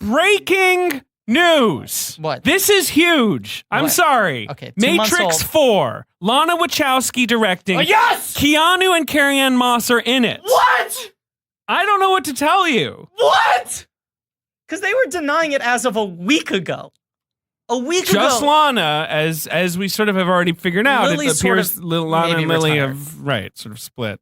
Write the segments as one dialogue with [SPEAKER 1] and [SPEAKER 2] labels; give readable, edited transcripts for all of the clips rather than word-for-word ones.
[SPEAKER 1] Breaking news.
[SPEAKER 2] What?
[SPEAKER 1] This is huge. I'm
[SPEAKER 2] What?
[SPEAKER 1] sorry.
[SPEAKER 2] Okay, 2 months
[SPEAKER 1] Matrix
[SPEAKER 2] old.
[SPEAKER 1] 4. Lana Wachowski directing.
[SPEAKER 2] Oh, yes!
[SPEAKER 1] Keanu and Carrie-Anne Moss are in it.
[SPEAKER 2] What?
[SPEAKER 1] I don't know what to tell you.
[SPEAKER 2] What? Because they were denying it as of a week ago. A week
[SPEAKER 1] Just
[SPEAKER 2] ago.
[SPEAKER 1] Lana, as we sort of have already figured out,
[SPEAKER 2] Lily
[SPEAKER 1] it appears
[SPEAKER 2] sort of
[SPEAKER 1] Lana
[SPEAKER 2] maybe
[SPEAKER 1] and Lily
[SPEAKER 2] retired.
[SPEAKER 1] have sort of split.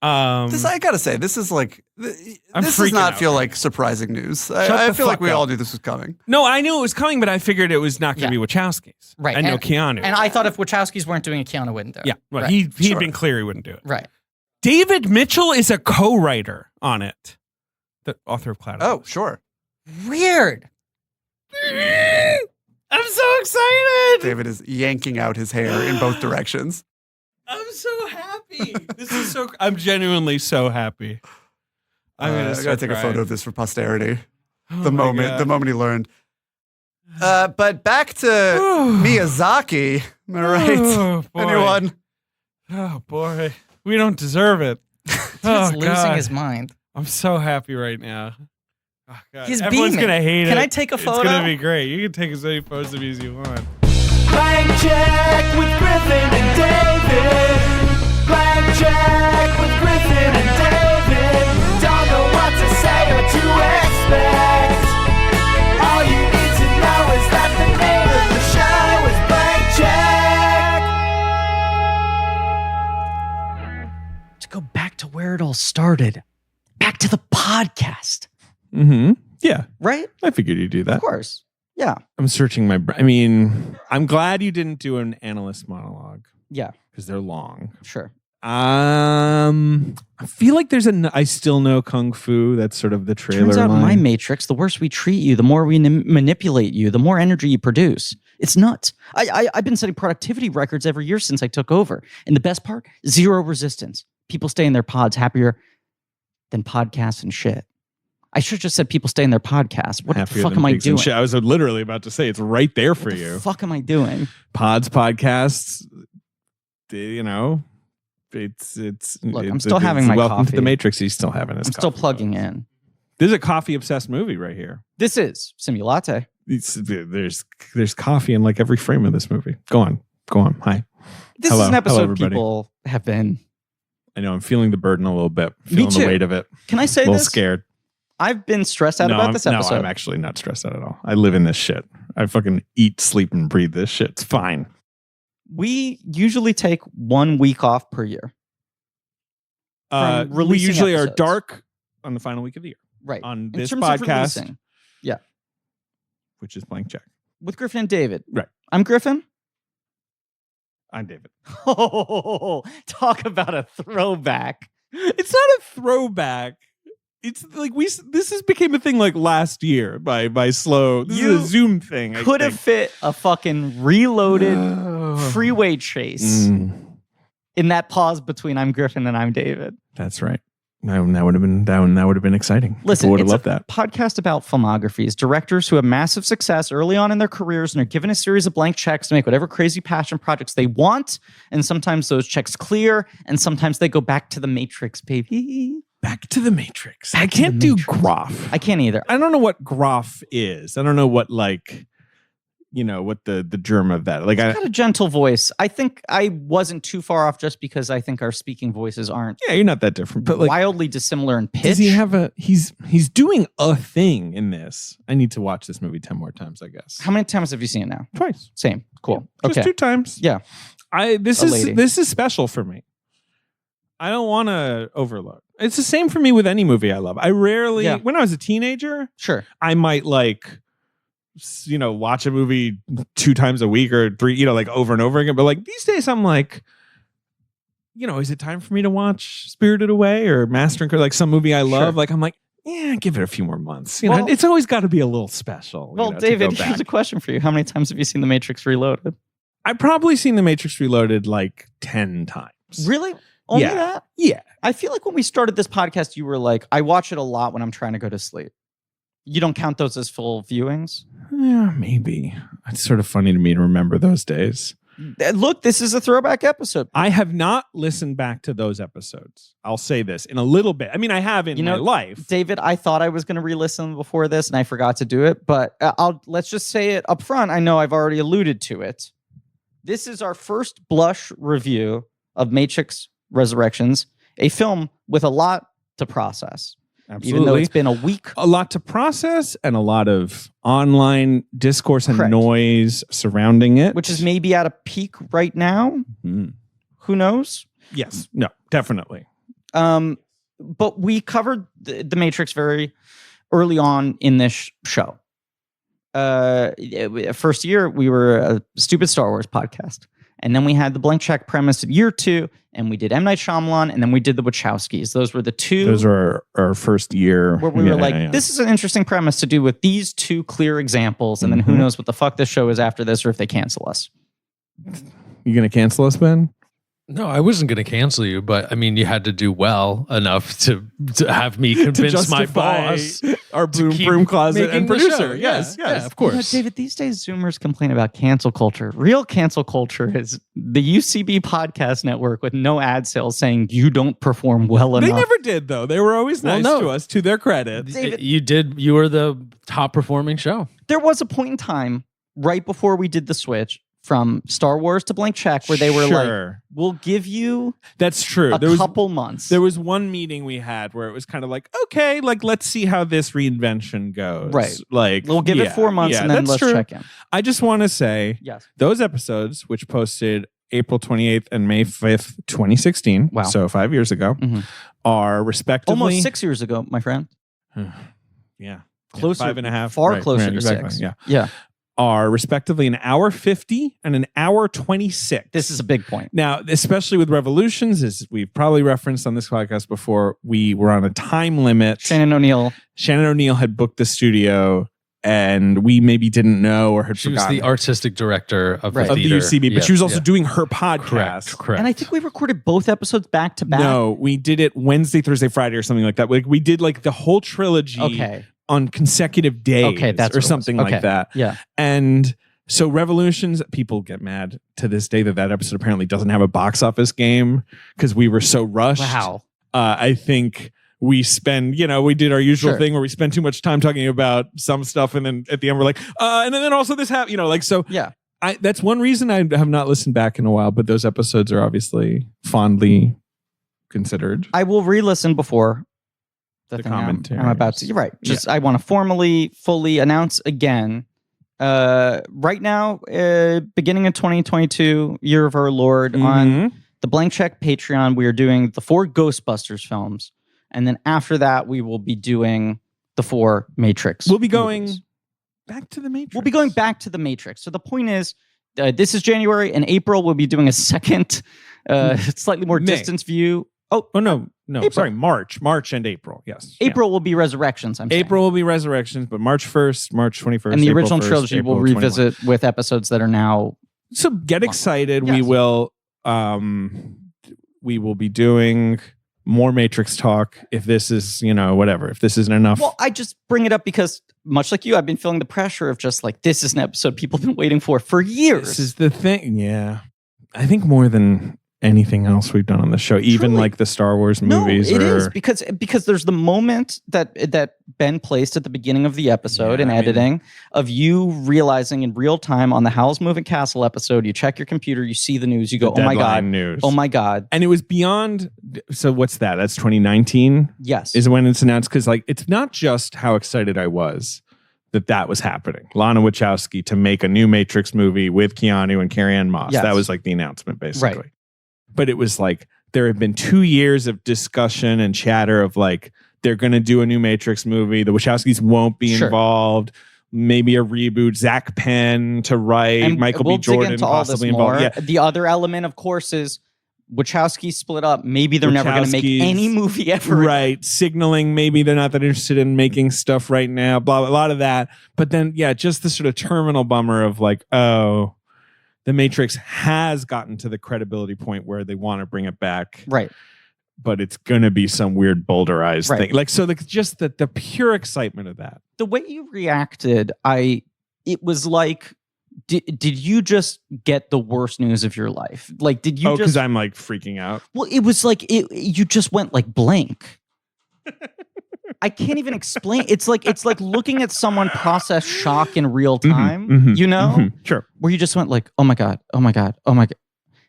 [SPEAKER 3] I gotta say, this is like this does
[SPEAKER 1] freaking
[SPEAKER 3] not
[SPEAKER 1] out.
[SPEAKER 3] feel like surprising news.
[SPEAKER 1] Shut
[SPEAKER 3] I
[SPEAKER 1] the
[SPEAKER 3] feel like
[SPEAKER 1] fuck
[SPEAKER 3] we
[SPEAKER 1] up.
[SPEAKER 3] all knew this was coming.
[SPEAKER 1] No, I knew it was coming, but I figured it was not going to be Wachowski's.
[SPEAKER 2] Right.
[SPEAKER 1] I know Keanu.
[SPEAKER 2] And I thought if Wachowskis weren't doing it, Keanu wouldn't do it.
[SPEAKER 1] Yeah, well,
[SPEAKER 2] Right.
[SPEAKER 1] he'd
[SPEAKER 3] Sure.
[SPEAKER 1] been clear he wouldn't do it.
[SPEAKER 2] Right.
[SPEAKER 1] David Mitchell is a co-writer on it. The author of Cloud.
[SPEAKER 3] Oh, sure.
[SPEAKER 2] Weird.
[SPEAKER 1] I'm so excited.
[SPEAKER 3] David is yanking out his hair in both directions.
[SPEAKER 1] I'm so happy. This is so. I'm genuinely so happy. I'm
[SPEAKER 3] I gotta take a photo of this for posterity. The
[SPEAKER 1] my
[SPEAKER 3] moment
[SPEAKER 1] God.
[SPEAKER 3] the moment he learned. But back to Miyazaki. Am I right?
[SPEAKER 1] Oh, boy.
[SPEAKER 3] Anyone?
[SPEAKER 1] Oh boy, we don't deserve it.
[SPEAKER 2] He's losing
[SPEAKER 1] God.
[SPEAKER 2] his mind.
[SPEAKER 1] I'm so happy right now. Oh, God.
[SPEAKER 2] He's
[SPEAKER 1] Everyone's
[SPEAKER 2] beaming.
[SPEAKER 1] gonna hate it.
[SPEAKER 2] Can I take a photo?
[SPEAKER 1] It's gonna be great. You can take as many photos of me as you want.
[SPEAKER 4] Blank check with Griffin and David. Blank check with Griffin and David. Don't know what to say or to expect. All you need to know is that the name of the show is Blank Check.
[SPEAKER 2] To go back to where it all started. Back to the podcast.
[SPEAKER 1] Mm-hmm. Yeah,
[SPEAKER 2] Right?
[SPEAKER 1] I figured you'd do that.
[SPEAKER 2] Of course. Yeah.
[SPEAKER 1] I'm searching my. I mean, I'm glad you didn't do an analyst monologue
[SPEAKER 2] Yeah.
[SPEAKER 1] because they're long.
[SPEAKER 2] Sure.
[SPEAKER 1] I feel like there's I still know Kung Fu. That's sort of the trailer
[SPEAKER 2] Turns out in
[SPEAKER 1] line.
[SPEAKER 2] my Matrix, the worse we treat you, the more we manipulate you, the more energy you produce. It's nuts. I've been setting productivity records every year since I took over. And the best part, zero resistance. People stay in their pods happier than podcasts and shit. I should have just said people stay in their podcasts. What
[SPEAKER 1] Happier
[SPEAKER 2] the fuck
[SPEAKER 1] than
[SPEAKER 2] am I
[SPEAKER 1] pigs and
[SPEAKER 2] doing?
[SPEAKER 1] shit. I was literally about to say it's right there for
[SPEAKER 2] What
[SPEAKER 1] you.
[SPEAKER 2] the fuck am I doing?
[SPEAKER 1] Pods, podcasts. You know, it's.
[SPEAKER 2] Look, I'm
[SPEAKER 1] it's-
[SPEAKER 2] still having my
[SPEAKER 1] welcome to
[SPEAKER 2] coffee.
[SPEAKER 1] the Matrix. He's still having his.
[SPEAKER 2] I'm still
[SPEAKER 1] coffee.
[SPEAKER 2] plugging in.
[SPEAKER 1] This is a coffee obsessed movie right here.
[SPEAKER 2] This is Simulate.
[SPEAKER 1] There's coffee in like every frame of this movie. Go on. Hi.
[SPEAKER 2] This
[SPEAKER 1] Hello.
[SPEAKER 2] is an episode
[SPEAKER 1] everybody.
[SPEAKER 2] people have been.
[SPEAKER 1] I know I'm feeling the burden a little bit.
[SPEAKER 2] Me
[SPEAKER 1] Feeling
[SPEAKER 2] too.
[SPEAKER 1] the weight of it.
[SPEAKER 2] Can I
[SPEAKER 1] A
[SPEAKER 2] say
[SPEAKER 1] little
[SPEAKER 2] this?
[SPEAKER 1] scared.
[SPEAKER 2] I've been stressed out about this episode.
[SPEAKER 1] No, I'm actually not stressed out at all. I live in this shit. I fucking eat, sleep, and breathe this shit. It's fine.
[SPEAKER 2] We usually take 1 week off per year. From
[SPEAKER 1] We
[SPEAKER 2] releasing
[SPEAKER 1] usually
[SPEAKER 2] episodes.
[SPEAKER 1] are dark on the final week of the year.
[SPEAKER 2] Right.
[SPEAKER 1] On
[SPEAKER 2] In
[SPEAKER 1] this
[SPEAKER 2] terms of
[SPEAKER 1] podcast,
[SPEAKER 2] releasing.
[SPEAKER 1] which is Blank Check.
[SPEAKER 2] With Griffin and David.
[SPEAKER 1] Right.
[SPEAKER 2] I'm Griffin.
[SPEAKER 1] I'm David.
[SPEAKER 2] Oh, talk about a throwback.
[SPEAKER 1] It's not a throwback. It's like this has became a thing like last year by slow. This
[SPEAKER 2] You
[SPEAKER 1] is a Zoom thing. I
[SPEAKER 2] Could have
[SPEAKER 1] think.
[SPEAKER 2] fit a fucking reloaded freeway chase in that pause between I'm Griffin and I'm David.
[SPEAKER 1] That's right. That would have been exciting.
[SPEAKER 2] Listen,
[SPEAKER 1] would have
[SPEAKER 2] it's
[SPEAKER 1] loved
[SPEAKER 2] a
[SPEAKER 1] that.
[SPEAKER 2] podcast about filmographies, directors who have massive success early on in their careers and are given a series of blank checks to make whatever crazy passion projects they want. And sometimes those checks clear, and sometimes they go back to the Matrix, baby.
[SPEAKER 1] Back to the Matrix. I
[SPEAKER 2] Back to
[SPEAKER 1] can't
[SPEAKER 2] the
[SPEAKER 1] do
[SPEAKER 2] Matrix.
[SPEAKER 1] Groff.
[SPEAKER 2] I can't either.
[SPEAKER 1] I don't know what Groff is. I don't know what what the germ of that. Like
[SPEAKER 2] Got a gentle voice. I think I wasn't too far off just because I think our speaking voices aren't
[SPEAKER 1] yeah, you're not that different. But like,
[SPEAKER 2] wildly dissimilar in pitch.
[SPEAKER 1] does he have he's doing a thing in this. I need to watch this movie 10 more times, I guess.
[SPEAKER 2] How many times have you seen it now?
[SPEAKER 1] Twice.
[SPEAKER 2] Same. Cool.
[SPEAKER 1] Just
[SPEAKER 2] Okay.
[SPEAKER 1] 2 times.
[SPEAKER 2] Yeah.
[SPEAKER 1] This
[SPEAKER 2] A lady.
[SPEAKER 1] is special for me. I don't want to overload. It's the same for me with any movie I love. I rarely,
[SPEAKER 2] Yeah.
[SPEAKER 1] when I was a teenager,
[SPEAKER 2] Sure.
[SPEAKER 1] I might watch a movie 2 times a week or 3, like over and over again. But like these days, I'm like, is it time for me to watch Spirited Away or Master and like some movie I love?
[SPEAKER 2] Sure.
[SPEAKER 1] Like I'm like, yeah, give it a few more months.
[SPEAKER 2] Well-
[SPEAKER 1] It's always got to be a little special.
[SPEAKER 2] Well,
[SPEAKER 1] to
[SPEAKER 2] David,
[SPEAKER 1] go
[SPEAKER 2] here's
[SPEAKER 1] back.
[SPEAKER 2] a question for you. How many times have you seen The Matrix Reloaded?
[SPEAKER 1] I've probably seen The Matrix Reloaded like 10 times.
[SPEAKER 2] Really? Only
[SPEAKER 1] Yeah.
[SPEAKER 2] that?
[SPEAKER 1] Yeah.
[SPEAKER 2] I feel like when we started this podcast, you were like, I watch it a lot when I'm trying to go to sleep. You don't count those as full viewings?
[SPEAKER 1] Yeah, maybe. It's sort of funny to me to remember those days.
[SPEAKER 2] Look, this is a throwback episode.
[SPEAKER 1] I have not listened back to those episodes. I'll say this in a little bit. I mean, I have in my life.
[SPEAKER 2] David, I thought I was going to re-listen before this, and I forgot to do it. But let's just say it up front. I know I've already alluded to it. This is our first blush review of Matrix Resurrections, a film with a lot to process.
[SPEAKER 1] Absolutely.
[SPEAKER 2] Even though it's been a week.
[SPEAKER 1] A lot to process and a lot of online discourse and noise surrounding it.
[SPEAKER 2] Which is maybe at a peak right now.
[SPEAKER 1] Mm.
[SPEAKER 2] Who knows?
[SPEAKER 1] Yes. No, definitely.
[SPEAKER 2] But we covered the Matrix very early on in this show. First year, we were a stupid Star Wars podcast. And then we had the Blank Check premise in year 2, and we did M. Night Shyamalan, and then we did the Wachowskis. Those were the two.
[SPEAKER 1] Those were our first year.
[SPEAKER 2] Where we were like, this is an interesting premise to do with these two clear examples, and then who knows what the fuck this show is after this, or if they cancel us.
[SPEAKER 1] You going to cancel us, Ben?
[SPEAKER 5] No, I wasn't going to cancel you, but I mean, you had to do well enough to have me convince my boss,
[SPEAKER 1] our broom closet and producer. Yes,
[SPEAKER 5] yeah, of course.
[SPEAKER 2] David, these days Zoomers complain about cancel culture. Real cancel culture is the UCB podcast network with no ad sales saying you don't perform well enough.
[SPEAKER 1] They never did, though. They were always nice to us, to their credit.
[SPEAKER 2] David,
[SPEAKER 5] you were the top performing show.
[SPEAKER 2] There was a point in time right before we did the switch from Star Wars to Blank Check where they were like, we'll give you
[SPEAKER 1] that's true.
[SPEAKER 2] a couple months.
[SPEAKER 1] There was one meeting we had where it was kind of like, okay, like let's see how this reinvention goes.
[SPEAKER 2] Right.
[SPEAKER 1] Like
[SPEAKER 2] we'll give it 4 months and then let's check in.
[SPEAKER 1] I just want to say those episodes, which posted April 28th and May 5th, 2016, so 5 years ago, are respectively...
[SPEAKER 2] Almost 6 years ago, my friend.
[SPEAKER 1] Yeah.
[SPEAKER 2] Closer.
[SPEAKER 1] 5.5.
[SPEAKER 2] Far closer to 6.
[SPEAKER 1] Yeah. Are respectively an hour 50 and an hour 26.
[SPEAKER 2] This is a big point.
[SPEAKER 1] Now, especially with Revolutions, as we've probably referenced on this podcast before, we were on a time limit.
[SPEAKER 2] Shannon O'Neill
[SPEAKER 1] had booked the studio, and we maybe didn't know or had
[SPEAKER 5] forgotten.
[SPEAKER 1] She was
[SPEAKER 5] the artistic director of the
[SPEAKER 1] of the UCB, but she was also doing her podcast.
[SPEAKER 5] Correct.
[SPEAKER 2] And I think we recorded both episodes back to back.
[SPEAKER 1] No, we did it Wednesday, Thursday, Friday, or something like that. We did like the whole trilogy on consecutive days or something like that.
[SPEAKER 2] Yeah.
[SPEAKER 1] And so Revolutions, people get mad to this day that episode apparently doesn't have a box office game because we were so rushed.
[SPEAKER 2] Wow.
[SPEAKER 1] I think we spend, we did our usual thing where we spend too much time talking about some stuff and then at the end we're like, and then also this happened,
[SPEAKER 2] Yeah.
[SPEAKER 1] That's one reason I have not listened back in a while, but those episodes are obviously fondly considered.
[SPEAKER 2] I will re-listen before the thing
[SPEAKER 1] commentary.
[SPEAKER 2] I'm about to. You're right. I want to fully announce again. Right now, beginning of 2022, year of our Lord, on the Blank Check Patreon, we are doing the 4 Ghostbusters films, and then after that, we will be doing the 4 Matrix.
[SPEAKER 1] We'll be going back to the Matrix.
[SPEAKER 2] We'll be going back to the Matrix. So the point is, this is January. In April, we'll be doing a second, slightly more distance view.
[SPEAKER 1] Oh no. April. Sorry, March and April. Yes.
[SPEAKER 2] April will be Resurrections.
[SPEAKER 1] April will be Resurrections, but March 1st, March 21st.
[SPEAKER 2] And the
[SPEAKER 1] April
[SPEAKER 2] original
[SPEAKER 1] 1st,
[SPEAKER 2] trilogy
[SPEAKER 1] April
[SPEAKER 2] will revisit with episodes that are now.
[SPEAKER 1] So get excited. Yes. We will be doing more Matrix talk if this is, whatever. If this isn't enough.
[SPEAKER 2] Well, I just bring it up because much like you, I've been feeling the pressure of just like, this is an episode people have been waiting for years.
[SPEAKER 1] This is the thing. Yeah. I think more than anything else we've done on the show, even like the Star Wars movies.
[SPEAKER 2] No, it is because there's the moment that Ben placed at the beginning of the episode in editing of you realizing in real time on the Howl's Moving Castle episode, you check your computer, you see the news, you go, oh my God,
[SPEAKER 1] news.
[SPEAKER 2] Oh my God.
[SPEAKER 1] And it was beyond. So what's that? That's 2019.
[SPEAKER 2] Yes.
[SPEAKER 1] Is when it's announced. Because it's not just how excited I was that was happening. Lana Wachowski to make a new Matrix movie with Keanu and Carrie-Anne Moss.
[SPEAKER 2] Yes.
[SPEAKER 1] That was like the announcement basically.
[SPEAKER 2] Right.
[SPEAKER 1] But it was like there have been 2 years of discussion and chatter of like they're going to do a new Matrix movie. The Wachowskis won't be involved. Maybe a reboot. Zach Penn to write.
[SPEAKER 2] And
[SPEAKER 1] Michael
[SPEAKER 2] we'll
[SPEAKER 1] B. Jordan possibly involved. Yeah.
[SPEAKER 2] The other element, of course, is Wachowski split up. Maybe they're never going to make any movie ever.
[SPEAKER 1] Right. Signaling maybe they're not that interested in making stuff right now. Blah, blah, a lot of that. But then, just the sort of terminal bummer of like, oh, the Matrix has gotten to the credibility point where they want to bring it back.
[SPEAKER 2] Right.
[SPEAKER 1] But it's going to be some weird boulderized thing. Like, so just the pure excitement of that.
[SPEAKER 2] The way you reacted, it was like did you just get the worst news of your life? Like, did you
[SPEAKER 1] because
[SPEAKER 2] just?
[SPEAKER 1] I'm like freaking out.
[SPEAKER 2] Well, it was like you just went like blank. I can't even explain. It's like looking at someone process shock in real time. You know,
[SPEAKER 1] Sure.
[SPEAKER 2] where you just went like, oh my god, oh my god, oh my god.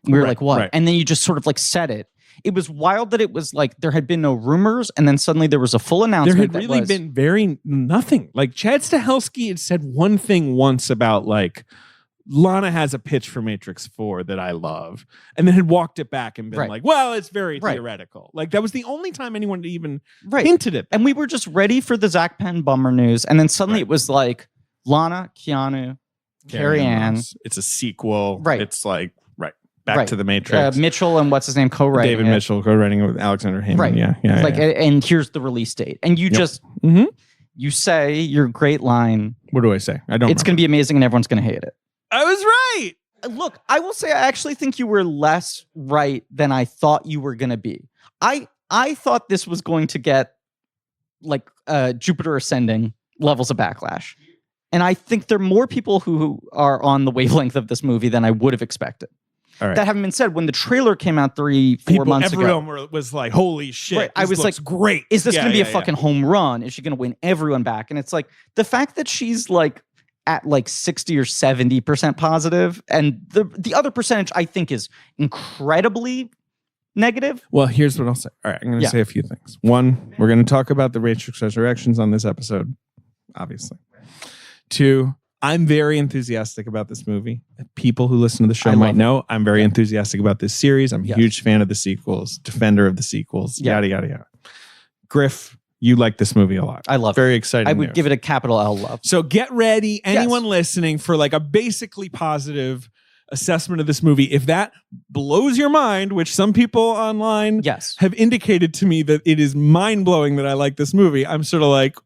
[SPEAKER 2] We were
[SPEAKER 1] Right,
[SPEAKER 2] like, what?
[SPEAKER 1] right.
[SPEAKER 2] And then you just sort of like said it. It was wild that it was like there had been no rumors, and then suddenly there was a full announcement.
[SPEAKER 1] There had really been very nothing. Like Chad Stahelski had said one thing once about like Lana has a pitch for Matrix 4 that I love, and then had walked it back and been
[SPEAKER 2] Right.
[SPEAKER 1] like, well, it's very
[SPEAKER 2] Right.
[SPEAKER 1] theoretical. Like that was the only time anyone had even
[SPEAKER 2] right.
[SPEAKER 1] hinted at that.
[SPEAKER 2] And we were just ready for the Zach Penn bummer news, and then suddenly it was like Lana, Keanu, Carrie Ann,
[SPEAKER 1] Ross. It's a sequel.
[SPEAKER 2] Right.
[SPEAKER 1] It's like back
[SPEAKER 2] Right.
[SPEAKER 1] to the Matrix.
[SPEAKER 2] Mitchell and what's his name co-writing
[SPEAKER 1] David
[SPEAKER 2] it.
[SPEAKER 1] Mitchell co-writing it with Alexander Hammond.
[SPEAKER 2] Right.
[SPEAKER 1] Yeah.
[SPEAKER 2] Like, and here's the release date, and you just
[SPEAKER 1] Mhm.
[SPEAKER 2] you say your great line.
[SPEAKER 1] What do I say? I don't.
[SPEAKER 2] It's going to be amazing, and everyone's going to hate it.
[SPEAKER 1] I was right.
[SPEAKER 2] Look, I will say I actually think you were less right than I thought you were going to be. I thought this was going to get like Jupiter Ascending levels of backlash. And I think there are more people who are on the wavelength of this movie than I would have expected.
[SPEAKER 1] All right.
[SPEAKER 2] That having been said, when the trailer came out 3-4 months ago,
[SPEAKER 1] everyone was like, "Holy shit!"
[SPEAKER 2] Right, I
[SPEAKER 1] this
[SPEAKER 2] was
[SPEAKER 1] looks
[SPEAKER 2] like,
[SPEAKER 1] "Great!
[SPEAKER 2] is this
[SPEAKER 1] Yeah,
[SPEAKER 2] going to be
[SPEAKER 1] yeah,
[SPEAKER 2] a fucking home run? Is she going to win everyone back? And it's like the fact that she's like at like 60 or 70% positive, and the other percentage I think is incredibly negative.
[SPEAKER 1] Well, here's what I'll say. All right, I'm going to say a few things. One, we're going to talk about the Matrix Resurrections on this episode, obviously. Two, I'm very enthusiastic about this movie. People who listen to the show might know I'm very enthusiastic about this series. I'm a huge fan of the sequels, defender of the sequels, yada, yada, yada. Griff, you like this movie a lot.
[SPEAKER 2] I love it.
[SPEAKER 1] Very exciting.
[SPEAKER 2] I would give it a capital L love.
[SPEAKER 1] So get ready, anyone listening, for like a basically positive assessment of this movie. If that blows your mind, which some people online have indicated to me that it is mind-blowing that I like this movie, I'm sort of like,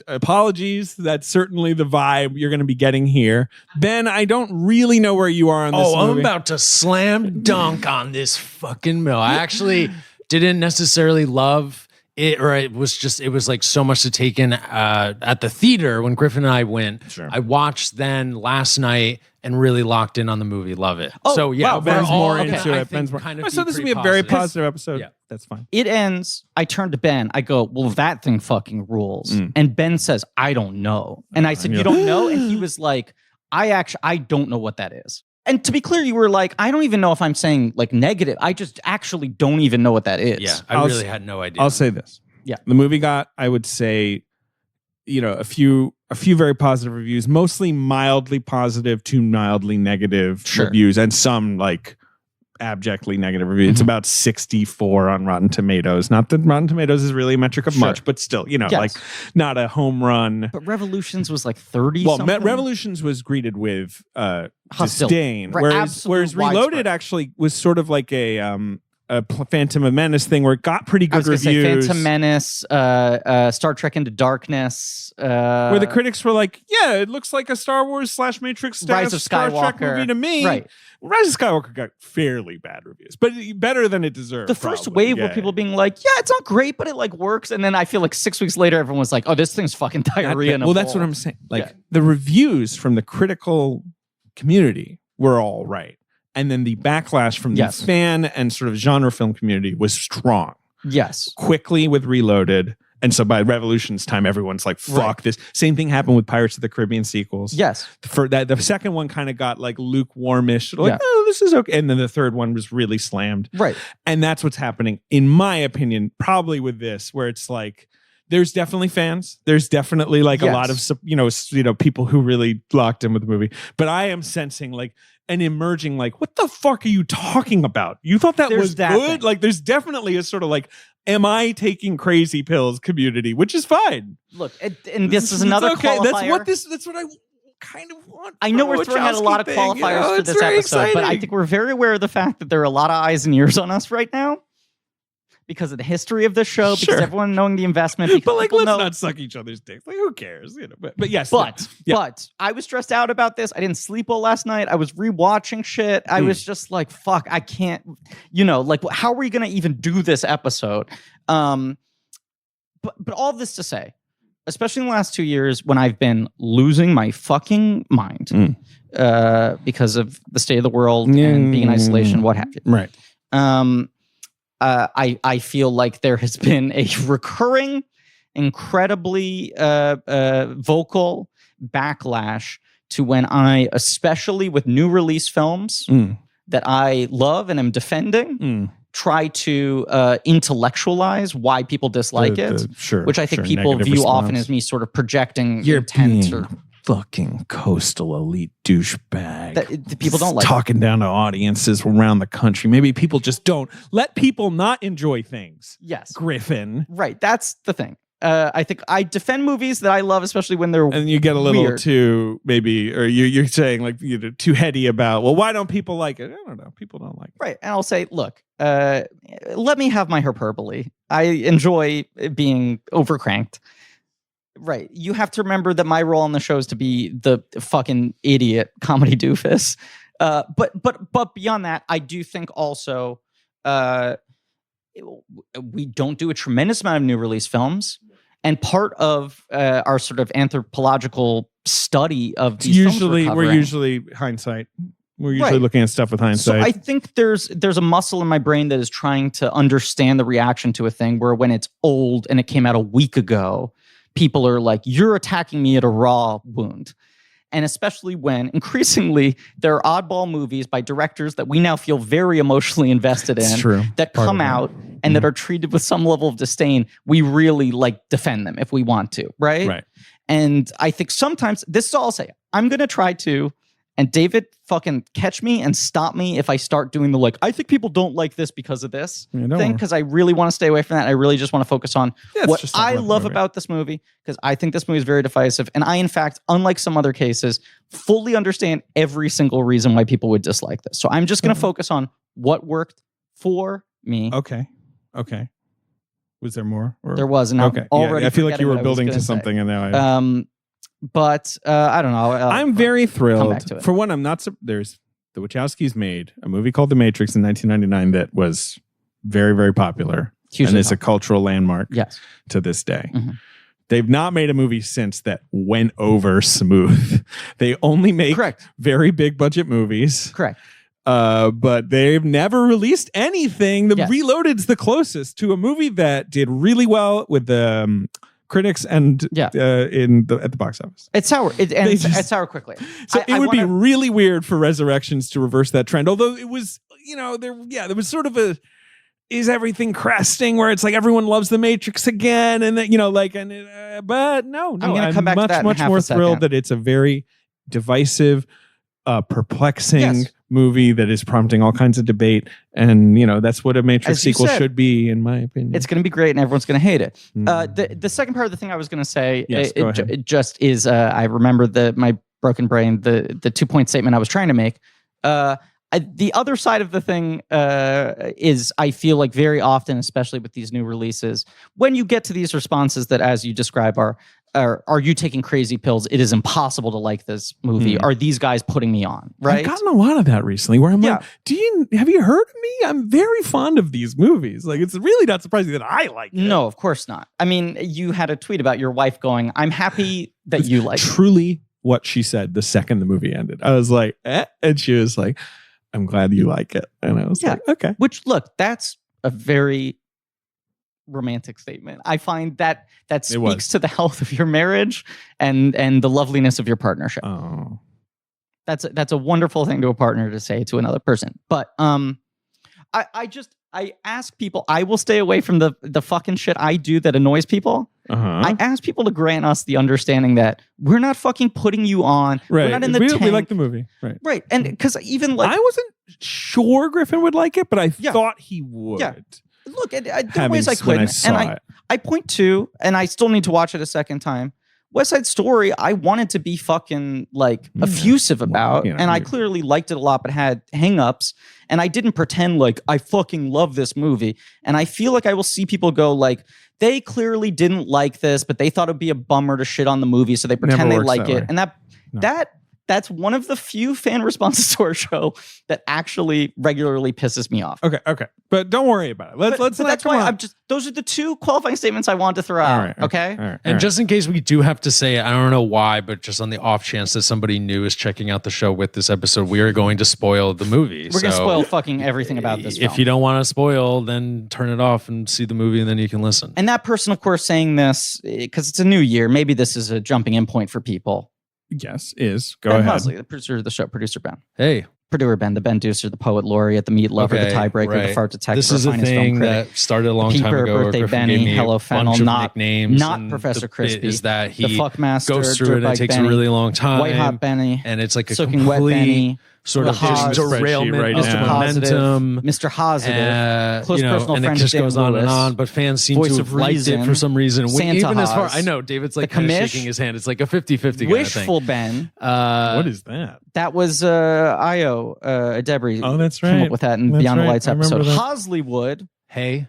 [SPEAKER 1] apologies. That's certainly the vibe you're going to be getting here. Ben, I don't really know where you are on this movie.
[SPEAKER 5] I'm about to slam dunk on this fucking mill. I actually didn't necessarily love it, or it was like so much to take in at the theater when Griffin and I went.
[SPEAKER 1] Sure.
[SPEAKER 5] I watched then last night and really locked in on the movie. Love it.
[SPEAKER 2] Oh,
[SPEAKER 5] so yeah,
[SPEAKER 2] wow,
[SPEAKER 1] Ben's more into
[SPEAKER 5] I
[SPEAKER 1] it.
[SPEAKER 5] think
[SPEAKER 1] Ben's more.
[SPEAKER 5] kind of
[SPEAKER 1] So this will be a
[SPEAKER 5] pretty
[SPEAKER 1] very
[SPEAKER 5] positive.
[SPEAKER 1] positive episode.
[SPEAKER 5] Yeah.
[SPEAKER 1] That's fine.
[SPEAKER 2] It ends. I turn to Ben. I go, well, that thing fucking rules. And Ben says, I don't know. And I said, you don't know? And he was like, I don't know what that is. And to be clear, you were like, I don't even know if I'm saying like negative. I just actually don't even know what that is.
[SPEAKER 5] Yeah, I really had no idea.
[SPEAKER 1] I'll say this.
[SPEAKER 2] Yeah.
[SPEAKER 1] The movie got, I would say, a few very positive reviews, mostly mildly positive to mildly negative reviews, and some like abjectly negative reviews. It's about 64 on Rotten Tomatoes. Not that Rotten Tomatoes is really a metric of much, but still, like not a home run.
[SPEAKER 2] But Revolutions was like 30.
[SPEAKER 1] Well,
[SPEAKER 2] something?
[SPEAKER 1] Revolutions was greeted with
[SPEAKER 2] Hostility.
[SPEAKER 1] disdain,
[SPEAKER 2] Right,
[SPEAKER 1] whereas
[SPEAKER 2] absolute
[SPEAKER 1] Reloaded
[SPEAKER 2] widespread.
[SPEAKER 1] actually was sort of like a Phantom of Menace thing where it got pretty
[SPEAKER 2] I
[SPEAKER 1] good
[SPEAKER 2] was gonna
[SPEAKER 1] reviews.
[SPEAKER 2] say Phantom Menace, Star Trek Into Darkness,
[SPEAKER 1] where the critics were like, yeah, it looks like a Star Wars / Matrix
[SPEAKER 2] Rise of
[SPEAKER 1] Star Trek
[SPEAKER 2] Skywalker.
[SPEAKER 1] movie to me.
[SPEAKER 2] Right.
[SPEAKER 1] Rise of Skywalker got fairly bad reviews, but better than it deserved.
[SPEAKER 2] The first
[SPEAKER 1] probably.
[SPEAKER 2] wave were people being like, yeah, it's not great, but it like works. And then I feel like 6 weeks later, everyone was like, oh, this thing's fucking diarrhea. In a
[SPEAKER 1] Well, that's
[SPEAKER 2] bowl.
[SPEAKER 1] what I'm saying. Like the reviews from the critical community were all right. And then the backlash from the fan and sort of genre film community was strong.
[SPEAKER 2] Yes.
[SPEAKER 1] Quickly with Reloaded. And so by Revolution's time, everyone's like, fuck this. Same thing happened with Pirates of the Caribbean sequels.
[SPEAKER 2] Yes.
[SPEAKER 1] For that, the second one kind of got like lukewarmish. Like, oh, this is okay. And then the third one was really slammed.
[SPEAKER 2] Right.
[SPEAKER 1] And that's what's happening, in my opinion, probably with this, where it's like, there's definitely fans. There's definitely like a lot of, people who really locked in with the movie. But I am sensing like an emerging, like, what the fuck are you talking about? You thought that was
[SPEAKER 2] that
[SPEAKER 1] good?
[SPEAKER 2] thing.
[SPEAKER 1] Like, there's definitely a sort of like, am I taking crazy pills community, which is fine.
[SPEAKER 2] Look, and this is another qualifier.
[SPEAKER 1] That's what I kind of want.
[SPEAKER 2] I know we're throwing out a lot of qualifiers for this episode, but I think we're very aware of the fact that there are a lot of eyes and ears on us right now because of the history of this show, because everyone knowing the investment.
[SPEAKER 1] But like, let's not suck each other's dicks. Like, who cares? But yes.
[SPEAKER 2] But I was stressed out about this. I didn't sleep well last night. I was rewatching shit. I was just like, fuck, I can't, like, how are we going to even do this episode? But all this to say, especially in the last 2 years when I've been losing my fucking mind because of the state of the world and being in isolation, what have you.
[SPEAKER 1] Right.
[SPEAKER 2] I feel like there has been a recurring, incredibly vocal backlash to when I, especially with new release films that I love and am defending, try to intellectually why people dislike it, which I think people view often as me sort of projecting intent or
[SPEAKER 1] fucking coastal elite douchebag.
[SPEAKER 2] The people don't like
[SPEAKER 1] talking down to audiences around the country. Maybe people just don't let people not enjoy things.
[SPEAKER 2] Yes,
[SPEAKER 1] Griffin.
[SPEAKER 2] Right, that's the thing. I think I defend movies that I love, especially when they're
[SPEAKER 1] and you get a little
[SPEAKER 2] weird.
[SPEAKER 1] too maybe, or you're saying like you're too heady about. Well, why don't people like it? I don't know. People don't like it.
[SPEAKER 2] Right, and I'll say, look, let me have my hyperbole. I enjoy being overcranked. Right, you have to remember that my role on the show is to be the fucking idiot comedy doofus. But beyond that, I do think also we don't do a tremendous amount of new release films. And part of our sort of anthropological study of these films
[SPEAKER 1] we're usually hindsight. We're usually looking at stuff with hindsight.
[SPEAKER 2] So I think there's a muscle in my brain that is trying to understand the reaction to a thing where when it's old and it came out a week ago, people are like, you're attacking me at a raw wound. And especially when increasingly there are oddball movies by directors that we now feel very emotionally invested in that come out and that are treated with some level of disdain, we really like defend them if we want to, right?
[SPEAKER 1] Right.
[SPEAKER 2] And I think sometimes, this is all I'll say, I'm going to try to, and David fucking catch me and stop me if I start doing the like, I think people don't like this because of this thing, because I really want to stay away from that. I really just want to focus on what I love about this movie, because I think this movie is very divisive. And I, in fact, unlike some other cases, fully understand every single reason why people would dislike this. So I'm just going to focus on what worked for me.
[SPEAKER 1] Okay. Was there more? Or?
[SPEAKER 2] There was. And already
[SPEAKER 1] I feel like you were building to something, and now
[SPEAKER 2] but I don't know.
[SPEAKER 1] I'm very thrilled. For one, I'm not. There's the Wachowskis made a movie called The Matrix in 1999 that was very, very popular, and it's a cultural landmark to this day. Mm-hmm. They've not made a movie since that went over smooth. They only make very big budget movies.
[SPEAKER 2] Correct.
[SPEAKER 1] But they've never released anything. The Reloaded's the closest to a movie that did really well with the critics and at the box office.
[SPEAKER 2] It's sour. It's sour quickly.
[SPEAKER 1] So it would be really weird for Resurrections to reverse that trend. Although it was, there was sort of a, is everything cresting where it's like everyone loves the Matrix again, and that but no,
[SPEAKER 2] I'm going to come back to that
[SPEAKER 1] much more thrilled that it's a very divisive, perplexing movie that is prompting all kinds of debate, and that's what a Matrix sequel should be, in my opinion.
[SPEAKER 2] It's going to be great, and everyone's going to hate it. The second part of the thing I was going to say, it just is. I remember my broken brain, the 2-point statement I was trying to make. The other side of the thing is, I feel like very often, especially with these new releases, when you get to these responses that, as you describe, are you taking crazy pills? It is impossible to like this movie. Are these guys putting me on? Right?
[SPEAKER 1] I've gotten a lot of that recently where I'm like, have you heard of me? I'm very fond of these movies. Like, it's really not surprising that I like it.
[SPEAKER 2] No, of course not. I mean, you had a tweet about your wife going, I'm happy that you like it.
[SPEAKER 1] Truly what she said the second the movie ended. I was like, and she was like, I'm glad you like it. And I was like, okay.
[SPEAKER 2] Which, look, that's a very romantic statement. I find that speaks to the health of your marriage and the loveliness of your partnership.
[SPEAKER 1] Oh,
[SPEAKER 2] that's a wonderful thing to a partner to say to another person. But I ask people, I will stay away from the fucking shit I do that annoys people. I ask people to grant us the understanding that we're not fucking putting you on.
[SPEAKER 1] Right.
[SPEAKER 2] We're not in the tank.
[SPEAKER 1] We like the movie.
[SPEAKER 2] Right. And because even
[SPEAKER 1] I wasn't sure Griffin would like it, but I thought he would.
[SPEAKER 2] Yeah. Look, there are ways I could. I point to, and I still need to watch it a second time, West Side Story, I wanted to be fucking effusive about, and I clearly liked it a lot, but had hangups, and I didn't pretend like I fucking love this movie. And I feel like I will see people go like, they clearly didn't like this, but they thought it'd be a bummer to shit on the movie, so they pretend they like it. And that That's one of the few fan responses to our show that actually regularly pisses me off.
[SPEAKER 1] Okay. But don't worry about it. Let's
[SPEAKER 2] that's why I'm just, those are the two qualifying statements I wanted to throw out.
[SPEAKER 1] All right,
[SPEAKER 2] okay.
[SPEAKER 1] All right.
[SPEAKER 5] And just in case we do have to say it, I don't know why, but just on the off chance that somebody new is checking out the show with this episode, we are going to spoil the movie.
[SPEAKER 2] We're going to spoil fucking everything about this film.
[SPEAKER 5] If you don't want to spoil, then turn it off and see the movie, and then you can listen.
[SPEAKER 2] And that person, of course, saying this, because it's a new year, maybe this is a jumping in point for people.
[SPEAKER 1] Yes, go
[SPEAKER 2] Ben
[SPEAKER 1] ahead.
[SPEAKER 2] Mosley, the producer of the show, producer Ben.
[SPEAKER 5] Hey.
[SPEAKER 2] Producer Ben, the Ben Deucer, the poet laureate, the meat lover, the tiebreaker, the fart detector,
[SPEAKER 5] This is a
[SPEAKER 2] finest
[SPEAKER 5] thing
[SPEAKER 2] film critic.
[SPEAKER 5] that started a long time
[SPEAKER 2] Peeper,
[SPEAKER 5] ago. where
[SPEAKER 2] Birthday
[SPEAKER 5] Griffin
[SPEAKER 2] Benny,
[SPEAKER 5] gave me a
[SPEAKER 2] Hello
[SPEAKER 5] bunch
[SPEAKER 2] Fennel,
[SPEAKER 5] of
[SPEAKER 2] not
[SPEAKER 5] nicknames, and
[SPEAKER 2] Professor
[SPEAKER 5] the
[SPEAKER 2] Crispy.
[SPEAKER 5] bit is that he
[SPEAKER 2] the Fuckmaster,
[SPEAKER 5] goes through it and it takes
[SPEAKER 2] Benny,
[SPEAKER 5] a really long time.
[SPEAKER 2] White Hot Benny,
[SPEAKER 5] and it's like a
[SPEAKER 2] Soaking Wet
[SPEAKER 5] complete
[SPEAKER 2] Benny,
[SPEAKER 5] sort of
[SPEAKER 2] The Haas,
[SPEAKER 5] derailment
[SPEAKER 1] right
[SPEAKER 5] of
[SPEAKER 1] now.
[SPEAKER 5] momentum.
[SPEAKER 2] Mr. Positive, close personal
[SPEAKER 5] and
[SPEAKER 2] friend
[SPEAKER 5] it just
[SPEAKER 2] of
[SPEAKER 5] goes
[SPEAKER 2] Dan
[SPEAKER 5] on and
[SPEAKER 2] Lewis,
[SPEAKER 5] on, but fans seem
[SPEAKER 2] Voice
[SPEAKER 5] to
[SPEAKER 2] of
[SPEAKER 5] have liked
[SPEAKER 2] Reason,
[SPEAKER 5] it for some reason.
[SPEAKER 2] Santa
[SPEAKER 5] Even as far,
[SPEAKER 2] Haas,
[SPEAKER 5] I know David's like
[SPEAKER 2] The
[SPEAKER 5] kind of
[SPEAKER 2] Commish,
[SPEAKER 5] shaking his hand. It's like a 50-50 kind of thing.
[SPEAKER 2] Wishful Ben.
[SPEAKER 1] What is that?
[SPEAKER 2] That was Io Debris.
[SPEAKER 1] Oh, that's
[SPEAKER 2] Came
[SPEAKER 1] right.
[SPEAKER 2] up with that in
[SPEAKER 1] That's
[SPEAKER 2] Beyond the
[SPEAKER 1] right.
[SPEAKER 2] Lights
[SPEAKER 1] I remember
[SPEAKER 2] episode.
[SPEAKER 1] that.
[SPEAKER 2] Hosleywood,
[SPEAKER 5] Hey,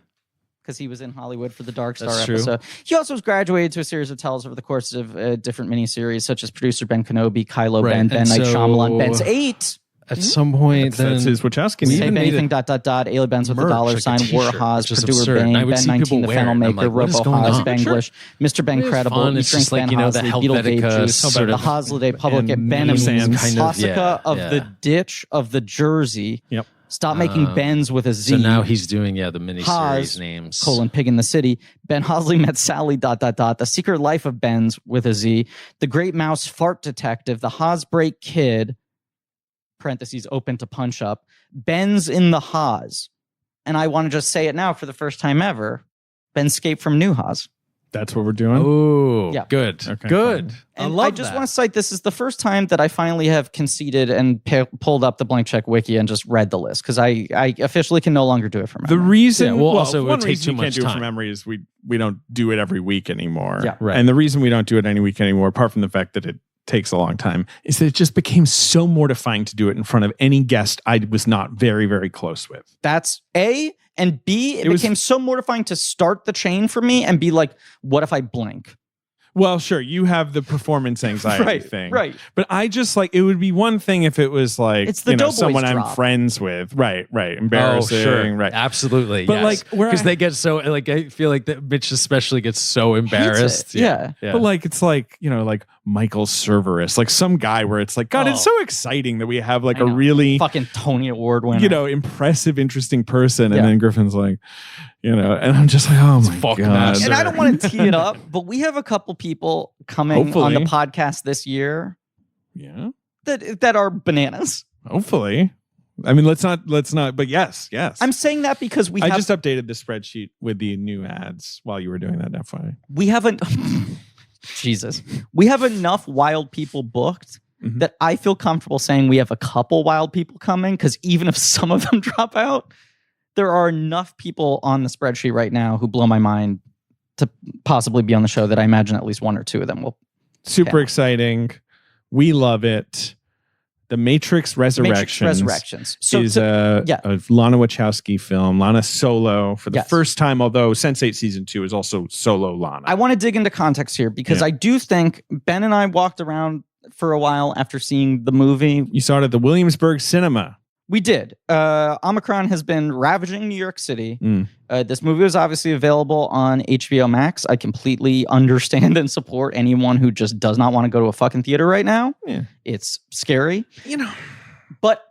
[SPEAKER 2] because he was in Hollywood for the Dark Star
[SPEAKER 5] That's true.
[SPEAKER 2] episode. He also was graduated to a series of titles over the course of different miniseries, such as Producer Ben Kenobi, Kylo
[SPEAKER 5] Right,
[SPEAKER 2] Ben, Ben
[SPEAKER 5] and
[SPEAKER 2] Night
[SPEAKER 5] so-
[SPEAKER 2] Shyamalan, Ben's 8.
[SPEAKER 5] at some point,
[SPEAKER 1] That's
[SPEAKER 5] then
[SPEAKER 1] his Wachowski
[SPEAKER 5] We
[SPEAKER 1] name.
[SPEAKER 2] Say
[SPEAKER 5] even made
[SPEAKER 2] anything, Ailey Benz with the
[SPEAKER 5] merch,
[SPEAKER 2] dollar
[SPEAKER 5] like a
[SPEAKER 2] sign,
[SPEAKER 5] t-shirt,
[SPEAKER 2] War Haas,
[SPEAKER 5] which is
[SPEAKER 2] Purdue
[SPEAKER 5] absurd.
[SPEAKER 2] Bane,
[SPEAKER 5] And I would
[SPEAKER 2] Ben
[SPEAKER 5] see
[SPEAKER 2] 19,
[SPEAKER 5] people
[SPEAKER 2] the
[SPEAKER 5] wear it,
[SPEAKER 2] Fennel
[SPEAKER 5] and I'm
[SPEAKER 2] Maker,
[SPEAKER 5] like, what is
[SPEAKER 2] Robo
[SPEAKER 5] going
[SPEAKER 2] Haas,
[SPEAKER 5] on?
[SPEAKER 2] Benglish, Mr. Ben
[SPEAKER 5] It's
[SPEAKER 2] Credible,
[SPEAKER 5] fun.
[SPEAKER 2] Eat
[SPEAKER 5] It's
[SPEAKER 2] Drink
[SPEAKER 5] just like,
[SPEAKER 2] Ben
[SPEAKER 5] you know, the
[SPEAKER 2] Hosley, Beetle Babe
[SPEAKER 5] Helvetica
[SPEAKER 2] Juice,
[SPEAKER 5] sort
[SPEAKER 2] the
[SPEAKER 5] of-
[SPEAKER 2] Hosliday Public
[SPEAKER 1] and
[SPEAKER 2] Ben
[SPEAKER 1] Sands
[SPEAKER 2] Amines,
[SPEAKER 5] kind of,
[SPEAKER 2] Tossica of
[SPEAKER 5] yeah.
[SPEAKER 2] the ditch of the Jersey.
[SPEAKER 1] Yep.
[SPEAKER 2] Stop making Bens with a Z.
[SPEAKER 5] So now he's doing the miniseries
[SPEAKER 2] Haas,
[SPEAKER 5] names.
[SPEAKER 2] Pig in the City, Ben Hosley met Sally, The Secret Life of Ben's with a Z, The Great Mouse Fart Detective, The Hosbreak Kid, parentheses open to punch up, Ben's in the Haas. And I want to just say it now for the first time ever, Ben escaped from New Haas.
[SPEAKER 1] That's what we're doing.
[SPEAKER 5] Oh,
[SPEAKER 2] Yeah.
[SPEAKER 5] good.
[SPEAKER 1] Okay.
[SPEAKER 5] Good.
[SPEAKER 2] And I just want to cite this is the first time that I finally have conceded and pulled up the Blank Check Wiki and just read the list, because I officially can no longer do it from
[SPEAKER 1] The
[SPEAKER 2] memory.
[SPEAKER 1] reason,
[SPEAKER 5] Yeah, well, also, it would
[SPEAKER 1] one
[SPEAKER 5] take
[SPEAKER 1] reason
[SPEAKER 5] too
[SPEAKER 1] you can't
[SPEAKER 5] much
[SPEAKER 1] do it
[SPEAKER 5] time.
[SPEAKER 1] from memory is we don't do it every week anymore.
[SPEAKER 2] Yeah.
[SPEAKER 5] Right.
[SPEAKER 1] And the reason we don't do it any week anymore, apart from the fact that it takes a long time, is that it just became so mortifying to do it in front of any guest I was not very, very close with.
[SPEAKER 2] That's A, and B, it
[SPEAKER 1] was-
[SPEAKER 2] became so mortifying to start the chain for me and be like, what if I blink?
[SPEAKER 1] Well, sure, you have the performance anxiety thing.
[SPEAKER 2] Right.
[SPEAKER 1] But I just like, it would be one thing if it was like,
[SPEAKER 2] It's the Doughboys
[SPEAKER 1] someone I'm
[SPEAKER 2] drop.
[SPEAKER 1] friends with. Right.
[SPEAKER 5] Oh,
[SPEAKER 1] Embarrassing.
[SPEAKER 5] sure.
[SPEAKER 1] Right.
[SPEAKER 5] Absolutely.
[SPEAKER 1] But, like, where
[SPEAKER 5] because
[SPEAKER 1] I-
[SPEAKER 5] they get so like, I feel like that Mitch especially gets so embarrassed.
[SPEAKER 2] Yeah.
[SPEAKER 1] But like, it's like, like Michael Cerverus, like some guy where it's like, God,
[SPEAKER 2] Oh.
[SPEAKER 1] it's so exciting that we have like
[SPEAKER 2] I
[SPEAKER 1] a
[SPEAKER 2] know.
[SPEAKER 1] really,
[SPEAKER 2] Fucking Tony Award winner.
[SPEAKER 1] impressive, interesting person.
[SPEAKER 2] Yeah.
[SPEAKER 1] And then Griffin's like, and I'm just like, oh my
[SPEAKER 5] fuck
[SPEAKER 1] God.
[SPEAKER 5] master.
[SPEAKER 2] And I don't want to tee it up, but we have a couple people coming on
[SPEAKER 1] Hopefully.
[SPEAKER 2] the podcast this year
[SPEAKER 1] Yeah.
[SPEAKER 2] that are bananas.
[SPEAKER 1] Hopefully. I mean, let's not, but yes.
[SPEAKER 2] I'm saying that because
[SPEAKER 1] I just updated the spreadsheet with the new ads while you were doing that. FYI.
[SPEAKER 2] we haven't Jesus. We have enough wild people booked
[SPEAKER 1] Mhm.
[SPEAKER 2] that I feel comfortable saying we have a couple wild people coming, because even if some of them drop out, there are enough people on the spreadsheet right now who blow my mind to possibly be on the show that I imagine at least one or two of them will.
[SPEAKER 1] Super
[SPEAKER 2] Yeah.
[SPEAKER 1] exciting. We love it. The Matrix Resurrections.
[SPEAKER 2] So,
[SPEAKER 1] is
[SPEAKER 2] so-
[SPEAKER 1] a Lana Wachowski film. Lana solo for the
[SPEAKER 2] Yes.
[SPEAKER 1] first time, although Sense8 season 2 is also solo Lana.
[SPEAKER 2] I want to dig into context here, because
[SPEAKER 1] Yeah.
[SPEAKER 2] I do think Ben and I walked around for a while after seeing the movie.
[SPEAKER 1] You saw it at the Williamsburg Cinema.
[SPEAKER 2] We did. Omicron has been ravaging New York City.
[SPEAKER 1] Mm.
[SPEAKER 2] This movie was obviously available on HBO Max. I completely understand and support anyone who just does not want to go to a fucking theater right now.
[SPEAKER 1] Yeah.
[SPEAKER 2] It's scary. But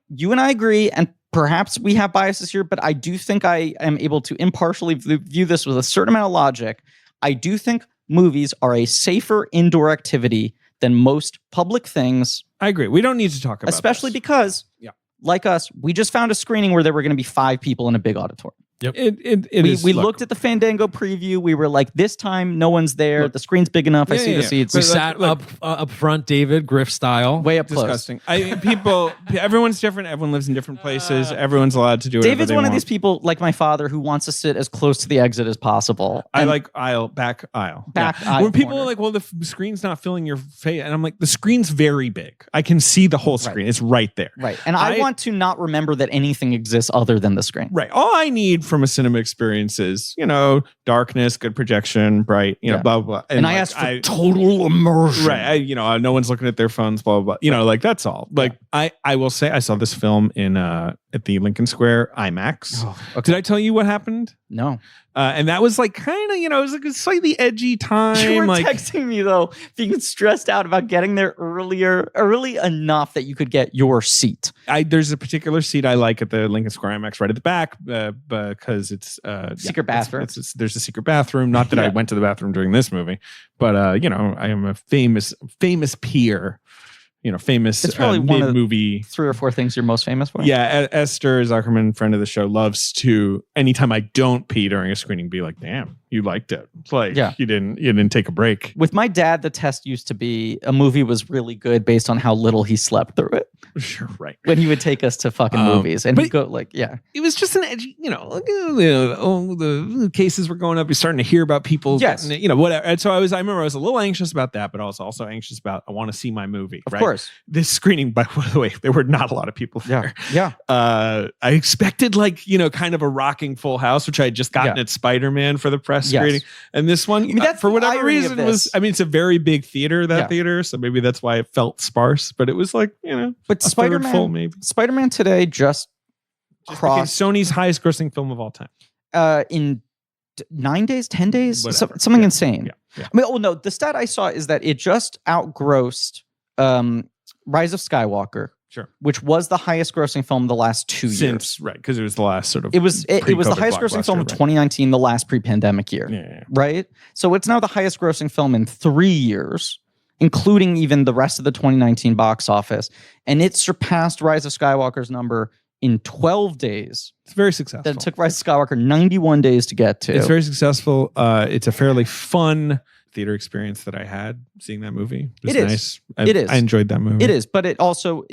[SPEAKER 2] you and I agree, and perhaps we have biases here, but I do think I am able to impartially view this with a certain amount of logic. I do think movies are a safer indoor activity than most public things,
[SPEAKER 1] I agree. We don't need to talk about
[SPEAKER 2] especially
[SPEAKER 1] this.
[SPEAKER 2] because,
[SPEAKER 1] Yeah.
[SPEAKER 2] like us, we just found a screening where there were going to be 5 people in a big auditorium.
[SPEAKER 1] It
[SPEAKER 2] We looked at the Fandango preview. We were like, this time, no one's there.
[SPEAKER 1] Look.
[SPEAKER 2] The screen's big enough. I
[SPEAKER 1] Yeah,
[SPEAKER 2] see
[SPEAKER 1] yeah,
[SPEAKER 2] the
[SPEAKER 1] yeah.
[SPEAKER 2] seats.
[SPEAKER 5] We
[SPEAKER 1] But
[SPEAKER 5] sat
[SPEAKER 1] look-
[SPEAKER 5] up front, David Griff style.
[SPEAKER 2] Way up close.
[SPEAKER 1] disgusting. Everyone's different. Everyone lives in different places. Everyone's allowed to do it.
[SPEAKER 2] David's one of these people, like my father, who wants to sit as close to the exit as possible.
[SPEAKER 1] I
[SPEAKER 2] And
[SPEAKER 1] like back aisle.
[SPEAKER 2] Back
[SPEAKER 1] Yeah.
[SPEAKER 2] aisle
[SPEAKER 1] When people
[SPEAKER 2] corner.
[SPEAKER 1] are like, well, the screen's not filling your face. And I'm like, the screen's very big. I can see the whole screen. It's right there.
[SPEAKER 2] Right. And I want to not remember that anything exists other than the screen.
[SPEAKER 1] Right. All I need from a cinema experience is, darkness, good projection, bright, blah, blah, blah.
[SPEAKER 2] And I asked for total immersion.
[SPEAKER 1] Right. No one's looking at their phones, blah, blah, blah. Like, that's all. Like, I will say I saw this film at the Lincoln Square IMAX.
[SPEAKER 2] Oh, okay.
[SPEAKER 1] Did I tell you what happened?
[SPEAKER 2] No.
[SPEAKER 1] And that was like kind of, it was like a slightly edgy time.
[SPEAKER 2] You were
[SPEAKER 1] like
[SPEAKER 2] texting me though, being stressed out about getting there early enough that you could get your seat.
[SPEAKER 1] There's a particular seat I like at the Lincoln Square IMAX right at the back because it's
[SPEAKER 2] secret bathroom.
[SPEAKER 1] There's a secret bathroom. Not that I went to the bathroom during this movie, but I am a famous peer. Famous
[SPEAKER 2] it's probably one of the
[SPEAKER 1] movie
[SPEAKER 2] 3 or 4 things you're most famous for.
[SPEAKER 1] Yeah, Esther Zuckerman, friend of the show, loves to anytime I don't pee during a screening, be like, "Damn, you liked it." It's like you didn't take a break.
[SPEAKER 2] With my dad, the test used to be a movie was really good based on how little he slept through it.
[SPEAKER 1] Sure, right.
[SPEAKER 2] When he would take us to fucking movies, and he'd go like, "Yeah."
[SPEAKER 1] It was just an edgy, the cases were going up. You're starting to hear about people, getting, whatever. And so I remember I was a little anxious about that, but I was also anxious about I want to see my movie.
[SPEAKER 2] Of course.
[SPEAKER 1] This screening, by the way, there were not a lot of people there.
[SPEAKER 2] Yeah.
[SPEAKER 1] I expected kind of a rocking Full House, which I had just gotten at Spider-Man for the press screening. And this one,
[SPEAKER 2] that's
[SPEAKER 1] for
[SPEAKER 2] the
[SPEAKER 1] whatever
[SPEAKER 2] irony
[SPEAKER 1] reason,
[SPEAKER 2] of this.
[SPEAKER 1] it's a very big theater, theater. So maybe that's why it felt sparse, but it was
[SPEAKER 2] But
[SPEAKER 1] a third full, maybe.
[SPEAKER 2] Spider-Man today just crossed
[SPEAKER 1] Sony's highest grossing film of all time.
[SPEAKER 2] In 9 days, 10 days,
[SPEAKER 1] Whatever.
[SPEAKER 2] something insane.
[SPEAKER 1] Yeah.
[SPEAKER 2] I mean, no, the stat I saw is that it just outgrossed Rise of Skywalker,
[SPEAKER 1] Sure,
[SPEAKER 2] which was the highest grossing film the last 2 years.
[SPEAKER 1] Right, because it was the last sort of
[SPEAKER 2] it was the
[SPEAKER 1] pre-COVID
[SPEAKER 2] highest grossing film of
[SPEAKER 1] blockbuster,
[SPEAKER 2] 2019, the last pre-pandemic year.
[SPEAKER 1] Yeah.
[SPEAKER 2] Right? So it's now the highest grossing film in 3 years, including even the rest of the 2019 box office. And it surpassed Rise of Skywalker's number in 12 days.
[SPEAKER 1] It's very successful.
[SPEAKER 2] That took Rise of Skywalker 91 days to get to.
[SPEAKER 1] It's very successful. It's a fairly fun theater experience that I had seeing that movie.
[SPEAKER 2] It is.
[SPEAKER 1] Nice.
[SPEAKER 2] It is.
[SPEAKER 1] I enjoyed that movie.
[SPEAKER 2] It is, but it also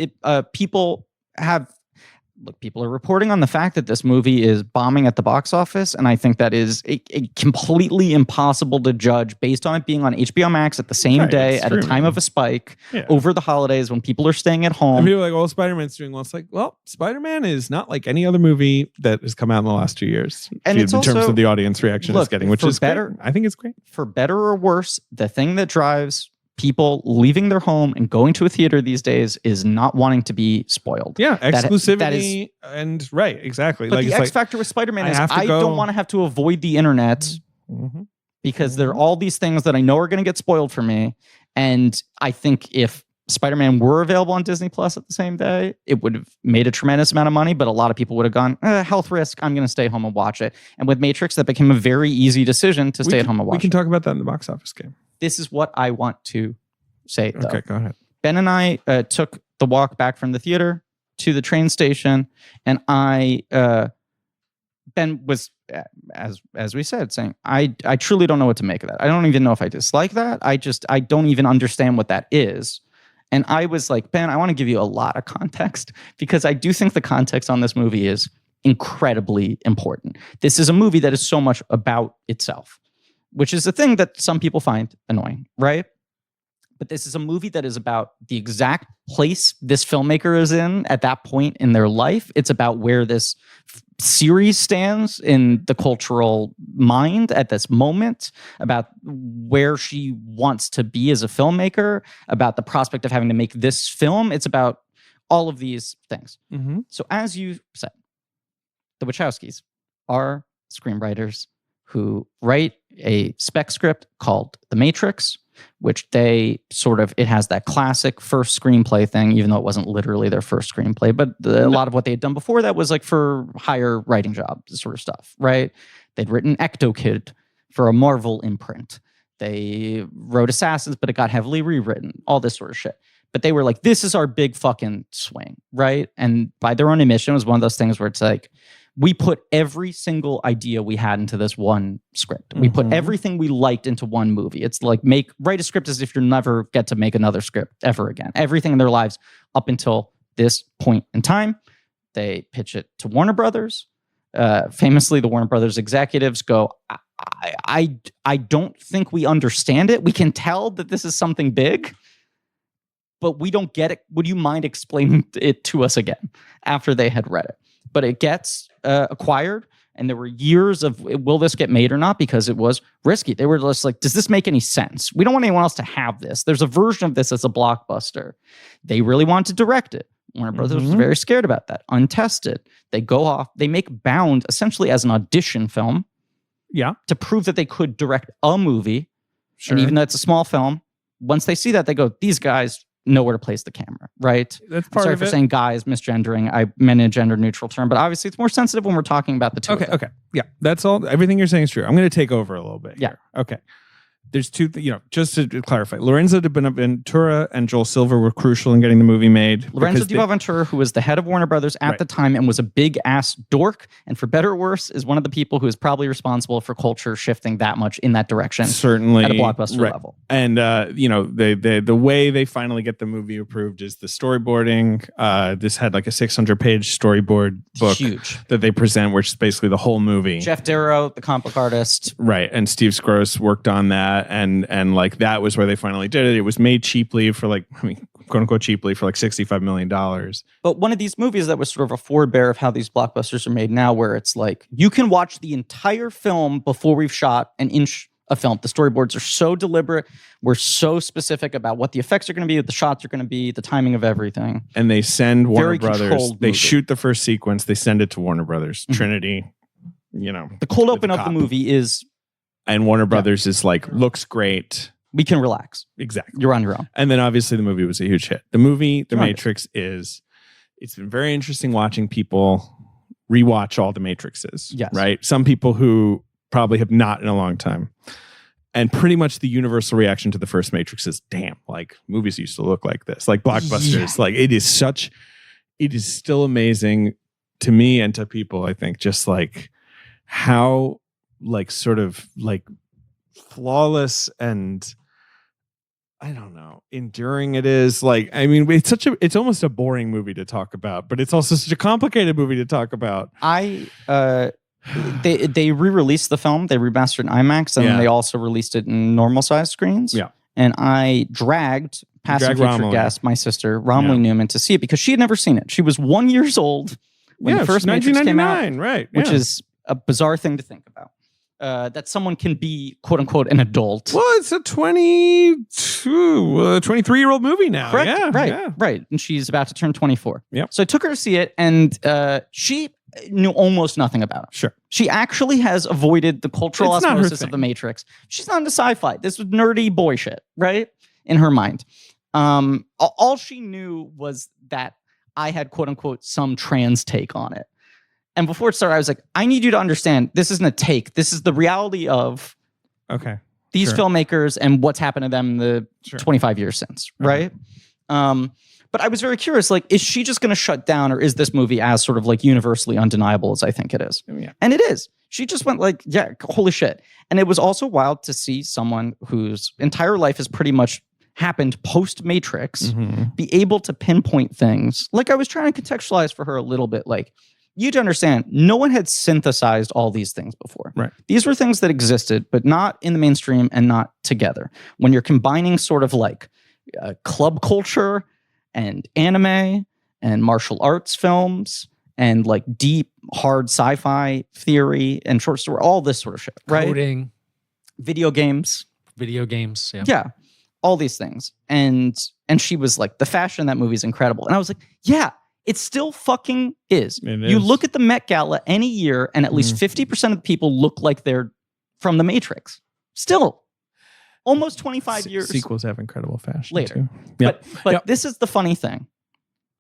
[SPEAKER 2] people are reporting on the fact that this movie is bombing at the box office, and I think that is a completely impossible to judge based on it being on HBO Max at the same day at a time of a spike over the holidays when people are staying at home.
[SPEAKER 1] And people are like, "Well, Spider-Man's doing well." It's like, well, Spider-Man is not like any other movie that has come out in the last 2 years,
[SPEAKER 2] and
[SPEAKER 1] in terms of the audience reaction it's getting, which is
[SPEAKER 2] better.
[SPEAKER 1] Great. I think it's great.
[SPEAKER 2] For better or worse, the thing that drives people leaving their home and going to a theater these days is not wanting to be spoiled.
[SPEAKER 1] Yeah, exclusivity
[SPEAKER 2] that is,
[SPEAKER 1] and right, exactly.
[SPEAKER 2] But the X factor with Spider-Man is I don't want to have to avoid the internet because there are all these things that I know are going to get spoiled for me. And I think if Spider-Man were available on Disney Plus at the same day, it would have made a tremendous amount of money, but a lot of people would have gone, health risk, I'm going to stay home and watch it. And with Matrix, that became a very easy decision to stay at home and watch it.
[SPEAKER 1] We can talk about that in the box office game.
[SPEAKER 2] This is what I want to say, though.
[SPEAKER 1] Okay, go ahead.
[SPEAKER 2] Ben and I took the walk back from the theater to the train station, and Ben was, as we said, saying, I truly don't know what to make of that. I don't even know if I dislike that. I don't even understand what that is. And I was like, Ben, I want to give you a lot of context because I do think the context on this movie is incredibly important. This is a movie that is so much about itself, which is a thing that some people find annoying, right? But this is a movie that is about the exact place this filmmaker is in at that point in their life. It's about where this series stands in the cultural mind at this moment, about where she wants to be as a filmmaker, about the prospect of having to make this film. It's about all of these things.
[SPEAKER 1] Mm-hmm.
[SPEAKER 2] So as you said, the Wachowskis are screenwriters who write a spec script called The Matrix, which it has that classic first screenplay thing, even though it wasn't literally their first screenplay, but a lot of what they had done before that was like for higher writing job sort of stuff, right? They'd written Ecto Kid for a Marvel imprint. They wrote Assassins, but it got heavily rewritten, all this sort of shit. But they were like, this is our big fucking swing, right? And by their own admission, it was one of those things where it's like, we put every single idea we had into this one script. We put everything we liked into one movie. It's like write a script as if you never get to make another script ever again. Everything in their lives up until this point in time. They pitch it to Warner Brothers. Famously, the Warner Brothers executives go, I don't think we understand it. We can tell that this is something big, but we don't get it. Would you mind explaining it to us again after they had read it? But it gets acquired And there were years of, will this get made or not? Because it was risky. They were just like, does this make any sense? We don't want anyone else to have this. There's a version of this as a blockbuster. They really want to direct it. Warner Brothers was very scared about that. Untested. They go off. They make Bound essentially as an audition film.
[SPEAKER 1] Yeah.
[SPEAKER 2] To prove that they could direct a movie.
[SPEAKER 1] Sure.
[SPEAKER 2] And even though it's a small film, once they see that, they go, these guys know where to place the camera, right?
[SPEAKER 1] That's
[SPEAKER 2] I'm
[SPEAKER 1] part
[SPEAKER 2] sorry
[SPEAKER 1] of
[SPEAKER 2] for
[SPEAKER 1] it.
[SPEAKER 2] saying guys, misgendering. I meant a gender neutral term, but obviously it's more sensitive when we're talking about the two.
[SPEAKER 1] Okay.
[SPEAKER 2] of them.
[SPEAKER 1] Okay. Yeah. That's all. Everything you're saying is true. I'm going to take over a little bit.
[SPEAKER 2] Yeah.
[SPEAKER 1] Here. Okay. There's two, just to clarify, Lorenzo de Bonaventura and Joel Silver were crucial in getting the movie made.
[SPEAKER 2] Lorenzo
[SPEAKER 1] because
[SPEAKER 2] de Bonaventura, who was the head of Warner Brothers at the time and was a big ass dork, and for better or worse, is one of the people who is probably responsible for culture shifting that much in that direction.
[SPEAKER 1] Certainly
[SPEAKER 2] at a blockbuster level.
[SPEAKER 1] And the way they finally get the movie approved is the storyboarding. This had like a 600-page storyboard book
[SPEAKER 2] Huge.
[SPEAKER 1] that they present, which is basically the whole movie.
[SPEAKER 2] Jeff Darrow, the comic book artist.
[SPEAKER 1] Right. And Steve Scroce worked on that. And like that was where they finally did it. It was made cheaply for quote unquote cheaply for like $65 million.
[SPEAKER 2] But one of these movies that was sort of a forebear of how these blockbusters are made now, where it's like you can watch the entire film before we've shot an inch of film. The storyboards are so deliberate. We're so specific about what the effects are going to be, what the shots are going to be, the timing of everything.
[SPEAKER 1] And they send Warner
[SPEAKER 2] Very
[SPEAKER 1] Brothers.
[SPEAKER 2] controlled
[SPEAKER 1] They
[SPEAKER 2] movie.
[SPEAKER 1] shoot the first sequence. They send it to Warner Brothers. Trinity,
[SPEAKER 2] The cold open of the
[SPEAKER 1] cop.
[SPEAKER 2] movie is
[SPEAKER 1] And Warner Brothers is like, looks great.
[SPEAKER 2] we can relax.
[SPEAKER 1] Exactly.
[SPEAKER 2] You're on your own.
[SPEAKER 1] And then obviously the movie was a huge hit. The movie, The
[SPEAKER 2] Right.
[SPEAKER 1] Matrix, it's been very interesting watching people rewatch all the Matrixes.
[SPEAKER 2] Yes.
[SPEAKER 1] Right? Some people who probably have not in a long time. And pretty much the universal reaction to the first Matrix is, damn, like movies used to look like this, like blockbusters.
[SPEAKER 2] Yeah.
[SPEAKER 1] Like it is still amazing to me and to people, I think, just like how like sort of like flawless and I don't know, enduring it is. Like, I mean, it's almost a boring movie to talk about, but it's also such a complicated movie to talk about.
[SPEAKER 2] They re-released the film. They remastered in IMAX, and then they also released it in normal size screens.
[SPEAKER 1] Yeah.
[SPEAKER 2] And I dragged past future
[SPEAKER 1] Romilly.
[SPEAKER 2] guest, my sister Romilly Newman, to see it because she had never seen it. She was 1 year old when the first Matrix came out,
[SPEAKER 1] 1999, right?
[SPEAKER 2] which is a bizarre thing to think about. That someone can be quote unquote an adult.
[SPEAKER 1] Well, it's a 23-year-old movie now.
[SPEAKER 2] Correct.
[SPEAKER 1] Yeah,
[SPEAKER 2] right.
[SPEAKER 1] yeah.
[SPEAKER 2] Right. And she's about to turn 24.
[SPEAKER 1] Yep.
[SPEAKER 2] So I took her to see it, and she knew almost nothing about it.
[SPEAKER 1] Sure.
[SPEAKER 2] She actually has avoided the cultural
[SPEAKER 1] It's not her
[SPEAKER 2] osmosis of
[SPEAKER 1] thing.
[SPEAKER 2] the Matrix. She's not into sci-fi. This was nerdy boy shit, right? In her mind. All she knew was that I had quote unquote some trans take on it. And before it started, I was like, I need you to understand this isn't a take. This is the reality of these
[SPEAKER 1] Sure.
[SPEAKER 2] filmmakers and what's happened to them in the
[SPEAKER 1] Sure.
[SPEAKER 2] 25 years since, right? But I was very curious, like, is she just going to shut down, or is this movie as sort of like universally undeniable as I think it is?
[SPEAKER 1] Yeah.
[SPEAKER 2] And it is. She just went like, yeah, holy shit. And it was also wild to see someone whose entire life has pretty much happened post-Matrix
[SPEAKER 1] Mhm.
[SPEAKER 2] be able to pinpoint things. Like I was trying to contextualize for her a little bit, like, you to understand, no one had synthesized all these things before.
[SPEAKER 1] Right.
[SPEAKER 2] These were things that existed, but not in the mainstream and not together. When you're combining sort of like club culture and anime and martial arts films and like deep, hard sci-fi theory and short story, all this sort of shit, right?
[SPEAKER 5] Coding,
[SPEAKER 2] Video games.
[SPEAKER 5] Yeah.
[SPEAKER 2] Yeah. All these things. And she was like, the fashion in that movie is incredible. And I was like, yeah, it still fucking is.
[SPEAKER 1] It
[SPEAKER 2] You
[SPEAKER 1] is.
[SPEAKER 2] look at the Met Gala any year and at least 50% of the people look like they're from the Matrix. Still. Almost 25 years
[SPEAKER 1] Sequels have incredible fashion
[SPEAKER 2] later.
[SPEAKER 1] too. Yep.
[SPEAKER 2] But
[SPEAKER 1] Yep.
[SPEAKER 2] this is the funny thing.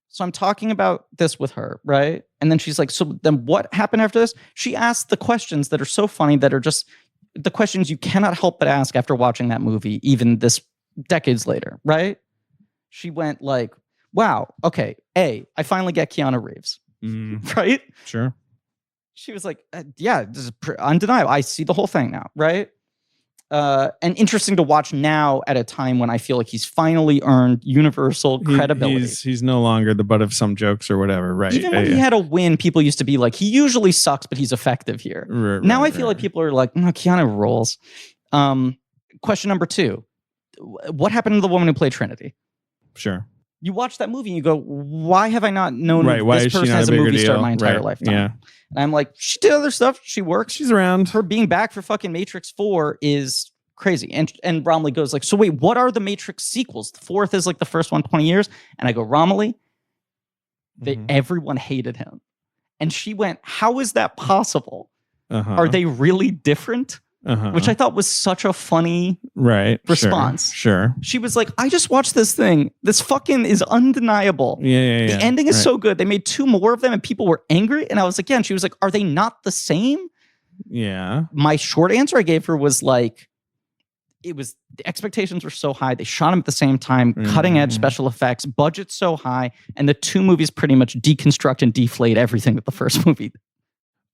[SPEAKER 2] So I'm talking about this with her, right? And then she's like, so then what happened after this? She asked the questions that are so funny that are just the questions you cannot help but ask after watching that movie, even this decades later, right? She went like, wow, okay, I finally get Keanu Reeves,
[SPEAKER 1] Mm,
[SPEAKER 2] right?
[SPEAKER 1] sure.
[SPEAKER 2] She was like, yeah, this is undeniable. I see the whole thing now, right? And interesting to watch now at a time when I feel like he's finally earned universal credibility.
[SPEAKER 1] He's no longer the butt of some jokes or whatever, right?
[SPEAKER 2] Even when he had a win, people used to be like, he usually sucks, but he's effective here.
[SPEAKER 1] Right,
[SPEAKER 2] Now
[SPEAKER 1] right,
[SPEAKER 2] I feel like
[SPEAKER 1] right.
[SPEAKER 2] people are like, no, Keanu rolls. Question number 2. What happened to the woman who played Trinity?
[SPEAKER 1] Sure.
[SPEAKER 2] You watch that movie and you go, why have I not known
[SPEAKER 1] Right, why
[SPEAKER 2] this
[SPEAKER 1] is she
[SPEAKER 2] person
[SPEAKER 1] not
[SPEAKER 2] as
[SPEAKER 1] a
[SPEAKER 2] a
[SPEAKER 1] bigger
[SPEAKER 2] movie star
[SPEAKER 1] deal?
[SPEAKER 2] my entire
[SPEAKER 1] Right,
[SPEAKER 2] lifetime?
[SPEAKER 1] yeah.
[SPEAKER 2] And I'm like, she did other stuff. She works.
[SPEAKER 1] She's around.
[SPEAKER 2] Her being back for fucking Matrix 4 is crazy. And Romilly goes like, so wait, what are the Matrix sequels? The fourth is like the first one, 20 years. And I go, Romilly, everyone hated him. And she went, how is that possible? Are they really different? Which I thought was such a funny response.
[SPEAKER 1] Sure.
[SPEAKER 2] She was like, I just watched this thing. This fucking is undeniable.
[SPEAKER 1] Yeah.
[SPEAKER 2] The ending is so good. They made 2 more of them and people were angry. And I was like, yeah. And she was like, are they not the same?
[SPEAKER 1] Yeah.
[SPEAKER 2] My short answer I gave her was like, the expectations were so high. They shot them at the same time, cutting edge special effects, budget so high. And the 2 movies pretty much deconstruct and deflate everything that the first movie.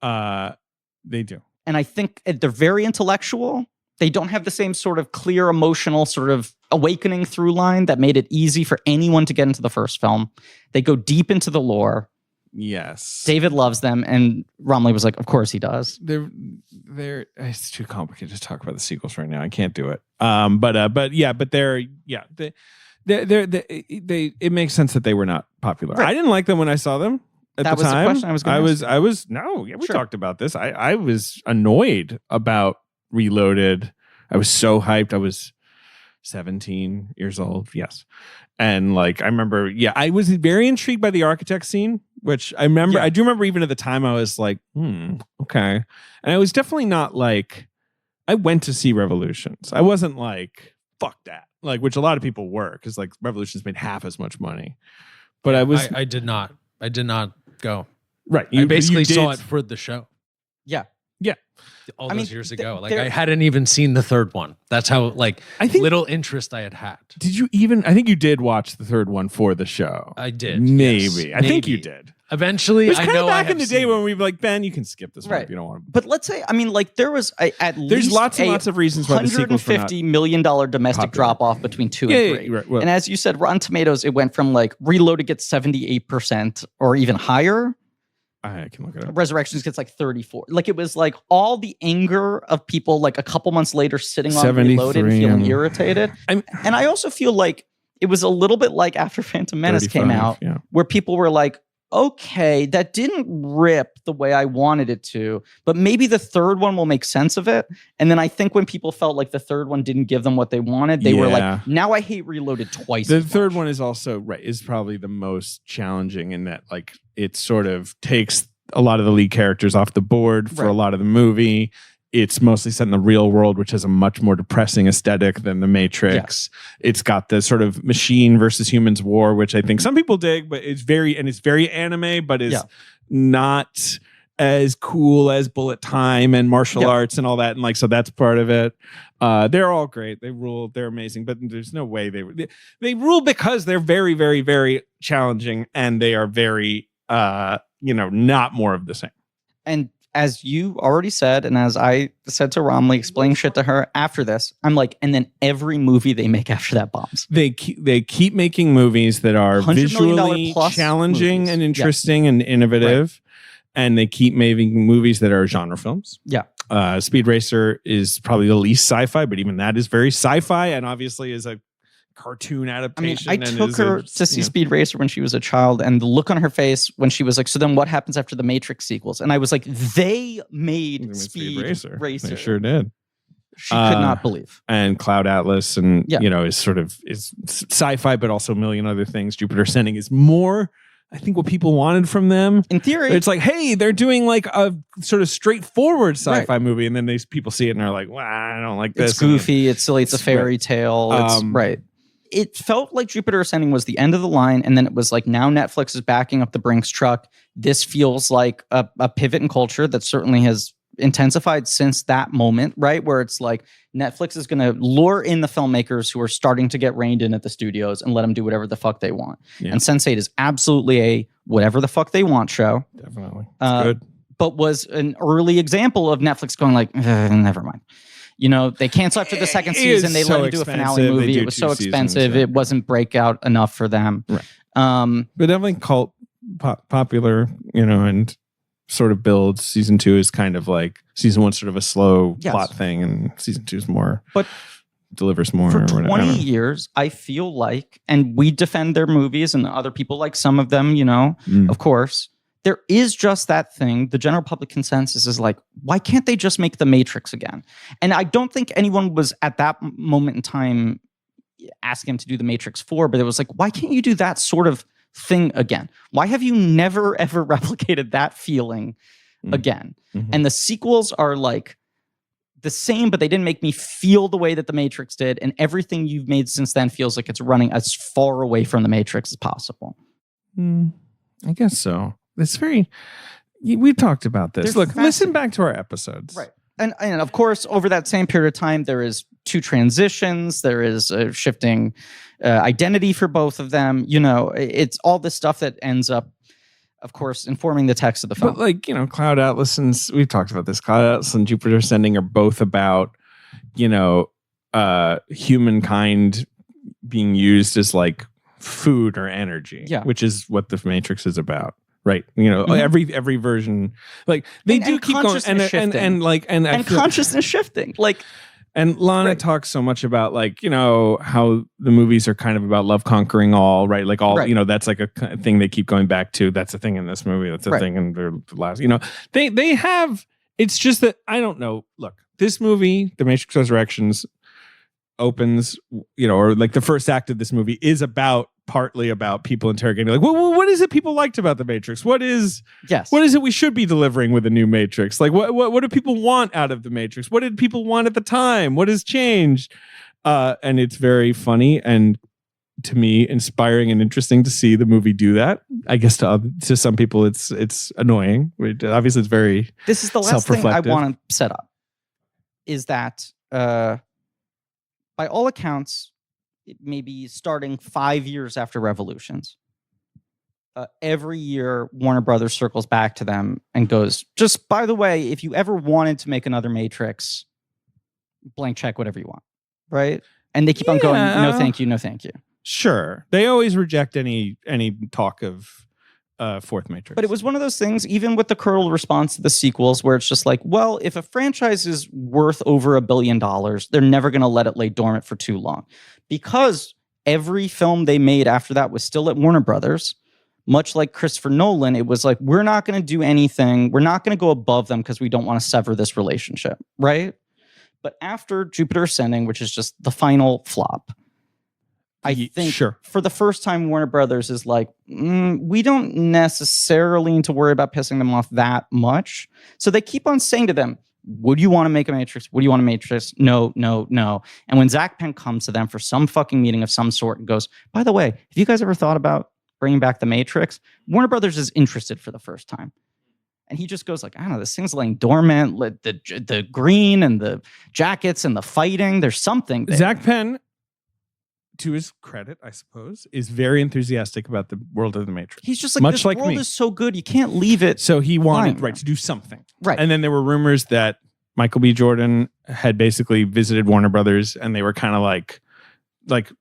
[SPEAKER 1] They do.
[SPEAKER 2] And I think they're very intellectual. They don't have the same sort of clear emotional sort of awakening through line that made it easy for anyone to get into the first film. They go deep into the lore.
[SPEAKER 1] Yes.
[SPEAKER 2] David loves them. And Romilly was like, of course he does.
[SPEAKER 1] They're it's too complicated to talk about the sequels right now. I can't do it. But it makes sense that they were not popular.
[SPEAKER 2] Right.
[SPEAKER 1] I didn't like them when I saw them. At the time,
[SPEAKER 2] the question I was going to ask.
[SPEAKER 1] We talked about this. I was annoyed about Reloaded. I was so hyped. I was 17 years old. Yes. And like, I remember, I was very intrigued by the architect scene, which I remember, I do remember even at the time I was like, okay. And I was definitely not like, I went to see Revolutions. I wasn't like, fuck that. Like, which a lot of people were, because like Revolutions made half as much money. But
[SPEAKER 5] I did not go.
[SPEAKER 1] Right.
[SPEAKER 5] I basically saw it for the show.
[SPEAKER 2] Yeah.
[SPEAKER 1] Yeah.
[SPEAKER 5] All those years ago. Like I hadn't even seen the third one. That's how I think little interest I had.
[SPEAKER 1] Did you even? I think you did watch the third one for the show.
[SPEAKER 5] I did.
[SPEAKER 1] Maybe.
[SPEAKER 5] Yes,
[SPEAKER 1] I think you did.
[SPEAKER 5] Eventually,
[SPEAKER 1] it was
[SPEAKER 5] I
[SPEAKER 1] kind
[SPEAKER 5] know
[SPEAKER 1] of back
[SPEAKER 5] I
[SPEAKER 1] in the day when we were like, Ben, you can skip this one if you don't want to.
[SPEAKER 2] But let's say, I mean, like there was
[SPEAKER 1] there's lots and lots of reasons why the sequels were not
[SPEAKER 2] $150 million domestic drop off between 2 and 3.
[SPEAKER 1] Right. Well,
[SPEAKER 2] and as you said, Rotten Tomatoes, it went from like Reloaded gets 78% or even higher.
[SPEAKER 1] I can look it up.
[SPEAKER 2] Resurrections gets like 34. Like it was like all the anger of people like a couple months later sitting on Reloaded and feeling irritated. And I also feel like it was a little bit like after Phantom Menace came out, where people were like, okay, that didn't rip the way I wanted it to, but maybe the third one will make sense of it. And then I think when people felt like the third one didn't give them what they wanted, they were like, now I hate Reloaded twice.
[SPEAKER 1] The third one is also is probably the most challenging in that like it sort of takes a lot of the lead characters off the board for a lot of the movie. It's mostly set in the real world, which has a much more depressing aesthetic than The Matrix. Yeah. It's got the sort of machine versus humans war, which I think some people dig, but it's very anime, but is not as cool as bullet time and martial arts and all that. And like, so that's part of it. They're all great. They rule. They're amazing, but there's no way they rule because they're very, very, very challenging and they are very, not more of the same.
[SPEAKER 2] And as you already said, and as I said to Romilly, explaining shit to her after this, I'm like, and then every movie they make after that bombs.
[SPEAKER 1] They keep making movies that are visually challenging and interesting and innovative, and they keep making movies that are genre films.
[SPEAKER 2] Yeah,
[SPEAKER 1] Speed Racer is probably the least sci-fi, but even that is very sci-fi, and obviously is a cartoon adaptation.
[SPEAKER 2] I took her to see Speed Racer when she was a child, and the look on her face when she was like, so then what happens after the Matrix sequels? And I was like, they made Speed Racer.
[SPEAKER 1] They sure did.
[SPEAKER 2] She could not believe.
[SPEAKER 1] And Cloud Atlas and is sci-fi, but also a million other things. Jupiter Ascending is more, I think, what people wanted from them.
[SPEAKER 2] In theory.
[SPEAKER 1] It's like, hey, they're doing like a sort of straightforward sci-fi movie, and then people see it and are like, well, I don't like this.
[SPEAKER 2] It's goofy, it's silly, it's a fairy tale. It's right. It felt like Jupiter Ascending was the end of the line, and then it was like, now Netflix is backing up the Brinks truck. This feels like a pivot in culture that certainly has intensified since that moment, right? Where it's like Netflix is going to lure in the filmmakers who are starting to get reined in at the studios and let them do whatever the fuck they want. Yeah. And Sense8 is absolutely a whatever the fuck they want show.
[SPEAKER 1] Definitely. It's good.
[SPEAKER 2] But was an early example of Netflix going like, never mind. They canceled after the second season. They let them do a finale movie. It was so expensive. It wasn't breakout enough for them.
[SPEAKER 1] Right. But definitely cult popular, and sort of builds. Season 2 is kind of like season 1, sort of a slow plot thing, and season 2 is more.
[SPEAKER 2] But
[SPEAKER 1] delivers more.
[SPEAKER 2] For
[SPEAKER 1] or whatever.
[SPEAKER 2] 20 years, I feel like, and we defend their movies and other people like some of them, of course, there is just that thing. The general public consensus is like, why can't they just make The Matrix again? And I don't think anyone was at that moment in time asking him to do The Matrix 4, but it was like, why can't you do that sort of thing again? Why have you never, ever replicated that feeling again?
[SPEAKER 1] Mm-hmm.
[SPEAKER 2] And the sequels are like the same, but they didn't make me feel the way that The Matrix did. And everything you've made since then feels like it's running as far away from The Matrix as possible.
[SPEAKER 1] I guess so. It's very. We've talked about this.
[SPEAKER 2] They're
[SPEAKER 1] Look, listen back to our episodes.
[SPEAKER 2] Right. And of course, over that same period of time, there is 2 transitions. There is a shifting identity for both of them. It's all this stuff that ends up, of course, informing the text of the film.
[SPEAKER 1] But Cloud Atlas and we've talked about this. Cloud Atlas and Jupiter Ascending are both about, humankind being used as like food or energy.
[SPEAKER 2] Yeah.
[SPEAKER 1] Which is what the Matrix is about. Right. Every version, like they do keep going and
[SPEAKER 2] consciousness shifting. Like,
[SPEAKER 1] and Lana talks so much about how the movies are kind of about love conquering all, right? Like all, that's like a thing they keep going back to. That's a thing in this movie. That's a thing in the last, they have, it's just that, I don't know. Look, this movie, The Matrix Resurrections opens, or like the first act of this movie is partly about people interrogating, like, what is it people liked about the Matrix? What is it we should be delivering with a new Matrix? Like, what do people want out of the Matrix? What did people want at the time? What has changed? And it's very funny and, to me, inspiring and interesting to see the movie do that. I guess to some people it's annoying. Obviously, it's very.
[SPEAKER 2] This is the last thing I want to set up. Is that by all accounts, maybe starting 5 years after Revolutions, every year Warner Brothers circles back to them and goes, just by the way, if you ever wanted to make another Matrix, blank check whatever you want, right? And they keep on going, no thank you, no thank you.
[SPEAKER 1] Sure. They always reject any talk of fourth Matrix.
[SPEAKER 2] But it was one of those things, even with the kernel response to the sequels, where it's just like, well, if a franchise is worth over $1 billion, they're never going to let it lay dormant for too long. Because every film they made after that was still at Warner Brothers, much like Christopher Nolan, it was like, we're not going to do anything. We're not going to go above them because we don't want to sever this relationship, right? But after Jupiter Ascending, which is just the final flop, I think for the first time, Warner Brothers is like, we don't necessarily need to worry about pissing them off that much. So they keep on saying to them, would you want to make a Matrix? Would you want a Matrix? No, no, no. And when Zach Penn comes to them for some fucking meeting of some sort and goes, by the way, have you guys ever thought about bringing back the Matrix? Warner Brothers is interested for the first time. And he just goes like, I don't know, this thing's laying dormant. The green and the jackets and the fighting, there's something there.
[SPEAKER 1] Zach Penn, to his credit, I suppose, is very enthusiastic about the world of the Matrix.
[SPEAKER 2] He's just like, this world is so good, you can't leave it.
[SPEAKER 1] So he wanted to do something.
[SPEAKER 2] Right.
[SPEAKER 1] And then there were rumors that Michael B. Jordan had basically visited Warner Brothers and they were kind of like,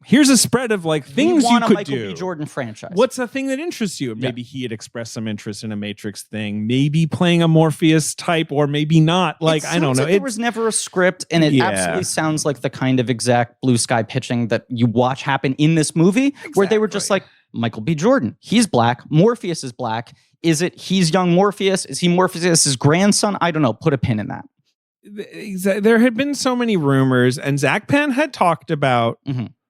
[SPEAKER 1] here's a spread of like things you could
[SPEAKER 2] Michael
[SPEAKER 1] do.
[SPEAKER 2] B. Jordan franchise.
[SPEAKER 1] What's a thing that interests you? Maybe he had expressed some interest in a Matrix thing, maybe playing a Morpheus type, or maybe not. Like, I don't know.
[SPEAKER 2] Like there was never a script, and it absolutely sounds like the kind of exact blue sky pitching that you watch happen in this movie, where they were just like, Michael B. Jordan, he's black. Morpheus is black. Is it he's young Morpheus? Is he Morpheus' grandson? I don't know. Put a pin in that.
[SPEAKER 1] There had been so many rumors, and Zach Penn had talked about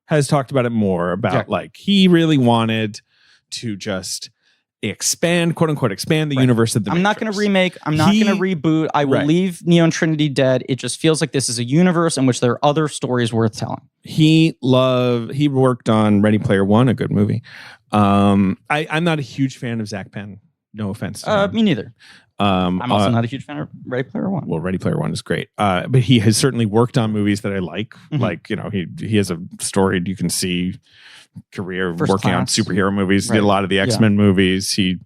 [SPEAKER 1] has talked about it more about like he really wanted to just expand, quote unquote, expand the universe of the Matrix.
[SPEAKER 2] Not going to remake. I'm not going to reboot. I will leave Neo and Trinity dead. It just feels like this is a universe in which there are other stories worth telling.
[SPEAKER 1] He worked on Ready Player One, a good movie. I'm not a huge fan of Zach Penn. No offense to him.
[SPEAKER 2] Me neither. I'm also not a huge fan of Ready Player One.
[SPEAKER 1] Well, Ready Player One is great. But he has certainly worked on movies that I like. Like, he has a storied, you can see, career working on superhero movies. He did a lot of the X-Men movies. He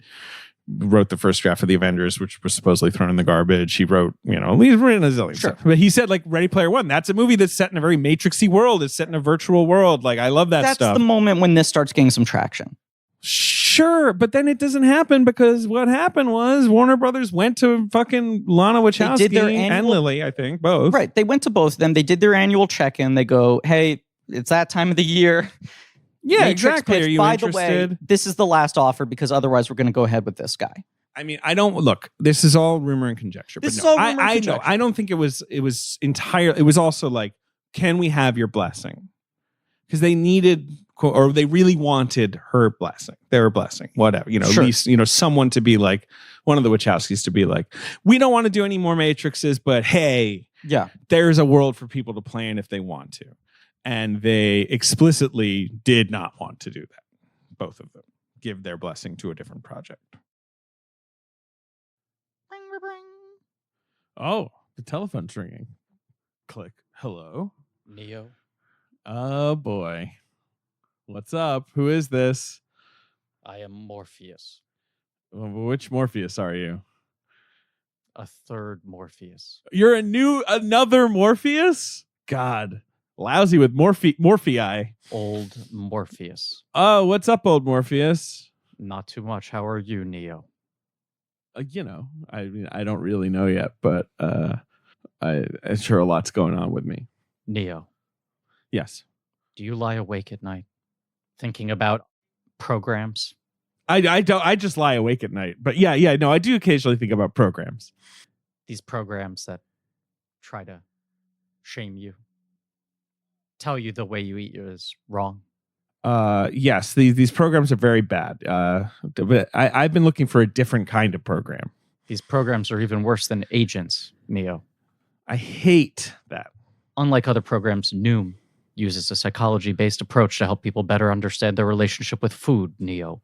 [SPEAKER 1] wrote the first draft of the Avengers, which was supposedly thrown in the garbage. He wrote, he's written a zillion stuff. But he said, like, Ready Player One, that's a movie that's set in a very Matrixy world. It's set in a virtual world. Like, I love that stuff.
[SPEAKER 2] That's the moment when this starts getting some traction.
[SPEAKER 1] Sure, but then it doesn't happen because what happened was Warner Brothers went to fucking Lana Wachowski
[SPEAKER 2] did their
[SPEAKER 1] and
[SPEAKER 2] annual-
[SPEAKER 1] Lily, I think, both.
[SPEAKER 2] Right. They went to both of them. They did their annual check-in. They go, hey, it's that time of the year.
[SPEAKER 1] Yeah,
[SPEAKER 2] Matrix
[SPEAKER 1] exactly.
[SPEAKER 2] pitch,
[SPEAKER 1] Are you
[SPEAKER 2] by
[SPEAKER 1] interested?
[SPEAKER 2] the way, this is the last offer because otherwise we're going to go ahead with this guy.
[SPEAKER 1] I mean, I don't look. This is all rumor and conjecture.
[SPEAKER 2] This
[SPEAKER 1] but
[SPEAKER 2] is
[SPEAKER 1] no,
[SPEAKER 2] all rumor and
[SPEAKER 1] I know.
[SPEAKER 2] conjecture.
[SPEAKER 1] I don't think it was entire. It was also like, can we have your blessing? Because they needed, or they really wanted her blessing, their blessing, whatever. At
[SPEAKER 2] Sure.
[SPEAKER 1] least someone to be like, one of the Wachowskis to be like, we don't want to do any more Matrixes, but hey,
[SPEAKER 2] Yeah.
[SPEAKER 1] there's a world for people to play in if they want to. And they explicitly did not want to do that. Both of them give their blessing to a different project. Oh, the telephone's ringing. Click. Hello.
[SPEAKER 2] Neo.
[SPEAKER 1] Oh boy. What's up? Who is this?
[SPEAKER 2] I am Morpheus.
[SPEAKER 1] Which Morpheus are you?
[SPEAKER 2] A third Morpheus.
[SPEAKER 1] You're another Morpheus? God. Lousy with Morphei.
[SPEAKER 2] Old Morpheus.
[SPEAKER 1] Oh, what's up, old Morpheus?
[SPEAKER 2] Not too much. How are you, Neo?
[SPEAKER 1] I mean, I don't really know yet, but I'm sure a lot's going on with me.
[SPEAKER 2] Neo,
[SPEAKER 1] Yes.
[SPEAKER 2] do you lie awake at night thinking about programs?
[SPEAKER 1] I don't. I just lie awake at night. But yeah. No, I do occasionally think about programs.
[SPEAKER 2] These programs that try to shame you, tell you the way you eat is wrong.
[SPEAKER 1] Yes, these programs are very bad. But I've been looking for a different kind of program.
[SPEAKER 2] These programs are even worse than agents, Neo.
[SPEAKER 1] I hate that.
[SPEAKER 2] Unlike other programs, Noom uses a psychology-based approach to help people better understand their relationship with food, Neo.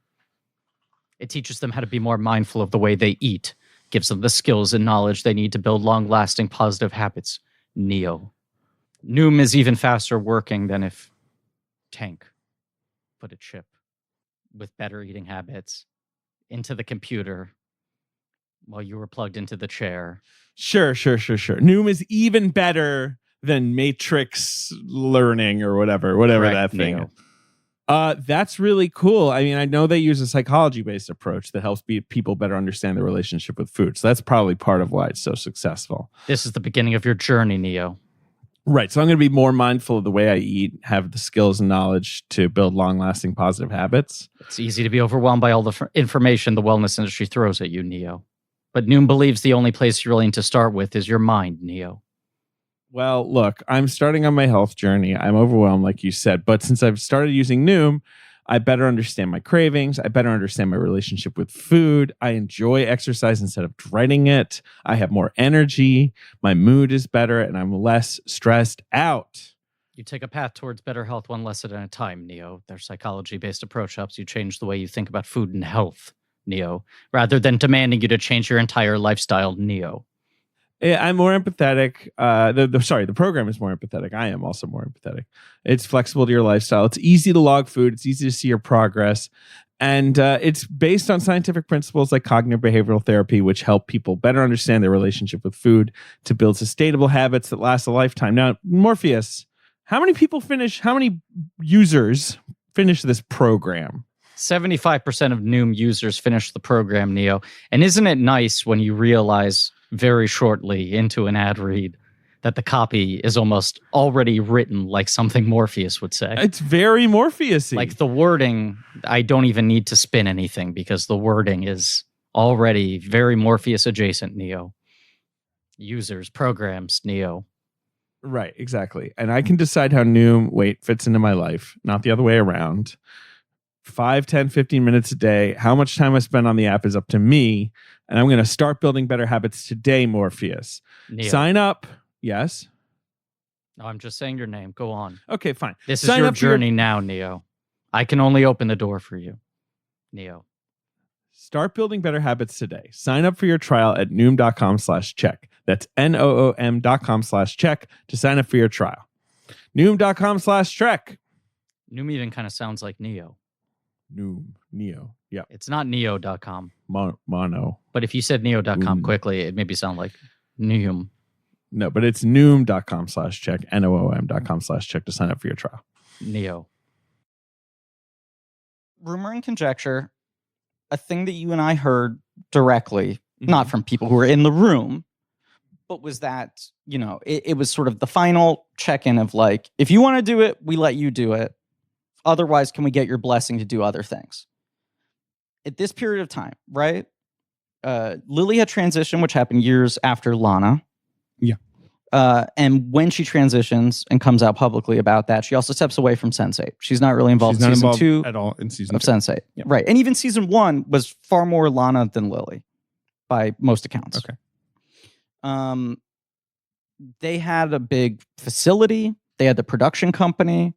[SPEAKER 2] It teaches them how to be more mindful of the way they eat, gives them the skills and knowledge they need to build long-lasting positive habits, Neo. Noom is even faster working than if Tank put a chip with better eating habits into the computer while you were plugged into the chair.
[SPEAKER 1] Sure. Noom is even better than Matrix learning or whatever
[SPEAKER 2] Correct,
[SPEAKER 1] that thing
[SPEAKER 2] Neo.
[SPEAKER 1] is. That's really cool. I mean, I know they use a psychology-based approach that helps people better understand their relationship with food. So that's probably part of why it's so successful.
[SPEAKER 2] This is the beginning of your journey, Neo.
[SPEAKER 1] Right. So I'm going to be more mindful of the way I eat, have the skills and knowledge to build long-lasting positive habits.
[SPEAKER 2] It's easy to be overwhelmed by all the information the wellness industry throws at you, Neo. But Noom believes the only place you're willing to start with is your mind, Neo.
[SPEAKER 1] Well, look, I'm starting on my health journey. I'm overwhelmed, like you said. But since I've started using Noom, I better understand my cravings. I better understand my relationship with food. I enjoy exercise instead of dreading it. I have more energy. My mood is better, and I'm less stressed out.
[SPEAKER 2] You take a path towards better health one lesson at a time, Neo. Their psychology-based approach helps you change the way you think about food and health, Neo, rather than demanding you to change your entire lifestyle, Neo.
[SPEAKER 1] I'm more empathetic. The program is more empathetic. I am also more empathetic. It's flexible to your lifestyle. It's easy to log food. It's easy to see your progress. And it's based on scientific principles like cognitive behavioral therapy, which help people better understand their relationship with food to build sustainable habits that last a lifetime. Now, Morpheus, how many users finish this program?
[SPEAKER 2] 75% of Noom users finish the program, Neo. And isn't it nice when you realize very shortly into an ad read that the copy is almost already written like something Morpheus would say?
[SPEAKER 1] It's very Morpheus-y.
[SPEAKER 2] Like the wording, I don't even need to spin anything because the wording is already very Morpheus adjacent, Neo. Users, programs, Neo.
[SPEAKER 1] Right, exactly. And I can decide how Noom fits into my life, not the other way around. 5, 10, 15 minutes a day. How much time I spend on the app is up to me. And I'm going to start building better habits today, Morpheus.
[SPEAKER 2] Neo.
[SPEAKER 1] Sign up. Yes.
[SPEAKER 2] No, I'm just saying your name. Go on.
[SPEAKER 1] Okay, fine.
[SPEAKER 2] This is
[SPEAKER 1] Sign
[SPEAKER 2] your
[SPEAKER 1] up for your-
[SPEAKER 2] journey now, Neo. I can only open the door for you, Neo.
[SPEAKER 1] Start building better habits today. Sign up for your trial at noom.com/check. That's NOOM.com/check to sign up for your trial. Noom.com/check.
[SPEAKER 2] Noom even kind of sounds like Neo.
[SPEAKER 1] Noom. Neo. Yeah.
[SPEAKER 2] It's not Neo.com.
[SPEAKER 1] Mono.
[SPEAKER 2] But if you said Neo.com
[SPEAKER 1] Noom.
[SPEAKER 2] quickly, it maybe sound like Noom.
[SPEAKER 1] No, but it's noom.com/check. NOOM.com/check to sign up for your trial.
[SPEAKER 2] Neo. Rumor and conjecture. a thing that you and I heard directly,
[SPEAKER 1] Mm-hmm.
[SPEAKER 2] not from people who were in the room, but was that, it was sort of the final check-in of like, if you want to do it, we let you do it. Otherwise, can we get your blessing to do other things? At this period of time, right? Lily had transitioned, which happened years after Lana.
[SPEAKER 1] Yeah.
[SPEAKER 2] And when she transitions and comes out publicly about that, she also steps away from Sense8. She's not really involved in season 2
[SPEAKER 1] at all in season
[SPEAKER 2] of
[SPEAKER 1] 2.
[SPEAKER 2] Sense8.
[SPEAKER 1] Yeah.
[SPEAKER 2] Right. And even season 1 was far more Lana than Lily by most accounts.
[SPEAKER 1] Okay.
[SPEAKER 2] They had a big facility. They had the production company.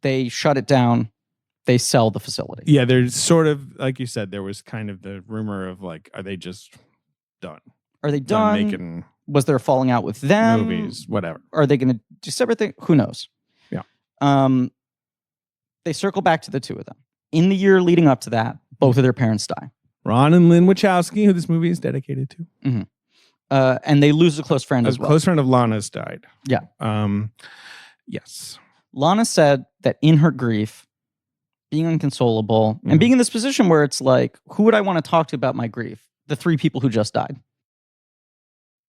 [SPEAKER 2] They shut it down. They sell the facility.
[SPEAKER 1] Yeah, there's sort of, like you said, there was kind of the rumor of like, are they just done?
[SPEAKER 2] Are they done?
[SPEAKER 1] Making
[SPEAKER 2] Was there a falling out with them?
[SPEAKER 1] movies, whatever.
[SPEAKER 2] Are they going to do separate things? Who knows?
[SPEAKER 1] Yeah.
[SPEAKER 2] They circle back to the two of them. In the year leading up to that, both of their parents die.
[SPEAKER 1] Ron and Lynn Wachowski, who this movie is dedicated to.
[SPEAKER 2] And they lose a close friend
[SPEAKER 1] A
[SPEAKER 2] as well.
[SPEAKER 1] close friend of Lana's died.
[SPEAKER 2] Yeah.
[SPEAKER 1] Yes.
[SPEAKER 2] Lana said that in her grief, being inconsolable, and being in this position where it's like, who would I want to talk to about my grief? The 3 people who just died.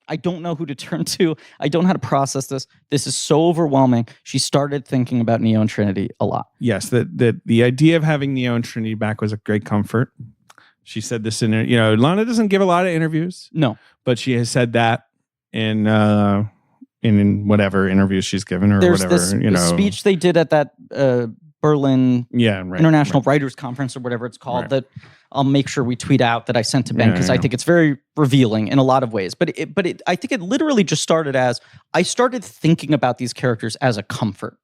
[SPEAKER 2] I don't know who to turn to. I don't know how to process this. This is so overwhelming. She started thinking about Neo and Trinity a lot.
[SPEAKER 1] Yes, that the idea of having Neo and Trinity back was a great comfort. She said this in, Lana doesn't give a lot of interviews.
[SPEAKER 2] No.
[SPEAKER 1] But she has said that in whatever interviews she's given or
[SPEAKER 2] There's
[SPEAKER 1] whatever.
[SPEAKER 2] this speech they did at that Berlin International Writers Conference or whatever it's called that I'll make sure we tweet out that I sent to Ben because I think it's very revealing in a lot of ways. But I think it literally just started as I started thinking about these characters as a comfort.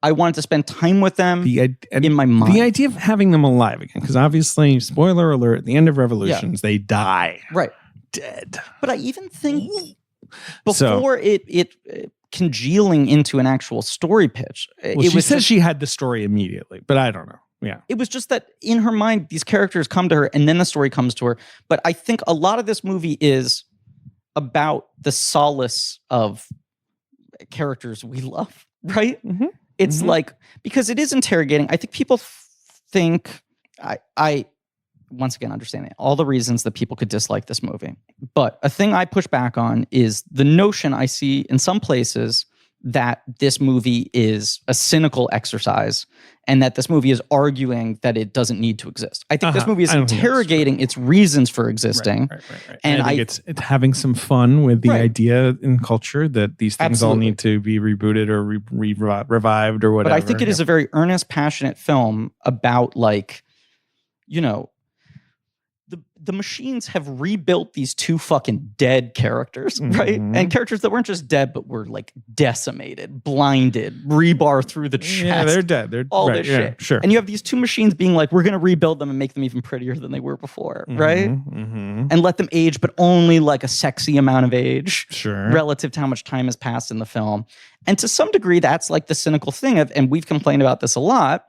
[SPEAKER 2] I wanted to spend time with them in my mind.
[SPEAKER 1] The idea of having them alive again, because obviously, spoiler alert, at the end of Revolutions, they die.
[SPEAKER 2] Right.
[SPEAKER 1] Dead.
[SPEAKER 2] But I even think before it congealing into an actual story pitch.
[SPEAKER 1] She says she had the story immediately, but I don't know. Yeah.
[SPEAKER 2] It was just that in her mind, these characters come to her and then the story comes to her. But I think a lot of this movie is about the solace of characters we love, right? Mm-hmm. It's like, because it is interrogating. I think people think, I once again, understanding all the reasons that people could dislike this movie. But a thing I push back on is the notion I see in some places that this movie is a cynical exercise and that this movie is arguing that it doesn't need to exist. I think this movie is interrogating its reasons for existing. Right.
[SPEAKER 1] And I think it's having some fun with the idea in culture that these things all need to be rebooted or revived or whatever.
[SPEAKER 2] But I think it is a very earnest, passionate film about the machines have rebuilt these 2 fucking dead characters, right? And characters that weren't just dead, but were like decimated, blinded, rebar through the chest.
[SPEAKER 1] Yeah, they're dead. They're
[SPEAKER 2] all this shit.
[SPEAKER 1] Sure.
[SPEAKER 2] And you have these 2 machines being like, we're going to rebuild them and make them even prettier than they were before, right? And let them age, but only like a sexy amount of age, relative to how much time has passed in the film. And to some degree, that's like the cynical thing of, and we've complained about this a lot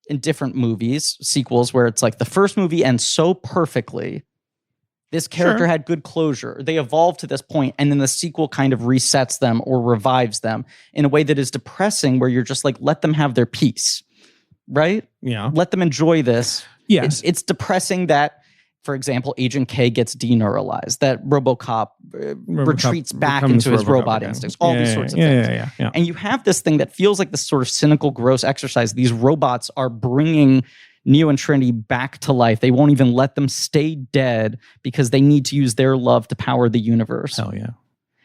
[SPEAKER 2] in different movies, sequels, where it's like the first movie ends so perfectly. This character had good closure. They evolved to this point, and then the sequel kind of resets them or revives them in a way that is depressing, where you're just like, let them have their peace, right?
[SPEAKER 1] Yeah.
[SPEAKER 2] Let them enjoy this.
[SPEAKER 1] Yes.
[SPEAKER 2] It's depressing that, for example, Agent K gets deneuralized, that RoboCop retreats back into his robot instincts, all these sorts of things.
[SPEAKER 1] Yeah.
[SPEAKER 2] And you have this thing that feels like this sort of cynical, gross exercise. These robots are bringing Neo and Trinity back to life. They won't even let them stay dead because they need to use their love to power the universe.
[SPEAKER 1] Hell yeah.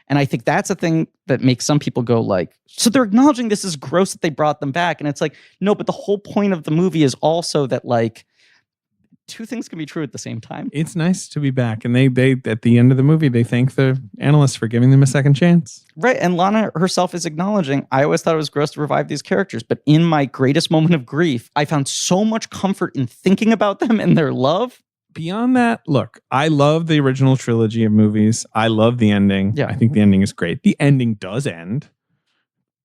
[SPEAKER 2] And I think that's a thing that makes some people go like, so they're acknowledging this is gross that they brought them back. And it's like, no, but the whole point of the movie is also that like, 2 things can be true at the same time.
[SPEAKER 1] It's nice to be back. And they at the end of the movie, they thank the analysts for giving them a second chance.
[SPEAKER 2] Right. And Lana herself is acknowledging, I always thought it was gross to revive these characters, but in my greatest moment of grief, I found so much comfort in thinking about them and their love.
[SPEAKER 1] Beyond that, look, I love the original trilogy of movies. I love the ending.
[SPEAKER 2] Yeah.
[SPEAKER 1] I think the ending is great. The ending does end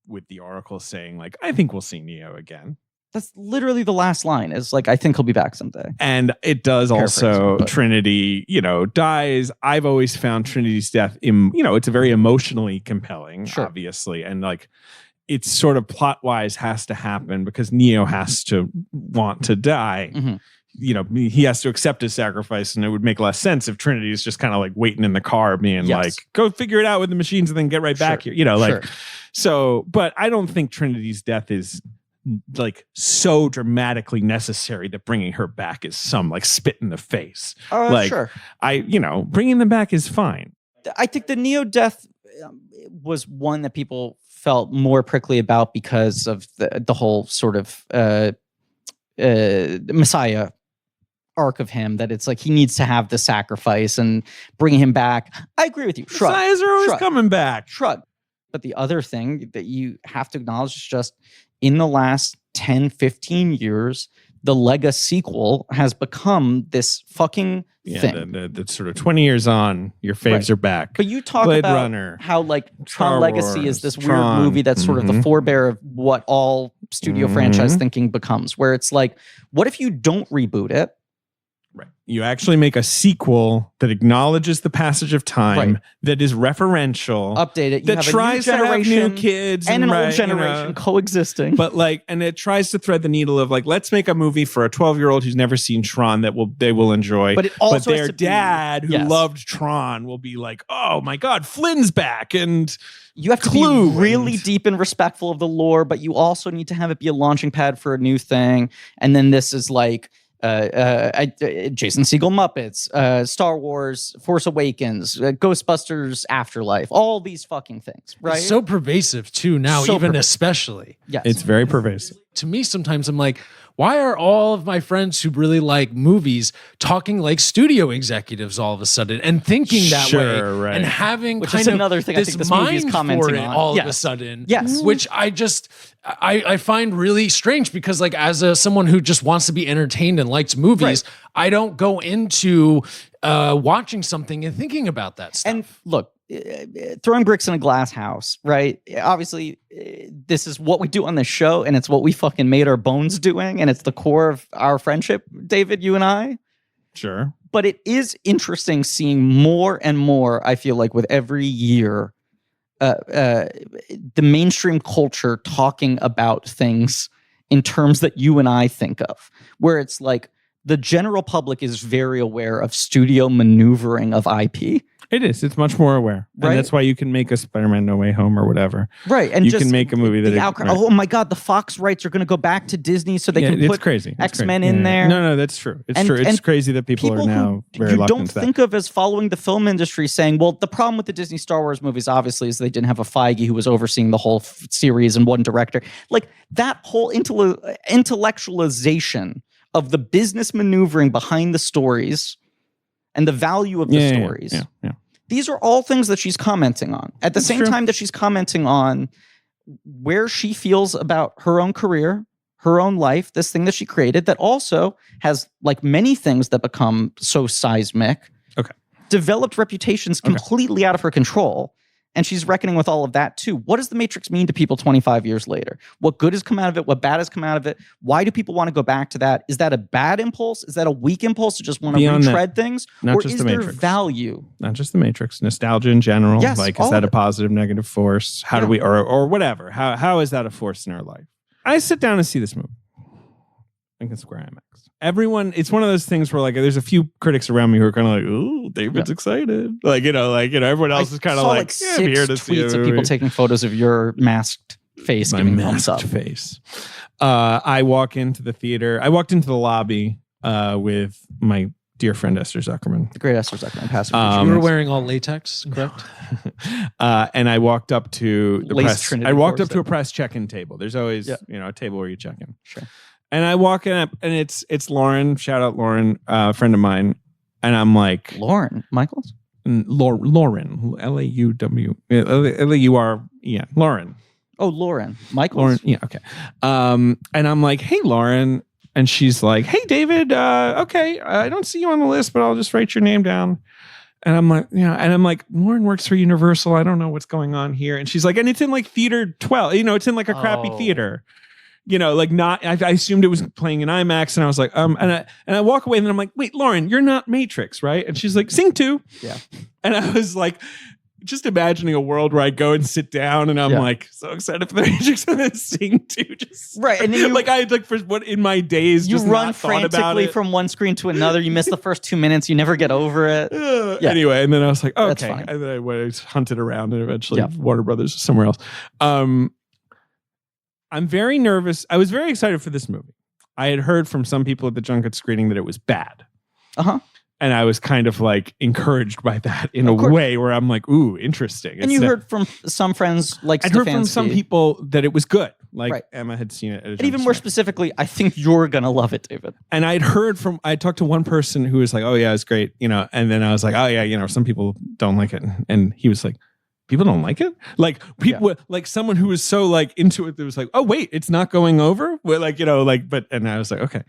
[SPEAKER 1] with the Oracle saying, like, I think we'll see Neo again.
[SPEAKER 2] That's literally the last line is like, I think he'll be back someday.
[SPEAKER 1] And it does also, Trinity, dies. I've always found Trinity's death, it's a very emotionally compelling, obviously. And like, it's sort of plot wise has to happen because Neo has to want to die. he has to accept his sacrifice, and it would make less sense if Trinity is just kind of like waiting in the car being like, go figure it out with the machines and then get right back here. So, but I don't think Trinity's death is like so dramatically necessary that bringing her back is some like spit in the face. Bringing them back is fine.
[SPEAKER 2] I think the Neo death was one that people felt more prickly about because of the whole sort of Messiah arc of him, that it's like he needs to have the sacrifice and bring him back. I agree with you. Shrug.
[SPEAKER 1] Messiahs are always coming back.
[SPEAKER 2] Shrug. But the other thing that you have to acknowledge is just in the last 10, 15 years, the Lega sequel has become this fucking thing.
[SPEAKER 1] The sort of 20 years on, your faves are back.
[SPEAKER 2] But you talk
[SPEAKER 1] Blade
[SPEAKER 2] about
[SPEAKER 1] Runner,
[SPEAKER 2] how like Tron Legacy is this
[SPEAKER 1] Tron,
[SPEAKER 2] weird movie that's sort of the forebear of what all studio franchise thinking becomes, where it's like, what if you don't reboot it?
[SPEAKER 1] Right. You actually make a sequel that acknowledges the passage of time, that is referential,
[SPEAKER 2] update it. You
[SPEAKER 1] that
[SPEAKER 2] have
[SPEAKER 1] tries
[SPEAKER 2] a new
[SPEAKER 1] to have
[SPEAKER 2] generation
[SPEAKER 1] new kids
[SPEAKER 2] and an old generation coexisting.
[SPEAKER 1] But like, and it tries to thread the needle of like, let's make a movie for a 12-year-old who's never seen Tron that they will enjoy.
[SPEAKER 2] But it also
[SPEAKER 1] their dad who loved Tron will be like, oh my God, Flynn's back, and
[SPEAKER 2] you have to be really deep and respectful of the lore, but you also need to have it be a launching pad for a new thing. And then this is like Jason Segel Muppets, Star Wars, Force Awakens, Ghostbusters Afterlife, all these fucking things, right?
[SPEAKER 5] It's so pervasive too now, especially.
[SPEAKER 2] Yes.
[SPEAKER 1] It's very pervasive.
[SPEAKER 5] To me, sometimes I'm like, why are all of my friends who really like movies talking like studio executives all of a sudden and thinking that way
[SPEAKER 1] right.
[SPEAKER 5] and having
[SPEAKER 2] which
[SPEAKER 5] kind
[SPEAKER 2] is
[SPEAKER 5] of
[SPEAKER 2] another thing I think this movie is commenting on
[SPEAKER 5] all of a sudden.
[SPEAKER 2] Yes.
[SPEAKER 5] Which I find really strange because like as someone who just wants to be entertained and likes movies, I don't go into watching something and thinking about that stuff.
[SPEAKER 2] And look, throwing bricks in a glass house, right? Obviously, this is what we do on this show, and it's what we fucking made our bones doing, and it's the core of our friendship, David, you and I.
[SPEAKER 1] Sure.
[SPEAKER 2] But it is interesting seeing more and more, I feel like, with every year, the mainstream culture talking about things in terms that you and I think of, where it's like the general public is very aware of studio maneuvering of IP.
[SPEAKER 1] It is. It's much more aware.
[SPEAKER 2] Right?
[SPEAKER 1] And that's why you can make a Spider-Man No Way Home or whatever.
[SPEAKER 2] Right. And
[SPEAKER 1] you
[SPEAKER 2] just
[SPEAKER 1] can make a movie that...
[SPEAKER 2] Oh my God, the Fox rights are going to go back to Disney so they can put
[SPEAKER 1] crazy.
[SPEAKER 2] X-Men in there.
[SPEAKER 1] No, that's true. It's true. It's crazy that people are now very
[SPEAKER 2] you
[SPEAKER 1] reluctant
[SPEAKER 2] don't
[SPEAKER 1] to that.
[SPEAKER 2] think of as following the film industry saying, well, the problem with the Disney Star Wars movies, obviously, is they didn't have a Feige who was overseeing the whole series and one director. Like that whole intellectualization of the business maneuvering behind the stories and the value of the stories.
[SPEAKER 1] Yeah.
[SPEAKER 2] These are all things that she's commenting on. At the same time that she's commenting on where she feels about her own career, her own life, this thing that she created that also has, like many things that become so seismic, developed reputations completely out of her control. And she's reckoning with all of that too. What does The Matrix mean to people 25 years later? What good has come out of it? What bad has come out of it? Why do people want to go back to that? Is that a bad impulse? Is that a weak impulse to just want to retread things?
[SPEAKER 1] Not
[SPEAKER 2] or
[SPEAKER 1] just
[SPEAKER 2] is
[SPEAKER 1] The
[SPEAKER 2] there
[SPEAKER 1] Matrix.
[SPEAKER 2] Value?
[SPEAKER 1] Not just The Matrix. Nostalgia in general.
[SPEAKER 2] Yes,
[SPEAKER 1] like, is that a positive, negative force? How do we, or whatever. How is that a force in our life? I sit down and see this movie. Lincoln Square IMAX. Everyone, it's one of those things where like there's a few critics around me who are kind of like, "Ooh, David's excited." Everyone else is kind of like,
[SPEAKER 2] six
[SPEAKER 1] I'm here to see
[SPEAKER 2] tweets of people taking photos of your masked face,
[SPEAKER 1] my
[SPEAKER 2] giving thumbs up.
[SPEAKER 1] masked face. I walk into the theater. I walked into the lobby with my dear friend Esther Zuckerman.
[SPEAKER 2] The great Esther Zuckerman, passive.
[SPEAKER 5] You were wearing all latex, correct?
[SPEAKER 1] And I walked up to the
[SPEAKER 2] Lace
[SPEAKER 1] press.
[SPEAKER 2] Trinity
[SPEAKER 1] I walked up
[SPEAKER 2] force
[SPEAKER 1] to a press check-in table. There's always a table where you check in.
[SPEAKER 2] Sure.
[SPEAKER 1] And I walk in up, and it's Lauren. Shout out Lauren, a friend of mine. And I'm like,
[SPEAKER 2] Lauren Michaels?
[SPEAKER 1] Lauren, Lauren. Lauren.
[SPEAKER 2] Oh, Lauren Michaels.
[SPEAKER 1] Lauren, yeah, okay. And I'm like, hey, Lauren. And she's like, hey, David, okay, I don't see you on the list, but I'll just write your name down. And I'm like, Lauren works for Universal. I don't know what's going on here. And she's like, and it's in like theater 12. It's in like a crappy theater. Not. I assumed it was playing in IMAX, and I was like, and I walk away, and then I'm like, wait, Lauren, you're not Matrix, right? And she's like, Sing 2.
[SPEAKER 2] Yeah.
[SPEAKER 1] And I was like, just imagining a world where I go and sit down and I'm like so excited for the Matrix and then sing too. Just
[SPEAKER 2] Right, and then you,
[SPEAKER 1] like I like for what in my days
[SPEAKER 2] you
[SPEAKER 1] just
[SPEAKER 2] run
[SPEAKER 1] not thought about
[SPEAKER 2] frantically
[SPEAKER 1] it.
[SPEAKER 2] from one screen to another. You miss the first 2 minutes. You never get over it. Yeah.
[SPEAKER 1] Anyway, and then I was like,
[SPEAKER 2] That's
[SPEAKER 1] okay,
[SPEAKER 2] fine.
[SPEAKER 1] and then I was hunted around and eventually
[SPEAKER 2] Yeah.
[SPEAKER 1] Warner Brothers or somewhere else. I'm very nervous. I was very excited for this movie. I had heard from some people at the junket screening that it was bad.
[SPEAKER 2] Uh-huh.
[SPEAKER 1] And I was kind of like encouraged by that in a
[SPEAKER 2] Of course.
[SPEAKER 1] way where I'm like, ooh, interesting.
[SPEAKER 2] And you heard from some friends like
[SPEAKER 1] I'd heard from some
[SPEAKER 2] Stefanski.
[SPEAKER 1] people that it was good. Like
[SPEAKER 2] Right.
[SPEAKER 1] Emma had seen it. At a
[SPEAKER 2] And even
[SPEAKER 1] junket
[SPEAKER 2] more
[SPEAKER 1] screening.
[SPEAKER 2] specifically, I think you're going to love it, David.
[SPEAKER 1] And I talked to one person who was like, oh yeah, it's great. And then I was like, oh yeah, some people don't like it. And he was like, people don't like it? Like people, like someone who was so like into it that was like, oh wait, it's not going over? Well, and I was like, okay.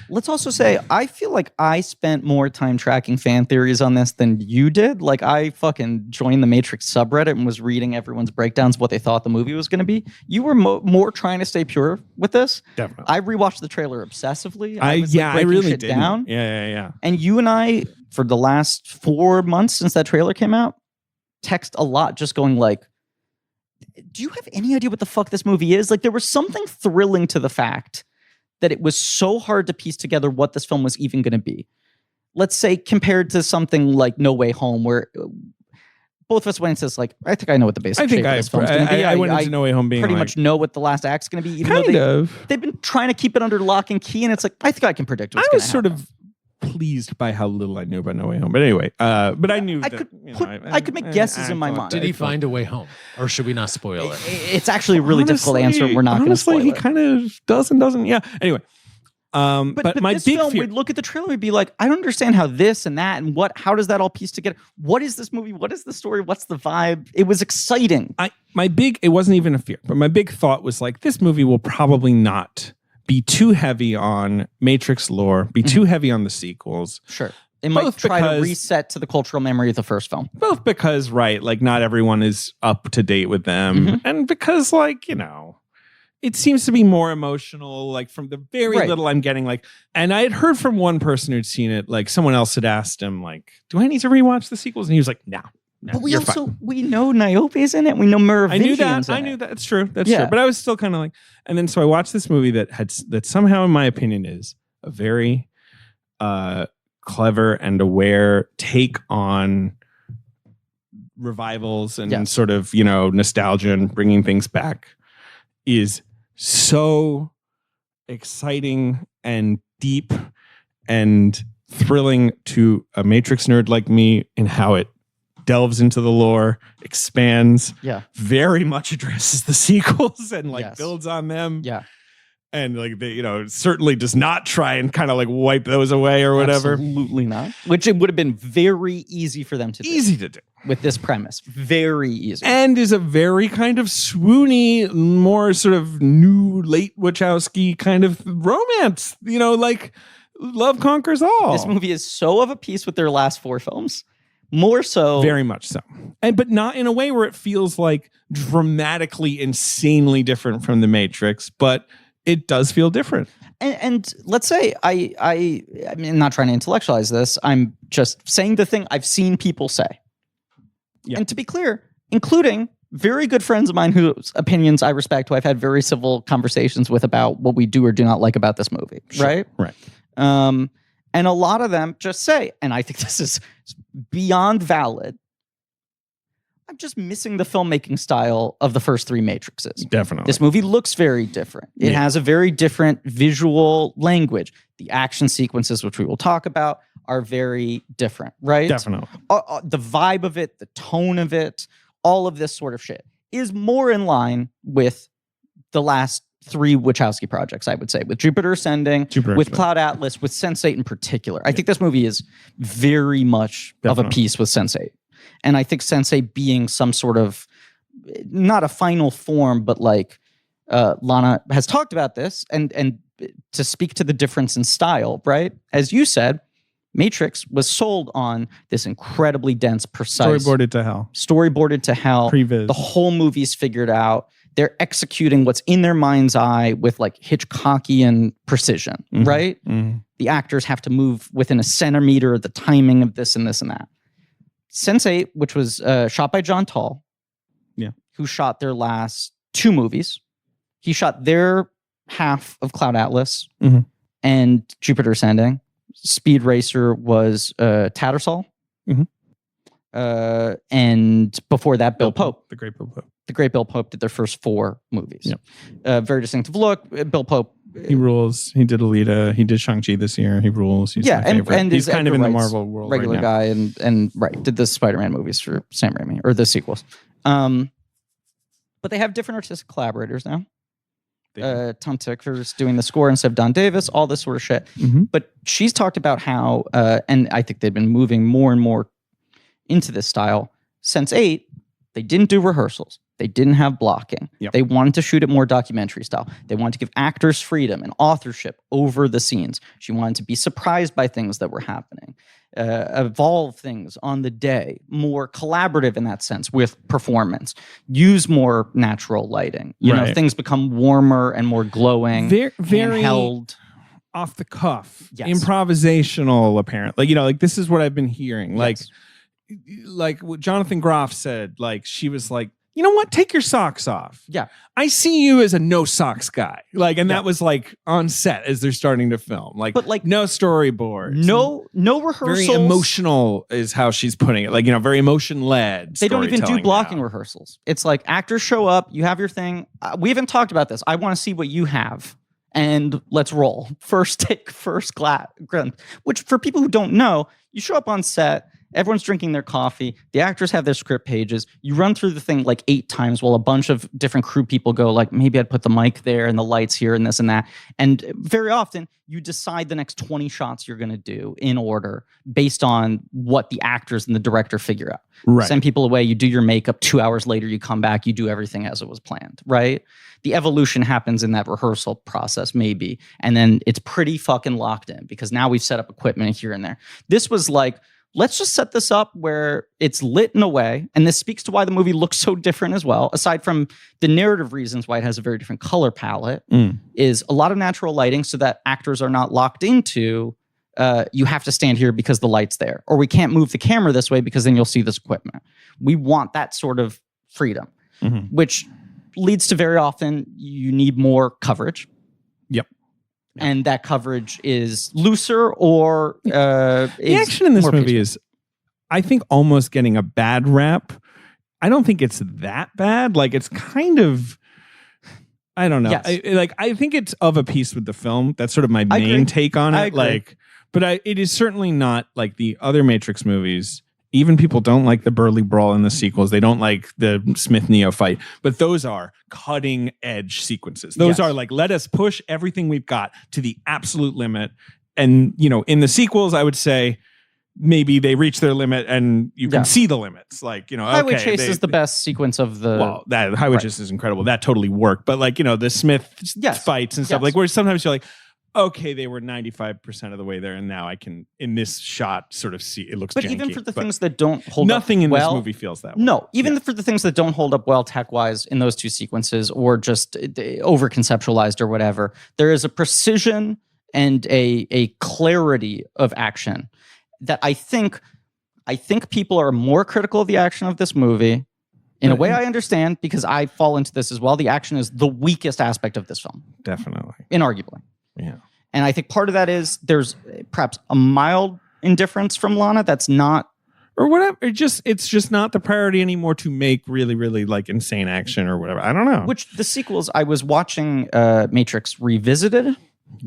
[SPEAKER 2] Let's also say, I feel like I spent more time tracking fan theories on this than you did. Like, I fucking joined the Matrix subreddit and was reading everyone's breakdowns of what they thought the movie was going to be. You were more trying to stay pure with this.
[SPEAKER 1] Definitely.
[SPEAKER 2] I rewatched the trailer obsessively.
[SPEAKER 1] I
[SPEAKER 2] was, like, breaking
[SPEAKER 1] really
[SPEAKER 2] shit
[SPEAKER 1] did.
[SPEAKER 2] down.
[SPEAKER 1] Yeah.
[SPEAKER 2] And you and I, for the last 4 months since that trailer came out, text a lot just going like, do you have any idea what the fuck this movie is? Like, there was something thrilling to the fact that it was so hard to piece together what this film was even going to be. Let's say compared to something like No Way Home, where both of us went into this like, I think I know what the basic shape of this film's going to be.
[SPEAKER 1] I went into No Way Home being
[SPEAKER 2] pretty
[SPEAKER 1] like,
[SPEAKER 2] much know what the last act's going to be, even
[SPEAKER 1] kind
[SPEAKER 2] though
[SPEAKER 1] of.
[SPEAKER 2] they've been trying to keep it under lock and key, and it's like, I think I can predict what's
[SPEAKER 1] I
[SPEAKER 2] going
[SPEAKER 1] was
[SPEAKER 2] to
[SPEAKER 1] sort
[SPEAKER 2] happen.
[SPEAKER 1] of pleased by how little I knew about No Way Home. But anyway, but I knew
[SPEAKER 2] I
[SPEAKER 1] that,
[SPEAKER 2] could
[SPEAKER 1] you know,
[SPEAKER 2] put- I could make guesses in my
[SPEAKER 1] thought
[SPEAKER 2] mind.
[SPEAKER 1] that-
[SPEAKER 5] Did he find a way home, or should we not spoil it?
[SPEAKER 2] It's actually a really difficult
[SPEAKER 1] Honestly-
[SPEAKER 2] answer, and we're not going to
[SPEAKER 1] honestly,
[SPEAKER 2] spoil
[SPEAKER 1] he
[SPEAKER 2] it.
[SPEAKER 1] kind of does and doesn't. Yeah. Anyway, but my
[SPEAKER 2] this
[SPEAKER 1] big
[SPEAKER 2] film,
[SPEAKER 1] fear.
[SPEAKER 2] we'd look at the trailer, we'd be like, I don't understand how this and that and how does that all piece together? What is this movie? What is the story? What's the vibe? It was exciting.
[SPEAKER 1] It wasn't even a fear, but my big thought was like, this movie will probably not be too heavy on Matrix lore, be too heavy on the sequels.
[SPEAKER 2] Sure. It might
[SPEAKER 1] Both
[SPEAKER 2] try to
[SPEAKER 1] because-
[SPEAKER 2] reset to the cultural memory of the first film.
[SPEAKER 1] Both because, right, like not everyone is up to date with them, and because, like, it seems to be more emotional, like from the very
[SPEAKER 2] Right.
[SPEAKER 1] little I'm getting, like, and I had heard from one person who'd seen it, like someone else had asked him, like, do I need to rewatch the sequels? And he was like, no,
[SPEAKER 2] But we
[SPEAKER 1] you're
[SPEAKER 2] also,
[SPEAKER 1] fine.
[SPEAKER 2] we know Niobe's in it. We know Merovingian's
[SPEAKER 1] I
[SPEAKER 2] in
[SPEAKER 1] knew
[SPEAKER 2] it.
[SPEAKER 1] that. It's true. That's
[SPEAKER 2] Yeah.
[SPEAKER 1] true. But I was still kind of like, and then so I watched this movie that somehow, in my opinion, is a very clever and aware take on revivals and
[SPEAKER 2] Yes.
[SPEAKER 1] sort of, nostalgia and bringing things back, is so exciting and deep and thrilling to a Matrix nerd like me in how it delves into the lore, expands,
[SPEAKER 2] Yeah.
[SPEAKER 1] very much addresses the sequels and
[SPEAKER 2] Yes.
[SPEAKER 1] builds on them.
[SPEAKER 2] Yeah.
[SPEAKER 1] And certainly does not try and kind of like wipe those away or whatever.
[SPEAKER 2] Absolutely not. Which it would have been very easy for them to do
[SPEAKER 1] Easy to do.
[SPEAKER 2] with this premise. Very easy.
[SPEAKER 1] And is a very kind of swoony, more sort of new late Wachowski kind of romance, like love conquers all.
[SPEAKER 2] This movie is so of a piece with their last 4 films. More so.
[SPEAKER 1] Very much so. But not in a way where it feels like dramatically, insanely different from The Matrix, but it does feel different.
[SPEAKER 2] And let's say I mean, I'm not trying to intellectualize this. I'm just saying the thing I've seen people say.
[SPEAKER 1] Yeah.
[SPEAKER 2] And to be clear, including very good friends of mine whose opinions I respect, who I've had very civil conversations with about what we do or do not like about this movie. Right?
[SPEAKER 1] Right.
[SPEAKER 2] And a lot of them just say, and I think this is beyond valid, I'm just missing the filmmaking style of the first 3 Matrixes.
[SPEAKER 1] Definitely.
[SPEAKER 2] This movie looks very different. It
[SPEAKER 1] Yeah.
[SPEAKER 2] has a very different visual language. The action sequences, which we will talk about, are very different, right?
[SPEAKER 1] Definitely.
[SPEAKER 2] The vibe of it, the tone of it, all of this sort of shit is more in line with the last 3 Wachowski projects, I would say, with Jupiter Ascending,
[SPEAKER 1] Jupiter
[SPEAKER 2] with
[SPEAKER 1] Ascending.
[SPEAKER 2] Cloud Atlas, with Sense8 in particular. I think this movie is very much of a
[SPEAKER 1] Definitely.
[SPEAKER 2] piece with Sense8. And I think Sense8 being some sort of, not a final form, but like Lana has talked about this, and to speak to the difference in style, right? As you said, Matrix was sold on this incredibly dense, precise,
[SPEAKER 1] Storyboarded to hell.
[SPEAKER 2] storyboarded to hell.
[SPEAKER 1] Previs.
[SPEAKER 2] The whole movie's figured out. They're executing what's in their mind's eye with like Hitchcockian precision,
[SPEAKER 1] Mhm.
[SPEAKER 2] right?
[SPEAKER 1] Mhm.
[SPEAKER 2] The actors have to move within a centimeter of the timing of this and this and that. Sense8, which was shot by John Tall.
[SPEAKER 1] Yeah.
[SPEAKER 2] Who shot their last 2 movies. He shot their half of Cloud Atlas
[SPEAKER 1] Mhm.
[SPEAKER 2] and Jupiter Ascending. Speed Racer was Tattersall.
[SPEAKER 1] Mhm.
[SPEAKER 2] And before that, Bill Pope.
[SPEAKER 1] The great Bill Pope.
[SPEAKER 2] The great Bill Pope did their first 4 movies.
[SPEAKER 1] Yep.
[SPEAKER 2] Very distinctive look. Bill Pope.
[SPEAKER 1] He rules. He did Alita. He did Shang-Chi this year. He rules. He's my favorite.
[SPEAKER 2] and
[SPEAKER 1] he's
[SPEAKER 2] is
[SPEAKER 1] kind of in
[SPEAKER 2] Edgar
[SPEAKER 1] the
[SPEAKER 2] Wright's
[SPEAKER 1] Marvel world
[SPEAKER 2] regular
[SPEAKER 1] right now.
[SPEAKER 2] guy, and did the Spider-Man movies for Sam Raimi, or the sequels. But they have different artistic collaborators now. Tom Tickver's doing the score instead of Don Davis, all this sort of shit.
[SPEAKER 1] Mhm.
[SPEAKER 2] But she's talked about how, and I think they've been moving more and more into this style. Sense8, they didn't do rehearsals. They didn't have blocking.
[SPEAKER 1] Yep.
[SPEAKER 2] They wanted to shoot it more documentary style. They wanted to give actors freedom and authorship over the scenes. She wanted to be surprised by things that were happening, evolve things on the day, more collaborative in that sense with performance, use more natural lighting. You know,
[SPEAKER 1] Right.
[SPEAKER 2] things become warmer and more glowing,
[SPEAKER 1] Very
[SPEAKER 2] handheld.
[SPEAKER 1] off the cuff,
[SPEAKER 2] Yes.
[SPEAKER 1] improvisational. Apparently, like this is what I've been hearing.
[SPEAKER 2] Yes.
[SPEAKER 1] Like what Jonathan Groff said. Like she was like, you know what? Take your socks off.
[SPEAKER 2] Yeah.
[SPEAKER 1] I see you as a no socks guy. Like, and
[SPEAKER 2] Yeah.
[SPEAKER 1] that was like on set as they're starting to film. Like,
[SPEAKER 2] But, like,
[SPEAKER 1] no storyboards.
[SPEAKER 2] No rehearsals.
[SPEAKER 1] Very emotional is how she's putting it. Like, very emotion led.
[SPEAKER 2] They don't even do blocking rehearsals. It's like actors show up, you have your thing. We haven't talked about this. I want to see what you have, and let's roll. First take, first grunt. Which for people who don't know, you show up on set. Everyone's drinking their coffee. The actors have their script pages. You run through the thing like 8 times while a bunch of different crew people go like, maybe I'd put the mic there and the lights here and this and that. And very often you decide the next 20 shots you're going to do in order based on what the actors and the director figure out.
[SPEAKER 1] Right.
[SPEAKER 2] Send people away. You do your makeup. 2 hours later, you come back. You do everything as it was planned, right? The evolution happens in that rehearsal process, maybe. And then it's pretty fucking locked in because now we've set up equipment here and there. This was like, let's just set this up where it's lit in a way, and this speaks to why the movie looks so different as well, aside from the narrative reasons why it has a very different color palette, is a lot of natural lighting so that actors are not locked into, you have to stand here because the light's there, or we can't move the camera this way because then you'll see this equipment. We want that sort of freedom, which leads to very often you need more coverage.
[SPEAKER 1] Yep.
[SPEAKER 2] And that coverage is looser or
[SPEAKER 1] the action in this movie is, I think, almost getting a bad rap. I don't think it's that bad. Like, it's kind of, I don't know.
[SPEAKER 2] Yes.
[SPEAKER 1] I think it's of a piece with the film. That's sort of my main take on
[SPEAKER 2] I
[SPEAKER 1] it.
[SPEAKER 2] agree.
[SPEAKER 1] Like, but it is certainly not like the other Matrix movies. Even people don't like the Burly Brawl in the sequels. They don't like the Smith-Neo fight. But those are cutting edge sequences. Those are like, let us push everything we've got to the absolute limit. And, in the sequels, I would say maybe they reach their limit and you can see the limits. Like,
[SPEAKER 2] Highway Chase is the best sequence of the...
[SPEAKER 1] Well, that Highway Chase is incredible. That totally worked. But like, the Smith fights and stuff, like where sometimes you're like, okay, they were 95% of the way there, and now I can, in this shot, sort of see it looks.
[SPEAKER 2] But
[SPEAKER 1] janky,
[SPEAKER 2] even for the things that don't hold
[SPEAKER 1] nothing
[SPEAKER 2] up
[SPEAKER 1] in
[SPEAKER 2] well,
[SPEAKER 1] this movie feels that way.
[SPEAKER 2] No, even for the things that don't hold up well tech-wise in those 2 sequences, or just over-conceptualized or whatever, there is a precision and a clarity of action that I think people are more critical of the action of this movie. In a way, I understand, because I fall into this as well. The action is the weakest aspect of this film,
[SPEAKER 1] Definitely.
[SPEAKER 2] inarguably.
[SPEAKER 1] Yeah.
[SPEAKER 2] And I think part of that is there's perhaps a mild indifference from Lana that's not,
[SPEAKER 1] Or whatever. It's just not the priority anymore to make really, really like insane action or whatever. I don't know.
[SPEAKER 2] which the sequels, I was watching Matrix Revisited,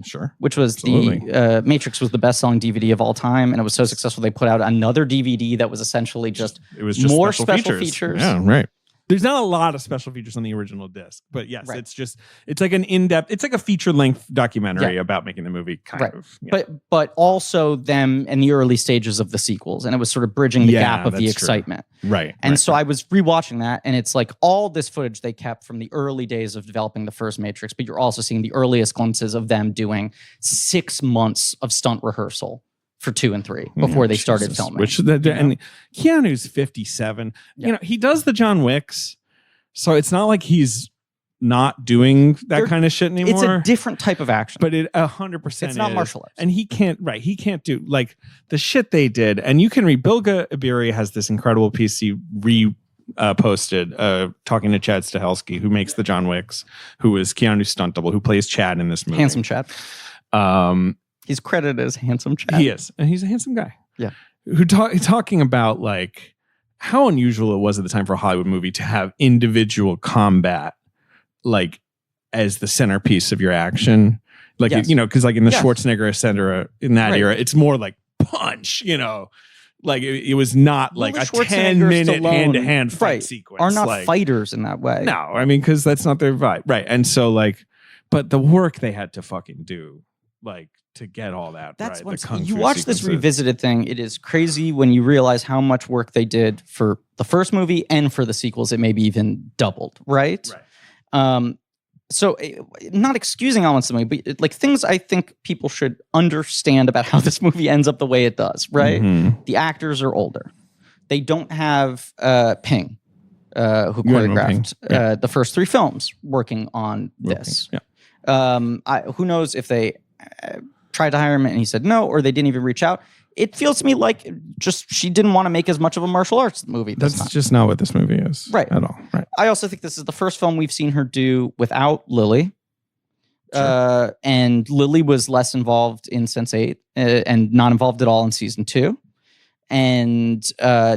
[SPEAKER 1] Sure.
[SPEAKER 2] which was
[SPEAKER 1] Absolutely.
[SPEAKER 2] the Matrix was the best-selling DVD of all time, and it was so successful they put out another DVD that was essentially just
[SPEAKER 1] It was just
[SPEAKER 2] more
[SPEAKER 1] special
[SPEAKER 2] features.
[SPEAKER 1] Yeah, right. There's not a lot of special features on the original disc, but yes,
[SPEAKER 2] Right.
[SPEAKER 1] it's like an in-depth, it's like a feature-length documentary about making the movie, kind
[SPEAKER 2] Right.
[SPEAKER 1] of. Yeah.
[SPEAKER 2] But also them in the early stages of the sequels, and it was sort of bridging the gap of the
[SPEAKER 1] that's true.
[SPEAKER 2] excitement.
[SPEAKER 1] Right.
[SPEAKER 2] And
[SPEAKER 1] right,
[SPEAKER 2] so I was rewatching that, and it's like all this footage they kept from the early days of developing the first Matrix, but you're also seeing the earliest glimpses of them doing 6 months of stunt rehearsal for 2 and 3 before they started
[SPEAKER 1] Jesus.
[SPEAKER 2] filming.
[SPEAKER 1] Which and Keanu's 57.
[SPEAKER 2] Yeah.
[SPEAKER 1] He does the John Wicks, so it's not like he's not doing that
[SPEAKER 2] They're-
[SPEAKER 1] kind of shit anymore.
[SPEAKER 2] It's a different type of action.
[SPEAKER 1] but it 100%
[SPEAKER 2] It's not
[SPEAKER 1] is.
[SPEAKER 2] martial arts.
[SPEAKER 1] And he can't do like the shit they did. And you can read, Bilga Iberi has this incredible piece he posted talking to Chad Stahelski, who makes the John Wicks, who is Keanu's stunt double, who plays Chad in this movie.
[SPEAKER 2] Handsome Chad. He's credited as Handsome Chad.
[SPEAKER 1] He is, and he's a handsome guy.
[SPEAKER 2] Yeah.
[SPEAKER 1] Who talking about like how unusual it was at the time for a Hollywood movie to have individual combat like as the centerpiece of your action. Like,
[SPEAKER 2] Yes.
[SPEAKER 1] because like in the
[SPEAKER 2] Yes.
[SPEAKER 1] Schwarzenegger etc. in that
[SPEAKER 2] Right.
[SPEAKER 1] era, it's more like punch, like it was not
[SPEAKER 2] Well,
[SPEAKER 1] like
[SPEAKER 2] the
[SPEAKER 1] a
[SPEAKER 2] Schwarzenegger,
[SPEAKER 1] 10-minute
[SPEAKER 2] Stallone,
[SPEAKER 1] hand-to-hand fight
[SPEAKER 2] right,
[SPEAKER 1] sequence.
[SPEAKER 2] are not
[SPEAKER 1] like,
[SPEAKER 2] fighters in that way.
[SPEAKER 1] No, I mean, because that's not their vibe. Right. And so like, but the work they had to fucking do, like to get all that
[SPEAKER 2] That's
[SPEAKER 1] right.
[SPEAKER 2] what's
[SPEAKER 1] The kung
[SPEAKER 2] you
[SPEAKER 1] fu
[SPEAKER 2] watch this
[SPEAKER 1] sequences.
[SPEAKER 2] revisited thing. It is crazy when you realize how much work they did for the first movie and for the sequels. It maybe even doubled, right? So not excusing elements of the movie, but like things I think people should understand about how this movie ends up the way it does, right?
[SPEAKER 1] Mhm.
[SPEAKER 2] The actors are older. They don't have Ping, who
[SPEAKER 1] Yuan Ping,
[SPEAKER 2] choreographed
[SPEAKER 1] yeah.
[SPEAKER 2] the first 3 films working on this.
[SPEAKER 1] Yeah.
[SPEAKER 2] Who knows if they tried to hire him and he said no, or they didn't even reach out. It feels to me like just she didn't want to make as much of a martial arts movie this
[SPEAKER 1] That's
[SPEAKER 2] time.
[SPEAKER 1] just not what this movie is.
[SPEAKER 2] Right.
[SPEAKER 1] At all. Right.
[SPEAKER 2] I also think this is the first film we've seen her do without Lily. And Lily was less involved in Sense8 and not involved at all in season 2. And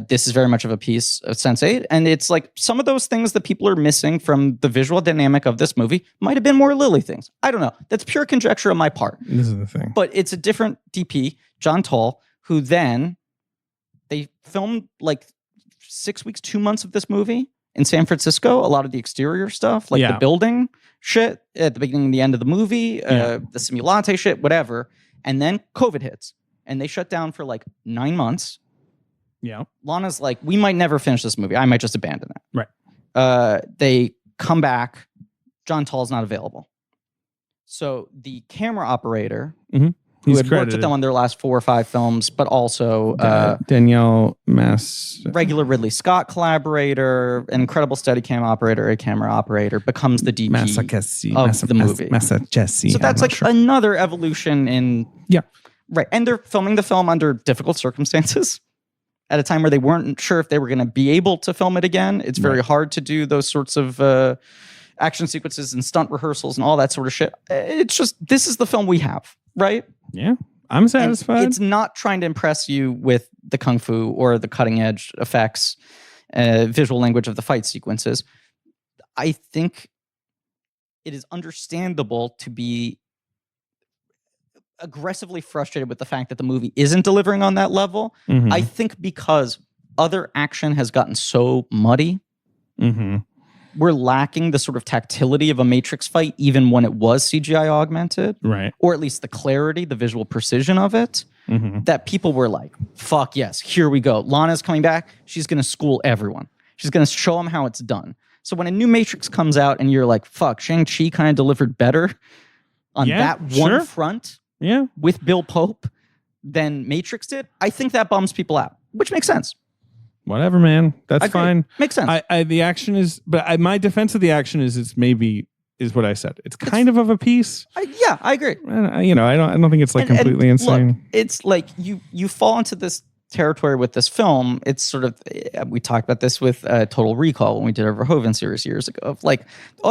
[SPEAKER 2] this is very much of a piece of Sense8. And it's like some of those things that people are missing from the visual dynamic of this movie might have been more Lily things. I don't know. That's pure conjecture on my part.
[SPEAKER 1] This is the thing.
[SPEAKER 2] But it's a different DP, John Toll, who then they filmed like 6 weeks, 2 months of this movie in San Francisco. A lot of the exterior stuff, like
[SPEAKER 1] Yeah.
[SPEAKER 2] the building shit at the beginning and the end of the movie, the Simulante shit, whatever. And then COVID hits and they shut down for like 9 months.
[SPEAKER 1] Yeah.
[SPEAKER 2] Lana's like, we might never finish this movie. I might just abandon it.
[SPEAKER 1] Right.
[SPEAKER 2] They come back. John Toll's not available. So the camera operator, who
[SPEAKER 1] He's
[SPEAKER 2] had worked with
[SPEAKER 1] credited.
[SPEAKER 2] them on their last 4 or 5 films, but also
[SPEAKER 1] Danielle Mass.
[SPEAKER 2] regular Ridley Scott collaborator, an incredible Steadicam operator, a camera operator, becomes the DP of the movie.
[SPEAKER 1] Jesse.
[SPEAKER 2] So that's like another evolution in...
[SPEAKER 1] Yeah.
[SPEAKER 2] Right. And they're filming the film under difficult circumstances at a time where they weren't sure if they were going to be able to film it again. It's very hard to do those sorts of action sequences and stunt rehearsals and all that sort of shit. It's just, this is the film we have, right?
[SPEAKER 1] Yeah. I'm
[SPEAKER 2] And
[SPEAKER 1] satisfied.
[SPEAKER 2] it's not trying to impress you with the kung fu or the cutting edge effects, visual language of the fight sequences. I think it is understandable to be aggressively frustrated with the fact that the movie isn't delivering on that level.
[SPEAKER 1] Mhm.
[SPEAKER 2] I think because other action has gotten so muddy,
[SPEAKER 1] Mhm.
[SPEAKER 2] we're lacking the sort of tactility of a Matrix fight, even when it was CGI augmented,
[SPEAKER 1] Right.
[SPEAKER 2] or at least the clarity, the visual precision of it,
[SPEAKER 1] Mhm.
[SPEAKER 2] that people were like, fuck yes, here we go. Lana's coming back. She's going to school everyone. She's going to show them how it's done. So when a new Matrix comes out and you're like, fuck, Shang-Chi kind of delivered better on
[SPEAKER 1] Yeah,
[SPEAKER 2] that one
[SPEAKER 1] sure.
[SPEAKER 2] front
[SPEAKER 1] Yeah.
[SPEAKER 2] with Bill Pope than Matrix did, I think that bums people out, which makes sense.
[SPEAKER 1] Whatever, man. That's
[SPEAKER 2] I agree.
[SPEAKER 1] fine.
[SPEAKER 2] Makes sense.
[SPEAKER 1] The action is, but my defense of the action is is what I said. It's kind of a piece.
[SPEAKER 2] Yeah, I agree.
[SPEAKER 1] I don't think it's like
[SPEAKER 2] And
[SPEAKER 1] completely insane.
[SPEAKER 2] Look, it's like you fall into this territory with this film. It's sort of, we talked about this with Total Recall when we did our Verhoeven series years ago, of like,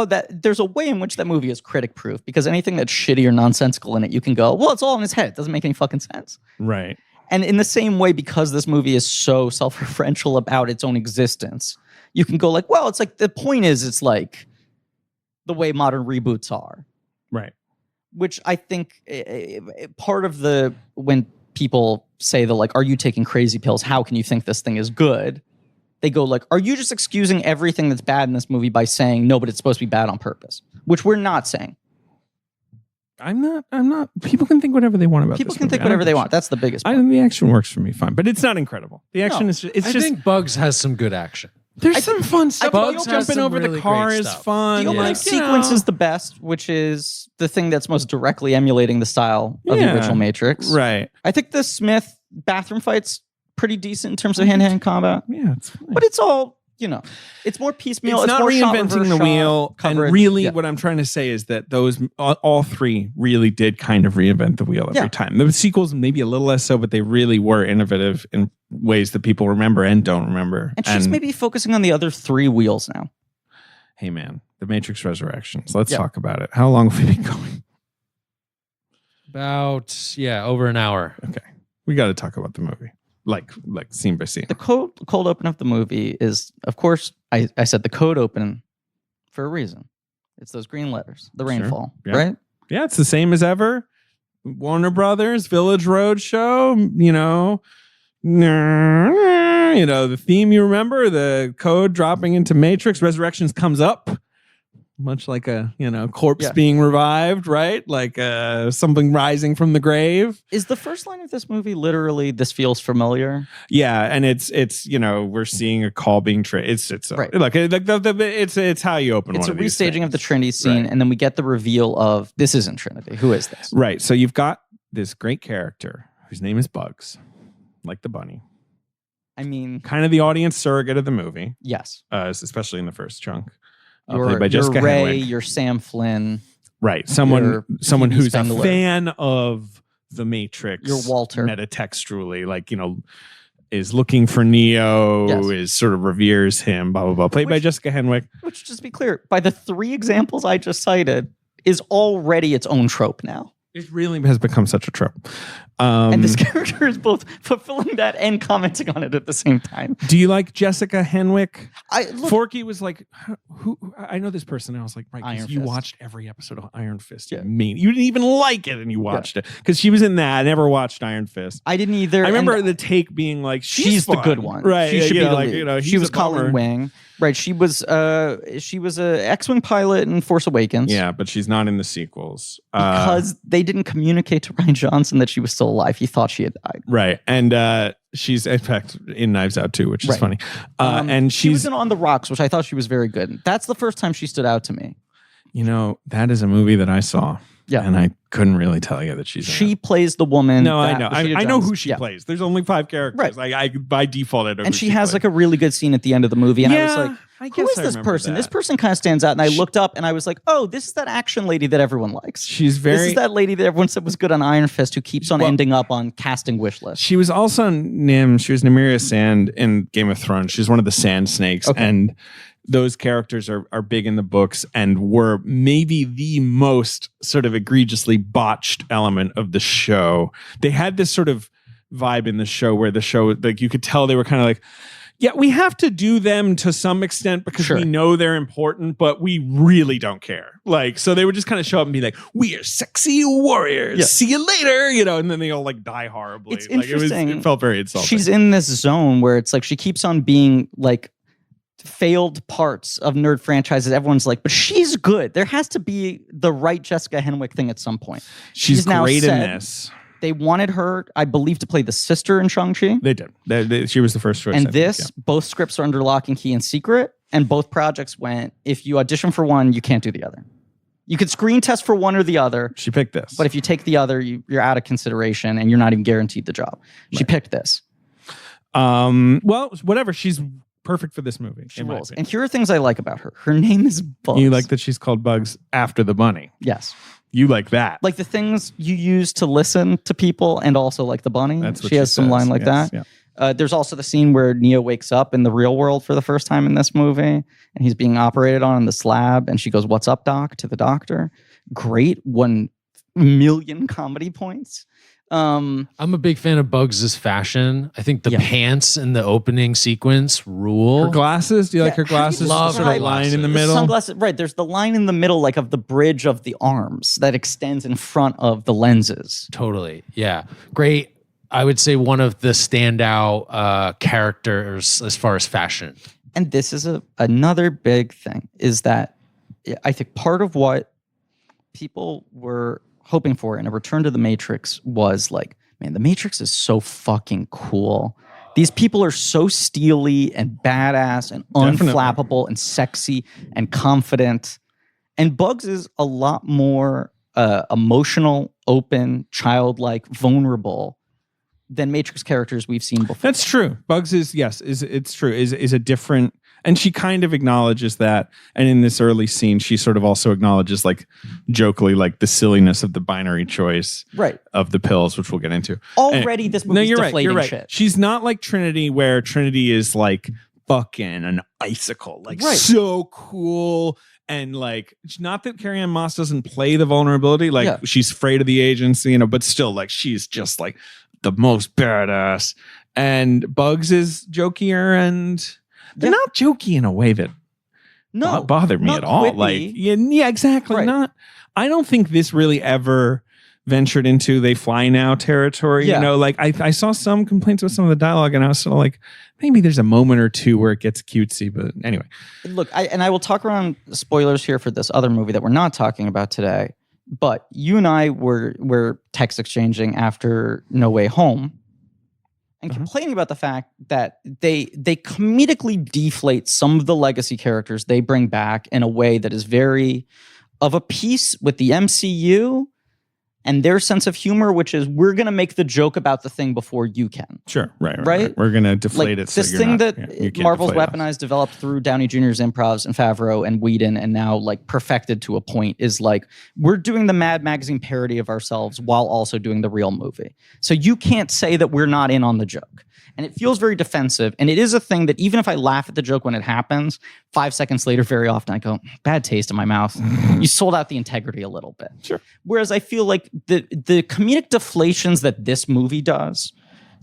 [SPEAKER 2] that there's a way in which that movie is critic proof, because anything that's shitty or nonsensical in it, you can go, well, it's all in his head. It doesn't make any fucking sense.
[SPEAKER 1] Right.
[SPEAKER 2] And in the same way, because this movie is so self-referential about its own existence, you can go like, well, it's like, the point is, it's like the way modern reboots are.
[SPEAKER 1] Right.
[SPEAKER 2] Which I think part of when people say are you taking crazy pills? How can you think this thing is good? They go like, are you just excusing everything that's bad in this movie by saying, no, but it's supposed to be bad on purpose? Which we're not saying.
[SPEAKER 1] I'm not. People can think whatever they want about
[SPEAKER 2] People
[SPEAKER 1] this
[SPEAKER 2] can
[SPEAKER 1] movie.
[SPEAKER 2] think
[SPEAKER 1] I don't
[SPEAKER 2] whatever they
[SPEAKER 1] give a
[SPEAKER 2] want. That's the biggest
[SPEAKER 1] shit.
[SPEAKER 2] part.
[SPEAKER 1] The action works for me fine, but it's not incredible. The action is
[SPEAKER 5] I think Bugs has some good action.
[SPEAKER 1] there's some fun stuff.
[SPEAKER 5] Bugs has
[SPEAKER 1] Jumping
[SPEAKER 5] some
[SPEAKER 1] over the
[SPEAKER 5] really
[SPEAKER 1] car
[SPEAKER 5] great
[SPEAKER 1] is
[SPEAKER 5] stuff.
[SPEAKER 1] fun.
[SPEAKER 2] The opening
[SPEAKER 1] Like, you
[SPEAKER 2] sequence
[SPEAKER 1] know.
[SPEAKER 2] is the best, which is the thing that's most directly emulating the style of the
[SPEAKER 1] Yeah.
[SPEAKER 2] original Matrix.
[SPEAKER 1] Right.
[SPEAKER 2] I think the Smith bathroom fight's pretty decent in terms of hand-to-hand combat.
[SPEAKER 1] Yeah, it's fine.
[SPEAKER 2] But it's all it's more piecemeal.
[SPEAKER 1] It's not
[SPEAKER 2] more shot,
[SPEAKER 1] reinventing
[SPEAKER 2] reverse
[SPEAKER 1] the
[SPEAKER 2] shot,
[SPEAKER 1] wheel.
[SPEAKER 2] coverage.
[SPEAKER 1] And really,
[SPEAKER 2] Yeah.
[SPEAKER 1] what I'm trying to say is that those all three really did kind of reinvent the wheel every time. The sequels maybe a little less so, but they really were innovative in ways that people remember and don't remember.
[SPEAKER 2] And she's maybe focusing on the other three wheels now.
[SPEAKER 1] Hey, man, The Matrix Resurrections. Let's talk about it. How long have we been going?
[SPEAKER 5] About over an hour.
[SPEAKER 1] Okay, we got to talk about the movie, like scene by scene.
[SPEAKER 2] The cold open of the movie is, of course, I said the code open for a reason. It's those green letters, the rainfall, right?
[SPEAKER 1] Yeah, it's the same as ever. Warner Brothers, Village Roadshow, the theme you remember, the code dropping into Matrix, Resurrections comes up, much like a, corpse being revived, right? Like something rising from the grave.
[SPEAKER 2] Is the first line of this movie literally, "This feels familiar"?
[SPEAKER 1] Yeah, and it's we're seeing a call being it's
[SPEAKER 2] Right.
[SPEAKER 1] Look, it's how you open.
[SPEAKER 2] It's
[SPEAKER 1] one
[SPEAKER 2] a
[SPEAKER 1] of these
[SPEAKER 2] restaging of the
[SPEAKER 1] things.
[SPEAKER 2] Trinity scene,
[SPEAKER 1] Right.
[SPEAKER 2] and then we get the reveal of this isn't Trinity. Who is this?
[SPEAKER 1] Right. So you've got this great character whose name is Bugs, like the bunny.
[SPEAKER 2] I mean,
[SPEAKER 1] Kind of the audience surrogate of the movie,
[SPEAKER 2] yes.
[SPEAKER 1] Especially in the first chunk.
[SPEAKER 2] You're
[SPEAKER 1] Played by Jessica
[SPEAKER 2] Ray,
[SPEAKER 1] Henwick.
[SPEAKER 2] you're Sam Flynn,
[SPEAKER 1] Right. Someone
[SPEAKER 2] You're
[SPEAKER 1] who's a
[SPEAKER 2] Spengler.
[SPEAKER 1] fan of the Matrix.
[SPEAKER 2] You're Walter.
[SPEAKER 1] Metatextually, is looking for Neo,
[SPEAKER 2] Yes.
[SPEAKER 1] is sort of reveres him, blah, blah, blah. Played by
[SPEAKER 2] Which-
[SPEAKER 1] Jessica Henwick.
[SPEAKER 2] which, just to be clear, by the three examples I just cited, is already its own trope now.
[SPEAKER 1] It really has become such a trope.
[SPEAKER 2] And this character is both fulfilling that and commenting on it at the same time.
[SPEAKER 1] Do you like Jessica Henwick?
[SPEAKER 2] Look,
[SPEAKER 1] Forky was like, who? I know this person. And I was like, right, 'cause
[SPEAKER 2] Iron
[SPEAKER 1] you
[SPEAKER 2] Fist.
[SPEAKER 1] watched every episode of Iron Fist.
[SPEAKER 2] Yeah.
[SPEAKER 1] You didn't even like it, and you watched it because she was in that. I never watched Iron Fist.
[SPEAKER 2] I didn't either.
[SPEAKER 1] I remember
[SPEAKER 2] and
[SPEAKER 1] the take being like,
[SPEAKER 2] she's the
[SPEAKER 1] fun.
[SPEAKER 2] good one,
[SPEAKER 1] right?
[SPEAKER 2] She should be the
[SPEAKER 1] like
[SPEAKER 2] lead.
[SPEAKER 1] he's
[SPEAKER 2] She was
[SPEAKER 1] a bummer.
[SPEAKER 2] Colin Wing, right? She was a X-wing pilot in Force Awakens.
[SPEAKER 1] Yeah, but she's not in the sequels
[SPEAKER 2] Because they didn't communicate to Ryan Johnson that she was still alive. He thought she had died.
[SPEAKER 1] right, and she's in fact in Knives Out too, which is
[SPEAKER 2] Right.
[SPEAKER 1] funny. And
[SPEAKER 2] she was
[SPEAKER 1] she's
[SPEAKER 2] in On the Rocks, which I thought she was very good. That's the first time she stood out to me.
[SPEAKER 1] that is a movie that I saw.
[SPEAKER 2] Yeah.
[SPEAKER 1] and I couldn't really tell you that she's in
[SPEAKER 2] She
[SPEAKER 1] it.
[SPEAKER 2] plays the woman.
[SPEAKER 1] No, I
[SPEAKER 2] that
[SPEAKER 1] know.
[SPEAKER 2] Rashida
[SPEAKER 1] I know
[SPEAKER 2] Jones-
[SPEAKER 1] who she
[SPEAKER 2] yeah.
[SPEAKER 1] plays. There's only 5 characters.
[SPEAKER 2] Right.
[SPEAKER 1] I by default I know.
[SPEAKER 2] And she has like a really good scene at the end of the movie. And I was like,
[SPEAKER 1] I
[SPEAKER 2] who is this person? This person kind of stands out. And I looked up and I was like, oh, this is that action lady that everyone likes.
[SPEAKER 1] She's
[SPEAKER 2] This
[SPEAKER 1] very.
[SPEAKER 2] is that lady that everyone said was good on Iron Fist who keeps on
[SPEAKER 1] Well-
[SPEAKER 2] ending up on casting wish lists.
[SPEAKER 1] She was also Nim. She was Nymeria Sand in Game of Thrones. She's one of the Sand Snakes,
[SPEAKER 2] Okay.
[SPEAKER 1] and those characters are big in the books and were maybe the most sort of egregiously botched element of the show. They had this sort of vibe in the show where the show, like you could tell they were kind of like, yeah, we have to do them to some extent because
[SPEAKER 2] Sure.
[SPEAKER 1] we know they're important, but we really don't care. Like, so they would just kind of show up and be like, "We are sexy warriors.
[SPEAKER 2] Yeah.
[SPEAKER 1] See you later," and then they all like die horribly.
[SPEAKER 2] It's
[SPEAKER 1] Like,
[SPEAKER 2] interesting.
[SPEAKER 1] It felt very insulting.
[SPEAKER 2] She's in this zone where it's like she keeps on being like failed parts of nerd franchises. Everyone's like, but she's good. There has to be the right Jessica Henwick thing at some point.
[SPEAKER 1] She's
[SPEAKER 2] now
[SPEAKER 1] great in
[SPEAKER 2] said-
[SPEAKER 1] this.
[SPEAKER 2] They wanted her, I believe, to play the sister in Shang-Chi.
[SPEAKER 1] They did. She was the first choice.
[SPEAKER 2] And
[SPEAKER 1] I think,
[SPEAKER 2] this, both scripts are under lock and key and secret. And both projects went, if you audition for one, you can't do the other. You could screen test for one or the other,
[SPEAKER 1] She picked this.
[SPEAKER 2] but if you take the other, you're out of consideration and you're not even guaranteed the job. She picked this.
[SPEAKER 1] well, whatever. She's perfect for this movie.
[SPEAKER 2] She
[SPEAKER 1] in my
[SPEAKER 2] rolls.
[SPEAKER 1] opinion.
[SPEAKER 2] And here are things I like about her. Her name is Bugs.
[SPEAKER 1] You like that she's called Bugs after the bunny.
[SPEAKER 2] Yes.
[SPEAKER 1] You like that.
[SPEAKER 2] Like the things you use to listen to people and also like the bunny.
[SPEAKER 1] That's what
[SPEAKER 2] she has some
[SPEAKER 1] says.
[SPEAKER 2] line like
[SPEAKER 1] Yes,
[SPEAKER 2] that.
[SPEAKER 1] yeah.
[SPEAKER 2] There's also the scene where Neo wakes up in the real world for the first time in this movie and he's being operated on in the slab and she goes, "What's up, doc?" to the doctor. Great. 1,000,000 comedy points.
[SPEAKER 5] I'm a big fan of Bugs' fashion. I think the
[SPEAKER 2] Yeah.
[SPEAKER 5] pants in the opening sequence rule.
[SPEAKER 1] Her glasses. Do you like her
[SPEAKER 2] how do you
[SPEAKER 1] glasses?
[SPEAKER 5] love
[SPEAKER 1] Sort
[SPEAKER 5] her
[SPEAKER 1] of line in the
[SPEAKER 5] glasses.
[SPEAKER 1] middle.
[SPEAKER 2] Sunglasses, right. There's the line in the middle, like of the bridge of the arms that extends in front of the lenses.
[SPEAKER 5] Totally. Yeah. Great. I would say one of the standout characters as far as fashion.
[SPEAKER 2] And this is another big thing is that I think part of what people were hoping for in a return to the Matrix was like, man, the Matrix is so fucking cool. These people are so steely and badass and
[SPEAKER 1] Definitely.
[SPEAKER 2] unflappable and sexy and confident. And Bugs is a lot more emotional, open, childlike, vulnerable than Matrix characters we've seen before.
[SPEAKER 1] That's true. Bugs is it's true. Is a different, and she kind of acknowledges that. And in this early scene, she sort of also acknowledges, like, jokingly, like, the silliness of the binary choice of the pills, which we'll get into.
[SPEAKER 2] Already, this movie's deflating
[SPEAKER 1] right.
[SPEAKER 2] shit.
[SPEAKER 1] She's not like Trinity, where Trinity is like fucking an icicle, like so cool. And like, not that Carrie-Anne Moss doesn't play the vulnerability, like she's afraid of the agency, but still, like, she's just like the most badass. And Bugs is jokier, and they're not jokey in a way that bothered me at all.
[SPEAKER 2] Quippy.
[SPEAKER 1] Like, yeah, exactly.
[SPEAKER 2] Right.
[SPEAKER 1] I don't think this really ever ventured into they fly now territory. Like I saw some complaints with some of the dialogue, and I was sort of like, maybe there's a moment or two where it gets cutesy, but anyway.
[SPEAKER 2] Look, I will talk around spoilers here for this other movie that we're not talking about today, but you and I were text exchanging after No Way Home and complaining about the fact that they comedically deflate some of the legacy characters they bring back in a way that is very of a piece with the MCU and their sense of humor, which is, we're going to make the joke about the thing before you can.
[SPEAKER 1] Sure, right. We're going to deflate it.
[SPEAKER 2] This thing that Marvel's weaponized, developed through Downey Jr.'s improvs and Favreau and Whedon, and now like perfected to a point, is like, we're doing the Mad Magazine parody of ourselves while also doing the real movie. So you can't say that we're not in on the joke. And it feels very defensive. And it is a thing that even if I laugh at the joke when it happens, 5 seconds later, very often I go, bad taste in my mouth. You sold out the integrity a little bit.
[SPEAKER 1] Sure.
[SPEAKER 2] Whereas I feel like the comedic deflations that this movie does,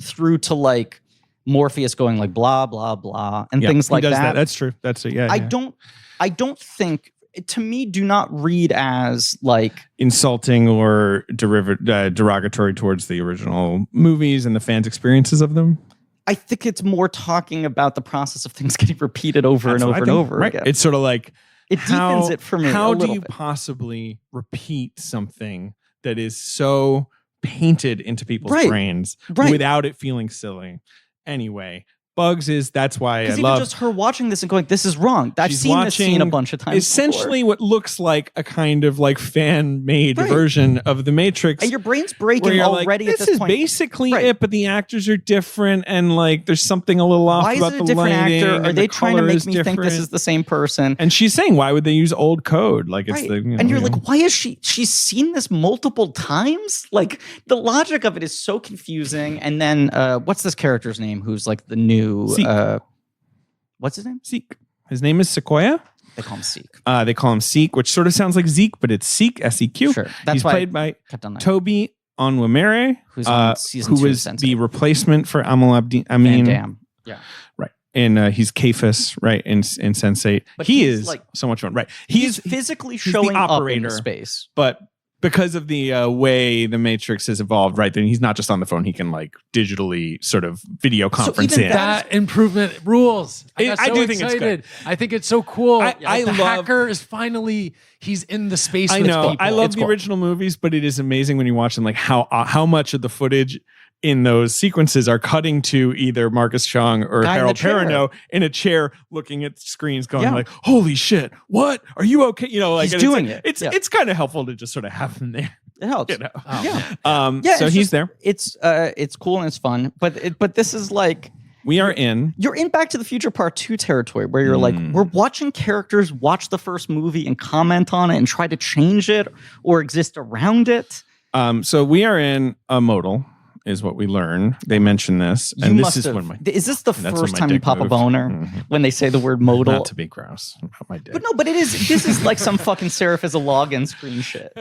[SPEAKER 2] through to like Morpheus going like blah, blah, blah, and things like that.
[SPEAKER 1] That's true. That's it. Yeah.
[SPEAKER 2] I don't think, to me, do not read as like
[SPEAKER 1] insulting or derogatory towards the original movies and the fans' experiences of them.
[SPEAKER 2] I think it's more talking about the process of things getting repeated over and over and over again.
[SPEAKER 1] It's sort of like,
[SPEAKER 2] it deepens it for me.
[SPEAKER 1] How do you possibly repeat something that is so painted into people's brains without it feeling silly? Anyway, Bugs is, that's why I love
[SPEAKER 2] just her watching this and going, this is wrong. I've seen this scene a bunch of times.
[SPEAKER 1] Essentially what looks like a kind of like fan-made version of The Matrix.
[SPEAKER 2] And your brain's breaking already
[SPEAKER 1] like,
[SPEAKER 2] at this point.
[SPEAKER 1] This is basically it, but the actors are different, and like there's something a little off about the lighting. Why is it a different actor?
[SPEAKER 2] Are they trying to make me think this is the same person?
[SPEAKER 1] And she's saying, why would they use old code? Like it's
[SPEAKER 2] and you're like, why is she's seen this multiple times? Like the logic of it is so confusing. And then what's this character's name who's like the new what's his name?
[SPEAKER 1] Zeke. His name is Sequoia.
[SPEAKER 2] They call him Seek.
[SPEAKER 1] They call him Seek, which sort of sounds like Zeke, but it's Seek, S-E-Q.
[SPEAKER 2] Sure.
[SPEAKER 1] He's played by Toby Onwumere, who was the replacement for Amin
[SPEAKER 2] Van Damme. Yeah.
[SPEAKER 1] Right. And he's Caiaphas, right, in Sense8. But he is like, so much fun. Right.
[SPEAKER 2] He's physically showing
[SPEAKER 1] the operator,
[SPEAKER 2] up in space.
[SPEAKER 1] But because of the way the Matrix has evolved, right, then he's not just on the phone. He can like digitally sort of video conference in.
[SPEAKER 5] That improvement rules.
[SPEAKER 1] I do think it's good.
[SPEAKER 5] I think it's so cool.
[SPEAKER 1] I
[SPEAKER 5] the
[SPEAKER 1] love,
[SPEAKER 5] hacker is finally, he's in the space
[SPEAKER 1] I
[SPEAKER 5] with
[SPEAKER 1] know.
[SPEAKER 5] people.
[SPEAKER 1] I love the original movies, but it is amazing when you watch them, like how much of the footage in those sequences are cutting to either Marcus Chung or Harold Perrineau in a chair looking at screens going like, holy shit, what? Are you okay? You know, like
[SPEAKER 2] he's doing it.
[SPEAKER 1] It's kind of helpful to just sort of have them there.
[SPEAKER 2] It helps.
[SPEAKER 1] You know?
[SPEAKER 2] So
[SPEAKER 1] he's there.
[SPEAKER 2] It's cool and it's fun, but this is like,
[SPEAKER 1] you're in
[SPEAKER 2] Back to the Future Part 2 territory where you're like, we're watching characters watch the first movie and comment on it and try to change it or exist around it.
[SPEAKER 1] So we are in a modal, is what we learn. They mention this, and this is when
[SPEAKER 2] is this the first time you pop a boner when they say the word modal?
[SPEAKER 1] Not to be gross about my dick,
[SPEAKER 2] but no, but it is. This is like some fucking Seraph as a login screen shit.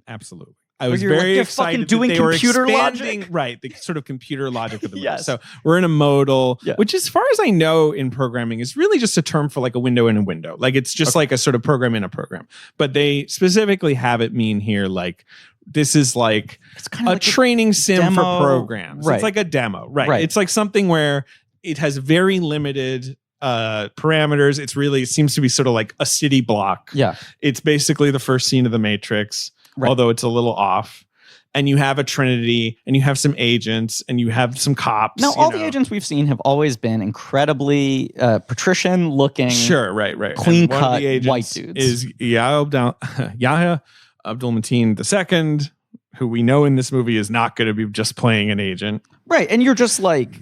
[SPEAKER 1] Absolutely. I was very excited
[SPEAKER 2] doing
[SPEAKER 1] that they
[SPEAKER 2] computer
[SPEAKER 1] were expanding,
[SPEAKER 2] logic,
[SPEAKER 1] right? The sort of computer logic of the movie.
[SPEAKER 2] Yes.
[SPEAKER 1] So we're in a modal, which, as far as I know, in programming, is really just a term for like a window in a window. Like it's just like a sort of program in a program. But they specifically have it mean here like, this is like a training sim demo for programs. Right. It's like a demo, right? It's like something where it has very limited parameters. It seems to be sort of like a city block.
[SPEAKER 2] Yeah.
[SPEAKER 1] It's basically the first scene of The Matrix, although it's a little off. And you have a Trinity, and you have some agents, and you have some cops.
[SPEAKER 2] Now, all the agents we've seen have always been incredibly patrician-looking, clean-cut white dudes.
[SPEAKER 1] Is Yahya Abdul-Mateen II, who we know in this movie is not going to be just playing an agent.
[SPEAKER 2] Right. And you're just like,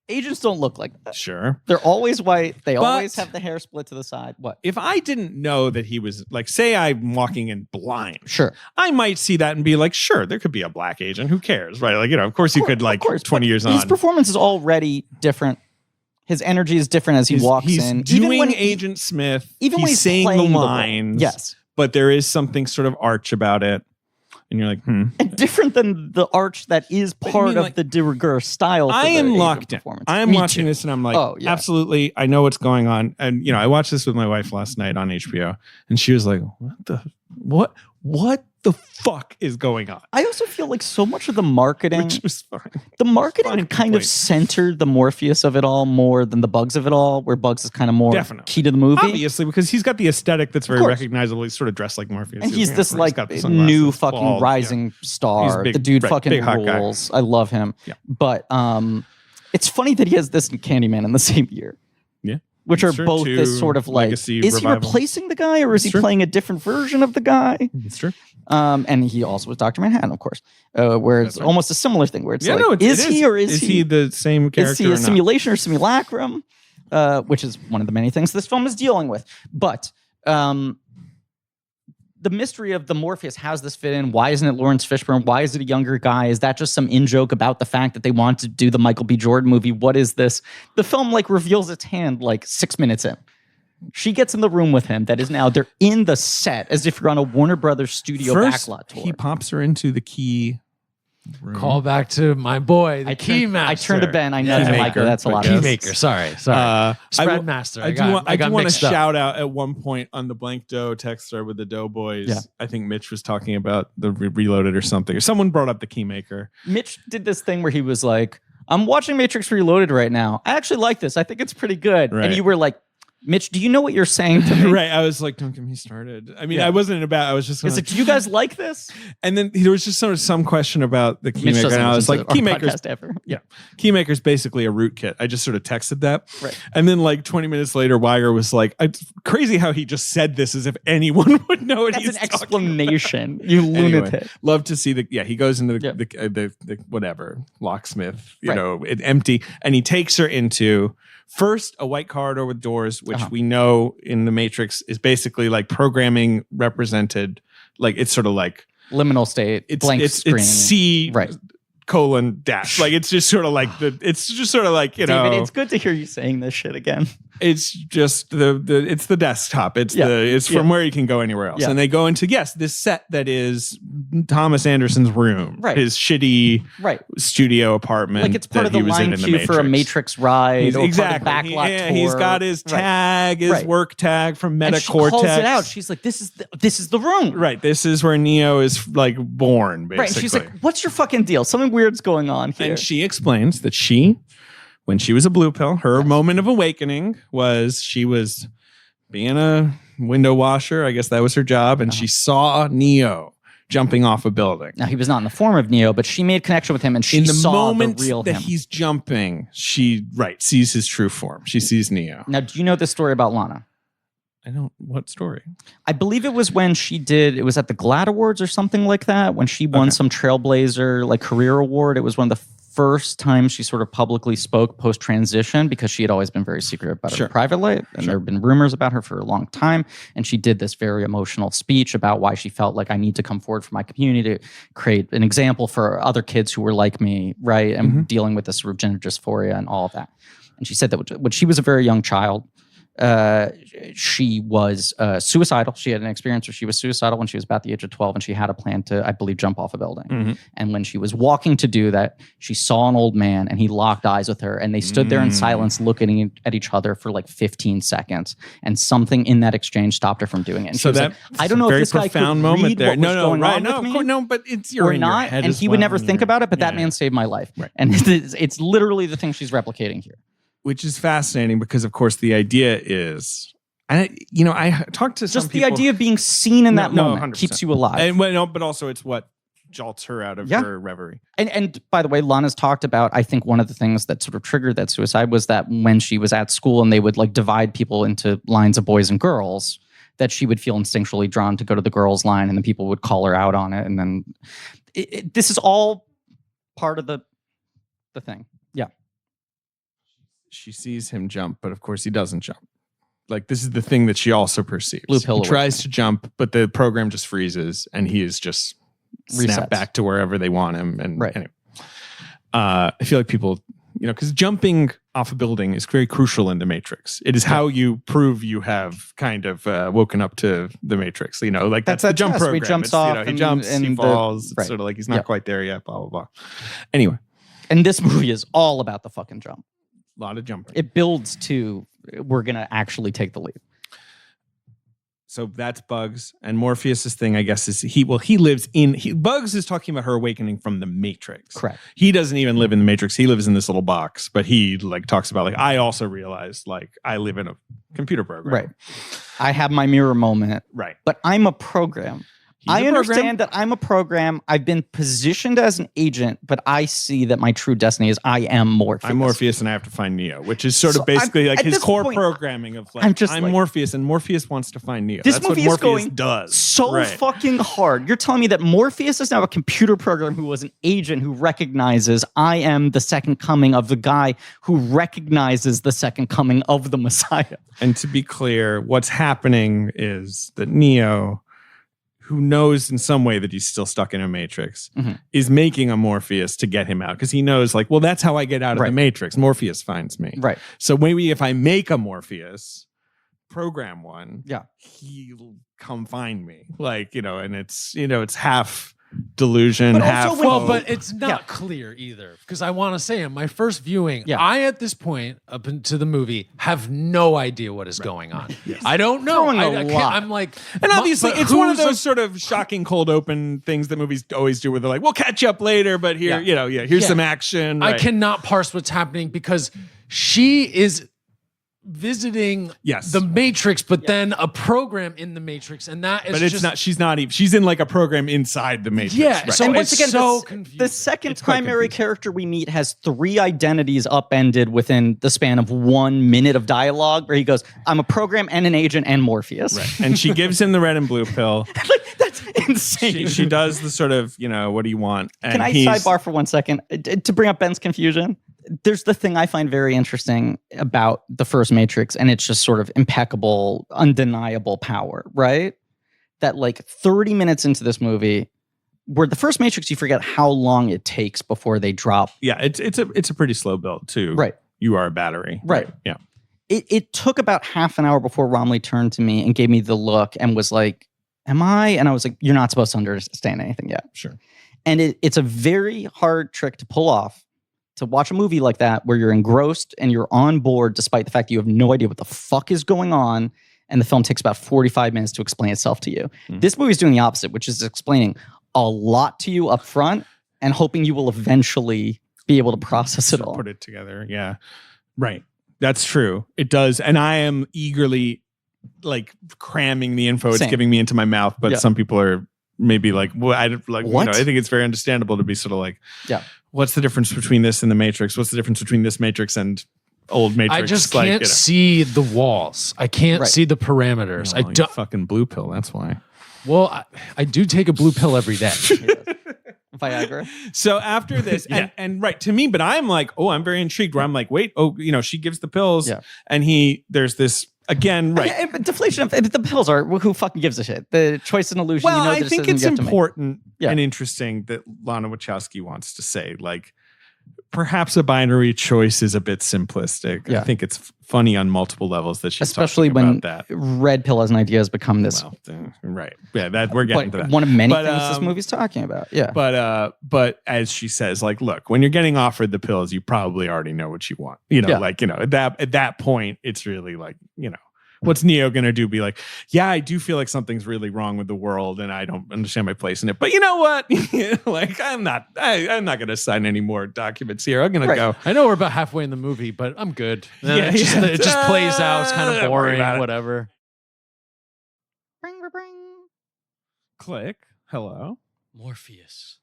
[SPEAKER 2] agents don't look like that.
[SPEAKER 1] Sure.
[SPEAKER 2] They're always white. They
[SPEAKER 1] But-
[SPEAKER 2] always have the hair split to the side. What?
[SPEAKER 1] If I didn't know that he was like, say I'm walking in blind,
[SPEAKER 2] Sure.
[SPEAKER 1] I might see that and be like, sure, there could be a black agent. Who cares? Right. Like, of course you could like
[SPEAKER 2] Of course,
[SPEAKER 1] 20
[SPEAKER 2] but
[SPEAKER 1] years
[SPEAKER 2] his
[SPEAKER 1] on.
[SPEAKER 2] performance is already different. His energy is different as he walks
[SPEAKER 1] he's
[SPEAKER 2] in.
[SPEAKER 1] doing Agent Smith.
[SPEAKER 2] Even when
[SPEAKER 1] he's
[SPEAKER 2] he's
[SPEAKER 1] saying the
[SPEAKER 2] playing the role.
[SPEAKER 1] lines.
[SPEAKER 2] Yes.
[SPEAKER 1] But there is something sort of arch about it. And you're like,
[SPEAKER 2] And different than the arch that is
[SPEAKER 1] But you
[SPEAKER 2] part
[SPEAKER 1] mean,
[SPEAKER 2] of
[SPEAKER 1] like,
[SPEAKER 2] the de rigueur style. For
[SPEAKER 1] I
[SPEAKER 2] the
[SPEAKER 1] am
[SPEAKER 2] agent
[SPEAKER 1] locked in.
[SPEAKER 2] performance.
[SPEAKER 1] I am
[SPEAKER 2] Me
[SPEAKER 1] watching
[SPEAKER 2] too.
[SPEAKER 1] this and I'm like,
[SPEAKER 2] Oh, yeah.
[SPEAKER 1] absolutely. I know what's going on. And, I watched this with my wife last night on HBO. And she was like, what the fuck is going on?
[SPEAKER 2] I also feel like so much of the marketing,
[SPEAKER 1] Which was fine.
[SPEAKER 2] the marketing
[SPEAKER 1] fine
[SPEAKER 2] kind of
[SPEAKER 1] complaint.
[SPEAKER 2] centered the Morpheus of it all more than the Bugs of it all, where Bugs is kind of more
[SPEAKER 1] Definitely.
[SPEAKER 2] key to the movie.
[SPEAKER 1] Obviously, because he's got the aesthetic that's very
[SPEAKER 2] course.
[SPEAKER 1] recognizable. He's sort of dressed like Morpheus.
[SPEAKER 2] And he's
[SPEAKER 1] Yeah,
[SPEAKER 2] this
[SPEAKER 1] he's
[SPEAKER 2] like
[SPEAKER 1] got the sunglasses,
[SPEAKER 2] new fucking
[SPEAKER 1] bald, yeah.
[SPEAKER 2] rising star.
[SPEAKER 1] He's big,
[SPEAKER 2] the dude
[SPEAKER 1] right,
[SPEAKER 2] fucking
[SPEAKER 1] big hot guy.
[SPEAKER 2] rules. I love him.
[SPEAKER 1] Yeah.
[SPEAKER 2] But it's funny that he has this and Candyman in the same year.
[SPEAKER 1] Yeah.
[SPEAKER 2] Which are
[SPEAKER 1] It's true.
[SPEAKER 2] both
[SPEAKER 1] Two
[SPEAKER 2] this sort of like,
[SPEAKER 1] legacy
[SPEAKER 2] is he
[SPEAKER 1] revival.
[SPEAKER 2] replacing the guy or is he
[SPEAKER 1] It's true.
[SPEAKER 2] playing a different version of the guy?
[SPEAKER 1] It's true.
[SPEAKER 2] And he also was Dr. Manhattan, of course, where it's
[SPEAKER 1] That's right.
[SPEAKER 2] almost a similar thing where it's
[SPEAKER 1] Yeah,
[SPEAKER 2] like,
[SPEAKER 1] no, it
[SPEAKER 2] is he or is he
[SPEAKER 1] the same character?
[SPEAKER 2] is he a
[SPEAKER 1] or not?
[SPEAKER 2] simulation or simulacrum? Which is one of the many things this film is dealing with. But the mystery of the Morpheus, how's this fit in? Why isn't it Lawrence Fishburne? Why is it a younger guy? Is that just some in-joke about the fact that they want to do the Michael B. Jordan movie? What is this? The film like reveals its hand like 6 minutes in. She gets in the room with him. That is now, they're in the set as if you're on a Warner Brothers studio
[SPEAKER 1] First,
[SPEAKER 2] backlot tour.
[SPEAKER 1] he pops her into the key room.
[SPEAKER 5] Call back to my boy, the key master.
[SPEAKER 2] I turned to Ben. I know
[SPEAKER 1] Keymaker,
[SPEAKER 2] Michael. That's a lot
[SPEAKER 1] I
[SPEAKER 2] of
[SPEAKER 1] guess.
[SPEAKER 5] Keymaker. Sorry. Spread master.
[SPEAKER 1] I do want to
[SPEAKER 5] mixed up.
[SPEAKER 1] shout out at one point on the Blank Dough text thread with the Doughboys.
[SPEAKER 2] Yeah.
[SPEAKER 1] I think Mitch was talking about the Reloaded or something. Or someone brought up the Keymaker.
[SPEAKER 2] Mitch did this thing where he was like, I'm watching Matrix Reloaded right now. I actually like this. I think it's pretty good.
[SPEAKER 1] Right.
[SPEAKER 2] And you were like, Mitch, do you know what you're saying to me?
[SPEAKER 1] Right. I was like, don't get me started. I mean,
[SPEAKER 2] Yeah.
[SPEAKER 1] I wasn't about, I was just
[SPEAKER 2] It's
[SPEAKER 1] like,
[SPEAKER 2] like, do you guys like this?
[SPEAKER 1] and then there was just sort of some question about the
[SPEAKER 2] Mitch
[SPEAKER 1] Keymaker.
[SPEAKER 2] doesn't
[SPEAKER 1] And I was
[SPEAKER 2] listen
[SPEAKER 1] like,
[SPEAKER 2] to our
[SPEAKER 1] Keymaker's
[SPEAKER 2] podcast ever.
[SPEAKER 1] Yeah. Keymaker's basically a rootkit. I just sort of texted that.
[SPEAKER 2] Right.
[SPEAKER 1] And then like 20 minutes later, Wire was like, it's crazy how he just said this as if anyone would know what
[SPEAKER 2] That's
[SPEAKER 1] he's
[SPEAKER 2] an
[SPEAKER 1] talking
[SPEAKER 2] explanation, you
[SPEAKER 1] Anyway,
[SPEAKER 2] lunatic.
[SPEAKER 1] love to see he goes into
[SPEAKER 2] Yeah.
[SPEAKER 1] the whatever locksmith,
[SPEAKER 2] Right.
[SPEAKER 1] it empty, and he takes her into first a white corridor with doors, which
[SPEAKER 2] Uh-huh.
[SPEAKER 1] we know in the Matrix is basically like programming represented, like it's sort of like
[SPEAKER 2] Liminal state,
[SPEAKER 1] it's
[SPEAKER 2] blank screen.
[SPEAKER 1] it's C
[SPEAKER 2] Right.
[SPEAKER 1] colon dash, like it's just sort of like it's just sort of like
[SPEAKER 2] David,
[SPEAKER 1] know
[SPEAKER 2] it's good to hear you saying this shit again.
[SPEAKER 1] it's just it's the desktop. It's
[SPEAKER 2] Yeah.
[SPEAKER 1] it's from
[SPEAKER 2] Yeah.
[SPEAKER 1] where you can go anywhere else.
[SPEAKER 2] Yeah.
[SPEAKER 1] And they go into this set that is Thomas Anderson's room,
[SPEAKER 2] Right.
[SPEAKER 1] his shitty
[SPEAKER 2] Right.
[SPEAKER 1] studio apartment.
[SPEAKER 2] Like it's part
[SPEAKER 1] that
[SPEAKER 2] of the
[SPEAKER 1] he was
[SPEAKER 2] line
[SPEAKER 1] in the
[SPEAKER 2] queue for a Matrix ride
[SPEAKER 1] He's,
[SPEAKER 2] or
[SPEAKER 1] exactly.
[SPEAKER 2] part of the backlot tour.
[SPEAKER 1] He's got his
[SPEAKER 2] Right.
[SPEAKER 1] tag, his
[SPEAKER 2] Right.
[SPEAKER 1] work tag from
[SPEAKER 2] And she
[SPEAKER 1] Metacortex.
[SPEAKER 2] calls it out. She's like, this is the room.
[SPEAKER 1] Right. This is where Neo is like born, basically.
[SPEAKER 2] Right. And she's like, what's your fucking deal? Something weird's going on here.
[SPEAKER 1] and she explains that when she was a blue pill, her moment of awakening was she was being a window washer. I guess that was her job. And she saw Neo jumping off a building.
[SPEAKER 2] Now, he was not in the form of Neo, but she made connection with him and she
[SPEAKER 1] In the
[SPEAKER 2] saw
[SPEAKER 1] moment
[SPEAKER 2] the real
[SPEAKER 1] that
[SPEAKER 2] him.
[SPEAKER 1] he's jumping, she sees his true form. She sees Neo.
[SPEAKER 2] Now, do you know this story about Lana?
[SPEAKER 1] I don't. What story?
[SPEAKER 2] I believe it was when it was at the GLAAD Awards or something like that, when she won some Trailblazer like career award. It was one of the first times she sort of publicly spoke post-transition because she had always been very secret about her private life. And there have been rumors about her for a long time. And she did this very emotional speech about why she felt like I need to come forward for my community to create an example for other kids who were like me, right? And dealing with this sort of gender dysphoria and all of that. And she said that when she was a very young child, she was suicidal. She had an experience where she was suicidal when she was about the age of 12, and she had a plan to, I believe, jump off a building. And when she was walking to do that, she saw an old man and he locked eyes with her, and they stood there in silence looking at each other for like 15 seconds. And something in that exchange stopped her from doing it. And she was like, I don't know if
[SPEAKER 1] very
[SPEAKER 2] this guy could
[SPEAKER 1] profound moment
[SPEAKER 2] read
[SPEAKER 1] there.
[SPEAKER 2] what was going on with
[SPEAKER 1] of
[SPEAKER 2] me
[SPEAKER 1] course, no, but it's you're
[SPEAKER 2] or
[SPEAKER 1] in
[SPEAKER 2] not,
[SPEAKER 1] your head
[SPEAKER 2] and
[SPEAKER 1] as
[SPEAKER 2] he would
[SPEAKER 1] well,
[SPEAKER 2] never
[SPEAKER 1] and
[SPEAKER 2] think
[SPEAKER 1] you're-
[SPEAKER 2] about it, but that
[SPEAKER 1] yeah.
[SPEAKER 2] man saved my life.
[SPEAKER 1] Right.
[SPEAKER 2] And it's literally the thing she's replicating here.
[SPEAKER 1] Which is fascinating because, of course, the idea is. I talked to some
[SPEAKER 2] Just the
[SPEAKER 1] people,
[SPEAKER 2] idea of being seen in that
[SPEAKER 1] No,
[SPEAKER 2] moment
[SPEAKER 1] 100%.
[SPEAKER 2] keeps you alive.
[SPEAKER 1] and but also it's what jolts her out of her reverie.
[SPEAKER 2] And by the way, Lana's talked about, I think one of the things that sort of triggered that suicide was that when she was at school and they would like divide people into lines of boys and girls, that she would feel instinctually drawn to go to the girls line and then people would call her out on it. And then this is all part of the thing. Yeah.
[SPEAKER 1] She sees him jump, but of course he doesn't jump. Like, this is the thing that she also perceives.
[SPEAKER 2] Blue pill
[SPEAKER 1] he tries to jump, but the program just freezes, and he is just snapped back to wherever they want him. And anyway, I feel like people, because jumping off a building is very crucial in the Matrix. It is how you prove you have kind of woken up to the Matrix. Like that's the jump program.
[SPEAKER 2] He jumps off.
[SPEAKER 1] He jumps, he falls. It's sort of like he's not quite there yet. Blah blah blah. Anyway,
[SPEAKER 2] and this movie is all about the fucking jump.
[SPEAKER 1] A lot of jumping.
[SPEAKER 2] It builds to we're gonna actually take the leap.
[SPEAKER 1] So that's Bugs, and Morpheus's thing, I guess, is he lives in. Bugs is talking about her awakening from the Matrix.
[SPEAKER 2] Correct.
[SPEAKER 1] He doesn't even live in the Matrix. He lives in this little box, but he talks about I also realized I live in a computer program.
[SPEAKER 2] Right. I have my mirror moment.
[SPEAKER 1] Right.
[SPEAKER 2] But I'm a program. I understand that I'm a program. I've been positioned as an agent, but I see that my true destiny is I am Morpheus.
[SPEAKER 1] I'm Morpheus, and I have to find Neo, which is sort of basically his core programming of I'm Morpheus, and Morpheus wants to find Neo.
[SPEAKER 2] This
[SPEAKER 1] That's
[SPEAKER 2] movie
[SPEAKER 1] what
[SPEAKER 2] is
[SPEAKER 1] Morpheus
[SPEAKER 2] going
[SPEAKER 1] does.
[SPEAKER 2] So fucking hard. You're telling me that Morpheus is now a computer program who was an agent who recognizes I am the second coming of the guy who recognizes the second coming of the Messiah.
[SPEAKER 1] And to be clear, what's happening is that Neo, who knows in some way that he's still stuck in a Matrix, is making a Morpheus to get him out. Because he knows, that's how I get out of the Matrix. Morpheus finds me.
[SPEAKER 2] Right.
[SPEAKER 1] So maybe if I make a Morpheus, program one, he'll come find me. And it's half delusion, half hope.
[SPEAKER 5] But it's not clear either. Because I want to say in my first viewing, I at this point up into the movie have no idea what is going on. Yes. I don't know. I'm like,
[SPEAKER 1] and obviously it's one of those sort of shocking cold open things that movies always do, where they're like, we'll catch up later, but here, here's some action. Right.
[SPEAKER 5] I cannot parse what's happening because she is visiting the Matrix, but then a program in the Matrix, and that is.
[SPEAKER 1] But it's not. She's not even. She's in a program inside the Matrix.
[SPEAKER 5] Yeah.
[SPEAKER 1] Right.
[SPEAKER 5] So
[SPEAKER 2] and once
[SPEAKER 5] it's
[SPEAKER 2] again,
[SPEAKER 5] so confusing.
[SPEAKER 2] The second primary character we meet has 3 identities upended within the span of 1 minute of dialogue, where he goes, "I'm a program and an agent and Morpheus."
[SPEAKER 1] Right. And she gives him the red and blue pill.
[SPEAKER 2] That's insane.
[SPEAKER 1] She does the sort of what do you want? And
[SPEAKER 2] Can I sidebar for 1 second to bring up Ben's confusion? There's the thing I find very interesting about the first Matrix, and it's just sort of impeccable, undeniable power, right? That 30 minutes into this movie, where the first Matrix, you forget how long it takes before they drop.
[SPEAKER 1] Yeah, it's a pretty slow build too.
[SPEAKER 2] Right.
[SPEAKER 1] You are a battery.
[SPEAKER 2] Right.
[SPEAKER 1] Yeah.
[SPEAKER 2] It took about half an hour before Romley turned to me and gave me the look and was like, "Am I?" And I was like, "You're not supposed to understand anything yet."
[SPEAKER 1] Sure.
[SPEAKER 2] And it's a very hard trick to pull off. To watch a movie like that where you're engrossed and you're on board despite the fact that you have no idea what the fuck is going on, and the film takes about 45 minutes to explain itself to you. This movie is doing the opposite, which is explaining a lot to you up front and hoping you will eventually be able to process it all.
[SPEAKER 1] Put it together. Yeah. Right. That's true. It does. And I am eagerly cramming the info it's giving me into my mouth, but some people are maybe what? I think it's very understandable to be sort of what's the difference between this and the Matrix? What's the difference between this Matrix and old Matrix?
[SPEAKER 5] I just can't see the walls. I can't see the parameters. I don't
[SPEAKER 1] fucking blue pill. That's why.
[SPEAKER 5] Well, I do take a blue pill every day.
[SPEAKER 2] Viagra.
[SPEAKER 1] So after this, and right to me, but I'm I'm very intrigued. Where I'm wait, she gives the pills, and there's this. Again, right.
[SPEAKER 2] Yeah, deflation of the pills are who fucking gives a shit. The choice and illusion.
[SPEAKER 1] Well, I think it's important and interesting that Lana Wachowski wants to say, perhaps a binary choice is a bit simplistic.
[SPEAKER 2] Yeah.
[SPEAKER 1] I think it's funny on multiple levels that she's
[SPEAKER 2] especially
[SPEAKER 1] talking
[SPEAKER 2] when
[SPEAKER 1] about that.
[SPEAKER 2] red pill as an idea has become this.
[SPEAKER 1] Right. Yeah, that we're getting to that.
[SPEAKER 2] One of many things this movie's talking about. Yeah.
[SPEAKER 1] But as she says, look, when you're getting offered the pills, you probably already know what you want. At that point, it's really what's Neo going to do? Be like, yeah, I do feel like something's really wrong with the world and I don't understand my place in it. But you know what? I'm not going to sign any more documents here. I'm going to go.
[SPEAKER 5] I know we're about halfway in the movie, but I'm good. It just plays out. It's kind of boring, whatever.
[SPEAKER 2] Bring, bring.
[SPEAKER 1] Click. Hello.
[SPEAKER 5] Morpheus.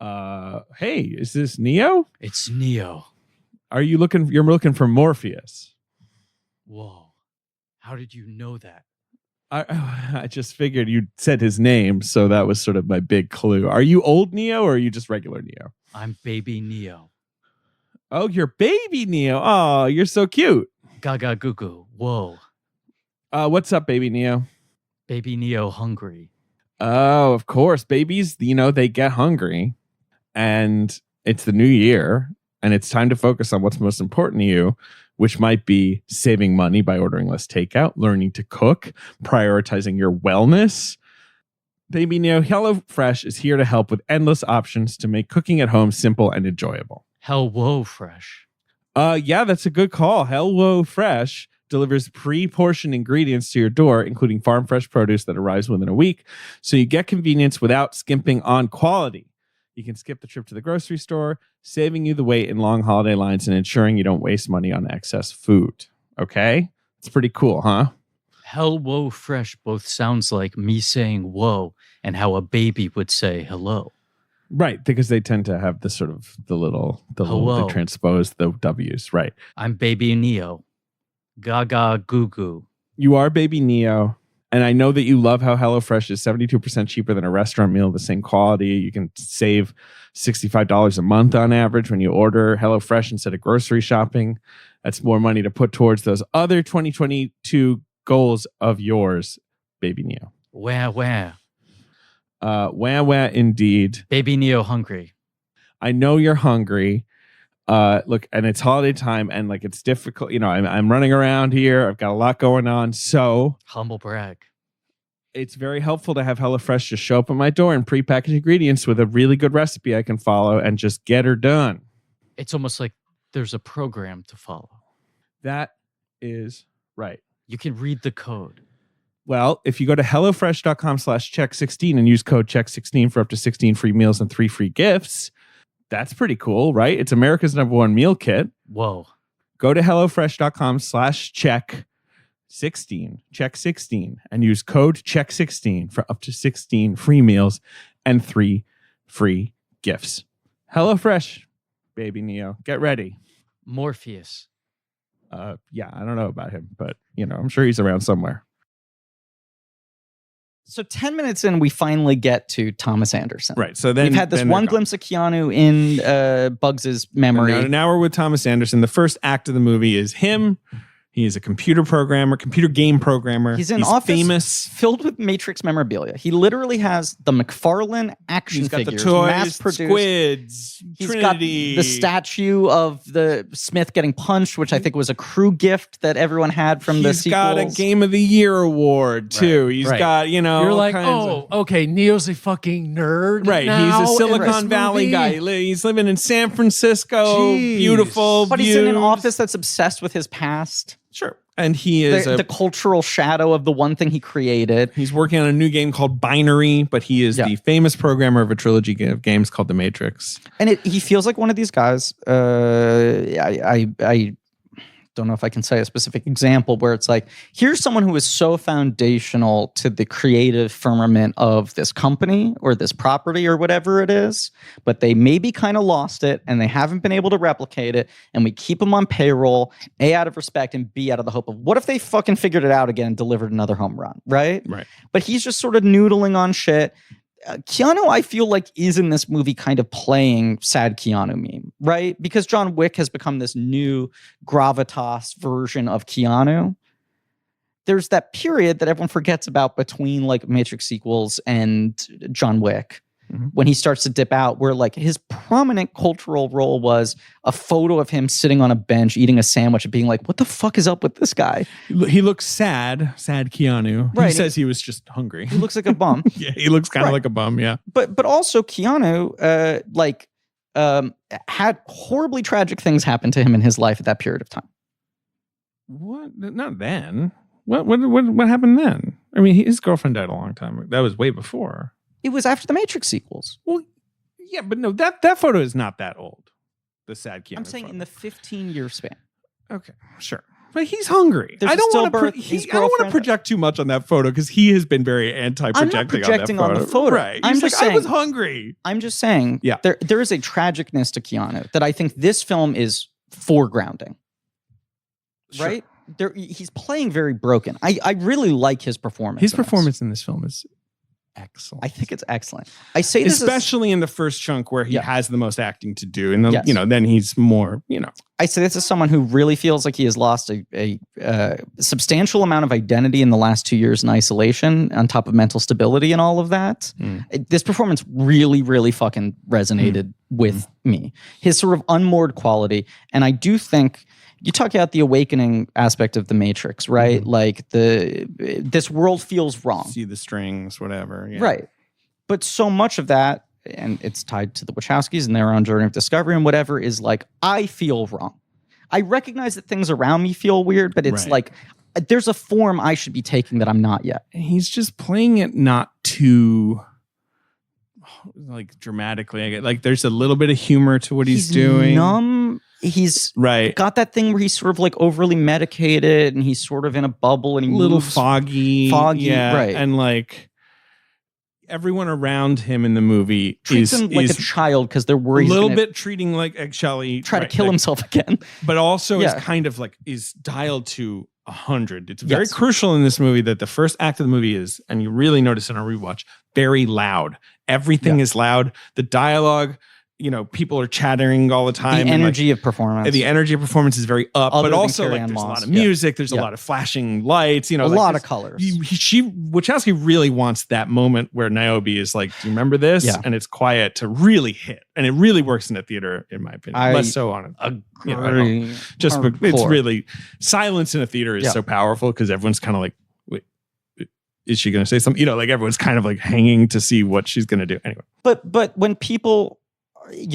[SPEAKER 1] Hey, is this Neo?
[SPEAKER 5] It's Neo.
[SPEAKER 1] You're looking for Morpheus.
[SPEAKER 5] Whoa. How did you know that?
[SPEAKER 1] I just figured you said his name, so that was sort of my big clue. Are you old Neo or are you just regular Neo?
[SPEAKER 2] I'm baby Neo.
[SPEAKER 1] Oh, you're baby Neo. Oh, you're so cute.
[SPEAKER 2] Gaga goo goo. Whoa.
[SPEAKER 1] What's up, baby Neo?
[SPEAKER 2] Baby Neo hungry.
[SPEAKER 1] Oh, of course. Babies, they get hungry. And it's the new year. And it's time to focus on what's most important to you, which might be saving money by ordering less takeout, learning to cook, prioritizing your wellness. Baby Neo, HelloFresh is here to help with endless options to make cooking at home simple and enjoyable.
[SPEAKER 2] Hello Fresh.
[SPEAKER 1] Yeah, that's a good call. HelloFresh delivers pre-portioned ingredients to your door, including farm fresh produce that arrives within a week, so you get convenience without skimping on quality. You can skip the trip to the grocery store, saving you the wait in long holiday lines and ensuring you don't waste money on excess food. Okay? It's pretty cool, huh?
[SPEAKER 2] Hello Fresh both sounds like me saying whoa and how a baby would say hello.
[SPEAKER 1] Right, because they tend to have the sort of they transpose the W's, right.
[SPEAKER 2] I'm baby Neo. Gaga goo goo.
[SPEAKER 1] You are baby Neo. And I know that you love how HelloFresh is 72% cheaper than a restaurant meal of the same quality. You can save $65 a month on average when you order HelloFresh instead of grocery shopping. That's more money to put towards those other 2022 goals of yours, baby Neo.
[SPEAKER 2] Wah wah.
[SPEAKER 1] Wah indeed.
[SPEAKER 2] Baby Neo hungry.
[SPEAKER 1] I know you're hungry. Look, and it's holiday time, and like it's difficult. I'm running around here. I've got a lot going on, so
[SPEAKER 2] Humble brag.
[SPEAKER 1] it's very helpful to have HelloFresh just show up at my door and prepackaged ingredients with a really good recipe I can follow and just get her done.
[SPEAKER 2] It's almost like there's a program to follow.
[SPEAKER 1] That is right.
[SPEAKER 2] You can read the code.
[SPEAKER 1] Well, if you go to HelloFresh.com/check16 and use code check16 for up to 16 free meals and 3 free gifts, that's pretty cool, right? It's America's #1 meal kit.
[SPEAKER 2] Whoa.
[SPEAKER 1] Go to HelloFresh.com/check16, and use code check16 for up to 16 free meals and 3 free gifts. HelloFresh, baby Neo, get ready.
[SPEAKER 2] Morpheus.
[SPEAKER 1] Yeah, I don't know about him, but I'm sure he's around somewhere.
[SPEAKER 2] So 10 minutes in, we finally get to Thomas Anderson.
[SPEAKER 1] Right. So then
[SPEAKER 2] we've had this one glimpse of Keanu in Bugs's memory.
[SPEAKER 1] Now we're with Thomas Anderson. The first act of the movie is him. He is a computer game programmer.
[SPEAKER 2] He's in office
[SPEAKER 1] famous,
[SPEAKER 2] filled with Matrix memorabilia. He literally has the McFarlane action
[SPEAKER 1] He's got
[SPEAKER 2] figures,
[SPEAKER 1] the toys,
[SPEAKER 2] mass-produced.
[SPEAKER 1] Squids,
[SPEAKER 2] He's
[SPEAKER 1] Trinity.
[SPEAKER 2] got the statue of the Smith getting punched, which I think was a crew gift that everyone had from the sequels.
[SPEAKER 1] He's got a Game of the Year award too.
[SPEAKER 2] Right,
[SPEAKER 1] He's
[SPEAKER 2] right.
[SPEAKER 1] got
[SPEAKER 5] You're like, okay, Neo's a fucking nerd.
[SPEAKER 1] Right,
[SPEAKER 5] now
[SPEAKER 1] he's a
[SPEAKER 5] in
[SPEAKER 1] Silicon
[SPEAKER 5] this
[SPEAKER 1] Valley
[SPEAKER 5] movie?
[SPEAKER 1] guy. He's living in San Francisco.
[SPEAKER 5] Jeez.
[SPEAKER 1] Beautiful,
[SPEAKER 2] But he's in an
[SPEAKER 1] views.
[SPEAKER 2] office that's obsessed with his past.
[SPEAKER 1] Sure, and he is
[SPEAKER 2] The cultural shadow of the one thing he created.
[SPEAKER 1] He's working on a new game called Binary, but he is the famous programmer of a trilogy of games called The Matrix.
[SPEAKER 2] And he feels like one of these guys. I don't know if I can say a specific example where it's like, here's someone who is so foundational to the creative firmament of this company or this property or whatever it is, but they maybe kind of lost it and they haven't been able to replicate it. And we keep them on payroll, A, out of respect, and B, out of the hope of what if they fucking figured it out again and delivered another home run, right?
[SPEAKER 1] Right.
[SPEAKER 2] But he's just sort of noodling on shit. Keanu, I feel like, is in this movie kind of playing sad Keanu meme, right? Because John Wick has become this new gravitas version of Keanu. There's that period that everyone forgets about between like Matrix sequels and John Wick, when he starts to dip out, where like his prominent cultural role was a photo of him sitting on a bench eating a sandwich and being like, what the fuck is up with this guy?
[SPEAKER 1] He looks sad Keanu.
[SPEAKER 2] Right.
[SPEAKER 1] He says he was just hungry.
[SPEAKER 2] He looks like a bum.
[SPEAKER 1] Yeah, he looks kind of like a bum, yeah.
[SPEAKER 2] But also Keanu had horribly tragic things happen to him in his life at that period of time.
[SPEAKER 1] What? Not then. What happened then? I mean, his girlfriend died a long time. That was way before.
[SPEAKER 2] It was after the Matrix sequels.
[SPEAKER 1] Well, yeah, but no, that photo is not that old. The sad Keanu.
[SPEAKER 2] I'm saying
[SPEAKER 1] photo.
[SPEAKER 2] in the 15-year span.
[SPEAKER 1] Okay, sure. But he's hungry.
[SPEAKER 2] There's
[SPEAKER 1] I
[SPEAKER 2] a
[SPEAKER 1] don't want
[SPEAKER 2] stillbirth,
[SPEAKER 1] to.
[SPEAKER 2] his
[SPEAKER 1] I don't want to
[SPEAKER 2] girlfriend-
[SPEAKER 1] project too much on that photo because he has been very anti-projecting.
[SPEAKER 2] I'm not projecting
[SPEAKER 1] on
[SPEAKER 2] on
[SPEAKER 1] that
[SPEAKER 2] the photo.
[SPEAKER 1] Right.
[SPEAKER 2] I'm
[SPEAKER 1] He's
[SPEAKER 2] just
[SPEAKER 1] like, I was
[SPEAKER 2] saying-
[SPEAKER 1] hungry.
[SPEAKER 2] I'm just saying,
[SPEAKER 1] Yeah.
[SPEAKER 2] there is a tragicness to Keanu that I think this film is foregrounding.
[SPEAKER 1] Sure.
[SPEAKER 2] Right? he's playing very broken. I really like his performance.
[SPEAKER 1] His
[SPEAKER 2] in this.
[SPEAKER 1] performance in this film is excellent.
[SPEAKER 2] I think it's excellent. I say this
[SPEAKER 1] especially in the first chunk where he
[SPEAKER 2] Yeah.
[SPEAKER 1] has the most acting to do, and
[SPEAKER 2] Yes.
[SPEAKER 1] then he's more,
[SPEAKER 2] I say this as someone who really feels like he has lost a substantial amount of identity in the last 2 years in isolation, on top of mental stability and all of that. This performance really, really fucking resonated with me. His sort of unmoored quality, and I do think. You talk about the awakening aspect of the Matrix, right? Like this world feels wrong.
[SPEAKER 1] see the strings, whatever. Yeah.
[SPEAKER 2] Right. But so much of that, and it's tied to the Wachowskis and their own journey of discovery and whatever, is like, I feel wrong. I recognize that things around me feel weird, but it's
[SPEAKER 1] Right.
[SPEAKER 2] like, there's a form I should be taking that I'm not yet.
[SPEAKER 1] And he's just playing it not too like dramatically. Like there's a little bit of humor to what he's doing.
[SPEAKER 2] Numb. He's
[SPEAKER 1] Right.
[SPEAKER 2] got that thing where he's sort of like overly medicated and he's sort of in a bubble and he
[SPEAKER 1] A little
[SPEAKER 2] moves
[SPEAKER 1] foggy.
[SPEAKER 2] yeah, right.
[SPEAKER 1] And like everyone around him in the movie
[SPEAKER 2] treats
[SPEAKER 1] is
[SPEAKER 2] him like a child because they're worried
[SPEAKER 1] a
[SPEAKER 2] he's
[SPEAKER 1] little
[SPEAKER 2] gonna
[SPEAKER 1] bit treating like eggshelly,
[SPEAKER 2] try to
[SPEAKER 1] right,
[SPEAKER 2] kill
[SPEAKER 1] like-
[SPEAKER 2] himself again.
[SPEAKER 1] but also
[SPEAKER 2] Yeah.
[SPEAKER 1] is kind of like is dialed to 100. It's very
[SPEAKER 2] Yes.
[SPEAKER 1] crucial in this movie that the first act of the movie is, and you really notice in a rewatch, very loud. Everything is loud. The dialogue, people are chattering all the time.
[SPEAKER 2] The
[SPEAKER 1] and, like,
[SPEAKER 2] energy of performance.
[SPEAKER 1] the energy of performance is very up,
[SPEAKER 2] Other
[SPEAKER 1] but
[SPEAKER 2] than
[SPEAKER 1] also
[SPEAKER 2] Carrie
[SPEAKER 1] like
[SPEAKER 2] Ann
[SPEAKER 1] there's a
[SPEAKER 2] Moss.
[SPEAKER 1] lot of
[SPEAKER 2] Yeah.
[SPEAKER 1] music. There's a
[SPEAKER 2] Yeah.
[SPEAKER 1] lot of flashing lights.
[SPEAKER 2] a
[SPEAKER 1] Like
[SPEAKER 2] lot
[SPEAKER 1] this-
[SPEAKER 2] of colors.
[SPEAKER 1] Wachowski really wants that moment where Niobe is like, "Do you remember this?"
[SPEAKER 2] Yeah.
[SPEAKER 1] And it's quiet to really hit, and it really works in a theater, in my opinion.
[SPEAKER 2] I
[SPEAKER 1] Less so on it. I don't know.
[SPEAKER 2] Agree.
[SPEAKER 1] Just it's
[SPEAKER 2] Hardcore.
[SPEAKER 1] really silence in a theater is
[SPEAKER 2] Yeah.
[SPEAKER 1] so powerful because everyone's kind of like, "Wait, is she going to say something?" Like everyone's kind of like hanging to see what she's going to do. Anyway,
[SPEAKER 2] But when people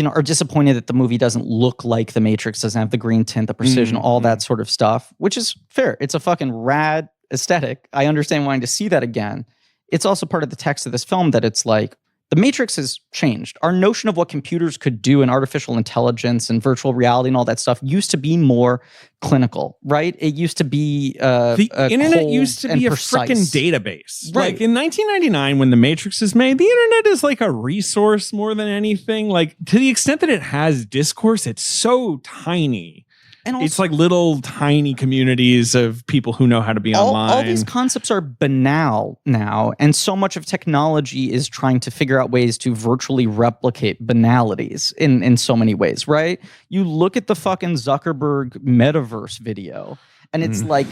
[SPEAKER 2] are disappointed that the movie doesn't look like The Matrix, doesn't have the green tint, the precision, all that sort of stuff, which is fair. It's a fucking rad aesthetic. I understand wanting to see that again. It's also part of the text of this film that it's like, The Matrix has changed. Our notion of what computers could do and artificial intelligence and virtual reality and all that stuff used to be more clinical, right? It used to be
[SPEAKER 1] the internet
[SPEAKER 2] cold
[SPEAKER 1] used to
[SPEAKER 2] and
[SPEAKER 1] be a
[SPEAKER 2] precise.
[SPEAKER 1] freaking database.
[SPEAKER 2] Right.
[SPEAKER 1] Like in 1999, when The Matrix is made, the internet is like a resource more than anything. Like to the extent that it has discourse, it's so tiny.
[SPEAKER 2] And also,
[SPEAKER 1] It's like little tiny communities of people who know how to be online.
[SPEAKER 2] all these concepts are banal now, and so much of technology is trying to figure out ways to virtually replicate banalities in so many ways, right? You look at the fucking Zuckerberg metaverse video, and it's like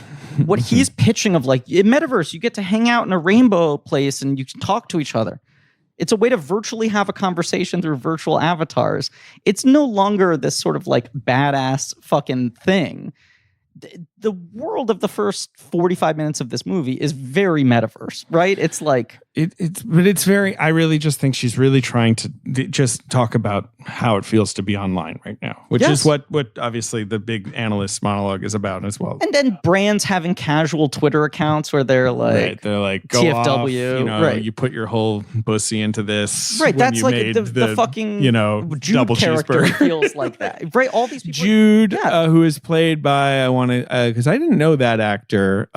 [SPEAKER 2] what he's pitching of like, in metaverse, you get to hang out in a rainbow place and you can talk to each other. It's a way to virtually have a conversation through virtual avatars. It's no longer this sort of like badass fucking thing. The world of the first 45 minutes of this movie is very metaverse, right? It's like
[SPEAKER 1] it's very. I really just think she's really trying to just talk about how it feels to be online right now, which
[SPEAKER 2] Yes.
[SPEAKER 1] is what obviously the big analyst monologue is about as well.
[SPEAKER 2] and then brands having casual Twitter accounts where they're like,
[SPEAKER 1] Right, they're like go
[SPEAKER 2] TFW,
[SPEAKER 1] off,
[SPEAKER 2] right.
[SPEAKER 1] you put your whole pussy into this.
[SPEAKER 2] right,
[SPEAKER 1] when
[SPEAKER 2] that's
[SPEAKER 1] you
[SPEAKER 2] like
[SPEAKER 1] made
[SPEAKER 2] the fucking Jude
[SPEAKER 1] double
[SPEAKER 2] character
[SPEAKER 1] cheeseburger.
[SPEAKER 2] feels like that, right? All these people.
[SPEAKER 1] Jude,
[SPEAKER 2] Yeah.
[SPEAKER 1] who is played by because I didn't know that actor,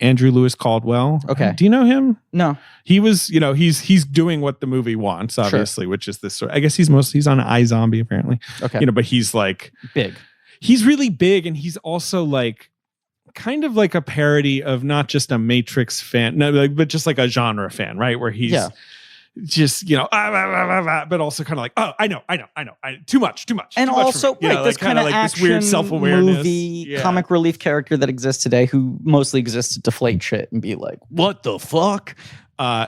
[SPEAKER 1] Andrew Lewis Caldwell.
[SPEAKER 2] Okay.
[SPEAKER 1] Do you know him?
[SPEAKER 2] No,
[SPEAKER 1] He was, he's doing what the movie wants, obviously, which is this sort. I guess he's on iZombie apparently.
[SPEAKER 2] okay,
[SPEAKER 1] But he's like
[SPEAKER 2] big.
[SPEAKER 1] he's really big, and he's also like kind of like a parody of not just a Matrix fan, but just like a genre fan, right? Where he's just but also kind of like, oh, I know, too much,
[SPEAKER 2] And
[SPEAKER 1] too much
[SPEAKER 2] also,
[SPEAKER 1] for me.
[SPEAKER 2] right, this kind of
[SPEAKER 1] like
[SPEAKER 2] action
[SPEAKER 1] this weird self-awareness
[SPEAKER 2] movie comic relief character that exists today, who mostly exists to deflate shit and be like, "What the fuck?"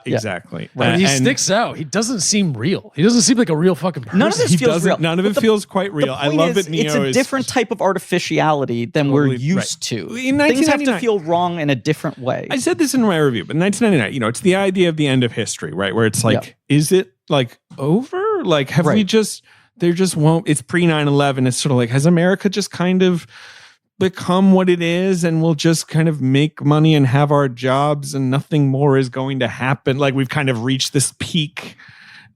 [SPEAKER 1] Exactly.
[SPEAKER 5] But he sticks out. He doesn't seem real. He doesn't seem like a real fucking person.
[SPEAKER 2] None of this feels real.
[SPEAKER 1] None of
[SPEAKER 2] But
[SPEAKER 1] it feels quite real. I
[SPEAKER 2] point
[SPEAKER 1] love
[SPEAKER 2] is,
[SPEAKER 1] that Neo
[SPEAKER 2] it's a
[SPEAKER 1] is
[SPEAKER 2] different type of artificiality than we're
[SPEAKER 1] Totally
[SPEAKER 2] used to.
[SPEAKER 1] In
[SPEAKER 2] Things have to
[SPEAKER 1] 1999
[SPEAKER 2] feel wrong in a different way.
[SPEAKER 1] I said this in my review, but 1999, it's the idea of the end of history, right? Where it's like, is it like over? Like, have we there just won't, it's pre 9/11. It's sort of like, has America just kind of become what it is and we'll just kind of make money and have our jobs and nothing more is going to happen? Like, we've kind of reached this peak.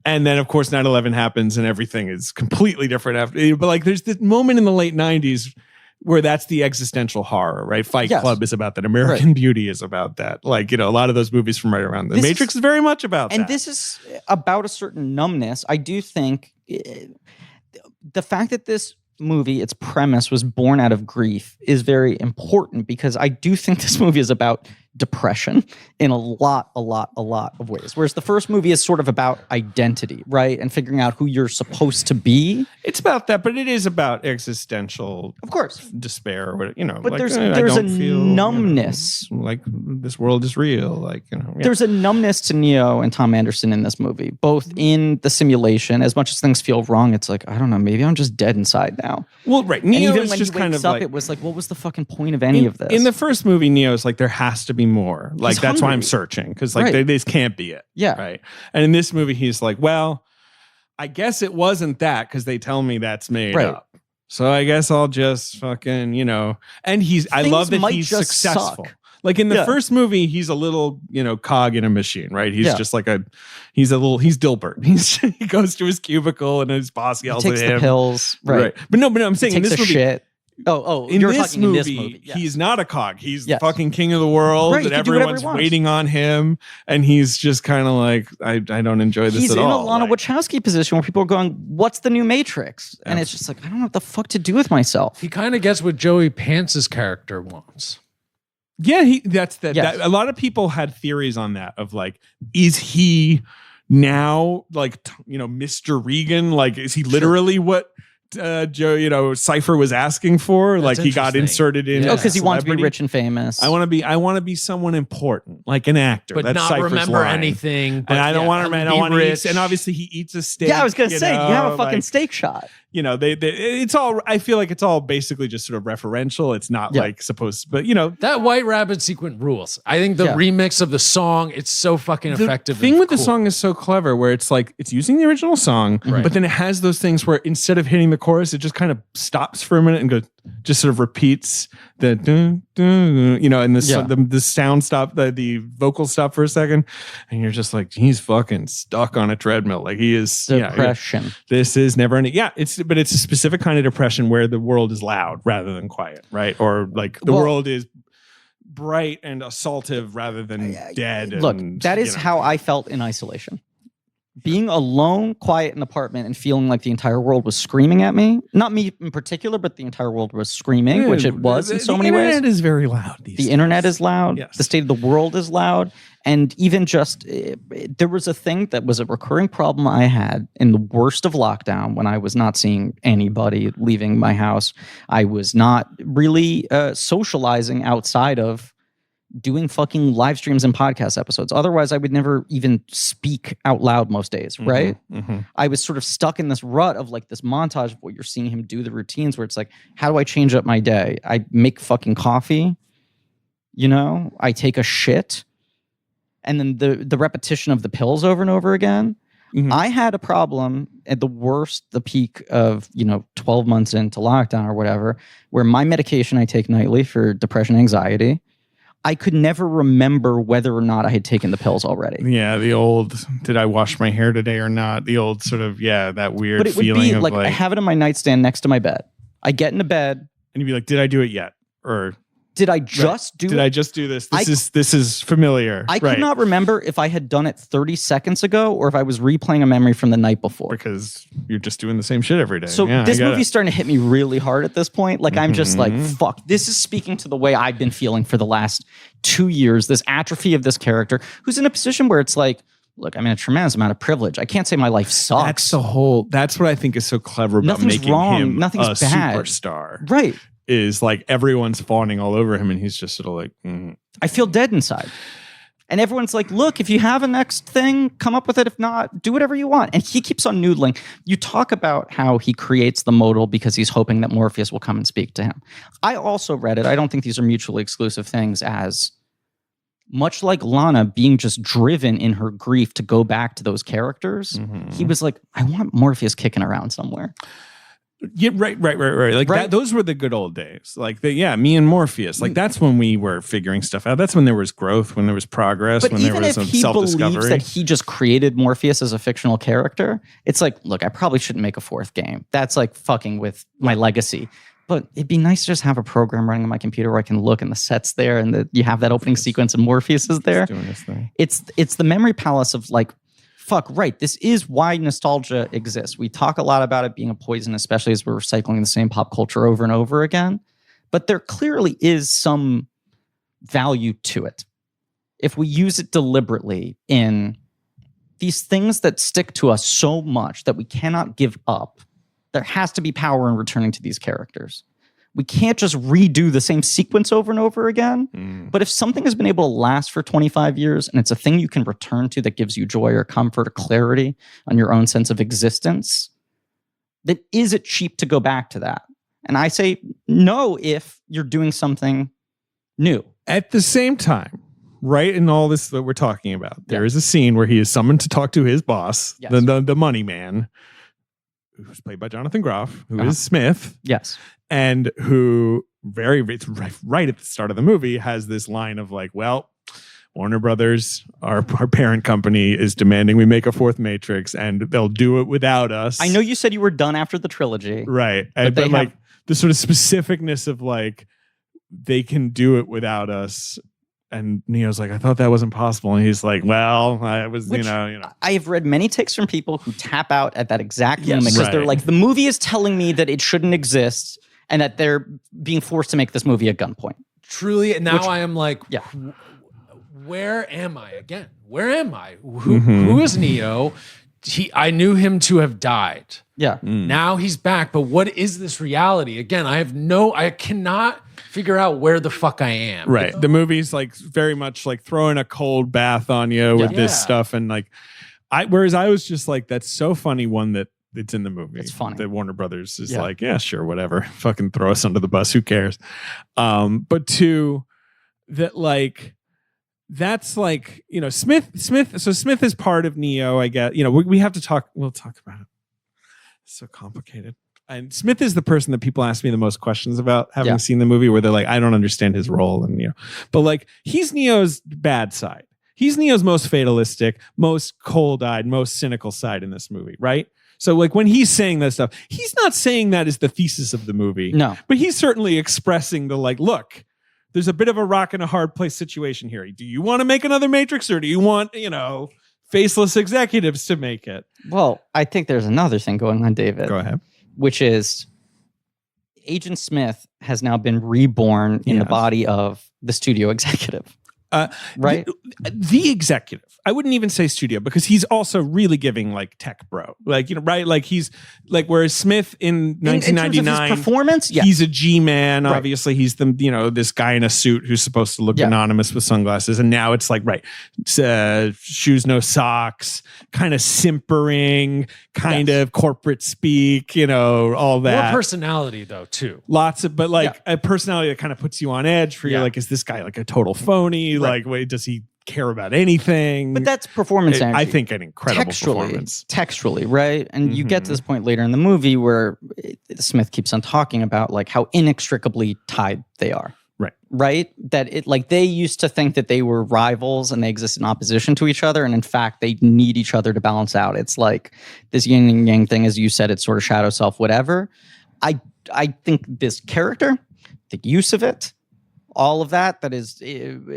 [SPEAKER 1] And then, of course, 9/11 happens and everything is completely different after. But like, there's this moment in the late 90s where that's the existential horror, right? Fight Club is about that. American Beauty is about that. Like, a lot of those movies from right around the Matrix is very much about that.
[SPEAKER 2] And this is about a certain numbness. I do think the fact that this movie, its premise was born out of grief, is very important because I do think this movie is about depression in a lot of ways. Whereas the first movie is sort of about identity, right? And figuring out who you're supposed to be.
[SPEAKER 1] It's about that, but it is about existential,
[SPEAKER 2] of course,
[SPEAKER 1] despair or whatever,
[SPEAKER 2] But
[SPEAKER 1] like,
[SPEAKER 2] there's
[SPEAKER 1] I
[SPEAKER 2] a
[SPEAKER 1] don't feel,
[SPEAKER 2] numbness.
[SPEAKER 1] like this world is real. Like,
[SPEAKER 2] There's a numbness to Neo and Tom Anderson in this movie, both in the simulation. As much as things feel wrong, it's like, I don't know, maybe I'm just dead inside now.
[SPEAKER 1] Well, right.
[SPEAKER 2] And
[SPEAKER 1] Neo
[SPEAKER 2] even
[SPEAKER 1] is
[SPEAKER 2] when
[SPEAKER 1] just
[SPEAKER 2] he wakes
[SPEAKER 1] kind of
[SPEAKER 2] up,
[SPEAKER 1] like,
[SPEAKER 2] it was like, what was the fucking point of any of this?
[SPEAKER 1] In the first movie, Neo's like, there has to be more. Like,
[SPEAKER 2] He's
[SPEAKER 1] that's why I'm
[SPEAKER 2] hungry.
[SPEAKER 1] searching, because like
[SPEAKER 2] Right.
[SPEAKER 1] this can't be it.
[SPEAKER 2] Yeah.
[SPEAKER 1] Right. And in this movie, he's like, well, I guess it wasn't that because they tell me that's made
[SPEAKER 2] Right.
[SPEAKER 1] up. So I guess I'll just fucking, and I love that
[SPEAKER 2] might
[SPEAKER 1] he's
[SPEAKER 2] just
[SPEAKER 1] successful.
[SPEAKER 2] suck.
[SPEAKER 1] Like in the
[SPEAKER 2] Yeah.
[SPEAKER 1] first movie, he's a little, cog in a machine, right? He's
[SPEAKER 2] Yeah.
[SPEAKER 1] just like he's Dilbert. He goes to his cubicle and his boss
[SPEAKER 2] He
[SPEAKER 1] yells
[SPEAKER 2] takes
[SPEAKER 1] at
[SPEAKER 2] the
[SPEAKER 1] him.
[SPEAKER 2] pills, right?
[SPEAKER 1] But no, I'm saying in
[SPEAKER 2] Takes
[SPEAKER 1] this
[SPEAKER 2] a
[SPEAKER 1] movie,
[SPEAKER 2] shit. Oh,
[SPEAKER 1] in
[SPEAKER 2] you're
[SPEAKER 1] this
[SPEAKER 2] talking
[SPEAKER 1] movie,
[SPEAKER 2] in this movie. Yes.
[SPEAKER 1] he's not a cog. He's
[SPEAKER 2] Yes.
[SPEAKER 1] the fucking king of the world,
[SPEAKER 2] Right, he
[SPEAKER 1] and
[SPEAKER 2] can do whatever he
[SPEAKER 1] everyone's
[SPEAKER 2] wants.
[SPEAKER 1] waiting on him. And he's just kind of like, I don't enjoy this
[SPEAKER 2] He's
[SPEAKER 1] at
[SPEAKER 2] in
[SPEAKER 1] all.
[SPEAKER 2] a Lana
[SPEAKER 1] Like,
[SPEAKER 2] Wachowski position where people are going, "What's the new Matrix?" And it's just like, I don't know what the fuck to do with myself.
[SPEAKER 5] He kind of gets what Joey Pants's character wants.
[SPEAKER 1] yeah, that's that.
[SPEAKER 2] Yes.
[SPEAKER 1] A lot of people had theories on that of like, is he now like Mr. Regan? Like, is he literally what Joe Cypher was asking for? Like, he got
[SPEAKER 5] interesting.
[SPEAKER 1] inserted in.
[SPEAKER 5] Yeah.
[SPEAKER 2] Oh,
[SPEAKER 1] as a
[SPEAKER 2] because he wants to be
[SPEAKER 1] celebrity?
[SPEAKER 2] rich and famous.
[SPEAKER 1] I want to be someone important, like an actor,
[SPEAKER 5] But
[SPEAKER 1] That's
[SPEAKER 5] not
[SPEAKER 1] Cypher's
[SPEAKER 5] remember
[SPEAKER 1] line.
[SPEAKER 5] anything.
[SPEAKER 1] And I don't want to. I don't want to eat.
[SPEAKER 5] rich.
[SPEAKER 1] And obviously, he eats a steak.
[SPEAKER 2] Yeah, I was gonna say you have a fucking
[SPEAKER 1] like,
[SPEAKER 2] steak shot.
[SPEAKER 1] They it's all. I feel like it's all basically just sort of referential. It's not
[SPEAKER 2] Yeah.
[SPEAKER 1] like supposed, but
[SPEAKER 5] That White Rabbit sequence rules. I think the
[SPEAKER 2] Yeah.
[SPEAKER 5] remix of the song, it's so fucking
[SPEAKER 1] the
[SPEAKER 5] effective.
[SPEAKER 1] thing
[SPEAKER 5] and
[SPEAKER 1] with the
[SPEAKER 5] cool.
[SPEAKER 1] song is so clever, where it's like it's using the original song,
[SPEAKER 5] Right.
[SPEAKER 1] but then it has those things where instead of hitting the chorus, it just kind of stops for a minute and goes, just sort of repeats the dun, dun, and the sound stop, the vocal stop for a second, and you're just like, he's fucking stuck on a treadmill, like he is.
[SPEAKER 2] Depression.
[SPEAKER 1] This is never ending. Yeah, it's a specific kind of depression where the world is loud rather than quiet, right? Or like the
[SPEAKER 2] Well-
[SPEAKER 1] world is bright and assaultive rather than dead.
[SPEAKER 2] Look,
[SPEAKER 1] and,
[SPEAKER 2] that is how I felt in isolation. Being alone, quiet in an apartment, and feeling like the entire world was screaming at me. Not me in particular, but the entire world was screaming, which it was in so many ways.
[SPEAKER 1] The internet is very loud.
[SPEAKER 2] The internet is loud.
[SPEAKER 1] Yes.
[SPEAKER 2] The state of the world is loud. And even just, there was a thing that was a recurring problem I had in the worst of lockdown when I was not seeing anybody leaving my house. I was not really socializing outside of doing fucking live streams and podcast episodes. Otherwise, I would never even speak out loud most days, right?
[SPEAKER 1] Mm-hmm.
[SPEAKER 2] I was sort of stuck in this rut of like this montage of what you're seeing him do, the routines where it's like, how do I change up my day? I make fucking coffee, I take a shit, and then the repetition of the pills over and over again.
[SPEAKER 1] Mhm.
[SPEAKER 2] I had a problem at the peak of 12 months into lockdown or whatever, where my medication I take nightly for depression, anxiety, I could never remember whether or not I had taken the pills already.
[SPEAKER 1] Yeah, the old, did I wash my hair today or not? The old sort of, that weird
[SPEAKER 2] But it would
[SPEAKER 1] feeling
[SPEAKER 2] be
[SPEAKER 1] of
[SPEAKER 2] like I have it on my nightstand next to my bed. I get into bed.
[SPEAKER 1] and you'd be like, did I do it yet? Or
[SPEAKER 2] Did I just do
[SPEAKER 1] did
[SPEAKER 2] it?
[SPEAKER 1] I just do this? This is familiar.
[SPEAKER 2] I
[SPEAKER 1] right.
[SPEAKER 2] could not remember if I had done it 30 seconds ago or if I was replaying a memory from the night before.
[SPEAKER 1] Because you're just doing the same shit every day.
[SPEAKER 2] So
[SPEAKER 1] Yeah,
[SPEAKER 2] this
[SPEAKER 1] I get
[SPEAKER 2] movie's
[SPEAKER 1] it.
[SPEAKER 2] starting to hit me really hard at this point. Like I'm just like,
[SPEAKER 1] Mhm.
[SPEAKER 2] fuck. This is speaking to the way I've been feeling for the last 2 years. This atrophy of this character who's in a position where it's like, look, I'm in a tremendous amount of privilege. I can't say my life sucks.
[SPEAKER 1] That's what I think is so clever about
[SPEAKER 2] Nothing's
[SPEAKER 1] making
[SPEAKER 2] wrong.
[SPEAKER 1] him
[SPEAKER 2] Nothing's
[SPEAKER 1] a
[SPEAKER 2] bad.
[SPEAKER 1] superstar.
[SPEAKER 2] Right.
[SPEAKER 1] Is like everyone's fawning all over him and he's just sort of like,
[SPEAKER 2] I feel dead inside. And everyone's like, look, if you have a next thing, come up with it. If not, do whatever you want. And he keeps on noodling. You talk about how he creates the modal because he's hoping that Morpheus will come and speak to him. I also read it. I don't think these are mutually exclusive things, as much like Lana being just driven in her grief to go back to those characters.
[SPEAKER 1] Mhm.
[SPEAKER 2] He was like, I want Morpheus kicking around somewhere.
[SPEAKER 1] Yeah, right. Like
[SPEAKER 2] Right.
[SPEAKER 1] that. Those were the good old days. Like me and Morpheus. Like that's when we were figuring stuff out. That's when there was growth, when there was progress,
[SPEAKER 2] But
[SPEAKER 1] when there
[SPEAKER 2] even
[SPEAKER 1] was
[SPEAKER 2] if
[SPEAKER 1] some
[SPEAKER 2] he believes
[SPEAKER 1] self-discovery.
[SPEAKER 2] that he just created Morpheus as a fictional character, it's like, look, I probably shouldn't make a fourth game. That's like fucking with my legacy. But it'd be nice to just have a program running on my computer where I can look and the set's there and you have that opening sequence and Morpheus is there.
[SPEAKER 1] Doing this thing.
[SPEAKER 2] It's the memory palace of like fuck, right. This is why nostalgia exists. We talk a lot about it being a poison, especially as we're recycling the same pop culture over and over again. But there clearly is some value to it if we use it deliberately in these things that stick to us so much that we cannot give up. There has to be power in returning to these characters. We can't just redo the same sequence over and over again. But if something has been able to last for 25 years and it's a thing you can return to that gives you joy or comfort or clarity on your own sense of existence, then is it cheap to go back to that? And I say no if you're doing something new.
[SPEAKER 1] At the same time, right in all this that we're talking about, there is a scene where he is summoned to talk to his boss,
[SPEAKER 2] Yes.
[SPEAKER 1] the money man, who's played by Jonathan Groff, who is Smith.
[SPEAKER 2] Yes.
[SPEAKER 1] And who it's right at the start of the movie has this line of like, well, Warner Brothers, our parent company, is demanding we make a fourth Matrix, and they'll do it without us.
[SPEAKER 2] I know you said you were done after the trilogy.
[SPEAKER 1] Right.
[SPEAKER 2] But
[SPEAKER 1] But
[SPEAKER 2] they
[SPEAKER 1] like
[SPEAKER 2] have-
[SPEAKER 1] the sort of specificness of like, they can do it without us. And Neo's like, I thought that wasn't possible. And he's like, well, I was,
[SPEAKER 2] Which-
[SPEAKER 1] you know.
[SPEAKER 2] I have read many takes from people who tap out at that exact
[SPEAKER 1] Yes.
[SPEAKER 2] moment because they're
[SPEAKER 1] Right.
[SPEAKER 2] like, the movie is telling me that it shouldn't exist and that they're being forced to make this movie at gunpoint.
[SPEAKER 5] Truly, and now I am like,
[SPEAKER 2] Yeah.
[SPEAKER 5] where am I again? Where am I? Who is Neo? I knew him to have died.
[SPEAKER 2] Yeah.
[SPEAKER 5] Now he's back, but what is this reality? Again, I cannot figure out where the fuck I am.
[SPEAKER 1] Right. The movie's like very much like throwing a cold bath on you with this
[SPEAKER 5] Yeah.
[SPEAKER 1] stuff. And like, whereas I was just like, that's so funny, one, that it's in the movie.
[SPEAKER 2] It's funny.
[SPEAKER 1] That Warner Brothers is
[SPEAKER 2] Yeah.
[SPEAKER 1] like, yeah, sure, whatever. Fucking throw us under the bus. Who cares? But two, that like, that's like, you know, Smith. So Smith is part of Neo, I guess. You know, we have to talk. We'll talk about it. It's so complicated. And Smith is the person that people ask me the most questions about, having
[SPEAKER 2] Yeah.
[SPEAKER 1] seen the movie, where they're like, I don't understand his role. And, you know, but like, he's Neo's bad side. He's Neo's most fatalistic, most cold-eyed, most cynical side in this movie, right? So like when he's saying that stuff, he's not saying that is the thesis of the movie.
[SPEAKER 2] No.
[SPEAKER 1] But he's certainly expressing the like, look, there's a bit of a rock and a hard place situation here. Do you want to make another Matrix, or do you want, you know, faceless executives to make it?
[SPEAKER 2] Well, I think there's another thing going on, David.
[SPEAKER 1] Go ahead.
[SPEAKER 2] Which is Agent Smith has now been reborn in the
[SPEAKER 1] Yes.
[SPEAKER 2] body of the studio executive. Right?
[SPEAKER 1] The executive. I wouldn't even say studio, because he's also really giving like tech bro. Like, you know, right? Like he's like, whereas Smith in 1999,
[SPEAKER 2] in terms of his performance, yeah.
[SPEAKER 1] he's a G-man.
[SPEAKER 2] Right.
[SPEAKER 1] Obviously, he's the, you know, this guy in a suit who's supposed to look
[SPEAKER 2] Yeah.
[SPEAKER 1] anonymous with sunglasses. And now it's like, right, shoes, no socks, kind of simpering, kind
[SPEAKER 2] Yes.
[SPEAKER 1] of corporate speak, you know, all
[SPEAKER 5] More
[SPEAKER 1] that.
[SPEAKER 5] personality though, too.
[SPEAKER 1] Lots of, but like a personality that kind of puts you on edge for you.
[SPEAKER 5] Yeah.
[SPEAKER 1] Like, is this guy like a total phony? Like, wait, does he care about anything?
[SPEAKER 2] But that's performance energy.
[SPEAKER 1] I think an incredible performance.
[SPEAKER 2] Textually, right? And you get to this point later in the movie where Smith keeps on talking about like how inextricably tied they are.
[SPEAKER 1] Right.
[SPEAKER 2] Right? That it like they used to think that they were rivals and they exist in opposition to each other. And in fact, they need each other to balance out. It's like this yin and yang thing, as you said, it's sort of shadow self, whatever. I think this character, the use of it, all of that is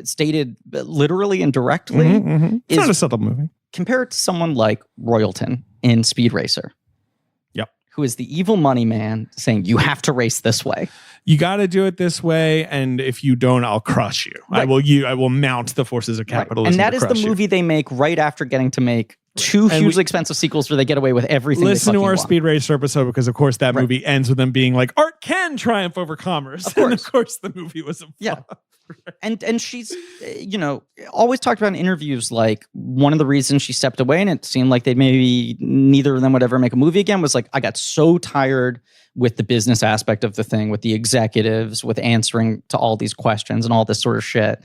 [SPEAKER 2] stated literally and directly.
[SPEAKER 1] It's
[SPEAKER 2] is-
[SPEAKER 1] not a subtle movie.
[SPEAKER 2] Compare it to someone like Royalton in Speed Racer.
[SPEAKER 1] Yep.
[SPEAKER 2] Who is the evil money man saying, you have to race this way.
[SPEAKER 1] You got to do it this way, and if you don't, I'll crush you.
[SPEAKER 2] Right.
[SPEAKER 1] I will mount the forces of capitalism.
[SPEAKER 2] And that
[SPEAKER 1] to
[SPEAKER 2] is the
[SPEAKER 1] crush you.
[SPEAKER 2] movie they make right after getting to make two
[SPEAKER 1] And
[SPEAKER 2] hugely expensive sequels where they get away with everything
[SPEAKER 1] Listen
[SPEAKER 2] they
[SPEAKER 1] to our
[SPEAKER 2] want.
[SPEAKER 1] Speed Racer episode, because of course that
[SPEAKER 2] Right.
[SPEAKER 1] movie ends with them being like, art can triumph over commerce.
[SPEAKER 2] Of course.
[SPEAKER 1] And of course the movie was a flop.
[SPEAKER 2] Yeah. And she's, you know, always talked about in interviews, like one of the reasons she stepped away and it seemed like they maybe neither of them would ever make a movie again was like, I got so tired with the business aspect of the thing, with the executives, with answering to all these questions and all this sort of shit.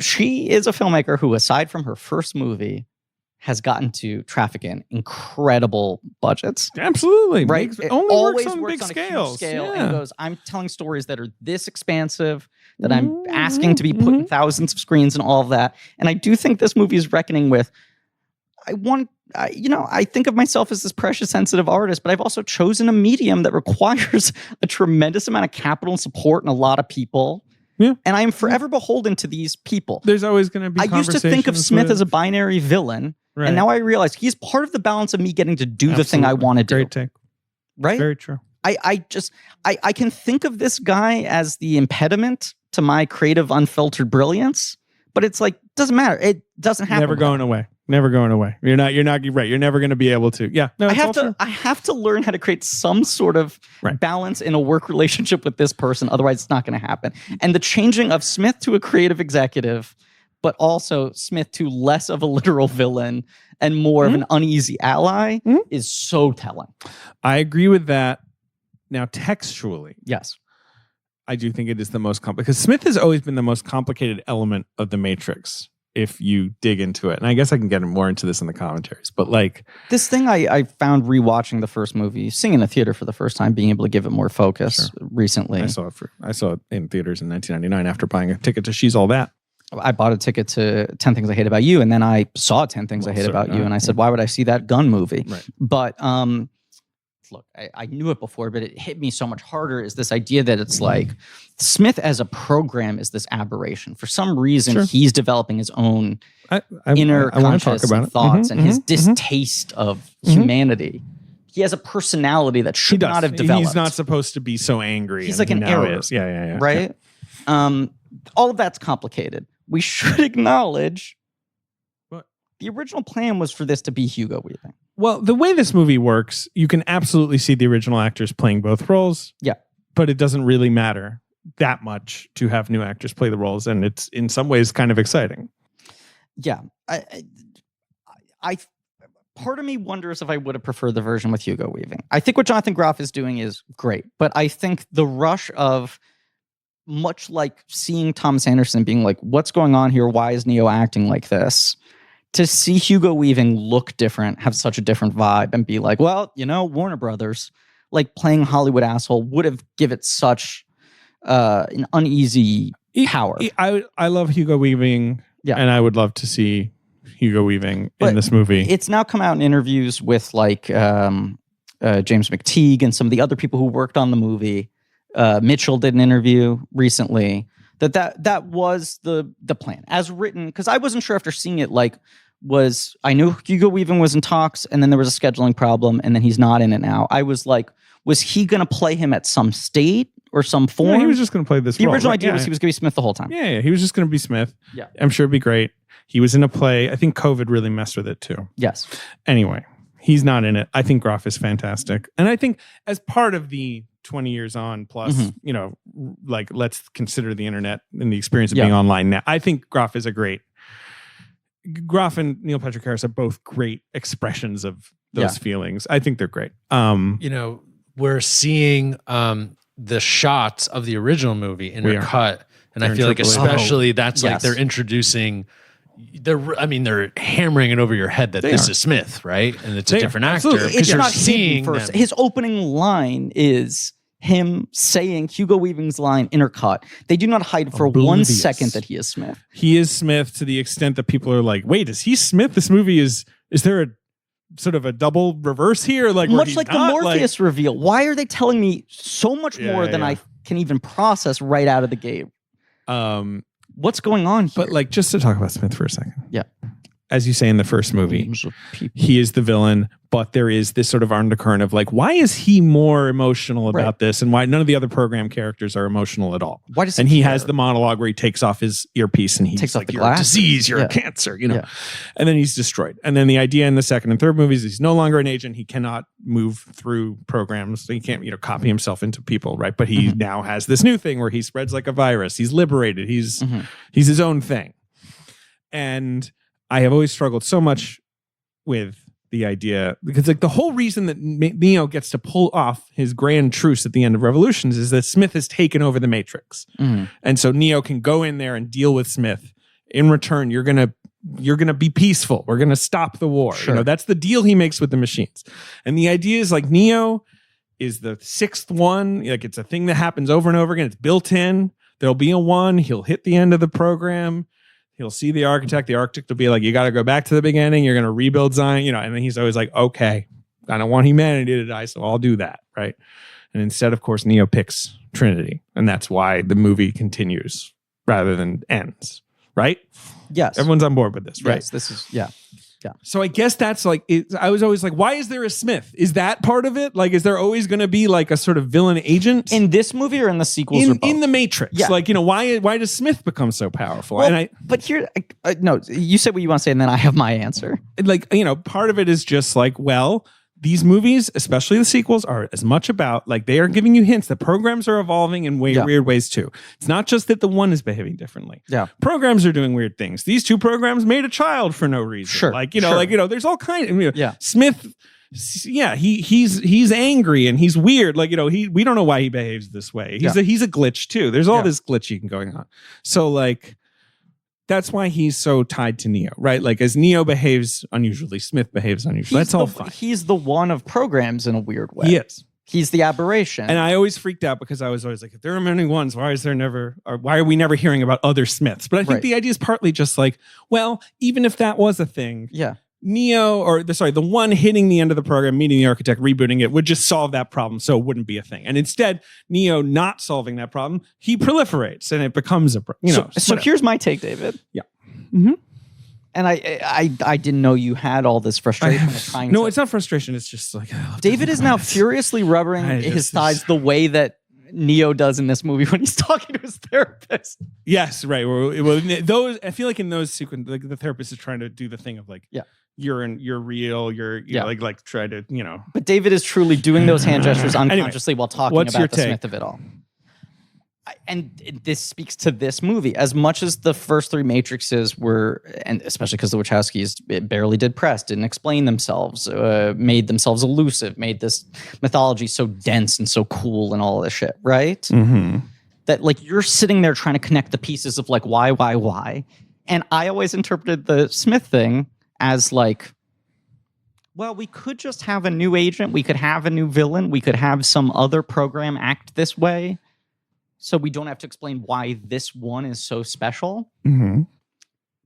[SPEAKER 2] She is a filmmaker who, aside from her first movie, has gotten to traffic in incredible budgets.
[SPEAKER 1] Absolutely.
[SPEAKER 2] Right?
[SPEAKER 1] Makes-
[SPEAKER 2] It
[SPEAKER 1] only
[SPEAKER 2] always
[SPEAKER 1] works on big
[SPEAKER 2] a huge
[SPEAKER 1] scales.
[SPEAKER 2] scale
[SPEAKER 1] Yeah.
[SPEAKER 2] and goes, I'm telling stories that are this expansive, that I'm asking to be put in thousands of screens and all of that. And I do think this movie is reckoning with, I think of myself as this precious, sensitive artist, but I've also chosen a medium that requires a tremendous amount of capital and support and a lot of people.
[SPEAKER 1] Yeah.
[SPEAKER 2] And I am forever beholden to these people.
[SPEAKER 1] There's always going to be
[SPEAKER 2] I used to think of
[SPEAKER 1] conversations
[SPEAKER 2] Smith
[SPEAKER 1] with-
[SPEAKER 2] as a binary villain,
[SPEAKER 1] Right.
[SPEAKER 2] And now I realize he's part of the balance of me getting to do the thing I
[SPEAKER 1] Absolutely.
[SPEAKER 2] want to do.
[SPEAKER 1] Great take.
[SPEAKER 2] Right?
[SPEAKER 1] Very true.
[SPEAKER 2] I can think of this guy as the impediment to my creative, unfiltered brilliance, but it's like, doesn't matter. It doesn't happen.
[SPEAKER 1] Never going away. Never going away. You're not right. You're never going to be able to. Yeah. No,
[SPEAKER 2] I
[SPEAKER 1] it's all
[SPEAKER 2] have to.
[SPEAKER 1] true.
[SPEAKER 2] I have to learn how to create some sort of
[SPEAKER 1] Right.
[SPEAKER 2] balance in a work relationship with this person. Otherwise, it's not going to happen. And the changing of Smith to a creative executive, but also Smith to less of a literal villain and more of an uneasy ally, is so telling.
[SPEAKER 1] I agree with that. Now, textually,
[SPEAKER 2] Yes.
[SPEAKER 1] I do think it is the most complicated, because Smith has always been the most complicated element of the Matrix if you dig into it. And I guess I can get more into this in the commentaries, but like,
[SPEAKER 2] This thing I found rewatching the first movie, seeing in the theater for the first time, being able to give it more focus recently.
[SPEAKER 1] I saw it in theaters in 1999 after buying a ticket to She's All That.
[SPEAKER 2] I bought a ticket to 10 Things I Hate About You, and then I saw 10 Things I Hate About You, and I said, why would I see that gun movie?
[SPEAKER 1] Right.
[SPEAKER 2] But look, I knew it before, but it hit me so much harder, is this idea that it's like Smith as a program is this aberration. For some reason, he's developing his own inner
[SPEAKER 1] I wanna talk
[SPEAKER 2] conscious
[SPEAKER 1] about it.
[SPEAKER 2] thoughts and his distaste of humanity. He has a personality that should not have developed.
[SPEAKER 1] He's not supposed to be so angry.
[SPEAKER 2] He's
[SPEAKER 1] and
[SPEAKER 2] like an
[SPEAKER 1] now
[SPEAKER 2] error.
[SPEAKER 1] is. Yeah.
[SPEAKER 2] Right? All of that's complicated. We should acknowledge
[SPEAKER 1] What?
[SPEAKER 2] the original plan was for this to be Hugo Weaving.
[SPEAKER 1] Well, the way this movie works, you can absolutely see the original actors playing both roles.
[SPEAKER 2] Yeah.
[SPEAKER 1] But it doesn't really matter that much to have new actors play the roles. And it's in some ways kind of exciting.
[SPEAKER 2] Yeah. I part of me wonders if I would have preferred the version with Hugo Weaving. I think what Jonathan Groff is doing is great, but I think the rush of, much like seeing Thomas Anderson being like, what's going on here? Why is Neo acting like this? To see Hugo Weaving look different, have such a different vibe, and be like, well, Warner Brothers, like playing Hollywood asshole, would have given it such an uneasy power.
[SPEAKER 1] I love Hugo Weaving.
[SPEAKER 2] Yeah.
[SPEAKER 1] And I would love to see Hugo Weaving
[SPEAKER 2] But
[SPEAKER 1] in this movie.
[SPEAKER 2] It's now come out in interviews with like James McTeague and some of the other people who worked on the movie. Mitchell did an interview recently that was the plan as written, because I wasn't sure after seeing it, I knew Hugo Weaving was in talks, and then there was a scheduling problem, and then he's not in it now. I was like, was he going to play him at some state or some form?
[SPEAKER 1] No, he was just going to play this
[SPEAKER 2] the
[SPEAKER 1] role.
[SPEAKER 2] original
[SPEAKER 1] Right?
[SPEAKER 2] idea was he was going to be Smith the whole time.
[SPEAKER 1] Yeah, he was just going to be Smith.
[SPEAKER 2] Yeah.
[SPEAKER 1] I'm sure it'd be great. He was in a play. I think COVID really messed with it too.
[SPEAKER 2] Yes.
[SPEAKER 1] Anyway, he's not in it. I think Groff is fantastic. And I think as part of the 20 years on plus, let's consider the internet and the experience of being online now. I think Groff is Groff and Neil Patrick Harris are both great expressions of those feelings. I think they're great.
[SPEAKER 5] We're seeing the shots of the original movie intercut, and I feel like especially that's like they're introducing. They're hammering it over your head that this is Smith, right? And it's a different actor.
[SPEAKER 2] It's
[SPEAKER 5] you're
[SPEAKER 2] not
[SPEAKER 5] seeing
[SPEAKER 2] hidden first.
[SPEAKER 5] them.
[SPEAKER 2] His opening line is him saying Hugo Weaving's line intercut. They do not hide for 1 second that he is Smith.
[SPEAKER 1] He is Smith to the extent that people are like, wait, is he Smith? This movie is there a sort of a double reverse here? Like
[SPEAKER 2] much like the Morpheus reveal. Why are they telling me so much more than I can even process right out of the gate? What's going on here?
[SPEAKER 1] But just to talk about Smith for a second.
[SPEAKER 2] Yeah.
[SPEAKER 1] As you say in the first movie, he is the villain, but there is this sort of undercurrent of why is he more emotional about this, and why none of the other program characters are emotional at all?
[SPEAKER 2] Why does
[SPEAKER 1] he has the monologue where he takes off his earpiece and he
[SPEAKER 2] takes off the
[SPEAKER 1] you're
[SPEAKER 2] glass?
[SPEAKER 1] a disease, you're a cancer, and then he's destroyed. And then the idea in the second and third movies, he's no longer an agent. He cannot move through programs. He can't, copy himself into people, right? But he now has this new thing where he spreads like a virus. He's liberated. He's his own thing. And I have always struggled so much with the idea, because the whole reason that Neo gets to pull off his grand truce at the end of Revolutions is that Smith has taken over the Matrix. And so Neo can go in there and deal with Smith. In return, you're gonna be peaceful. We're gonna stop the war.
[SPEAKER 2] Sure.
[SPEAKER 1] That's the deal he makes with the machines. And the idea is Neo is the sixth one. It's a thing that happens over and over again. It's built in. There'll be a one. He'll hit the end of the program. He'll see the architect. The architect will be like, you got to go back to the beginning. You're going to rebuild Zion, and then he's always like, okay, I don't want humanity to die, so I'll do that, right? And instead, of course, Neo picks Trinity, and that's why the movie continues rather than ends, right?
[SPEAKER 2] Yes.
[SPEAKER 1] Everyone's on board with this, right?
[SPEAKER 2] Yes, this is,
[SPEAKER 1] So I guess that's like, I was always like, why is there a Smith? Is that part of it? Like, is there always going to be like a sort of villain agent?
[SPEAKER 2] In this movie or in the sequels or both?
[SPEAKER 1] In the Matrix.
[SPEAKER 2] Yeah.
[SPEAKER 1] Like, why does Smith become so powerful?
[SPEAKER 2] Well, but here, no, you said what you want to say and then I have my answer.
[SPEAKER 1] Like, part of it is just like, well, these movies, especially the sequels, are as much about like they are giving you hints that programs are evolving in weird ways too. It's not just that the one is behaving differently.
[SPEAKER 2] Yeah,
[SPEAKER 1] programs are doing weird things. These two programs made a child for no reason.
[SPEAKER 2] Sure,
[SPEAKER 1] there's all kinds. Smith. Yeah, he's angry and he's weird. Like we don't know why he behaves this way. He's a glitch too. There's all this glitchy going on. So like. That's why he's so tied to Neo, right? Like as Neo behaves unusually, Smith behaves unusually. That's all fine.
[SPEAKER 2] He's the one of programs in a weird way.
[SPEAKER 1] Yes.
[SPEAKER 2] He's the aberration.
[SPEAKER 1] And I always freaked out because I was always like, if there are many ones, why are we never hearing about other Smiths? But I think the idea is partly just like, well, even if that was a thing, Neo, the one hitting the end of the program, meeting the architect, rebooting it, would just solve that problem, so it wouldn't be a thing. And instead, Neo not solving that problem, he proliferates and it becomes a
[SPEAKER 2] So here's my take, David.
[SPEAKER 1] Yeah. Mm-hmm.
[SPEAKER 2] And I didn't know you had all this frustration of trying.
[SPEAKER 1] No, it's not frustration. It's just like
[SPEAKER 2] David is now furiously rubbing his thighs the way that Neo does in this movie when he's talking to his therapist.
[SPEAKER 1] Yes, right. Well, those I feel like in those sequences, like the therapist is trying to do the thing of like, you're real. You're like try to
[SPEAKER 2] But David is truly doing those hand gestures unconsciously while talking about the Smith of it all. And this speaks to this movie as much as the first three Matrixes were, and especially because the Wachowskis barely did press, didn't explain themselves, made themselves elusive, made this mythology so dense and so cool and all this shit, right?
[SPEAKER 1] Mm-hmm.
[SPEAKER 2] That like you're sitting there trying to connect the pieces of like why, and I always interpreted the Smith thing as like, well, we could just have a new agent, we could have a new villain, we could have some other program act this way. So we don't have to explain why this one is so special.
[SPEAKER 1] Mm-hmm.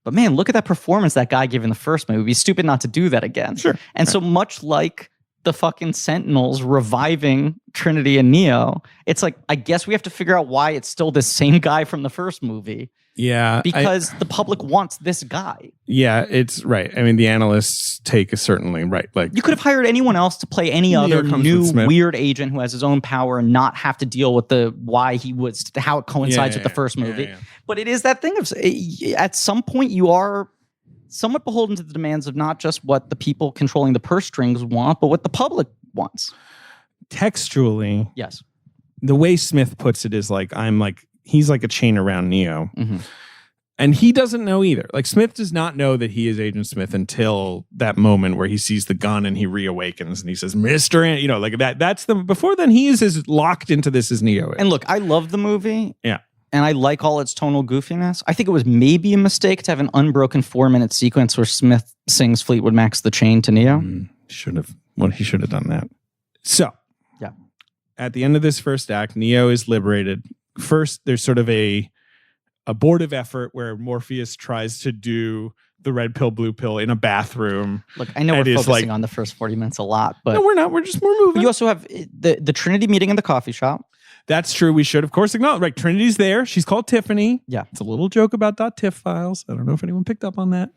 [SPEAKER 2] But man, look at that performance that guy gave in the first movie. It'd be stupid not to do that again.
[SPEAKER 1] Sure.
[SPEAKER 2] And so much like the fucking Sentinels reviving Trinity and Neo, it's like, I guess we have to figure out why it's still the same guy from the first movie.
[SPEAKER 1] Yeah.
[SPEAKER 2] Because the public wants this guy.
[SPEAKER 1] Yeah, it's right. I mean, the analysts' take is certainly right. Like
[SPEAKER 2] you could have hired anyone else to play any other new weird agent who has his own power and not have to deal with the why he was, how it coincides with the first movie.
[SPEAKER 1] Yeah.
[SPEAKER 2] But it is that thing of at some point you are somewhat beholden to the demands of not just what the people controlling the purse strings want, but what the public wants.
[SPEAKER 1] Textually,
[SPEAKER 2] yes.
[SPEAKER 1] The way Smith puts it is like, he's like a chain around Neo.
[SPEAKER 2] Mm-hmm.
[SPEAKER 1] And he doesn't know either. Like Smith does not know that he is Agent Smith until that moment where he sees the gun and he reawakens and he says, Mr. Like that. That's before then he is as locked into this as Neo is.
[SPEAKER 2] And look, I love the movie.
[SPEAKER 1] Yeah.
[SPEAKER 2] And I like all its tonal goofiness. I think it was maybe a mistake to have an unbroken 4-minute sequence where Smith sings Fleetwood Mac's The Chain to Neo.
[SPEAKER 1] He should have done that. So at the end of this first act, Neo is liberated. First, there's sort of a abortive effort where Morpheus tries to do the red pill, blue pill in a bathroom.
[SPEAKER 2] Look, I know we're focusing on the first 40 minutes a lot, but
[SPEAKER 1] no, we're not. We're moving.
[SPEAKER 2] You also have the Trinity meeting in the coffee shop.
[SPEAKER 1] That's true. We should, of course, acknowledge. Right, Trinity's there. She's called Tiffany.
[SPEAKER 2] Yeah.
[SPEAKER 1] It's a little joke about .tiff files. I don't know if anyone picked up on that.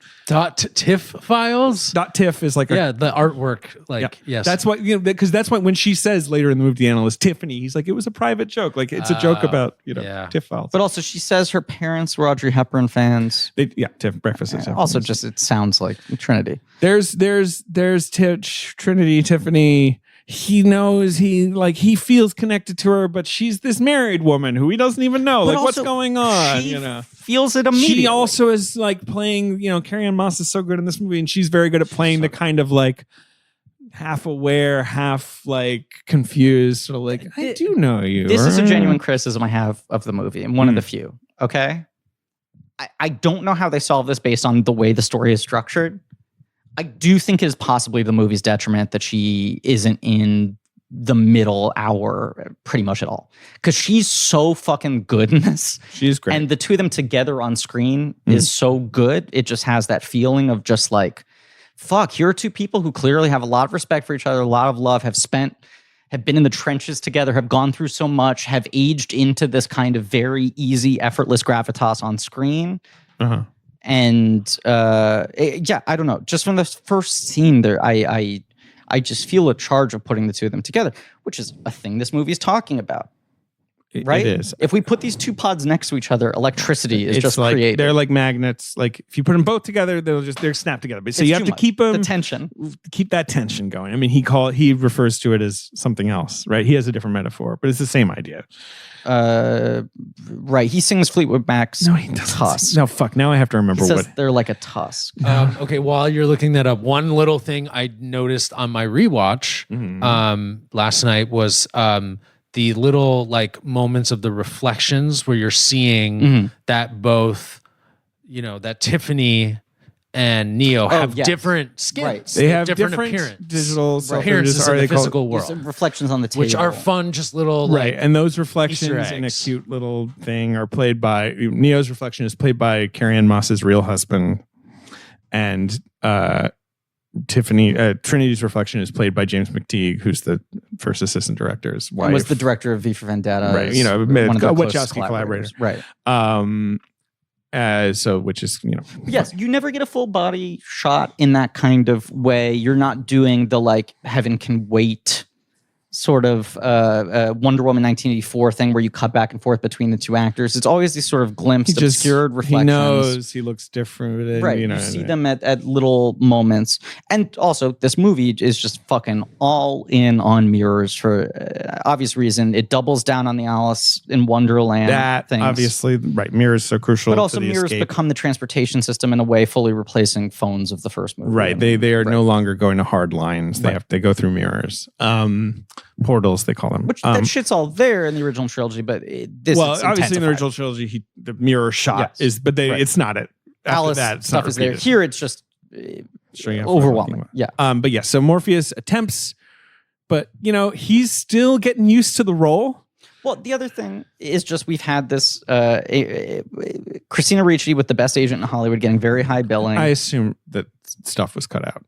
[SPEAKER 5] .tiff files?
[SPEAKER 1] .tiff is like
[SPEAKER 5] the artwork. Yes.
[SPEAKER 1] That's what, because that's what, when she says later in the movie, the analyst, Tiffany, he's like, it was a private joke. Like, it's a joke about, TIFF files.
[SPEAKER 2] But also, she says her parents were Audrey Hepburn fans.
[SPEAKER 1] TIFF, breakfast at Tiffany's.
[SPEAKER 2] Also, just, it sounds like Trinity.
[SPEAKER 1] There's Trinity, Tiffany. He knows he feels connected to her, but she's this married woman who he doesn't even know.
[SPEAKER 2] But
[SPEAKER 1] like, what's going on?
[SPEAKER 2] She feels it immediately.
[SPEAKER 1] She also is like playing, Carrie-Anne Moss is so good in this movie, and she's very good at playing the kind of like half aware, half like confused, sort of like, I do know you.
[SPEAKER 2] This is a genuine criticism I have of the movie, and one of the few. Okay. I don't know how they solve this based on the way the story is structured. I do think it is possibly the movie's detriment that she isn't in the middle hour pretty much at all. Because she's so fucking good in this.
[SPEAKER 1] She's great.
[SPEAKER 2] And the two of them together on screen is so good. It just has that feeling of just like, fuck, here are two people who clearly have a lot of respect for each other, a lot of love, have been in the trenches together, have gone through so much, have aged into this kind of very easy, effortless gravitas on screen.
[SPEAKER 1] Uh-huh.
[SPEAKER 2] I don't know. Just from the first scene there, I just feel a charge of putting the two of them together, which is a thing this movie is talking about. Right?
[SPEAKER 1] It is.
[SPEAKER 2] If we put these two pods next to each other, electricity is
[SPEAKER 1] It's
[SPEAKER 2] just
[SPEAKER 1] like
[SPEAKER 2] created.
[SPEAKER 1] they're like magnets. Like if you put them both together, they're snapped together. But so
[SPEAKER 2] It's
[SPEAKER 1] you have
[SPEAKER 2] too
[SPEAKER 1] to
[SPEAKER 2] much.
[SPEAKER 1] keep them
[SPEAKER 2] the tension.
[SPEAKER 1] keep that tension going. I mean, he refers to it as something else, right? He has a different metaphor, but it's the same idea.
[SPEAKER 2] Right. He sings Fleetwood Mac's
[SPEAKER 1] No, he doesn't.
[SPEAKER 2] tusk.
[SPEAKER 1] No, fuck. Now I have to
[SPEAKER 2] He
[SPEAKER 1] remember
[SPEAKER 2] says
[SPEAKER 1] what.
[SPEAKER 2] they're like a tusk.
[SPEAKER 5] Okay, while you're looking that up, one little thing I noticed on my rewatch last night was the little like moments of the reflections where you're seeing that both, that Tiffany and Neo have
[SPEAKER 2] yes.
[SPEAKER 5] different skins.
[SPEAKER 2] Right.
[SPEAKER 1] They have
[SPEAKER 5] different
[SPEAKER 1] different
[SPEAKER 5] appearance.
[SPEAKER 1] digital
[SPEAKER 5] appearances in the physical
[SPEAKER 2] These
[SPEAKER 5] world,
[SPEAKER 2] reflections on the table.
[SPEAKER 5] which are fun, just little
[SPEAKER 1] Right,
[SPEAKER 5] like,
[SPEAKER 1] and those reflections
[SPEAKER 5] Easter
[SPEAKER 1] in a
[SPEAKER 5] eggs.
[SPEAKER 1] cute little thing are played by Neo's reflection is played by Carrie-Anne Moss's real husband, and Trinity's reflection is played by James McTeague, who's the first assistant director's wife.
[SPEAKER 2] And was the director of V for Vendetta.
[SPEAKER 1] Right,
[SPEAKER 2] is
[SPEAKER 1] one of
[SPEAKER 2] their
[SPEAKER 1] a
[SPEAKER 2] closest
[SPEAKER 1] Wachowski collaborator.
[SPEAKER 2] Right.
[SPEAKER 1] So which is
[SPEAKER 2] Yes, you never get a full body shot in that kind of way. You're not doing the like heaven can wait sort of Wonder Woman 1984 thing where you cut back and forth between the two actors. It's always these sort of glimpsed, obscured reflections.
[SPEAKER 1] He knows he looks different,
[SPEAKER 2] Right, you see them at little moments. And also, this movie is just fucking all in on mirrors for obvious reason. It doubles down on the Alice in Wonderland
[SPEAKER 1] that
[SPEAKER 2] things.
[SPEAKER 1] obviously right. Mirrors so crucial,
[SPEAKER 2] But also
[SPEAKER 1] to the
[SPEAKER 2] mirrors
[SPEAKER 1] escape.
[SPEAKER 2] become the transportation system in a way, fully replacing phones of the first movie.
[SPEAKER 1] Right. They are no longer going to hard lines. They go through mirrors. Portals, they call them.
[SPEAKER 2] Which that shit's all there in the original trilogy, but this
[SPEAKER 1] well,
[SPEAKER 2] it's
[SPEAKER 1] obviously in the
[SPEAKER 2] intensified.
[SPEAKER 1] original trilogy, the mirror shot
[SPEAKER 2] Yes.
[SPEAKER 1] is, but
[SPEAKER 2] Right.
[SPEAKER 1] it's not it. After
[SPEAKER 2] Alice
[SPEAKER 1] that, it's
[SPEAKER 2] stuff
[SPEAKER 1] not
[SPEAKER 2] is there.
[SPEAKER 1] repeated.
[SPEAKER 2] Here, it's just
[SPEAKER 1] Straight after
[SPEAKER 2] overwhelming.
[SPEAKER 1] what I'm
[SPEAKER 2] Yeah.
[SPEAKER 1] talking about. But yeah, so Morpheus attempts, but he's still getting used to the role.
[SPEAKER 2] Well, the other thing is just we've had this Christina Ricci with the best agent in Hollywood getting very high billing.
[SPEAKER 1] I assume that stuff was cut out.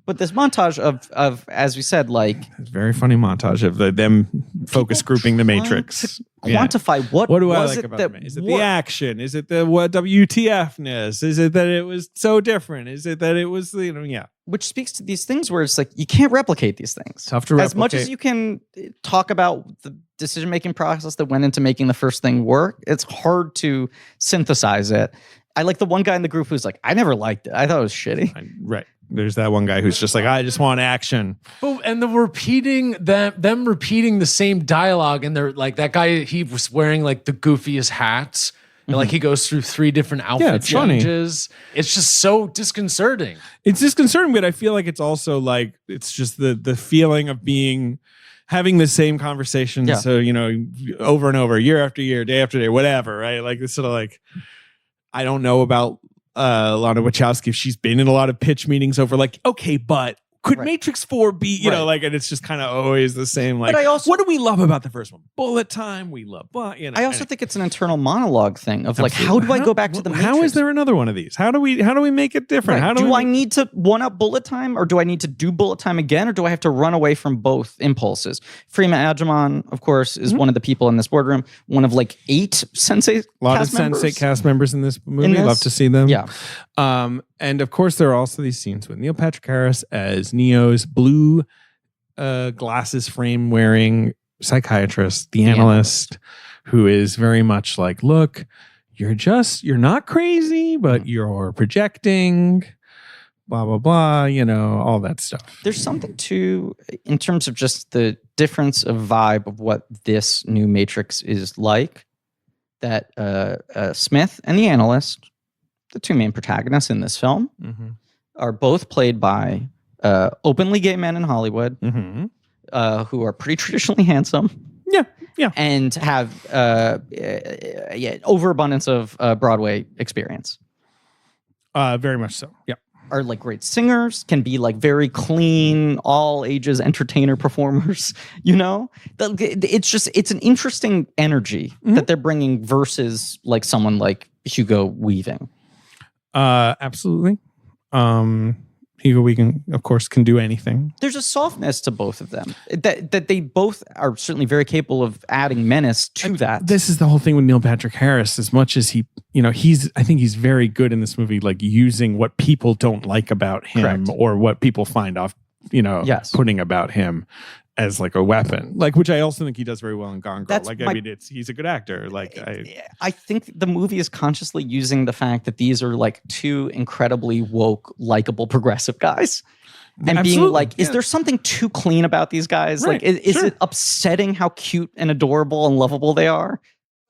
[SPEAKER 2] But this montage of as we said, like
[SPEAKER 1] It's a very funny montage of them focus grouping the Matrix. Yeah.
[SPEAKER 2] quantify what
[SPEAKER 1] What do I
[SPEAKER 2] was
[SPEAKER 1] like
[SPEAKER 2] it
[SPEAKER 1] about
[SPEAKER 2] that
[SPEAKER 1] it? Is it the
[SPEAKER 2] worked?
[SPEAKER 1] action? Is it the WTF-ness? Is it that it was so different? Is it that it was
[SPEAKER 2] Which speaks to these things where it's like you can't replicate these things.
[SPEAKER 1] Tough to
[SPEAKER 2] As much as
[SPEAKER 1] replicate.
[SPEAKER 2] you can talk about the decision-making process that went into making the first thing work, it's hard to synthesize it. I like the one guy in the group who's like, I never liked it. I thought it was shitty.
[SPEAKER 1] Right. There's that one guy who's just like, I just want action.
[SPEAKER 5] Oh, and them repeating the same dialogue, and they're like that guy. He was wearing like the goofiest hats, and like he goes through 3 different outfit
[SPEAKER 1] it's funny.
[SPEAKER 5] changes. It's just so disconcerting.
[SPEAKER 1] It's disconcerting, but I feel like it's also like it's just the feeling of having the same conversation.
[SPEAKER 2] Yeah.
[SPEAKER 1] So over and over, year after year, day after day, whatever. Right? Like it's sort of like I don't know about Lana Wachowski if she's been in a lot of pitch meetings over like, okay, but could
[SPEAKER 2] Right.
[SPEAKER 1] Matrix 4 be,
[SPEAKER 2] Right.
[SPEAKER 1] like, and it's just kind of always the same. Like,
[SPEAKER 2] But I also-
[SPEAKER 1] what do we love about the first one? Bullet time. We love,
[SPEAKER 2] I also think it's an internal monologue thing of like, how do I go back to the Matrix?
[SPEAKER 1] How is there another one of these? How do we make it different?
[SPEAKER 2] Right.
[SPEAKER 1] How
[SPEAKER 2] do
[SPEAKER 1] we
[SPEAKER 2] I need to one up bullet time, or do I need to do bullet time again, or do I have to run away from both impulses? Freema Agyeman, of course, is one of the people in this boardroom, one of like 8 Sensei
[SPEAKER 1] a lot
[SPEAKER 2] cast
[SPEAKER 1] of
[SPEAKER 2] members.
[SPEAKER 1] Sensei cast members in this movie.
[SPEAKER 2] this?
[SPEAKER 1] Love to see them.
[SPEAKER 2] Yeah.
[SPEAKER 1] And of course, there are also these scenes with Neil Patrick Harris as Neo's blue glasses frame wearing psychiatrist, the analyst, who is very much like, look, you're not crazy, but you're projecting, blah, blah, blah, all that stuff.
[SPEAKER 2] There's something too, in terms of just the difference of vibe of what this new Matrix is like, that Smith and the analyst, the 2 main protagonists in this film,
[SPEAKER 1] Mm-hmm.
[SPEAKER 2] are both played by openly gay men in Hollywood
[SPEAKER 1] Mm-hmm.
[SPEAKER 2] who are pretty traditionally handsome.
[SPEAKER 1] Yeah.
[SPEAKER 2] And have overabundance of Broadway experience.
[SPEAKER 1] Very much so. Yeah.
[SPEAKER 2] Are like great singers, can be like very clean, all ages entertainer performers. It's an interesting energy that they're bringing versus like someone like Hugo Weaving.
[SPEAKER 1] Absolutely. we can, of course, can do anything.
[SPEAKER 2] There's a softness to both of them that they both are certainly very capable of adding menace to that.
[SPEAKER 1] This is the whole thing with Neil Patrick Harris. As much as he, I think he's very good in this movie, like using what people don't like about him
[SPEAKER 2] Correct.
[SPEAKER 1] or what people find off,
[SPEAKER 2] Yes.
[SPEAKER 1] putting about him as like a weapon, like, which I also think he does very well in Gone Girl.
[SPEAKER 2] That's
[SPEAKER 1] Like,
[SPEAKER 2] my-
[SPEAKER 1] he's a good actor. Like,
[SPEAKER 2] I think the movie is consciously using the fact that these are like two incredibly woke, likable, progressive guys. And being
[SPEAKER 1] Absolutely,
[SPEAKER 2] like, is
[SPEAKER 1] yeah.
[SPEAKER 2] there something too clean about these guys?
[SPEAKER 1] Right,
[SPEAKER 2] Like, is
[SPEAKER 1] sure.
[SPEAKER 2] it upsetting how cute and adorable and lovable they are?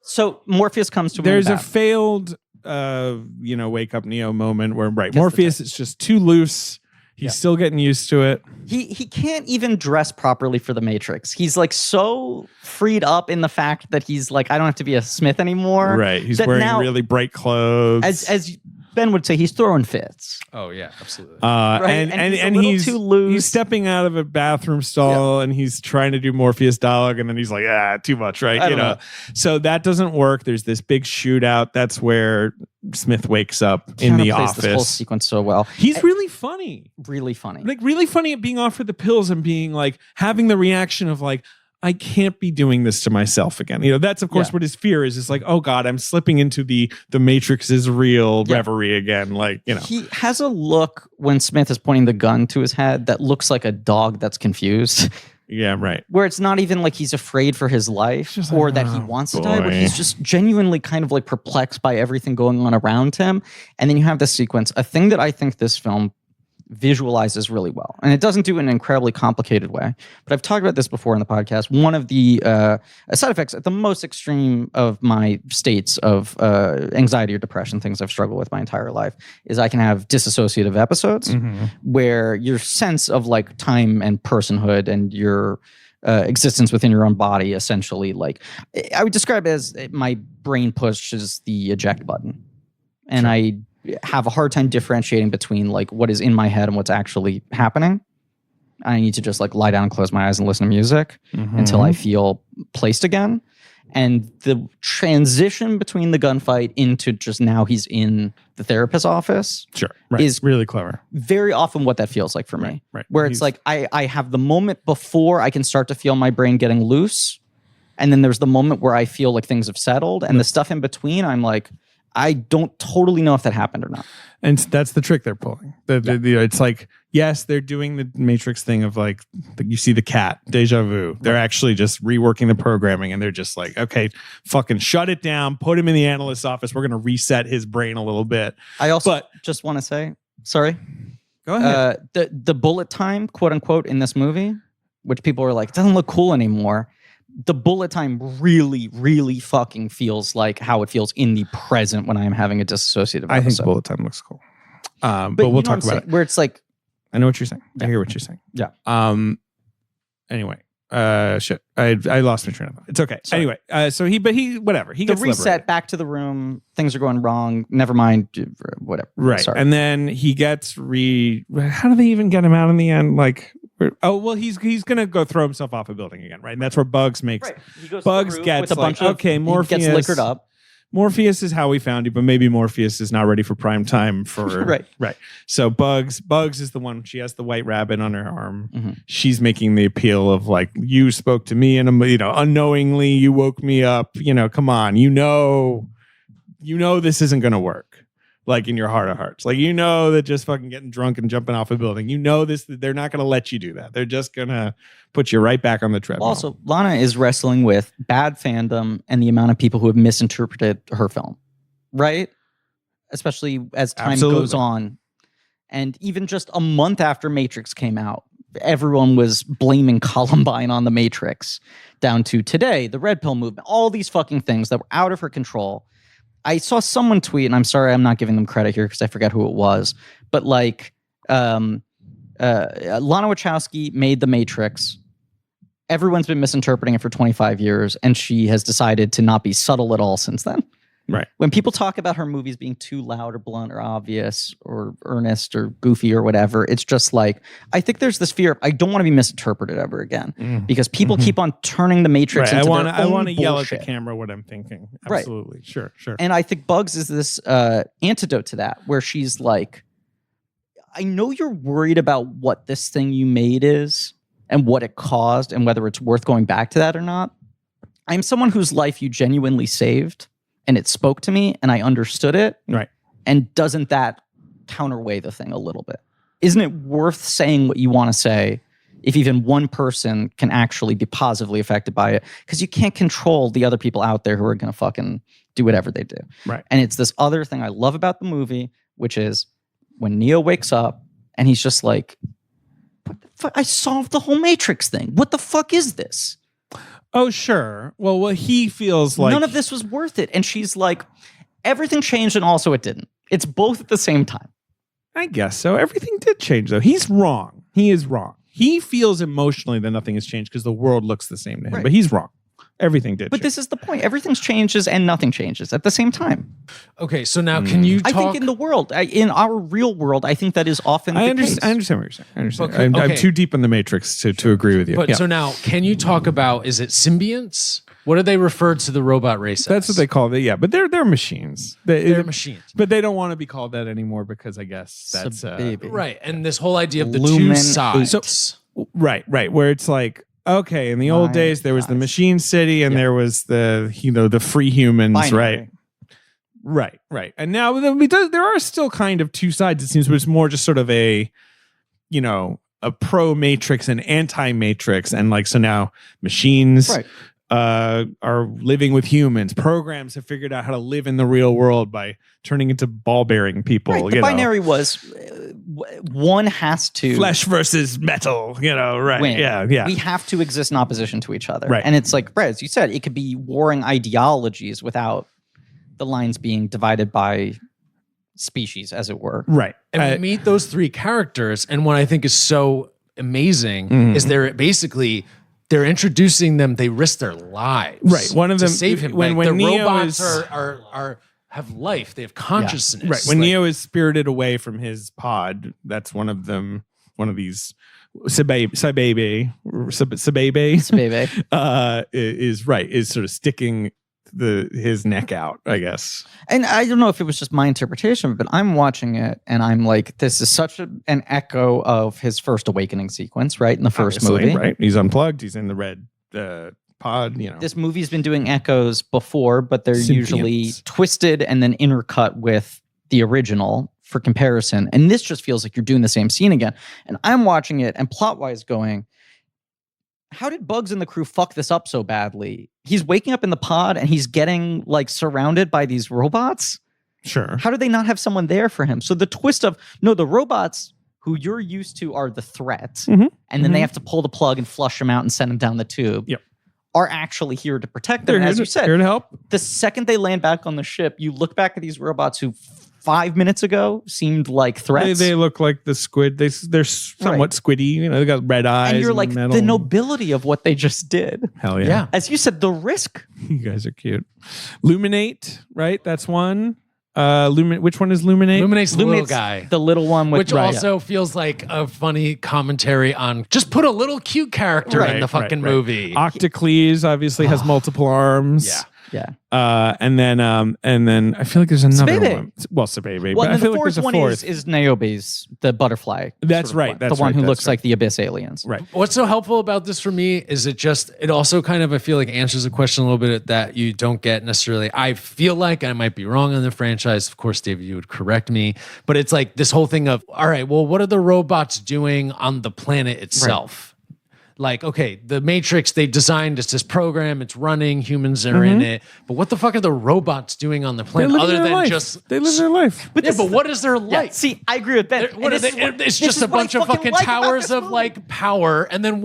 [SPEAKER 2] So Morpheus comes to him.
[SPEAKER 1] there's
[SPEAKER 2] in
[SPEAKER 1] a
[SPEAKER 2] battle.
[SPEAKER 1] failed, wake up Neo moment where, right,
[SPEAKER 2] Gets the
[SPEAKER 1] Morpheus is just too loose. He's still getting used to it.
[SPEAKER 2] He can't even dress properly for the Matrix. He's like so freed up in the fact that he's like, I don't have to be a Smith anymore.
[SPEAKER 1] Right. He's
[SPEAKER 2] that
[SPEAKER 1] wearing
[SPEAKER 2] now,
[SPEAKER 1] really bright clothes.
[SPEAKER 2] as Ben would say, he's throwing fits.
[SPEAKER 5] Oh yeah, absolutely.
[SPEAKER 2] And he's a little too loose.
[SPEAKER 1] He's stepping out of a bathroom stall and he's trying to do Morpheus dialogue, and then he's like, too much, right?
[SPEAKER 2] I don't know.
[SPEAKER 1] So that doesn't work. There's this big shootout. That's where Smith wakes up in
[SPEAKER 2] Keanu
[SPEAKER 1] the
[SPEAKER 2] plays
[SPEAKER 1] office.
[SPEAKER 2] this whole sequence so well.
[SPEAKER 1] He's really funny.
[SPEAKER 2] Really funny.
[SPEAKER 1] Like really funny at being offered the pills and being like having the reaction of like, I can't be doing this to myself again. That's of course what his fear is. It's like, oh God, I'm slipping into the Matrix is real reverie again. Like,
[SPEAKER 2] He has a look when Smith is pointing the gun to his head that looks like a dog that's confused.
[SPEAKER 1] Yeah, right.
[SPEAKER 2] Where it's not even like he's afraid for his life
[SPEAKER 1] just
[SPEAKER 2] or
[SPEAKER 1] like,
[SPEAKER 2] that he
[SPEAKER 1] oh,
[SPEAKER 2] wants to die, but
[SPEAKER 1] boy.
[SPEAKER 2] he's just genuinely kind of like perplexed by everything going on around him. And then you have this sequence, a thing that I think this film visualizes really well. And it doesn't do it in an incredibly complicated way. But I've talked about this before in the podcast. One of the side effects at the most extreme of my states of anxiety or depression, things I've struggled with my entire life, is I can have dissociative episodes where your sense of like time and personhood and your existence within your own body, essentially, like I would describe it as my brain pushes the eject button. And I have a hard time differentiating between like what is in my head and what's actually happening. I need to just like lie down and close my eyes and listen to music until I feel placed again. And the transition between the gunfight into just now he's in the therapist's office is
[SPEAKER 1] really clever.
[SPEAKER 2] very often what that feels like for me.
[SPEAKER 1] Right.
[SPEAKER 2] Where it's like I have the moment before I can start to feel my brain getting loose. And then there's the moment where I feel like things have settled. And the stuff in between, I'm like, I don't totally know if that happened or not.
[SPEAKER 1] And that's the trick they're pulling. It's like, yes, they're doing the Matrix thing of like, you see the cat, deja vu. They're actually just reworking the programming and they're just like, okay, fucking shut it down, put him in the analyst's office. We're going to reset his brain a little bit.
[SPEAKER 2] I also just want to say, sorry.
[SPEAKER 1] Go ahead.
[SPEAKER 2] The bullet time, quote unquote, in this movie, which people are like, doesn't look cool anymore. The bullet time really, really fucking feels like how it feels in the present when I am having a dissociative episode.
[SPEAKER 1] I think bullet time looks cool. But
[SPEAKER 2] you
[SPEAKER 1] we'll
[SPEAKER 2] know
[SPEAKER 1] talk
[SPEAKER 2] what I'm
[SPEAKER 1] about
[SPEAKER 2] saying?
[SPEAKER 1] it.
[SPEAKER 2] Where it's like,
[SPEAKER 1] I know what you're saying. I hear what you're saying.
[SPEAKER 2] Yeah.
[SPEAKER 1] Anyway, shit. I lost my train of thought. It's okay.
[SPEAKER 2] Sorry.
[SPEAKER 1] Anyway, so he whatever. He
[SPEAKER 2] the
[SPEAKER 1] gets
[SPEAKER 2] reset,
[SPEAKER 1] liberated.
[SPEAKER 2] back to the room, things are going wrong. Never mind, whatever.
[SPEAKER 1] Right.
[SPEAKER 2] Sorry.
[SPEAKER 1] And then he gets how do they even get him out in the end? Like, he's gonna go throw himself off a building again, right? And that's where Bugs makes
[SPEAKER 2] He goes
[SPEAKER 1] Bugs
[SPEAKER 2] to the roof
[SPEAKER 1] gets
[SPEAKER 2] with a
[SPEAKER 1] like,
[SPEAKER 2] bunch of,
[SPEAKER 1] okay,
[SPEAKER 2] he
[SPEAKER 1] Morpheus
[SPEAKER 2] gets liquored up.
[SPEAKER 1] Morpheus is how we found you, but maybe Morpheus is not ready for prime time for
[SPEAKER 2] Right.
[SPEAKER 1] So Bugs is the one. She has the white rabbit on her arm.
[SPEAKER 2] Mm-hmm.
[SPEAKER 1] She's making the appeal of like, you spoke to me and unknowingly you woke me up. Come on, this isn't gonna work. Like in your heart of hearts, like that just fucking getting drunk and jumping off a building. They're not gonna let you do that. They're just gonna put you right back on the treadmill.
[SPEAKER 2] Also, Lana is wrestling with bad fandom and the amount of people who have misinterpreted her film, right? Especially as time goes on. And even just a month after Matrix came out, everyone was blaming Columbine on the Matrix, down to today, the Red Pill movement, all these fucking things that were out of her control. I saw someone tweet, and I'm sorry I'm not giving them credit here because I forget who it was, but like Lana Wachowski made The Matrix. Everyone's been misinterpreting it for 25 years, and she has decided to not be subtle at all since then.
[SPEAKER 1] Right.
[SPEAKER 2] When people talk about her movies being too loud or blunt or obvious or earnest or goofy or whatever, it's just like, I think there's this fear of, I don't want to be misinterpreted ever again because people keep on turning the Matrix into
[SPEAKER 1] I
[SPEAKER 2] want
[SPEAKER 1] to yell at the camera what I'm thinking. Absolutely. Right. Sure.
[SPEAKER 2] And I think Bugs is this antidote to that, where she's like, I know you're worried about what this thing you made is and what it caused and whether it's worth going back to that or not. I'm someone whose life you genuinely saved and it spoke to me and I understood it.
[SPEAKER 1] Right.
[SPEAKER 2] And doesn't that counterweigh the thing a little bit? Isn't it worth saying what you want to say if even one person can actually be positively affected by it? Because you can't control the other people out there who are going to fucking do whatever they do.
[SPEAKER 1] Right.
[SPEAKER 2] And it's this other thing I love about the movie, which is when Neo wakes up and he's just like, what the fuck? I solved the whole Matrix thing. What the fuck is this?
[SPEAKER 1] Oh, sure. Well, he feels like
[SPEAKER 2] none of this was worth it. And she's like, everything changed and also it didn't. It's both at the same time.
[SPEAKER 1] I guess so. Everything did change, though. He's wrong. He is wrong. He feels emotionally that nothing has changed because the world looks the same to him.
[SPEAKER 2] Right.
[SPEAKER 1] But he's wrong. Everything did
[SPEAKER 2] But
[SPEAKER 1] change.
[SPEAKER 2] this is the point. Everything changes and nothing changes at the same time.
[SPEAKER 5] Okay, so now can you talk?
[SPEAKER 2] I think in the world, in our real world, I think that is often the case.
[SPEAKER 1] I understand what you're saying. I understand.
[SPEAKER 5] Okay,
[SPEAKER 1] I'm
[SPEAKER 5] okay.
[SPEAKER 1] too deep in the Matrix to agree with you.
[SPEAKER 5] But
[SPEAKER 1] Yeah.
[SPEAKER 5] so now, can you talk about, is it symbionts? What do they refer to the robot race as?
[SPEAKER 1] That's what they call it. Yeah, but they're machines.
[SPEAKER 5] They're machines.
[SPEAKER 1] But they don't want to be called that anymore because I guess that's
[SPEAKER 2] Baby.
[SPEAKER 5] Right, and this whole idea of the
[SPEAKER 2] Lumen
[SPEAKER 5] two sides.
[SPEAKER 1] right. Where it's like, okay, in the old
[SPEAKER 2] My
[SPEAKER 1] days there was the
[SPEAKER 2] gosh.
[SPEAKER 1] machine city and there was the free humans,
[SPEAKER 2] Binary.
[SPEAKER 1] right. And now there are still kind of two sides. It seems, but it's more just sort of a pro Matrix and anti Matrix, and like so now machines.
[SPEAKER 2] Right.
[SPEAKER 1] Are living with humans. Programs have figured out how to live in the real world by turning into ball-bearing people.
[SPEAKER 2] Right, the binary was one has to
[SPEAKER 1] flesh versus metal. Right?
[SPEAKER 2] win.
[SPEAKER 1] Yeah.
[SPEAKER 2] We have to exist in opposition to each other.
[SPEAKER 1] Right.
[SPEAKER 2] And it's like, Brett, as you said, it could be warring ideologies without the lines being divided by species, as it were.
[SPEAKER 1] Right.
[SPEAKER 5] And we meet those three characters, and what I think is so amazing is they're introducing them. They risk their lives,
[SPEAKER 1] Right. One of
[SPEAKER 5] to
[SPEAKER 1] them
[SPEAKER 5] save him.
[SPEAKER 1] when
[SPEAKER 5] the
[SPEAKER 1] Neo
[SPEAKER 5] robots
[SPEAKER 1] is
[SPEAKER 5] have life. They have consciousness.
[SPEAKER 1] Right. When
[SPEAKER 5] Like,
[SPEAKER 1] Neo is spirited away from his pod, that's one of these Sabebe is sort of sticking his neck out, I guess.
[SPEAKER 2] And I don't know if it was just my interpretation, but I'm watching it and I'm like, this is such an echo of his first awakening sequence, right? In the first
[SPEAKER 1] Obviously,
[SPEAKER 2] movie.
[SPEAKER 1] right? He's unplugged. He's in the red pod,
[SPEAKER 2] This movie's been doing echoes before, but they're usually
[SPEAKER 1] Symbionts.
[SPEAKER 2] twisted and then intercut with the original for comparison. And this just feels like you're doing the same scene again. And I'm watching it and plot-wise going, how did Bugs and the crew fuck this up so badly? He's waking up in the pod and he's getting like surrounded by these robots.
[SPEAKER 1] Sure.
[SPEAKER 2] How do they not have someone there for him? So the twist of, no, the robots who you're used to are the threat.
[SPEAKER 1] Mhm.
[SPEAKER 2] And then they have to pull the plug and flush them out and send them down the tube.
[SPEAKER 1] Yep.
[SPEAKER 2] Are actually here to protect them.
[SPEAKER 1] They're
[SPEAKER 2] And
[SPEAKER 1] here
[SPEAKER 2] as
[SPEAKER 1] to-
[SPEAKER 2] you said,
[SPEAKER 1] here to help.
[SPEAKER 2] the second they land back on the ship, you look back at these robots who 5 minutes ago seemed like threats.
[SPEAKER 1] They look like the squid. They're somewhat squiddy. They got red eyes.
[SPEAKER 2] and you're like,
[SPEAKER 1] metal.
[SPEAKER 2] the nobility of what they just did.
[SPEAKER 1] Hell yeah.
[SPEAKER 5] Yeah.
[SPEAKER 2] As you said, the risk.
[SPEAKER 1] You guys are cute. Luminate, right? That's one. Which one is Luminate?
[SPEAKER 5] Illuminates the little
[SPEAKER 2] Illuminates
[SPEAKER 5] guy.
[SPEAKER 2] the little one with
[SPEAKER 5] Which also feels like a funny commentary on just put a little cute character in the fucking movie.
[SPEAKER 1] Octocles obviously has multiple arms.
[SPEAKER 5] Yeah.
[SPEAKER 2] Yeah.
[SPEAKER 1] And then I feel like there's another
[SPEAKER 2] Sabebe.
[SPEAKER 1] one. Well, Sabebe.
[SPEAKER 2] Well,
[SPEAKER 1] but I
[SPEAKER 2] then
[SPEAKER 1] feel
[SPEAKER 2] the
[SPEAKER 1] like there's
[SPEAKER 2] fourth
[SPEAKER 1] a
[SPEAKER 2] one
[SPEAKER 1] fourth.
[SPEAKER 2] is Niobe's, the butterfly.
[SPEAKER 1] That's
[SPEAKER 2] sort of
[SPEAKER 1] right,
[SPEAKER 2] one.
[SPEAKER 1] that's
[SPEAKER 2] the one
[SPEAKER 1] right,
[SPEAKER 2] who
[SPEAKER 1] that's
[SPEAKER 2] looks
[SPEAKER 1] right.
[SPEAKER 2] like the Abyss aliens.
[SPEAKER 1] Right.
[SPEAKER 5] What's so helpful about this for me is it also kind of, I feel like, answers a question a little bit that you don't get necessarily. I feel like I might be wrong on the franchise. Of course, David, you would correct me. But it's like this whole thing of, all right, well, what are the robots doing on the planet itself? Like, okay, the Matrix, they designed it's this program, it's running, humans are in it. But what the fuck are the robots doing on the
[SPEAKER 1] They
[SPEAKER 5] planet
[SPEAKER 1] live
[SPEAKER 5] other
[SPEAKER 1] their
[SPEAKER 5] than
[SPEAKER 1] life.
[SPEAKER 5] just...
[SPEAKER 1] They live their life.
[SPEAKER 2] But
[SPEAKER 5] Yeah, but what is their
[SPEAKER 2] Yeah,
[SPEAKER 5] life?
[SPEAKER 2] see, I agree with Ben.
[SPEAKER 5] What
[SPEAKER 2] And
[SPEAKER 5] are
[SPEAKER 2] this
[SPEAKER 5] they-
[SPEAKER 2] is what-
[SPEAKER 5] it's
[SPEAKER 2] this
[SPEAKER 5] just
[SPEAKER 2] is
[SPEAKER 5] a
[SPEAKER 2] what I
[SPEAKER 5] bunch of fucking
[SPEAKER 2] like about
[SPEAKER 5] towers
[SPEAKER 2] this
[SPEAKER 5] of
[SPEAKER 2] movie.
[SPEAKER 5] like power, and then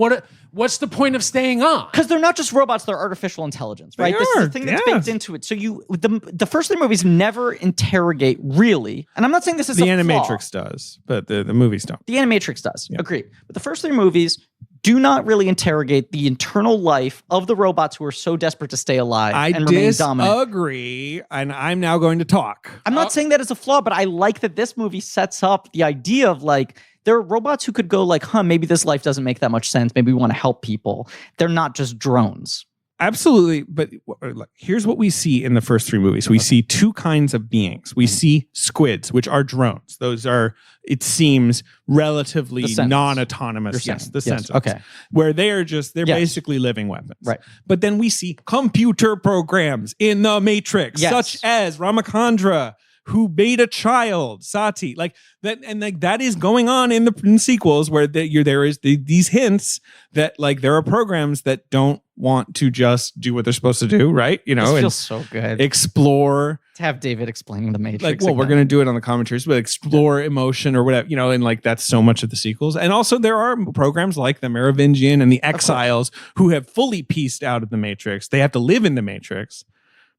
[SPEAKER 5] what's the point of staying on?
[SPEAKER 2] Because they're not just robots; they're artificial intelligence, right? This is
[SPEAKER 1] are,
[SPEAKER 2] the thing that's
[SPEAKER 1] yeah.
[SPEAKER 2] baked into it. So the first three movies never interrogate really, and I'm not saying this is
[SPEAKER 1] The
[SPEAKER 2] a flaw.
[SPEAKER 1] Animatrix does, but the movies don't.
[SPEAKER 2] The Animatrix does. Agree. But the first three movies do not really interrogate the internal life of the robots who are so desperate to stay alive
[SPEAKER 1] I
[SPEAKER 2] and remain dominant.
[SPEAKER 1] disagree, and I'm now going to talk.
[SPEAKER 2] I'm not saying that as a flaw, but I like that this movie sets up the idea of like, there are robots who could go like, maybe this life doesn't make that much sense. Maybe we want to help people. They're not just drones.
[SPEAKER 1] Absolutely. But look, here's what we see in the first three movies. We see two kinds of beings. We see squids, which are drones. Those are, it seems, relatively non-autonomous. Yes, the sentients.
[SPEAKER 2] Okay.
[SPEAKER 1] Where they're basically living weapons.
[SPEAKER 2] Right.
[SPEAKER 1] But then we see computer programs in the Matrix, such as Ramachandra, who made a child, Sati, like that, and like that is going on in the sequels where there is these hints that like there are programs that don't want to just do what they're supposed to do, right? You know,
[SPEAKER 2] this feels so good.
[SPEAKER 1] Explore.
[SPEAKER 2] To have David explaining the Matrix.
[SPEAKER 1] Like, well, we're going to do it on the commentaries, but explore emotion or whatever, you know, and like that's so much of the sequels. And also there are programs like the Merovingian and the Exiles who have fully pieced out of the Matrix. They have to live in the Matrix,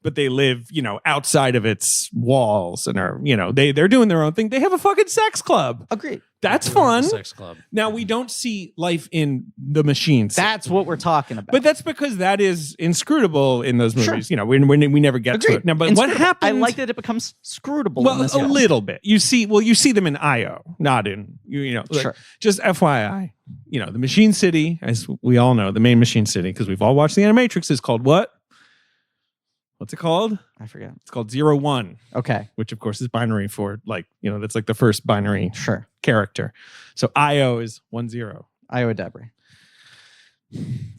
[SPEAKER 1] but they live, you know, outside of its walls and are, you know, they're doing their own thing. They have a fucking sex club.
[SPEAKER 2] Agreed.
[SPEAKER 1] That's fun.
[SPEAKER 5] Sex club.
[SPEAKER 1] Now we don't see life in the machines.
[SPEAKER 2] That's what we're talking about.
[SPEAKER 1] But that's because that is inscrutable in those movies. You know, we never get to it. Now, but what happens?
[SPEAKER 2] I like that it becomes scrutable.
[SPEAKER 1] Well, a little bit. You see them in IO, not in just FYI. You know, the Machine City, as we all know, the main Machine City, because we've all watched the Animatrix, is called what? What's it called?
[SPEAKER 2] I forget.
[SPEAKER 1] It's called 01.
[SPEAKER 2] Okay.
[SPEAKER 1] Which of course is binary for like, you know, that's like the first binary
[SPEAKER 2] Sure.
[SPEAKER 1] character. So IO is 10.
[SPEAKER 2] Io Debris.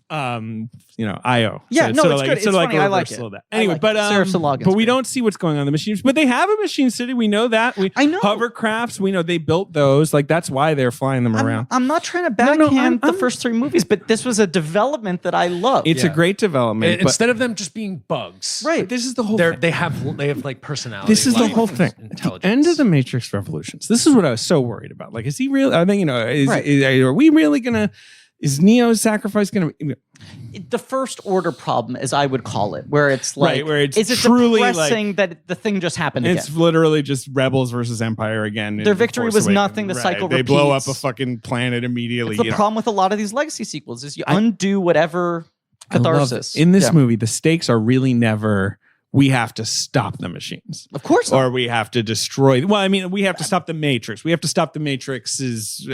[SPEAKER 1] You know, IO.
[SPEAKER 2] Yeah,
[SPEAKER 1] so,
[SPEAKER 2] no,
[SPEAKER 1] so
[SPEAKER 2] it's
[SPEAKER 1] like,
[SPEAKER 2] good.
[SPEAKER 1] So
[SPEAKER 2] It's
[SPEAKER 1] like
[SPEAKER 2] funny.
[SPEAKER 1] a
[SPEAKER 2] I like
[SPEAKER 1] reversal
[SPEAKER 2] it.
[SPEAKER 1] of that. Anyway,
[SPEAKER 2] I like it.
[SPEAKER 1] but we don't see what's going on in the machines. But they have a machine city. We know that.
[SPEAKER 2] I know.
[SPEAKER 1] Hovercrafts. We know they built those. Like that's why they're flying them around.
[SPEAKER 2] I'm not trying to backhand the first three movies, but this was a development that I love.
[SPEAKER 1] It's a great development.
[SPEAKER 5] Instead of them just being bugs,
[SPEAKER 2] Right.
[SPEAKER 1] This is the whole.
[SPEAKER 5] they have like personality.
[SPEAKER 1] This is the
[SPEAKER 5] life,
[SPEAKER 1] whole thing. At the end of the Matrix Revolutions, this is what I was so worried about. Like, is he really? I think, you know, are we really gonna? Is Neo's sacrifice gonna?
[SPEAKER 2] The first order problem, as I would call it, where it's like,
[SPEAKER 1] where it's
[SPEAKER 2] is it
[SPEAKER 1] truly
[SPEAKER 2] depressing that the thing just happened again?
[SPEAKER 1] It's literally just rebels versus Empire again.
[SPEAKER 2] Their victory was nothing. The cycle
[SPEAKER 1] They
[SPEAKER 2] repeats.
[SPEAKER 1] blow up a fucking planet immediately.
[SPEAKER 2] It's the problem with a lot of these legacy sequels is you undo whatever catharsis.
[SPEAKER 1] In this movie, the stakes are really never. We have to stop the machines.
[SPEAKER 2] Of course
[SPEAKER 1] Or we have to destroy. Well, I mean, we have to stop the Matrix. We have to stop the Matrix's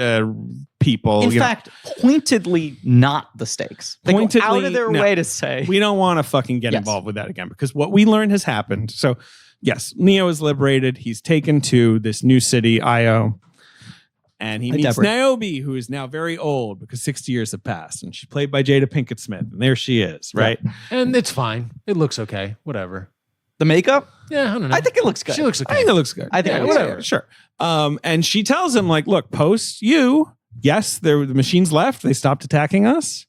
[SPEAKER 1] people.
[SPEAKER 2] In fact, pointedly not the stakes. They go out of their way to say.
[SPEAKER 1] We don't want to fucking get involved with that again because what we learned has happened. So, yes, Neo is liberated. He's taken to this new city, Io. And he meets Niobe, who is now very old because 60 years have passed. And she's played by Jada Pinkett Smith. And there she is, right?
[SPEAKER 5] Yeah. And it's fine. It looks okay. Whatever.
[SPEAKER 2] The makeup?
[SPEAKER 5] Yeah, I don't know.
[SPEAKER 2] I think it looks good.
[SPEAKER 5] She looks okay.
[SPEAKER 1] I think it looks good.
[SPEAKER 2] I think
[SPEAKER 1] whatever. Sure. And she tells him, like, look, post you, yes, the machines left. They stopped attacking us.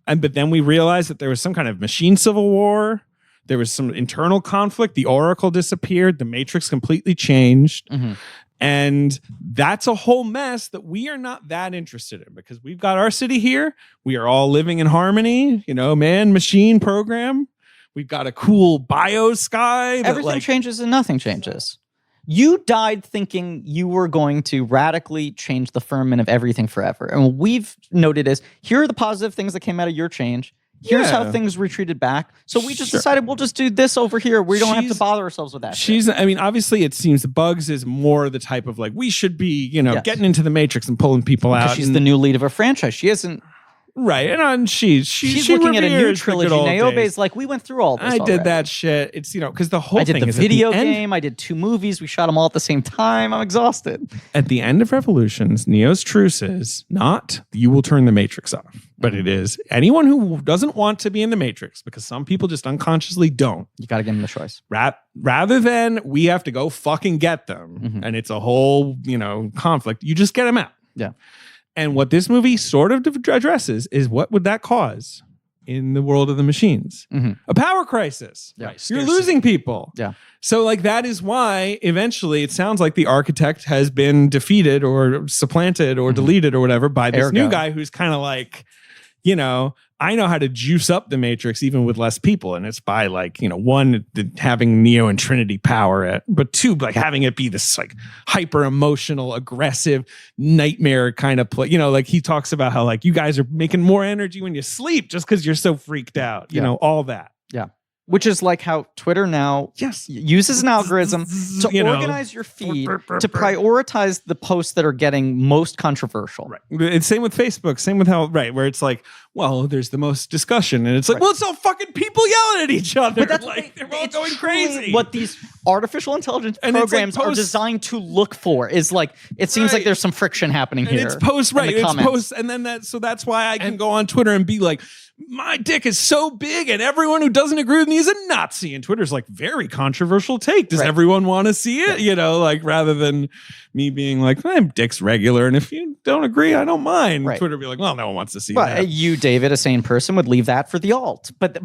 [SPEAKER 1] But then we realized that there was some kind of machine civil war. There was some internal conflict. The Oracle disappeared. The Matrix completely changed.
[SPEAKER 2] Mm-hmm.
[SPEAKER 1] And that's a whole mess that we are not that interested in because we've got our city here. We are all living in harmony, you know, man-machine program. We've got a cool bio sky.
[SPEAKER 2] Everything changes and nothing changes. You died thinking you were going to radically change the firmament of everything forever. And what we've noted is, here are the positive things that came out of your change. Here's how things retreated back. So we just decided we'll just do this over here. We don't have to bother ourselves with that.
[SPEAKER 1] I mean, obviously it seems the Bugs is more the type of like, we should be, you know, getting into the Matrix and pulling people out.
[SPEAKER 2] She's the new lead of a franchise. She isn't.
[SPEAKER 1] Right. And she's
[SPEAKER 2] looking at a new trilogy. Niobe's like, we went through all this.
[SPEAKER 1] I did that shit. It's, you know, because the whole
[SPEAKER 2] thing
[SPEAKER 1] is
[SPEAKER 2] I did the video game. I did 2 movies. We shot them all at the same time. I'm exhausted.
[SPEAKER 1] At the end of Revolutions, Neo's truce is not you will turn the Matrix off, but it is anyone who doesn't want to be in the Matrix, because some people just unconsciously don't.
[SPEAKER 2] You got to give them the choice.
[SPEAKER 1] Rather than we have to go fucking get them, and it's a whole, you know, conflict, you just get them out.
[SPEAKER 2] Yeah.
[SPEAKER 1] And what this movie sort of addresses is what would that cause in the world of the machines? A power crisis.
[SPEAKER 2] Yeah.
[SPEAKER 1] You're losing people.
[SPEAKER 2] Yeah.
[SPEAKER 1] So like that is why eventually it sounds like the architect has been defeated or supplanted or deleted or whatever by this new guy who's kind of like, you know, I know how to juice up the Matrix even with less people. And it's by like, you know, 1, having Neo and Trinity power it, but 2, like having it be this like hyper emotional, aggressive nightmare kind of play. You know, like he talks about how like you guys are making more energy when you sleep just because you're so freaked out, you know, all that.
[SPEAKER 2] Yeah. which is like how Twitter now uses an algorithm to organize your feed to prioritize the posts that are getting most controversial.
[SPEAKER 1] Right. It's same with Facebook, same with how, where it's like, well, there's the most discussion. And it's like, well, it's all fucking people yelling at each other.
[SPEAKER 2] But that's
[SPEAKER 1] like, they're all
[SPEAKER 2] it's
[SPEAKER 1] going
[SPEAKER 2] truly
[SPEAKER 1] crazy.
[SPEAKER 2] what these artificial intelligence
[SPEAKER 1] And it's like
[SPEAKER 2] programs are designed to look for is like, it seems like there's some friction happening
[SPEAKER 1] and
[SPEAKER 2] here.
[SPEAKER 1] it's post, right.
[SPEAKER 2] in the
[SPEAKER 1] It's
[SPEAKER 2] comments.
[SPEAKER 1] post. And then so that's why I can go on Twitter and be like, my dick is so big and everyone who doesn't agree with me is a Nazi. And Twitter's like, very controversial take. Does everyone want to see it? You know, like rather than me being like, my dick's regular. And if you don't agree, I don't mind.
[SPEAKER 2] Right.
[SPEAKER 1] Twitter be like, well, no one wants to see
[SPEAKER 2] Well,
[SPEAKER 1] that.
[SPEAKER 2] you, David, a sane person, would leave that for the alt. But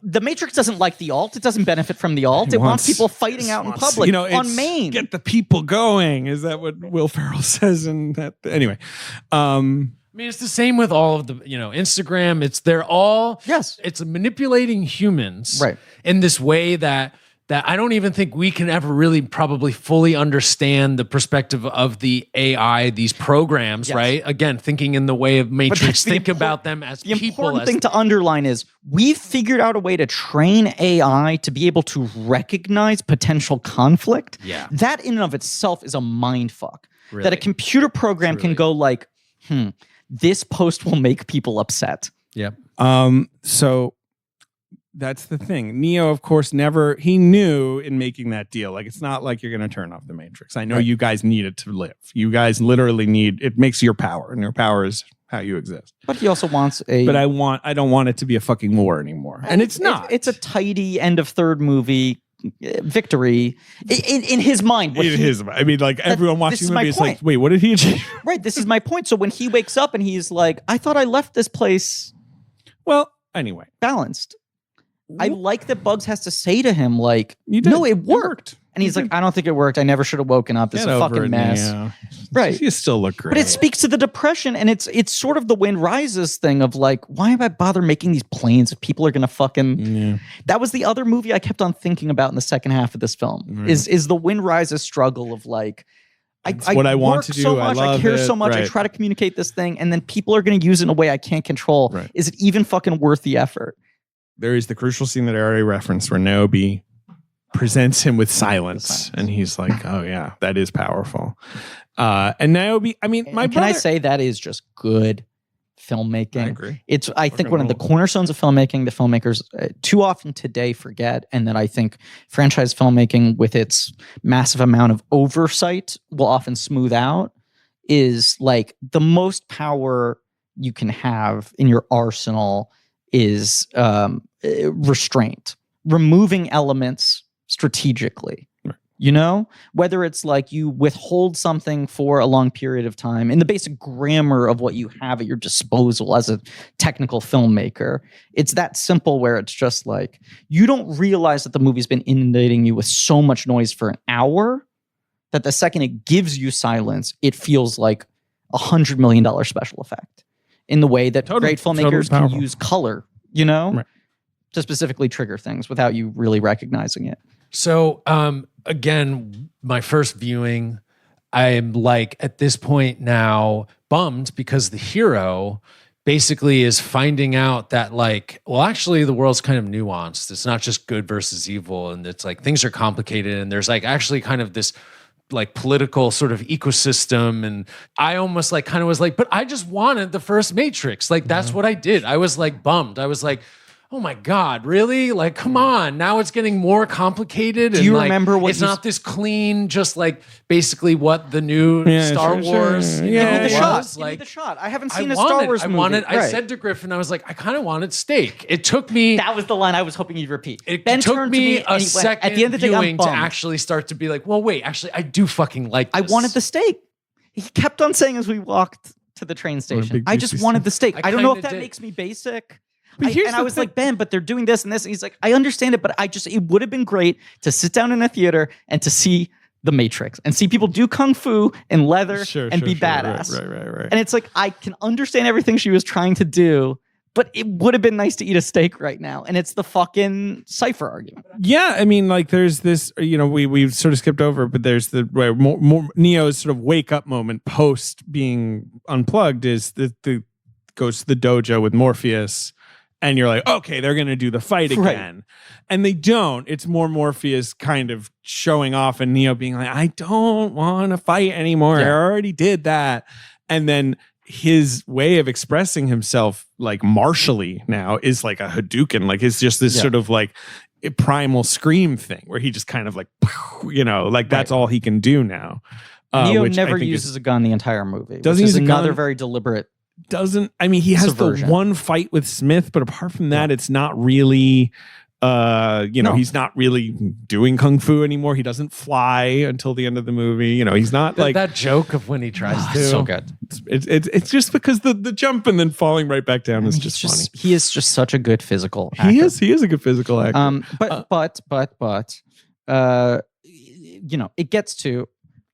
[SPEAKER 2] the Matrix doesn't like the alt. It doesn't benefit from the alt. It wants people fighting out in public,
[SPEAKER 1] you know,
[SPEAKER 2] on Main.
[SPEAKER 1] Get the people going. Is that what Will Ferrell says in that? Anyway.
[SPEAKER 5] I mean, it's the same with all of the, Instagram. It's manipulating humans in this way that I don't even think we can ever really probably fully understand the perspective of the AI, these programs, right? Again, thinking in the way of Matrix, think about them as
[SPEAKER 2] the
[SPEAKER 5] people.
[SPEAKER 2] The important thing to underline is we've figured out a way to train AI to be able to recognize potential conflict.
[SPEAKER 5] Yeah.
[SPEAKER 2] That in and of itself is a mind fuck.
[SPEAKER 5] Really?
[SPEAKER 2] That a computer program can go like, this post will make people upset.
[SPEAKER 5] Yep.
[SPEAKER 1] So that's the thing. Neo, of course, he knew in making that deal. Like, it's not like you're going to turn off the Matrix. I know you guys need it to live. You guys literally it makes your power, and your power is how you exist.
[SPEAKER 2] But he also wants
[SPEAKER 1] But I don't want it to be a fucking war anymore. And it's not.
[SPEAKER 2] It's a tidy end of third movie victory in his mind.
[SPEAKER 1] I mean, like everyone watching the movie is like, wait, what did he achieve?
[SPEAKER 2] Right. This is my point. So when he wakes up and he's like, I thought I left this place.
[SPEAKER 1] Well, anyway,
[SPEAKER 2] balanced. I like that Bugs has to say to him, like, no, it worked. And he's like, I don't think it worked. I never should have woken up. It's a fucking mess. Right.
[SPEAKER 1] You still look great.
[SPEAKER 2] But it speaks to the depression. And it's sort of the Wind Rises thing of like, why am I bother making these planes if people are going to fucking...
[SPEAKER 1] Yeah.
[SPEAKER 2] That was the other movie I kept on thinking about in the second half of this film is the Wind Rises struggle of like,
[SPEAKER 1] what I want to do.
[SPEAKER 2] So much, I care so much.
[SPEAKER 1] Right.
[SPEAKER 2] I try to communicate this thing, and then people are going to use it in a way I can't control.
[SPEAKER 1] Right.
[SPEAKER 2] Is it even fucking worth the effort?
[SPEAKER 1] There is the crucial scene that I already referenced where Niobe presents him with silence. And he's like, oh yeah, that is powerful. And Niobe, I mean,
[SPEAKER 2] can I say that is just good filmmaking?
[SPEAKER 1] I agree.
[SPEAKER 2] It's, I think, one of the cornerstones of filmmaking the filmmakers too often today forget, and that I think franchise filmmaking with its massive amount of oversight will often smooth out, is like the most power you can have in your arsenal is restraint, removing elements strategically. Right. Whether it's like you withhold something for a long period of time in the basic grammar of what you have at your disposal as a technical filmmaker. It's that simple where it's just like, you don't realize that the movie's been inundating you with so much noise for an hour that the second it gives you silence, it feels like $100 million special effect in the way that great filmmakers can use color, right, to specifically trigger things without you really recognizing it.
[SPEAKER 5] So, again, my first viewing, I'm like at this point now bummed because the hero basically is finding out that like, well, actually the world's kind of nuanced. It's not just good versus evil. And it's like things are complicated. And there's like actually kind of this like political sort of ecosystem. And I almost like kind of was like, but I just wanted the first Matrix. Like that's what I did. I was like bummed. I was like, oh my God, really? Like, come on. Now it's getting more complicated.
[SPEAKER 2] Do you remember what
[SPEAKER 5] it's not this clean, just like basically what the new Star Wars
[SPEAKER 2] Give me the shot.
[SPEAKER 5] Like,
[SPEAKER 2] give me the shot. I haven't seen a Star Wars movie.
[SPEAKER 5] I said to Griffin, I was like, I kind of wanted steak. It took me...
[SPEAKER 2] That was the line I was hoping you'd repeat.
[SPEAKER 5] It
[SPEAKER 2] Ben
[SPEAKER 5] took
[SPEAKER 2] turned
[SPEAKER 5] me
[SPEAKER 2] to me
[SPEAKER 5] a second
[SPEAKER 2] at the end of the day,
[SPEAKER 5] viewing to actually start to be like, well, wait, actually, I do fucking like this.
[SPEAKER 2] I wanted the steak. He kept on saying as we walked to the train station, I just wanted the steak. I don't know if that makes me basic. I was like, Ben, but they're doing this and this. And he's like, I understand it, but it would have been great to sit down in a theater and to see The Matrix and see people do kung fu and leather and be badass.
[SPEAKER 1] Right.
[SPEAKER 2] And it's like, I can understand everything she was trying to do, but it would have been nice to eat a steak right now. And it's the fucking Cypher argument.
[SPEAKER 1] Yeah, I mean, like there's this, we've sort of skipped over, but there's the more Neo's sort of wake up moment post being unplugged is the goes to the dojo with Morpheus. And you're like, okay, they're going to do the fight
[SPEAKER 2] Right.
[SPEAKER 1] again. And they don't. It's more Morpheus kind of showing off and Neo being like, I don't want to fight anymore.
[SPEAKER 2] Yeah.
[SPEAKER 1] I already did that. And then his way of expressing himself, like martially now, is like a Hadouken. Like it's just this sort of like primal scream thing where he just kind of like, you know, like that's all he can do now.
[SPEAKER 2] Neo
[SPEAKER 1] which I
[SPEAKER 2] never
[SPEAKER 1] think
[SPEAKER 2] uses a gun the entire movie.
[SPEAKER 1] Doesn't
[SPEAKER 2] which
[SPEAKER 1] use
[SPEAKER 2] is
[SPEAKER 1] a
[SPEAKER 2] another
[SPEAKER 1] gun?
[SPEAKER 2] very deliberate.
[SPEAKER 1] He has
[SPEAKER 2] Subversion.
[SPEAKER 1] the one fight with Smith, but apart from that, it's not really he's not really doing kung fu anymore. He doesn't fly until the end of the movie. You know, he's not like
[SPEAKER 5] that joke of when he tries to.
[SPEAKER 2] So good.
[SPEAKER 1] it's just because the jump and then falling right back down is
[SPEAKER 2] He's
[SPEAKER 1] just funny.
[SPEAKER 2] He is just such a good physical actor.
[SPEAKER 1] He is a good physical actor.
[SPEAKER 2] But you know, it gets to,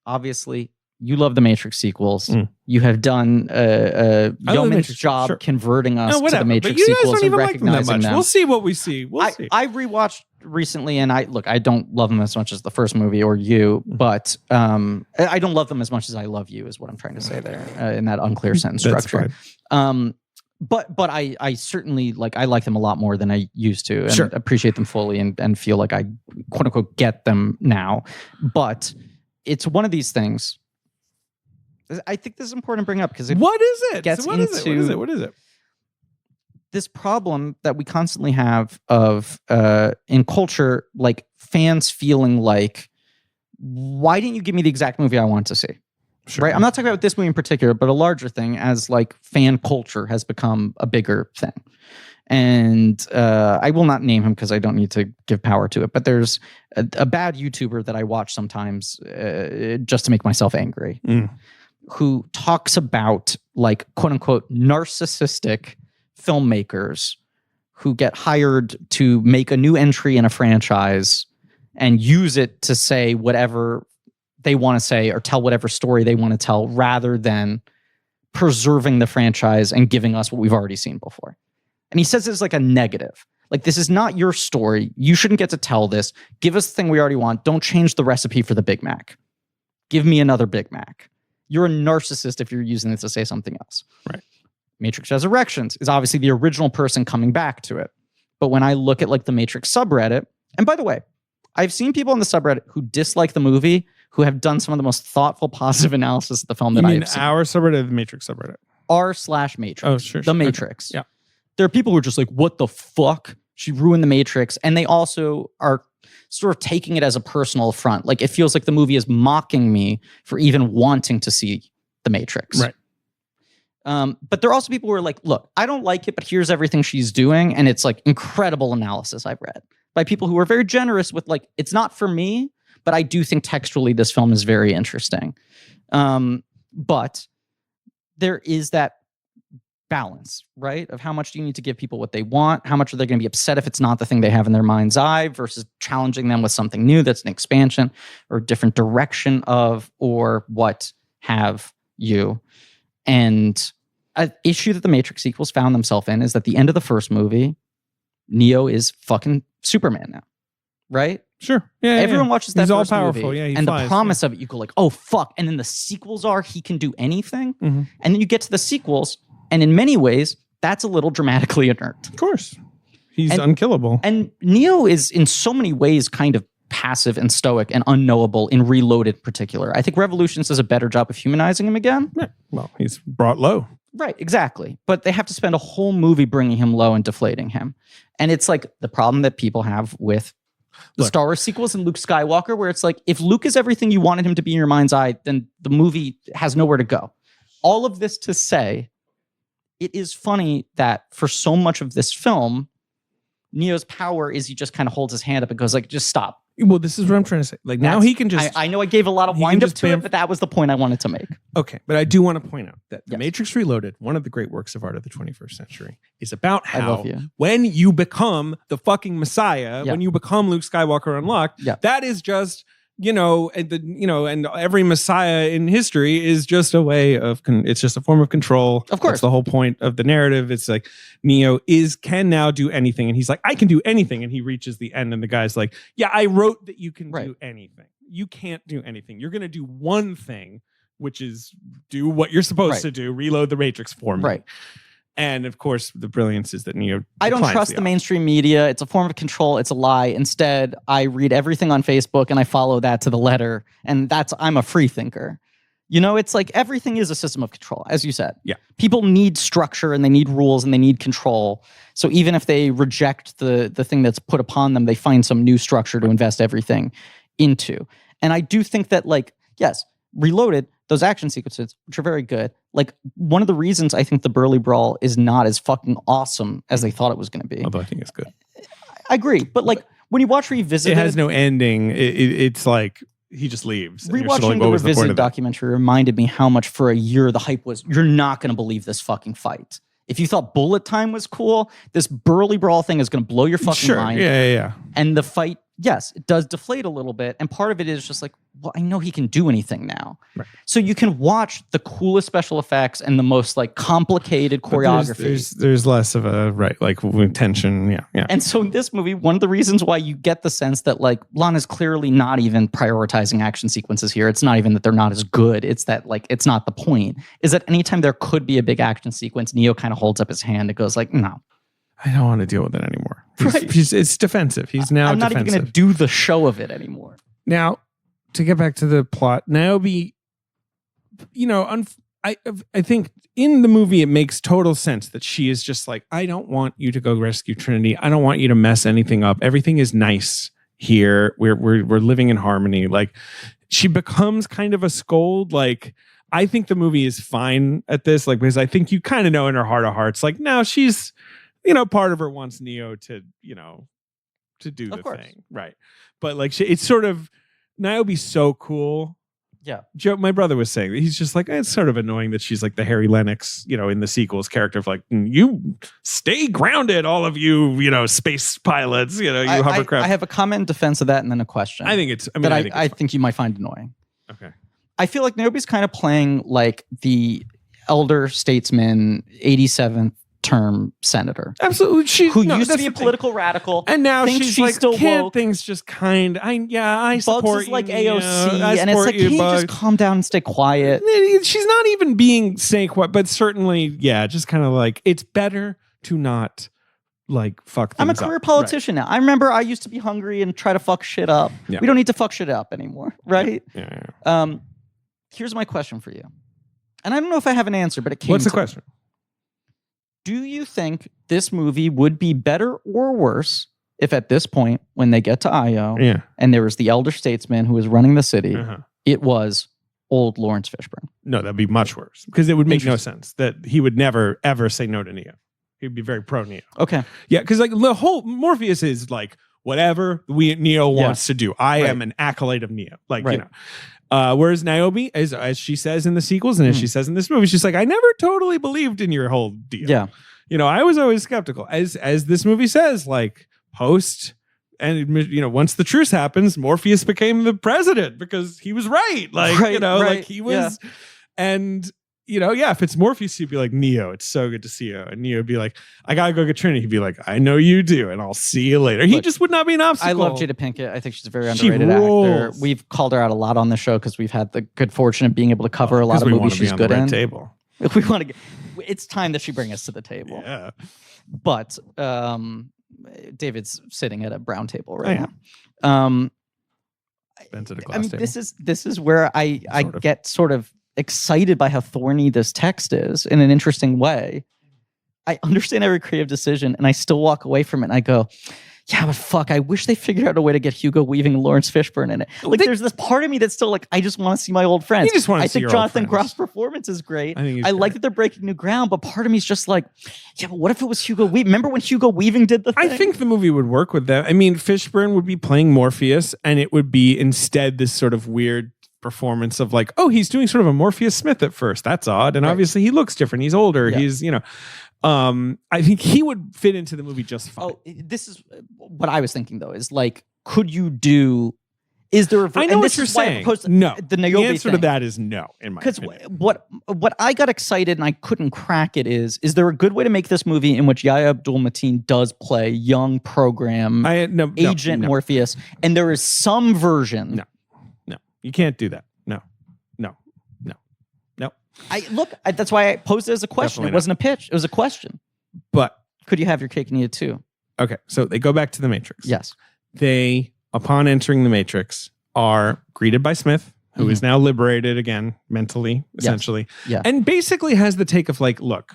[SPEAKER 2] obviously, you love the Matrix sequels. You have done a yeoman's
[SPEAKER 1] Matrix,
[SPEAKER 2] job
[SPEAKER 1] sure.
[SPEAKER 2] converting us to
[SPEAKER 1] Whatever.
[SPEAKER 2] the Matrix
[SPEAKER 1] but you guys
[SPEAKER 2] sequels
[SPEAKER 1] don't
[SPEAKER 2] and
[SPEAKER 1] even like them that
[SPEAKER 2] recognizing
[SPEAKER 1] much.
[SPEAKER 2] them.
[SPEAKER 1] We'll see what we see. We'll see.
[SPEAKER 2] I rewatched recently, and I don't love them as much as the first movie or you, but I don't love them as much as I love you, is what I'm trying to say there in that unclear sentence
[SPEAKER 1] That's
[SPEAKER 2] structure. But I certainly I like them a lot more than I used to, and appreciate them fully, and feel like I quote unquote get them now. But it's one of these things. I think this is important to bring up because
[SPEAKER 1] what is it?
[SPEAKER 2] Gets
[SPEAKER 1] What is it? What is it?
[SPEAKER 2] This problem that we constantly have of in culture, like fans feeling like, why didn't you give me the exact movie I want to see?
[SPEAKER 1] Sure.
[SPEAKER 2] Right? I'm not talking about this movie in particular, but a larger thing as like fan culture has become a bigger thing. And I will not name him because I don't need to give power to it, but there's a bad YouTuber that I watch sometimes just to make myself angry, who talks about like quote unquote narcissistic filmmakers who get hired to make a new entry in a franchise and use it to say whatever they want to say or tell whatever story they want to tell, rather than preserving the franchise and giving us what we've already seen before. And he says it's like a negative. Like, this is not your story. You shouldn't get to tell this. Give us the thing we already want. Don't change the recipe for the Big Mac. Give me another Big Mac. You're a narcissist if you're using it to say something else.
[SPEAKER 1] Right.
[SPEAKER 2] Matrix Resurrections is obviously the original person coming back to it. But when I look at like the Matrix subreddit, and by the way, I've seen people on the subreddit who dislike the movie who have done some of the most thoughtful, positive analysis of the film that I've seen.
[SPEAKER 1] Our subreddit, the Matrix subreddit?
[SPEAKER 2] r/Matrix.
[SPEAKER 1] Oh, sure.
[SPEAKER 2] The Matrix.
[SPEAKER 1] Okay. Yeah.
[SPEAKER 2] There are people who are just like, what the fuck? She ruined the Matrix. And they also are sort of taking it as a personal affront. Like, it feels like the movie is mocking me for even wanting to see the Matrix.
[SPEAKER 1] Right.
[SPEAKER 2] But there are also people who are like, look, I don't like it, but here's everything she's doing. And it's like incredible analysis I've read by people who are very generous with like, it's not for me, but I do think textually this film is very interesting. But there is that balance, right? Of how much do you need to give people what they want? How much are they going to be upset if it's not the thing they have in their mind's eye, versus challenging them with something new that's an expansion or a different direction of, or what have you. And an issue that the Matrix sequels found themselves in is that the end of the first movie, Neo is fucking Superman now, right?
[SPEAKER 1] Sure. Yeah.
[SPEAKER 2] Everyone watches that
[SPEAKER 1] He's all
[SPEAKER 2] first
[SPEAKER 1] powerful.
[SPEAKER 2] movie,
[SPEAKER 1] Yeah, he
[SPEAKER 2] and
[SPEAKER 1] flies,
[SPEAKER 2] the promise of it, you go like, oh fuck. And then the sequels are he can do anything.
[SPEAKER 1] Mm-hmm.
[SPEAKER 2] And then you get to the sequels, and in many ways, that's a little dramatically inert.
[SPEAKER 1] Of course. He's unkillable.
[SPEAKER 2] And Neo is in so many ways kind of passive and stoic and unknowable in Reloaded in particular. I think Revolutions does a better job of humanizing him again.
[SPEAKER 1] Yeah. Well, he's brought low.
[SPEAKER 2] Right, exactly. But they have to spend a whole movie bringing him low and deflating him. And it's like the problem that people have with the Star Wars sequels and Luke Skywalker, where it's like, if Luke is everything you wanted him to be in your mind's eye, then the movie has nowhere to go. All of this to say, it is funny that for so much of this film, Neo's power is he just kind of holds his hand up and goes like, just stop.
[SPEAKER 1] Well, this is what I'm trying to say. Like, now he can just...
[SPEAKER 2] I know I gave a lot of
[SPEAKER 1] he can
[SPEAKER 2] wind up
[SPEAKER 1] just
[SPEAKER 2] to it, but that was the point I wanted to make.
[SPEAKER 1] Okay, but I do want to point out that The
[SPEAKER 2] Yes.
[SPEAKER 1] Matrix Reloaded, one of the great works of art of the 21st century, is about
[SPEAKER 2] I
[SPEAKER 1] how
[SPEAKER 2] love you.
[SPEAKER 1] when you become the fucking Messiah,
[SPEAKER 2] Yeah.
[SPEAKER 1] when you become Luke Skywalker Unlocked,
[SPEAKER 2] Yeah.
[SPEAKER 1] that is just, and every Messiah in history is just a way of, it's just a form of control.
[SPEAKER 2] Of course.
[SPEAKER 1] That's the whole point of the narrative. It's like Neo can now do anything. And he's like, I can do anything. And he reaches the end and the guy's like, yeah, I wrote that you can
[SPEAKER 2] Right.
[SPEAKER 1] do anything. You can't do anything. You're going to do one thing, which is do what you're supposed
[SPEAKER 2] Right.
[SPEAKER 1] to do, reload the Matrix for me.
[SPEAKER 2] Right.
[SPEAKER 1] And of course, the brilliance is that Neo.
[SPEAKER 2] I don't trust the mainstream media. It's a form of control. It's a lie. Instead, I read everything on Facebook and I follow that to the letter. And I'm a free thinker. You know, it's like everything is a system of control, as you said.
[SPEAKER 1] Yeah.
[SPEAKER 2] People need structure and they need rules and they need control. So even if they reject the thing that's put upon them, they find some new structure to invest everything into. And I do think that, like, yes, Reloaded, those action sequences, which are very good. Like, one of the reasons I think the Burly Brawl is not as fucking awesome as they thought it was going to be.
[SPEAKER 1] Although I think it's good.
[SPEAKER 2] I agree. But, like, when you watch Revisited...
[SPEAKER 1] It has no ending. It's like he just leaves.
[SPEAKER 2] Rewatching the Revisited documentary reminded me how much for a year the hype was, you're not going to believe this fucking fight. If you thought Bullet Time was cool, this Burly Brawl thing is going to blow your fucking mind.
[SPEAKER 1] Yeah.
[SPEAKER 2] And the fight, yes, it does deflate a little bit. And part of it is just like, well, I know he can do anything now.
[SPEAKER 1] Right.
[SPEAKER 2] So you can watch the coolest special effects and the most like complicated choreography.
[SPEAKER 1] There's less of a like tension. Yeah.
[SPEAKER 2] And so in this movie, one of the reasons why you get the sense that like Lana's clearly not even prioritizing action sequences here. It's not even that they're not as good. It's that like it's not the point. Is that anytime there could be a big action sequence, Neo kind of holds up his hand. It goes like, no.
[SPEAKER 1] I don't want to deal with it anymore.
[SPEAKER 2] Right.
[SPEAKER 1] It's defensive. He's now
[SPEAKER 2] I'm not
[SPEAKER 1] defensive.
[SPEAKER 2] even going to do the show of it anymore.
[SPEAKER 1] Now, to get back to the plot, Niobe, you know, I think in the movie it makes total sense that she is just like, I don't want you to go rescue Trinity. I don't want you to mess anything up. Everything is nice here. We're living in harmony. Like, she becomes kind of a scold. Like, I think the movie is fine at this, like, because I think you kind of know in her heart of hearts, like, no, she's, you know, part of her wants Neo to, you know, to do the thing. Right. But like, it's sort of, Niobe's so cool.
[SPEAKER 2] Yeah.
[SPEAKER 1] Joe, my brother was saying that he's just like, it's sort of annoying that she's like the Harry Lennox, you know, in the sequels character of like, you stay grounded, all of you, you know, space pilots, you know, you hovercraft.
[SPEAKER 2] I have a comment in defense of that and then a question.
[SPEAKER 1] I think it's,
[SPEAKER 2] I think you might find annoying.
[SPEAKER 1] Okay.
[SPEAKER 2] I feel like Niobe's kind of playing like the elder statesman, 87th term senator.
[SPEAKER 1] Absolutely.
[SPEAKER 2] Who used to be a political radical.
[SPEAKER 1] And now she's like,
[SPEAKER 2] still
[SPEAKER 1] can't
[SPEAKER 2] woke.
[SPEAKER 1] things just kind I support
[SPEAKER 2] Bugs is
[SPEAKER 1] you.
[SPEAKER 2] like
[SPEAKER 1] Neo.
[SPEAKER 2] AOC.
[SPEAKER 1] I
[SPEAKER 2] And it's like,
[SPEAKER 1] support
[SPEAKER 2] can you
[SPEAKER 1] Bugs.
[SPEAKER 2] just calm down and stay quiet?
[SPEAKER 1] She's not even being saying what, but certainly, yeah, just kind of like, it's better to not like fuck things
[SPEAKER 2] I'm a career politician now. I remember I used to be hungry and try to fuck shit up.
[SPEAKER 1] Yeah.
[SPEAKER 2] We don't need to fuck shit up anymore, right?
[SPEAKER 1] Yeah.
[SPEAKER 2] Here's my question for you. And I don't know if I have an answer, but it came
[SPEAKER 1] What's the
[SPEAKER 2] to me.
[SPEAKER 1] question?
[SPEAKER 2] Do you think this movie would be better or worse if at this point, when they get to Io, and there was the elder statesman who was running the city, it was old Lawrence Fishburne?
[SPEAKER 1] No, that'd be much worse because it would make no sense that he would never, ever say no to Neo. He'd be very pro Neo.
[SPEAKER 2] Okay.
[SPEAKER 1] Yeah, because like the whole Morpheus is like, whatever Neo wants to do. I am an acolyte of Neo. Like, you know. Whereas Niobe, as she says in the sequels and as she says in this movie, she's like, I never totally believed in your whole deal.
[SPEAKER 2] Yeah.
[SPEAKER 1] You know, I was always skeptical. As this movie says, like, post and, you know, once the truce happens, Morpheus became the president because he was right. Like, you know, like he was. Yeah. And, you know, if it's Morpheus, he'd be like, Neo, it's so good to see you. And Neo would be like, I gotta go get Trinity. He'd be like, I know you do, and I'll see you later. He just would not be an obstacle.
[SPEAKER 2] I love Jada Pinkett. I think she's a very underrated actor. We've called her out a lot on the show because we've had the good fortune of being able to cover a lot of movies she's good in.
[SPEAKER 1] Table.
[SPEAKER 2] We want to it's time that she bring us to the table.
[SPEAKER 1] Yeah.
[SPEAKER 2] But David's sitting at a brown table right now.
[SPEAKER 1] Ben's at a glass
[SPEAKER 2] I mean,
[SPEAKER 1] table.
[SPEAKER 2] this is where I get sort of excited by how thorny this text is in an interesting way. I understand every creative decision and I still walk away from it and I go, yeah, but fuck, I wish they figured out a way to get Hugo Weaving and Lawrence Fishburne in it. Like, there's this part of me that's still like, I just want to see my old friends.
[SPEAKER 1] You just want to
[SPEAKER 2] I
[SPEAKER 1] see
[SPEAKER 2] think
[SPEAKER 1] your
[SPEAKER 2] Jonathan
[SPEAKER 1] old friends.
[SPEAKER 2] Groff's performance is great.
[SPEAKER 1] I
[SPEAKER 2] like that they're breaking new ground, but part of me is just like, yeah, but what if it was Hugo Weaving? Remember when Hugo Weaving did the thing?
[SPEAKER 1] I think the movie would work with that. I mean, Fishburne would be playing Morpheus and it would be instead this sort of weird performance of like, oh, he's doing sort of a Morpheus Smith at first. That's odd. And obviously he looks different. He's older. Yeah. He's, you know, I think he would fit into the movie just fine.
[SPEAKER 2] Oh, this is what I was thinking though, is like, could you do, is there a,
[SPEAKER 1] I know what you're saying. No.
[SPEAKER 2] The Niobe
[SPEAKER 1] answer
[SPEAKER 2] thing.
[SPEAKER 1] to that is no, in my opinion.
[SPEAKER 2] Because what I got excited and I couldn't crack it is there a good way to make this movie in which Yahya Abdul-Mateen does play young program agent Morpheus, and there is some version.
[SPEAKER 1] No, you can't do that. No.
[SPEAKER 2] That's why I posed it as a question.
[SPEAKER 1] Definitely
[SPEAKER 2] It wasn't a pitch. It was a question.
[SPEAKER 1] But
[SPEAKER 2] Could you have your cake and eat it too?
[SPEAKER 1] okay, so they go back to the Matrix.
[SPEAKER 2] Yes.
[SPEAKER 1] They, upon entering the Matrix, are greeted by Smith, who is now liberated again, mentally, essentially.
[SPEAKER 2] Yeah.
[SPEAKER 1] And basically has the take of like, look,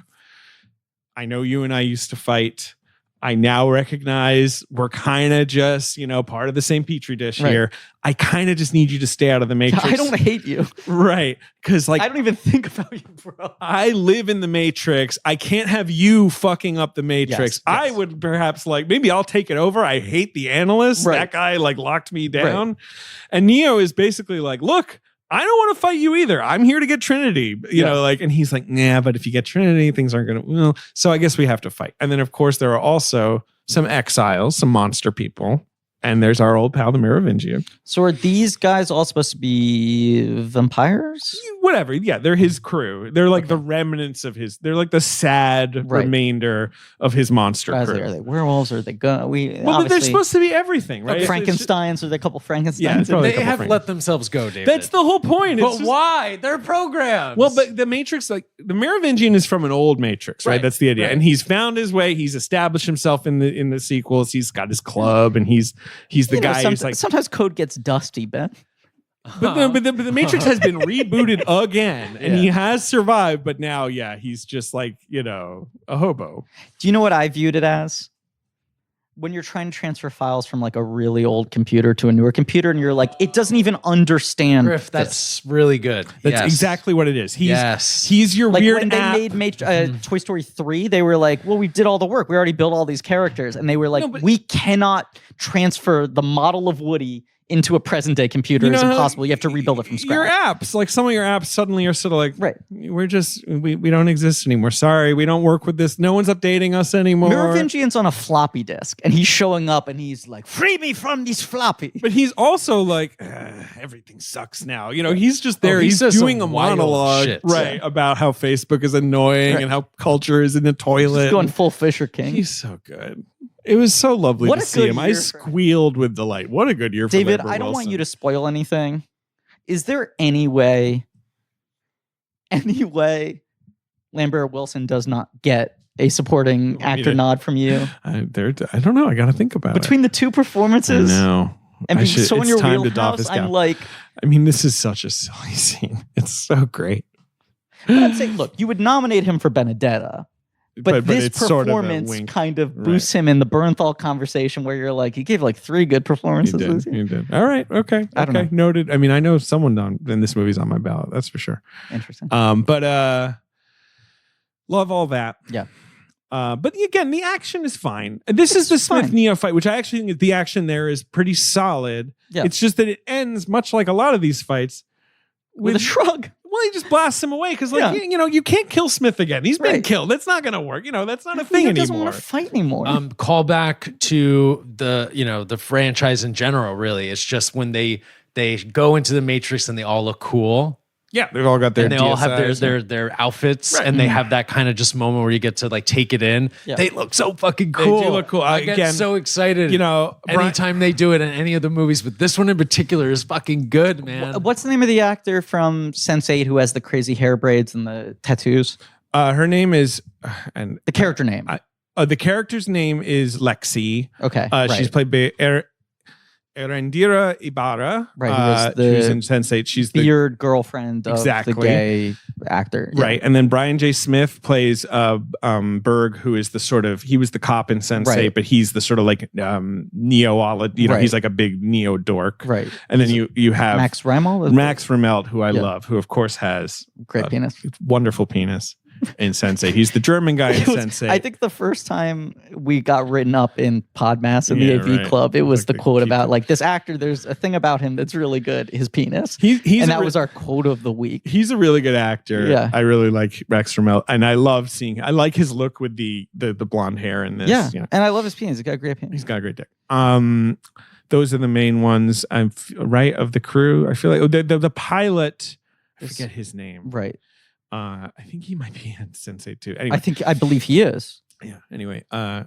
[SPEAKER 1] I know you and I used to fight. I now recognize we're kind of just, part of the same petri dish here. I kind of just need you to stay out of the Matrix.
[SPEAKER 2] I don't hate you.
[SPEAKER 1] Right. Because
[SPEAKER 2] I don't even think about you, bro.
[SPEAKER 1] I live in the Matrix. I can't have you fucking up the Matrix.
[SPEAKER 2] Yes.
[SPEAKER 1] I would perhaps maybe I'll take it over. I hate the analyst.
[SPEAKER 2] Right.
[SPEAKER 1] That guy locked me down. And Neo is basically like, look, I don't want to fight you either. I'm here to get Trinity, and he's like, nah, but if you get Trinity, things aren't going to, so I guess we have to fight. And then of course there are also some exiles, some monster people. And there's our old pal, the Merovingian.
[SPEAKER 2] So are these guys all supposed to be vampires?
[SPEAKER 1] Whatever. Yeah, they're his crew. They're like the remnants of they're like the sad remainder of his monster crew.
[SPEAKER 2] Are they werewolves? Are they
[SPEAKER 1] they're supposed to be everything, right?
[SPEAKER 2] Frankensteins? Are they a couple Frankensteins?
[SPEAKER 1] Yeah,
[SPEAKER 5] they have let themselves go, David.
[SPEAKER 1] That's the whole point.
[SPEAKER 5] But why? They're programs.
[SPEAKER 1] Well, but the Matrix, the Merovingian is from an old Matrix, right? That's the idea. Right. And he's found his way. He's established himself in the sequels. He's got his club, and he's the guy who's like.
[SPEAKER 2] Sometimes code gets dusty, Ben.
[SPEAKER 1] But the Matrix has been rebooted again, and he has survived. But now, he's just like a hobo.
[SPEAKER 2] Do you know what I viewed it as? When you're trying to transfer files from like a really old computer to a newer computer, and you're like, it doesn't even understand.
[SPEAKER 5] Griff, that's really good.
[SPEAKER 1] That's exactly what it is. He's your
[SPEAKER 2] like
[SPEAKER 1] weird
[SPEAKER 2] when
[SPEAKER 1] app.
[SPEAKER 2] they made Toy Story 3, they were like, well, we did all the work. We already built all these characters. And they were like, we cannot transfer the model of Woody into a present day computer. It's impossible. You have to rebuild it from scratch.
[SPEAKER 1] Your apps, like some of your apps suddenly are sort of like, we're just, we don't exist anymore. Sorry, we don't work with this. No one's updating us anymore.
[SPEAKER 2] Merovingian's on a floppy disk, and he's showing up and he's like, free me from these floppy.
[SPEAKER 1] But he's also like, everything sucks now. He's just there. He's doing a monologue, about how Facebook is annoying and how culture is in the toilet.
[SPEAKER 2] He's going full Fisher King.
[SPEAKER 1] He's so good. It was so lovely to see him. I squealed with delight. What a good year for
[SPEAKER 2] David,
[SPEAKER 1] Lambert
[SPEAKER 2] I don't
[SPEAKER 1] Wilson.
[SPEAKER 2] want you to spoil anything. Is there any way Lambert Wilson does not get a supporting actor nod from you?
[SPEAKER 1] I don't know. I got to think about it.
[SPEAKER 2] Between the two performances?
[SPEAKER 1] No.
[SPEAKER 2] And so in your wheelhouse, I'm like...
[SPEAKER 1] I mean, this is such a silly scene. It's so great.
[SPEAKER 2] But I'm saying, look, you would nominate him for Benedetta. But this performance sort of kind of boosts him in the Bernthal conversation where you're like, he gave like 3 good performances.
[SPEAKER 1] He did. All right. Okay.
[SPEAKER 2] I don't know.
[SPEAKER 1] Noted. I mean, I know someone in this movie's on my ballot. That's for sure.
[SPEAKER 2] Interesting.
[SPEAKER 1] But love all that.
[SPEAKER 2] Yeah.
[SPEAKER 1] But again, the action is fine. This is the Smith Neo fight, which I actually think the action there is pretty solid.
[SPEAKER 2] Yeah.
[SPEAKER 1] It's just that it ends much like a lot of these fights
[SPEAKER 2] with a shrug.
[SPEAKER 1] Well, he just blasts him away because, you can't kill Smith again. He's been killed. That's not going to work. That's not a thing anymore. He
[SPEAKER 2] doesn't want to fight anymore.
[SPEAKER 5] Call back to the franchise in general. Really, it's just when they go into the Matrix and they all look cool.
[SPEAKER 1] Yeah, they've all got their
[SPEAKER 5] and they all have their outfits, and they have that kind of just moment where you get to like take it in. Yeah. They look so fucking cool.
[SPEAKER 1] They do look cool.
[SPEAKER 5] I get so excited. Anytime they do it in any of the movies, but this one in particular is fucking good, man.
[SPEAKER 2] What's the name of the actor from Sense8 who has the crazy hair braids and the tattoos?
[SPEAKER 1] Her name is
[SPEAKER 2] the character name.
[SPEAKER 1] The character's name is Lexi.
[SPEAKER 2] Okay,
[SPEAKER 1] she's played by Erendira Ibarra,
[SPEAKER 2] right?
[SPEAKER 1] Who's in Sense8. She's the
[SPEAKER 2] beard girlfriend of the gay actor,
[SPEAKER 1] right? And then Brian J. Smith plays Berg, who is he was the cop in Sense8, but he's the sort of like Neo, he's like a big Neo dork,
[SPEAKER 2] right?
[SPEAKER 1] And then you have
[SPEAKER 2] Max
[SPEAKER 1] Remmelt, who I love, who of course has
[SPEAKER 2] great penis,
[SPEAKER 1] wonderful penis. In Sense8. He's the German guy in Sense8.
[SPEAKER 2] I think the first time we got written up in Podmass in the AV Club, it was the quote about like this actor, there's a thing about him that's really good, his penis. That was our quote of the week.
[SPEAKER 1] He's a really good actor.
[SPEAKER 2] Yeah.
[SPEAKER 1] I really like Max Remmelt, and I like his look with the blonde hair in this.
[SPEAKER 2] Yeah. And I love his penis. He's got a great penis.
[SPEAKER 1] He's got a great dick. Those are the main ones. I'm right of the crew. I feel like the pilot, I forget his name.
[SPEAKER 2] Right.
[SPEAKER 1] I think he might be in Sense8 too. Anyway,
[SPEAKER 2] I believe he is.
[SPEAKER 1] Yeah. Anyway,
[SPEAKER 2] I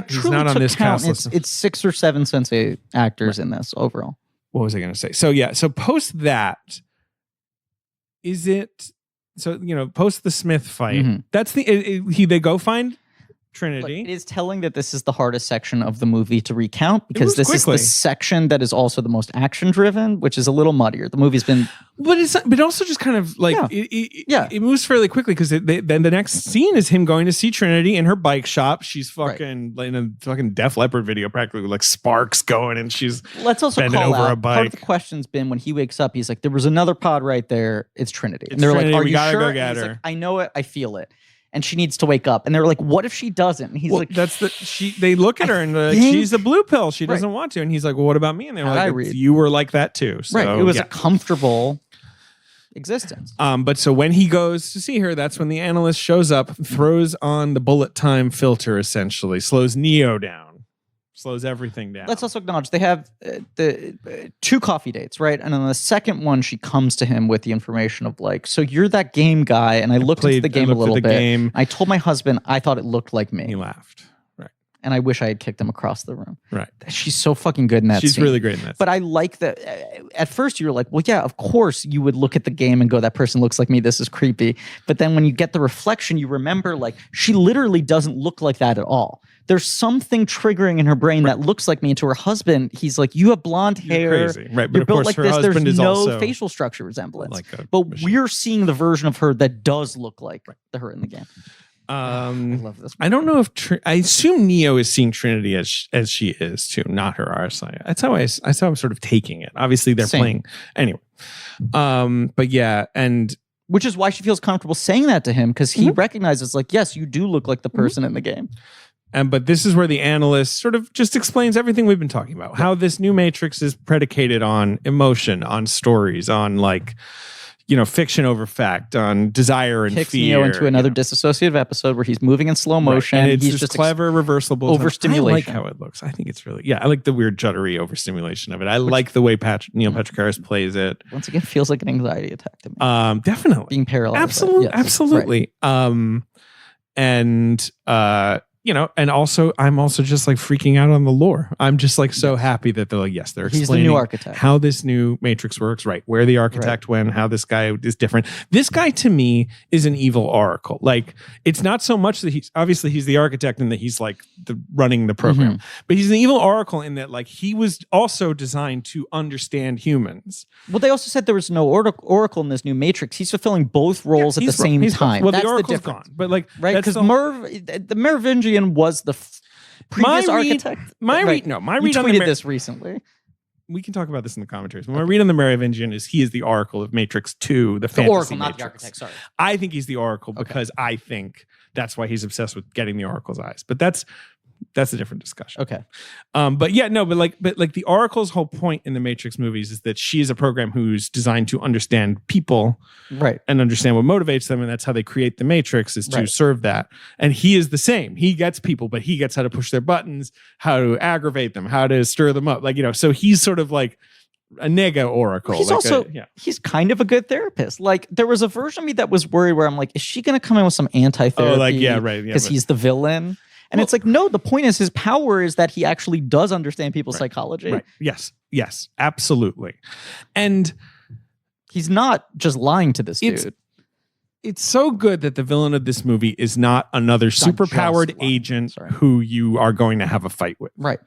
[SPEAKER 1] he's
[SPEAKER 2] truly
[SPEAKER 1] not on this
[SPEAKER 2] count.
[SPEAKER 1] cast list.
[SPEAKER 2] It's 6 or 7 Sense8 actors in this overall.
[SPEAKER 1] What was I going to say? So post that, is it So, post the Smith fight,
[SPEAKER 2] Mhm.
[SPEAKER 1] that's they go find Trinity.
[SPEAKER 2] Look, it is telling that this is the hardest section of the movie to recount because
[SPEAKER 1] moves
[SPEAKER 2] this is
[SPEAKER 1] quickly.
[SPEAKER 2] the section that is also the most action driven, which is a little muddier. The movie's been
[SPEAKER 1] But also just kind of like
[SPEAKER 2] Yeah.
[SPEAKER 1] it moves fairly quickly because then the next scene is him going to see Trinity in her bike shop. She's fucking like in a fucking Def Leppard video, practically with like sparks going, and she's
[SPEAKER 2] Let's also
[SPEAKER 1] bending
[SPEAKER 2] call
[SPEAKER 1] over
[SPEAKER 2] out
[SPEAKER 1] a
[SPEAKER 2] part of
[SPEAKER 1] bike.
[SPEAKER 2] the question's been when he wakes up, he's like, there was another pod right there. It's Trinity.
[SPEAKER 1] It's
[SPEAKER 2] And they're
[SPEAKER 1] Trinity,
[SPEAKER 2] like, are
[SPEAKER 1] we
[SPEAKER 2] you
[SPEAKER 1] gotta
[SPEAKER 2] sure?
[SPEAKER 1] go
[SPEAKER 2] And
[SPEAKER 1] get
[SPEAKER 2] he's
[SPEAKER 1] her.
[SPEAKER 2] like, I know it. I feel it. And she needs to wake up. And they're like, what if she doesn't? And he's
[SPEAKER 1] well,
[SPEAKER 2] like,
[SPEAKER 1] they look at her and they're like,
[SPEAKER 2] think-
[SPEAKER 1] she's a blue pill. She
[SPEAKER 2] Right.
[SPEAKER 1] doesn't want to. And he's like, well, what about me? And they're
[SPEAKER 2] How'd I
[SPEAKER 1] like,
[SPEAKER 2] read?
[SPEAKER 1] you were like that too. So,
[SPEAKER 2] right. It was
[SPEAKER 1] yeah.
[SPEAKER 2] a comfortable existence.
[SPEAKER 1] But so when he goes to see her, that's when the analyst shows up, throws on the bullet time filter, essentially, slows Neo down, slows everything down.
[SPEAKER 2] Let's also acknowledge they have the 2 coffee dates, right? And on the second one, she comes to him with the information of like, so you're that game guy. And I looked into the game a little bit.
[SPEAKER 1] Game.
[SPEAKER 2] I told my husband I thought it looked like me.
[SPEAKER 1] He laughed. Right.
[SPEAKER 2] And I wish I had kicked him across the room.
[SPEAKER 1] Right.
[SPEAKER 2] She's so fucking good in that
[SPEAKER 1] She's
[SPEAKER 2] scene.
[SPEAKER 1] really great in that.
[SPEAKER 2] But I like that. At first, you're like, well, yeah, of course you would look at the game and go, that person looks like me. This is creepy. But then when you get the reflection, you remember, like, she literally doesn't look like that at all. There's something triggering in her brain that looks like me. And to her husband, he's like, you have blonde hair.
[SPEAKER 1] You're crazy. Right. But
[SPEAKER 2] You're
[SPEAKER 1] of
[SPEAKER 2] built
[SPEAKER 1] course,
[SPEAKER 2] like
[SPEAKER 1] her
[SPEAKER 2] this. There's
[SPEAKER 1] husband is
[SPEAKER 2] no
[SPEAKER 1] also
[SPEAKER 2] facial structure resemblance.
[SPEAKER 1] like a
[SPEAKER 2] but
[SPEAKER 1] machine.
[SPEAKER 2] we're seeing the version of her that does look like her in the game. I love this.
[SPEAKER 1] I don't know if I assume Neo is seeing Trinity as she is too, not her RSI. That's how I'm sort of taking it. Obviously, they're
[SPEAKER 2] Same.
[SPEAKER 1] playing anyway. But yeah, and
[SPEAKER 2] Which is why she feels comfortable saying that to him because he
[SPEAKER 1] Mm-hmm.
[SPEAKER 2] recognizes, like, yes, you do look like the person in the game.
[SPEAKER 1] but this is where the analyst sort of just explains everything we've been talking about. How this new Matrix is predicated on emotion, on stories, on like fiction over fact, on desire and
[SPEAKER 2] Kicks
[SPEAKER 1] fear.
[SPEAKER 2] Neo into another disassociative episode where he's moving in slow motion.
[SPEAKER 1] And it's
[SPEAKER 2] He's
[SPEAKER 1] this
[SPEAKER 2] just
[SPEAKER 1] clever reversible
[SPEAKER 2] overstimulation.
[SPEAKER 1] I like how it looks. I think it's really I like the weird juddery overstimulation of it. I like the way Neil Patrick Harris plays it.
[SPEAKER 2] once again feels like an anxiety attack to me.
[SPEAKER 1] Definitely.
[SPEAKER 2] Being paralyzed.
[SPEAKER 1] Absolutely.
[SPEAKER 2] Yes,
[SPEAKER 1] Absolutely. And and also I'm also just like freaking out on the lore. I'm just like so happy that they're like, yes, they're
[SPEAKER 2] He's the
[SPEAKER 1] explaining
[SPEAKER 2] new architect.
[SPEAKER 1] how this new Matrix works, right? Where the architect went, how this guy is different. This guy to me is an evil oracle. Like, it's not so much that he's the architect and that he's like running the program, but he's an evil oracle in that like he was also designed to understand humans.
[SPEAKER 2] Well, they also said there was no oracle in this new Matrix. He's fulfilling both roles at the same time.
[SPEAKER 1] Well,
[SPEAKER 2] That's
[SPEAKER 1] the oracle's
[SPEAKER 2] difference.
[SPEAKER 1] gone, but like
[SPEAKER 2] Right?
[SPEAKER 1] that's
[SPEAKER 2] Because the Merovingian was the previous architect.
[SPEAKER 1] My
[SPEAKER 2] Right.
[SPEAKER 1] read
[SPEAKER 2] You
[SPEAKER 1] on the
[SPEAKER 2] tweeted this recently.
[SPEAKER 1] we can talk about this in the commentaries. My read on the Merovingian is he is the oracle of Matrix 2, the fantasy
[SPEAKER 2] Oracle, not the
[SPEAKER 1] Matrix.
[SPEAKER 2] architect. Sorry.
[SPEAKER 1] I think he's the oracle because I think that's why he's obsessed with getting the oracle's eyes. But that's a different discussion.
[SPEAKER 2] Okay.
[SPEAKER 1] But the oracle's whole point in the Matrix movies is that she is a program who's designed to understand people
[SPEAKER 2] Right.
[SPEAKER 1] and understand what motivates them, and that's how they create the Matrix, is to
[SPEAKER 2] Right.
[SPEAKER 1] serve that. And he is the same. He gets people, but he gets how to push their buttons, how to aggravate them, how to stir them up. So he's sort of like a nega oracle.
[SPEAKER 2] He's
[SPEAKER 1] like
[SPEAKER 2] also he's kind of a good therapist. Like, there was a version of me that was worried where I'm like, is she going to come in with some anti-therapy? Because he's the villain. And it's like, no, the point is his power is that he actually does understand people's psychology.
[SPEAKER 1] Right. Yes, absolutely. And
[SPEAKER 2] he's not just lying to this dude.
[SPEAKER 1] It's so good that the villain of this movie is not another superpowered
[SPEAKER 2] just lying.
[SPEAKER 1] agent
[SPEAKER 2] Sorry.
[SPEAKER 1] who you are going to have a fight with.
[SPEAKER 2] Right.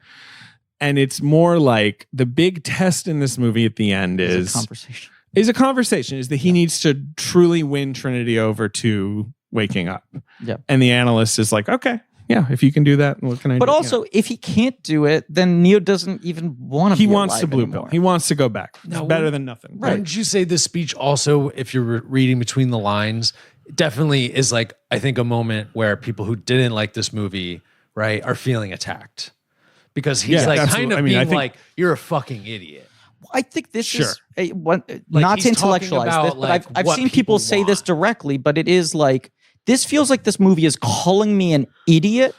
[SPEAKER 1] And it's more like the big test in this movie at the end
[SPEAKER 2] It's a conversation.
[SPEAKER 1] is that he needs to truly win Trinity over to waking up.
[SPEAKER 2] Yeah.
[SPEAKER 1] And the analyst is like, okay, yeah, if you can do that, what can I do?
[SPEAKER 2] But also, if he can't do it, then Neo doesn't even want to
[SPEAKER 1] he
[SPEAKER 2] be
[SPEAKER 1] wants
[SPEAKER 2] alive
[SPEAKER 1] to blue
[SPEAKER 2] anymore.
[SPEAKER 1] pill. He wants to go back. It's
[SPEAKER 5] No,
[SPEAKER 1] better than nothing.
[SPEAKER 2] Right.
[SPEAKER 5] Wouldn't you say this speech also, if you're reading between the lines, definitely is like, I think, a moment where people who didn't like this movie, right, are feeling attacked. Because he's like
[SPEAKER 1] absolutely.
[SPEAKER 5] kind of
[SPEAKER 1] I mean, I
[SPEAKER 5] being
[SPEAKER 1] think-
[SPEAKER 5] like, you're a fucking idiot.
[SPEAKER 2] I think this
[SPEAKER 1] Sure.
[SPEAKER 2] is not to
[SPEAKER 5] he's talking
[SPEAKER 2] intellectualize
[SPEAKER 5] about,
[SPEAKER 2] this, but
[SPEAKER 5] like,
[SPEAKER 2] I've
[SPEAKER 5] what
[SPEAKER 2] seen people
[SPEAKER 5] people
[SPEAKER 2] say this
[SPEAKER 5] want.
[SPEAKER 2] directly, but it is like, this feels like this movie is calling me an idiot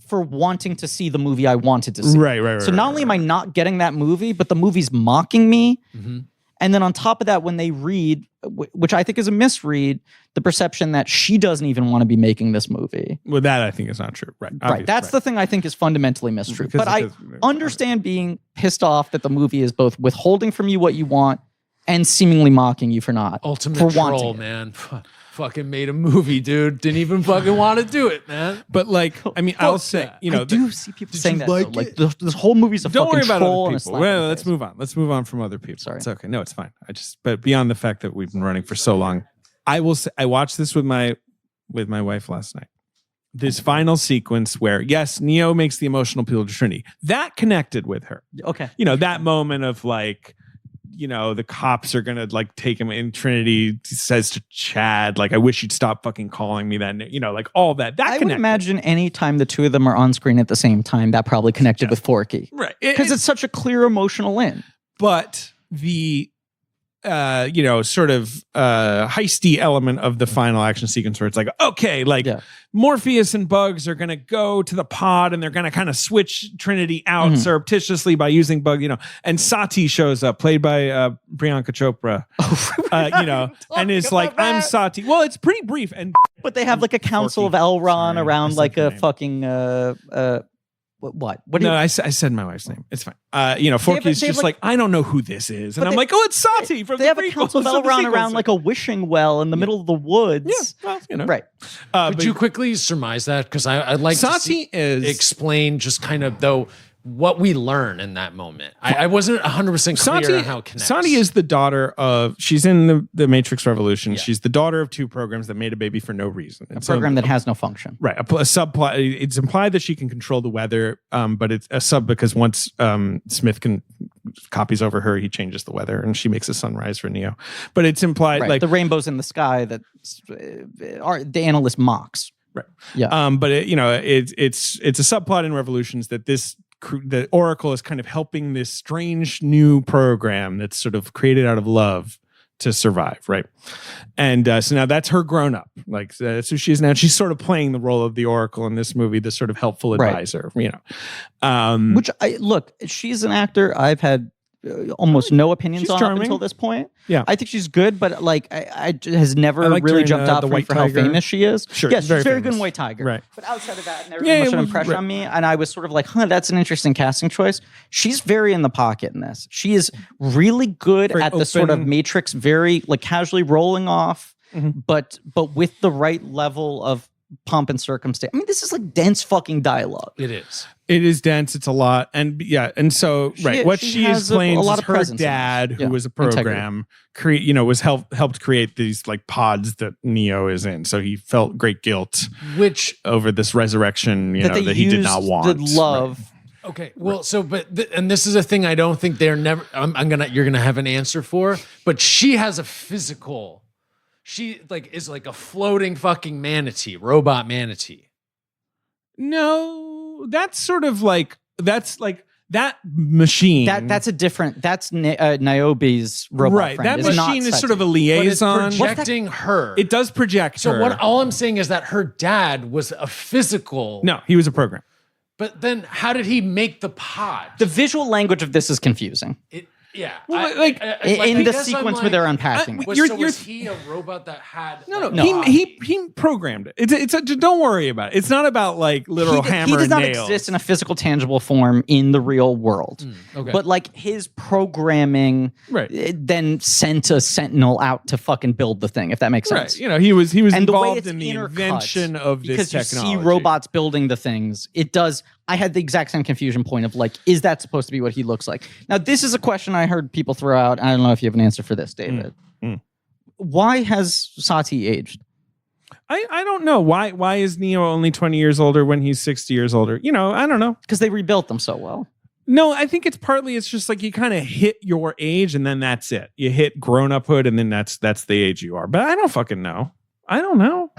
[SPEAKER 2] for wanting to see the movie I wanted to see.
[SPEAKER 1] Right.
[SPEAKER 2] So not only am I not getting that movie, but the movie's mocking me.
[SPEAKER 5] Mm-hmm.
[SPEAKER 2] And then on top of that, when they read, which I think is a misread, the perception that she doesn't even want to be making this movie.
[SPEAKER 1] Well, that I think is not true. Right.
[SPEAKER 2] Right. That's the thing I think is fundamentally mistrue.
[SPEAKER 1] Because-
[SPEAKER 2] But I
[SPEAKER 1] because-
[SPEAKER 2] understand being pissed off that the movie is both withholding from you what you want and seemingly mocking you for not.
[SPEAKER 5] Ultimate
[SPEAKER 2] for
[SPEAKER 5] troll,
[SPEAKER 2] wanting it.
[SPEAKER 5] man. Fucking made a movie, dude. Didn't even fucking want to do it, man.
[SPEAKER 1] But like, I mean, I'll say, you know,
[SPEAKER 2] I do see people saying that.
[SPEAKER 5] like
[SPEAKER 2] though. Like this whole movie's a
[SPEAKER 1] don't
[SPEAKER 2] fucking
[SPEAKER 1] worry about
[SPEAKER 2] troll
[SPEAKER 1] other
[SPEAKER 2] and a
[SPEAKER 1] people.
[SPEAKER 2] slap in
[SPEAKER 1] Well,
[SPEAKER 2] the
[SPEAKER 1] let's
[SPEAKER 2] face.
[SPEAKER 1] move on. Let's move on from other people.
[SPEAKER 2] Sorry.
[SPEAKER 1] It's okay. No, it's fine. But beyond the fact that we've been running for so long, I will say, I watched this with my wife last night. This final sequence where, yes, Neo makes the emotional appeal to Trinity. That connected with her.
[SPEAKER 2] Okay.
[SPEAKER 1] You know, that moment of like, you know, the cops are gonna like take him in. Trinity says to Chad, like, I wish you'd stop fucking calling me that. You know, like all that. That
[SPEAKER 2] I would
[SPEAKER 1] connected.
[SPEAKER 2] imagine any time the two of them are on screen at the same time, that probably connected with Forky.
[SPEAKER 1] Right.
[SPEAKER 2] Because it's such a clear emotional in.
[SPEAKER 1] But the you know, sort of heisty element of the final action sequence where it's like, okay, like Morpheus and Bugs are gonna go to the pod and they're gonna kind of switch Trinity out surreptitiously by using Bug, you know, and Sati shows up, played by Priyanka Chopra, you know, and is like, I'm Sati. Well, it's pretty brief, and
[SPEAKER 2] But they have like a council of Elron around like a fucking what? What do
[SPEAKER 1] no,
[SPEAKER 2] you
[SPEAKER 1] I said my wife's name. It's fine. You know, Forky's
[SPEAKER 2] they have
[SPEAKER 1] just like, I don't know who this is, and I'm like, oh, it's Sati from
[SPEAKER 2] they
[SPEAKER 1] the
[SPEAKER 2] have a council of
[SPEAKER 1] prequels,
[SPEAKER 2] Elron around like a wishing well in the middle of the woods.
[SPEAKER 1] Yeah, well, you know,
[SPEAKER 2] Right.
[SPEAKER 5] Could you quickly surmise that? Because I'd like
[SPEAKER 1] Sati
[SPEAKER 5] to explain just kind of though what we learn in that moment. I wasn't 100% clear on how it connects.
[SPEAKER 1] Sati is the daughter of, she's in the Matrix Revolution. She's the daughter of two programs that made a baby for no reason.
[SPEAKER 2] A program that has no function.
[SPEAKER 1] Right. A subplot. It's implied that she can control the weather, but it's a sub because once Smith copies over her, he changes the weather and she makes a sunrise for Neo. But it's implied like
[SPEAKER 2] the rainbows in the sky that the analyst mocks.
[SPEAKER 1] Right.
[SPEAKER 2] Yeah.
[SPEAKER 1] But it's a subplot in Revolutions that the Oracle is kind of helping this strange new program that's sort of created out of love to survive, right? And so now that's her grown up, like that's who she is now. She's sort of playing the role of the Oracle in this movie, the sort of helpful advisor, you know.
[SPEAKER 2] Which look, she's an actor I've had almost no opinions on up until this point.
[SPEAKER 1] Yeah,
[SPEAKER 2] I think she's good, but like I has never
[SPEAKER 1] liked
[SPEAKER 2] really
[SPEAKER 1] her in,
[SPEAKER 2] jumped out
[SPEAKER 1] The
[SPEAKER 2] for me
[SPEAKER 1] White
[SPEAKER 2] for how
[SPEAKER 1] Tiger.
[SPEAKER 2] famous she is.
[SPEAKER 1] Sure,
[SPEAKER 2] yes, she's very
[SPEAKER 1] famous.
[SPEAKER 2] good in White Tiger.
[SPEAKER 1] Right.
[SPEAKER 2] But outside of that, never much of an impression on me. And I was sort of like, that's an interesting casting choice. She's very in the pocket in this. She is really good
[SPEAKER 1] Very
[SPEAKER 2] at the sort of
[SPEAKER 1] open.
[SPEAKER 2] Matrix, very like casually rolling off, but with the right level of pomp and circumstance. I mean, this is like dense fucking dialogue.
[SPEAKER 5] It is.
[SPEAKER 1] It is dense. It's a lot, and so what she is playing
[SPEAKER 2] lot
[SPEAKER 1] is
[SPEAKER 2] of
[SPEAKER 1] her
[SPEAKER 2] presence in
[SPEAKER 1] dad,
[SPEAKER 2] this.
[SPEAKER 1] who
[SPEAKER 2] Yeah.
[SPEAKER 1] was a program, was helped create these like pods that Neo is in. So he felt great guilt,
[SPEAKER 5] Which
[SPEAKER 1] over this resurrection, that he did not want.
[SPEAKER 2] The love.
[SPEAKER 1] Right.
[SPEAKER 5] Okay, well, so and this is a thing I don't think they're never. You're gonna have an answer for, but she has a physical. She is like a floating fucking manatee, robot manatee.
[SPEAKER 1] No, that's sort of like that machine.
[SPEAKER 2] That's a different. That's Niobe's robot
[SPEAKER 1] right.
[SPEAKER 2] friend.
[SPEAKER 1] That
[SPEAKER 2] It's not
[SPEAKER 1] machine is sort of a
[SPEAKER 2] Seti.
[SPEAKER 1] liaison.
[SPEAKER 5] But it's projecting her.
[SPEAKER 1] It does project
[SPEAKER 5] So
[SPEAKER 1] her.
[SPEAKER 5] all I'm saying is that her dad was a physical.
[SPEAKER 1] No, he was a program.
[SPEAKER 5] But then how did he make the pod?
[SPEAKER 2] The visual language of this is confusing.
[SPEAKER 5] Yeah.
[SPEAKER 1] Well,
[SPEAKER 2] In the sequence where they're unpacking it.
[SPEAKER 5] Was he a robot that had...
[SPEAKER 1] No. He programmed it. It's don't worry about it. It's not about like literal hammer
[SPEAKER 2] He does
[SPEAKER 1] and
[SPEAKER 2] not
[SPEAKER 1] nails.
[SPEAKER 2] exist in a physical, tangible form in the real world.
[SPEAKER 5] Okay.
[SPEAKER 2] But like his programming then sent a sentinel out to fucking build the thing, if that makes sense.
[SPEAKER 1] Right. He was
[SPEAKER 2] And the way
[SPEAKER 1] involved
[SPEAKER 2] it's
[SPEAKER 1] in the
[SPEAKER 2] intercut,
[SPEAKER 1] invention of this
[SPEAKER 2] because
[SPEAKER 1] technology.
[SPEAKER 2] you see robots building the things. It does. I had the exact same confusion point of like, is that supposed to be what he looks like? Now, this is a question I heard people throw out. I don't know if you have an answer for this, David. Why has Sati aged?
[SPEAKER 1] I don't know. Why is Neo only 20 years older when he's 60 years older? I don't know.
[SPEAKER 2] Because they rebuilt them so well.
[SPEAKER 1] No, I think it's just like you kind of hit your age and then that's it. You hit grown-uphood and then that's the age you are. But I don't fucking know. I don't know.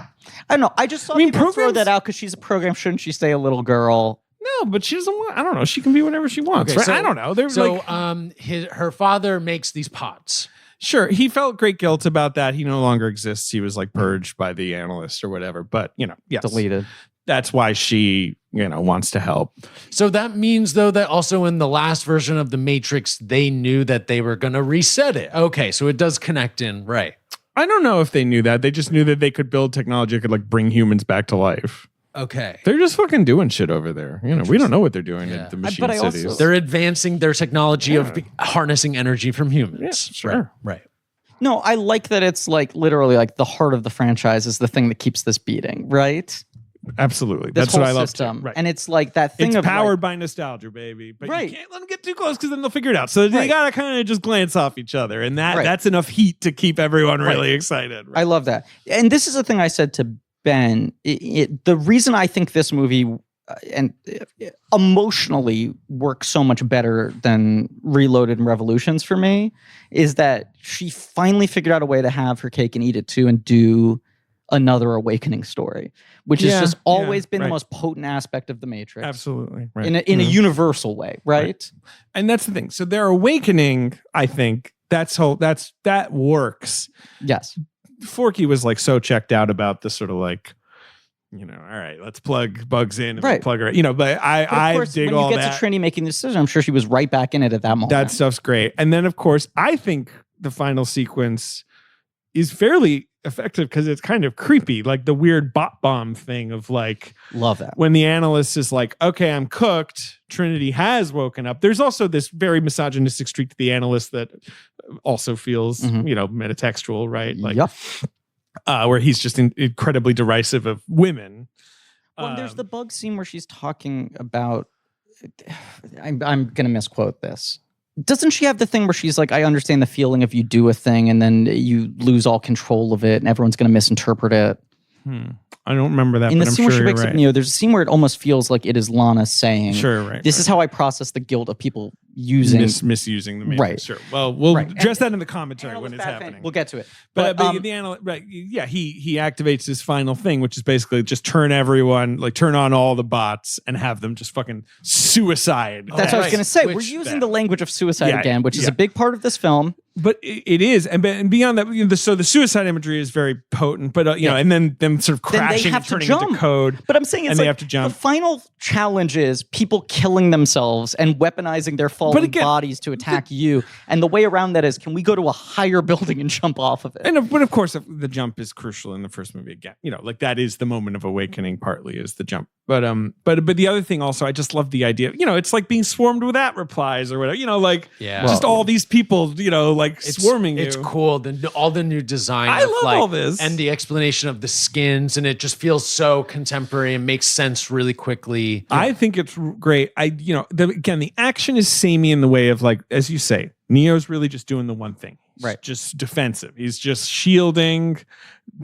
[SPEAKER 2] I just saw people throw that out because she's a program. Shouldn't she stay a little girl?
[SPEAKER 1] No, but she doesn't want. I don't know. She can be whatever she wants.
[SPEAKER 5] Okay,
[SPEAKER 1] right?
[SPEAKER 5] so-
[SPEAKER 1] I don't know. They're
[SPEAKER 5] So
[SPEAKER 1] like,
[SPEAKER 5] her father makes these pods.
[SPEAKER 1] sure, he felt great guilt about that. He no longer exists. He was like purged by the analyst or whatever. But yes,
[SPEAKER 2] Deleted.
[SPEAKER 1] That's why she wants to help.
[SPEAKER 5] So that means though that also in the last version of the Matrix, they knew that they were going to reset it. Okay, so it does connect in, right?
[SPEAKER 1] I don't know if they knew that. They just knew that they could build technology that could like bring humans back to life.
[SPEAKER 5] Okay.
[SPEAKER 1] They're just fucking doing shit over there. You know, we don't know what they're doing
[SPEAKER 5] Yeah.
[SPEAKER 1] at the
[SPEAKER 2] But
[SPEAKER 1] machine
[SPEAKER 2] I also-
[SPEAKER 1] cities.
[SPEAKER 5] They're advancing their technology of harnessing energy from humans.
[SPEAKER 1] Yeah, sure.
[SPEAKER 5] Right.
[SPEAKER 2] No, I like that it's like literally like the heart of the franchise is the thing that keeps this beating, right?
[SPEAKER 1] Absolutely.
[SPEAKER 2] This
[SPEAKER 1] That's
[SPEAKER 2] whole
[SPEAKER 1] what I love
[SPEAKER 2] system.
[SPEAKER 1] too. Right.
[SPEAKER 2] And it's like that thing
[SPEAKER 1] It's
[SPEAKER 2] of
[SPEAKER 1] powered
[SPEAKER 2] like,
[SPEAKER 1] by nostalgia, baby. But
[SPEAKER 2] Right.
[SPEAKER 1] you can't let them get too close because then they'll figure it out. So they
[SPEAKER 2] Right.
[SPEAKER 1] gotta kind of just glance off each other, and
[SPEAKER 2] Right.
[SPEAKER 1] that's enough heat to keep everyone really excited.
[SPEAKER 2] I love that. And this is the thing I said to Ben. The reason I think this movie emotionally works so much better than Reloaded and Revolutions for me is that she finally figured out a way to have her cake and eat it too and do another awakening story, which has just always been the most potent aspect of the Matrix.
[SPEAKER 1] Absolutely. Right.
[SPEAKER 2] In a universal way, right?
[SPEAKER 1] And that's the thing. So their awakening, I think, that works.
[SPEAKER 2] Yes.
[SPEAKER 1] Forky was like so checked out about the sort of like, you know, all right, let's plug bugs in and
[SPEAKER 2] Right.
[SPEAKER 1] plug her, you know, but
[SPEAKER 2] But
[SPEAKER 1] I
[SPEAKER 2] of course,
[SPEAKER 1] dig
[SPEAKER 2] when
[SPEAKER 1] all
[SPEAKER 2] you get
[SPEAKER 1] that.
[SPEAKER 2] to Trinity making the decision, I'm sure she was right back in it at that moment.
[SPEAKER 1] That stuff's great. And then of course, I think the final sequence is fairly effective because it's kind of creepy, like the weird bot bomb thing of like
[SPEAKER 2] Love that.
[SPEAKER 1] when the analyst is like, okay, I'm cooked. Trinity has woken up. There's also this very misogynistic streak to the analyst that also feels,
[SPEAKER 2] Mhm.
[SPEAKER 1] you know, metatextual, right? Like,
[SPEAKER 2] Yep.
[SPEAKER 1] where he's just incredibly derisive of women.
[SPEAKER 2] Well, there's the bug scene where she's talking about. I'm going to misquote this. Doesn't she have the thing where she's like, I understand the feeling if you do a thing and then you lose all control of it and everyone's going to misinterpret it?
[SPEAKER 1] I don't remember that.
[SPEAKER 2] In the
[SPEAKER 1] but I'm
[SPEAKER 2] scene where
[SPEAKER 1] sure
[SPEAKER 2] she
[SPEAKER 1] you're
[SPEAKER 2] wakes up
[SPEAKER 1] right.
[SPEAKER 2] Neo, there's a scene where it almost feels like it is Lana saying,
[SPEAKER 1] Sure, right.
[SPEAKER 2] this is how I process the guilt of people using.
[SPEAKER 1] misusing the Matrix.
[SPEAKER 2] Right.
[SPEAKER 1] Sure. Well, we'll
[SPEAKER 2] Right.
[SPEAKER 1] address that in the commentary when
[SPEAKER 2] Analyst
[SPEAKER 1] it's
[SPEAKER 2] bad thing.
[SPEAKER 1] happening.
[SPEAKER 2] We'll get to it.
[SPEAKER 1] But the analyst, right? Yeah, he activates his final thing, which is basically just turn on all the bots and have them just fucking suicide.
[SPEAKER 2] That's what I was
[SPEAKER 5] Right.
[SPEAKER 2] going to say. We're
[SPEAKER 5] Which-
[SPEAKER 2] using the language of suicide
[SPEAKER 1] Yeah,
[SPEAKER 2] again, which is
[SPEAKER 1] yeah.
[SPEAKER 2] a big part of this film.
[SPEAKER 1] But it is, and beyond that, you know, so the suicide imagery is very potent. But you know, and then them sort of
[SPEAKER 2] Then they
[SPEAKER 1] crashing
[SPEAKER 2] have
[SPEAKER 1] and
[SPEAKER 2] to
[SPEAKER 1] turning
[SPEAKER 2] jump.
[SPEAKER 1] into code.
[SPEAKER 2] But I'm saying it's
[SPEAKER 1] And
[SPEAKER 2] like
[SPEAKER 1] they have to jump.
[SPEAKER 2] the final challenge is people killing themselves and weaponizing their fallen
[SPEAKER 1] again,
[SPEAKER 2] bodies to attack you. And the way around that is, can we go to a higher building and jump off of it?
[SPEAKER 1] But of course, the jump is crucial in the first movie again. You know, like that is the moment of awakening. Partly is the jump. But the other thing also, I just love the idea. You know, it's like being swarmed with @replies or whatever. You know, like just all these people. You know, like swarming you.
[SPEAKER 5] It's cool. All the new design.
[SPEAKER 1] I
[SPEAKER 5] of,
[SPEAKER 1] love
[SPEAKER 5] like,
[SPEAKER 1] all this.
[SPEAKER 5] and the explanation of the skins, and it just feels so contemporary and makes sense really quickly.
[SPEAKER 1] I think it's great. The action is samey in the way of like, as you say, Neo's really just doing the one thing. He's
[SPEAKER 2] Right.
[SPEAKER 1] just defensive. He's just shielding.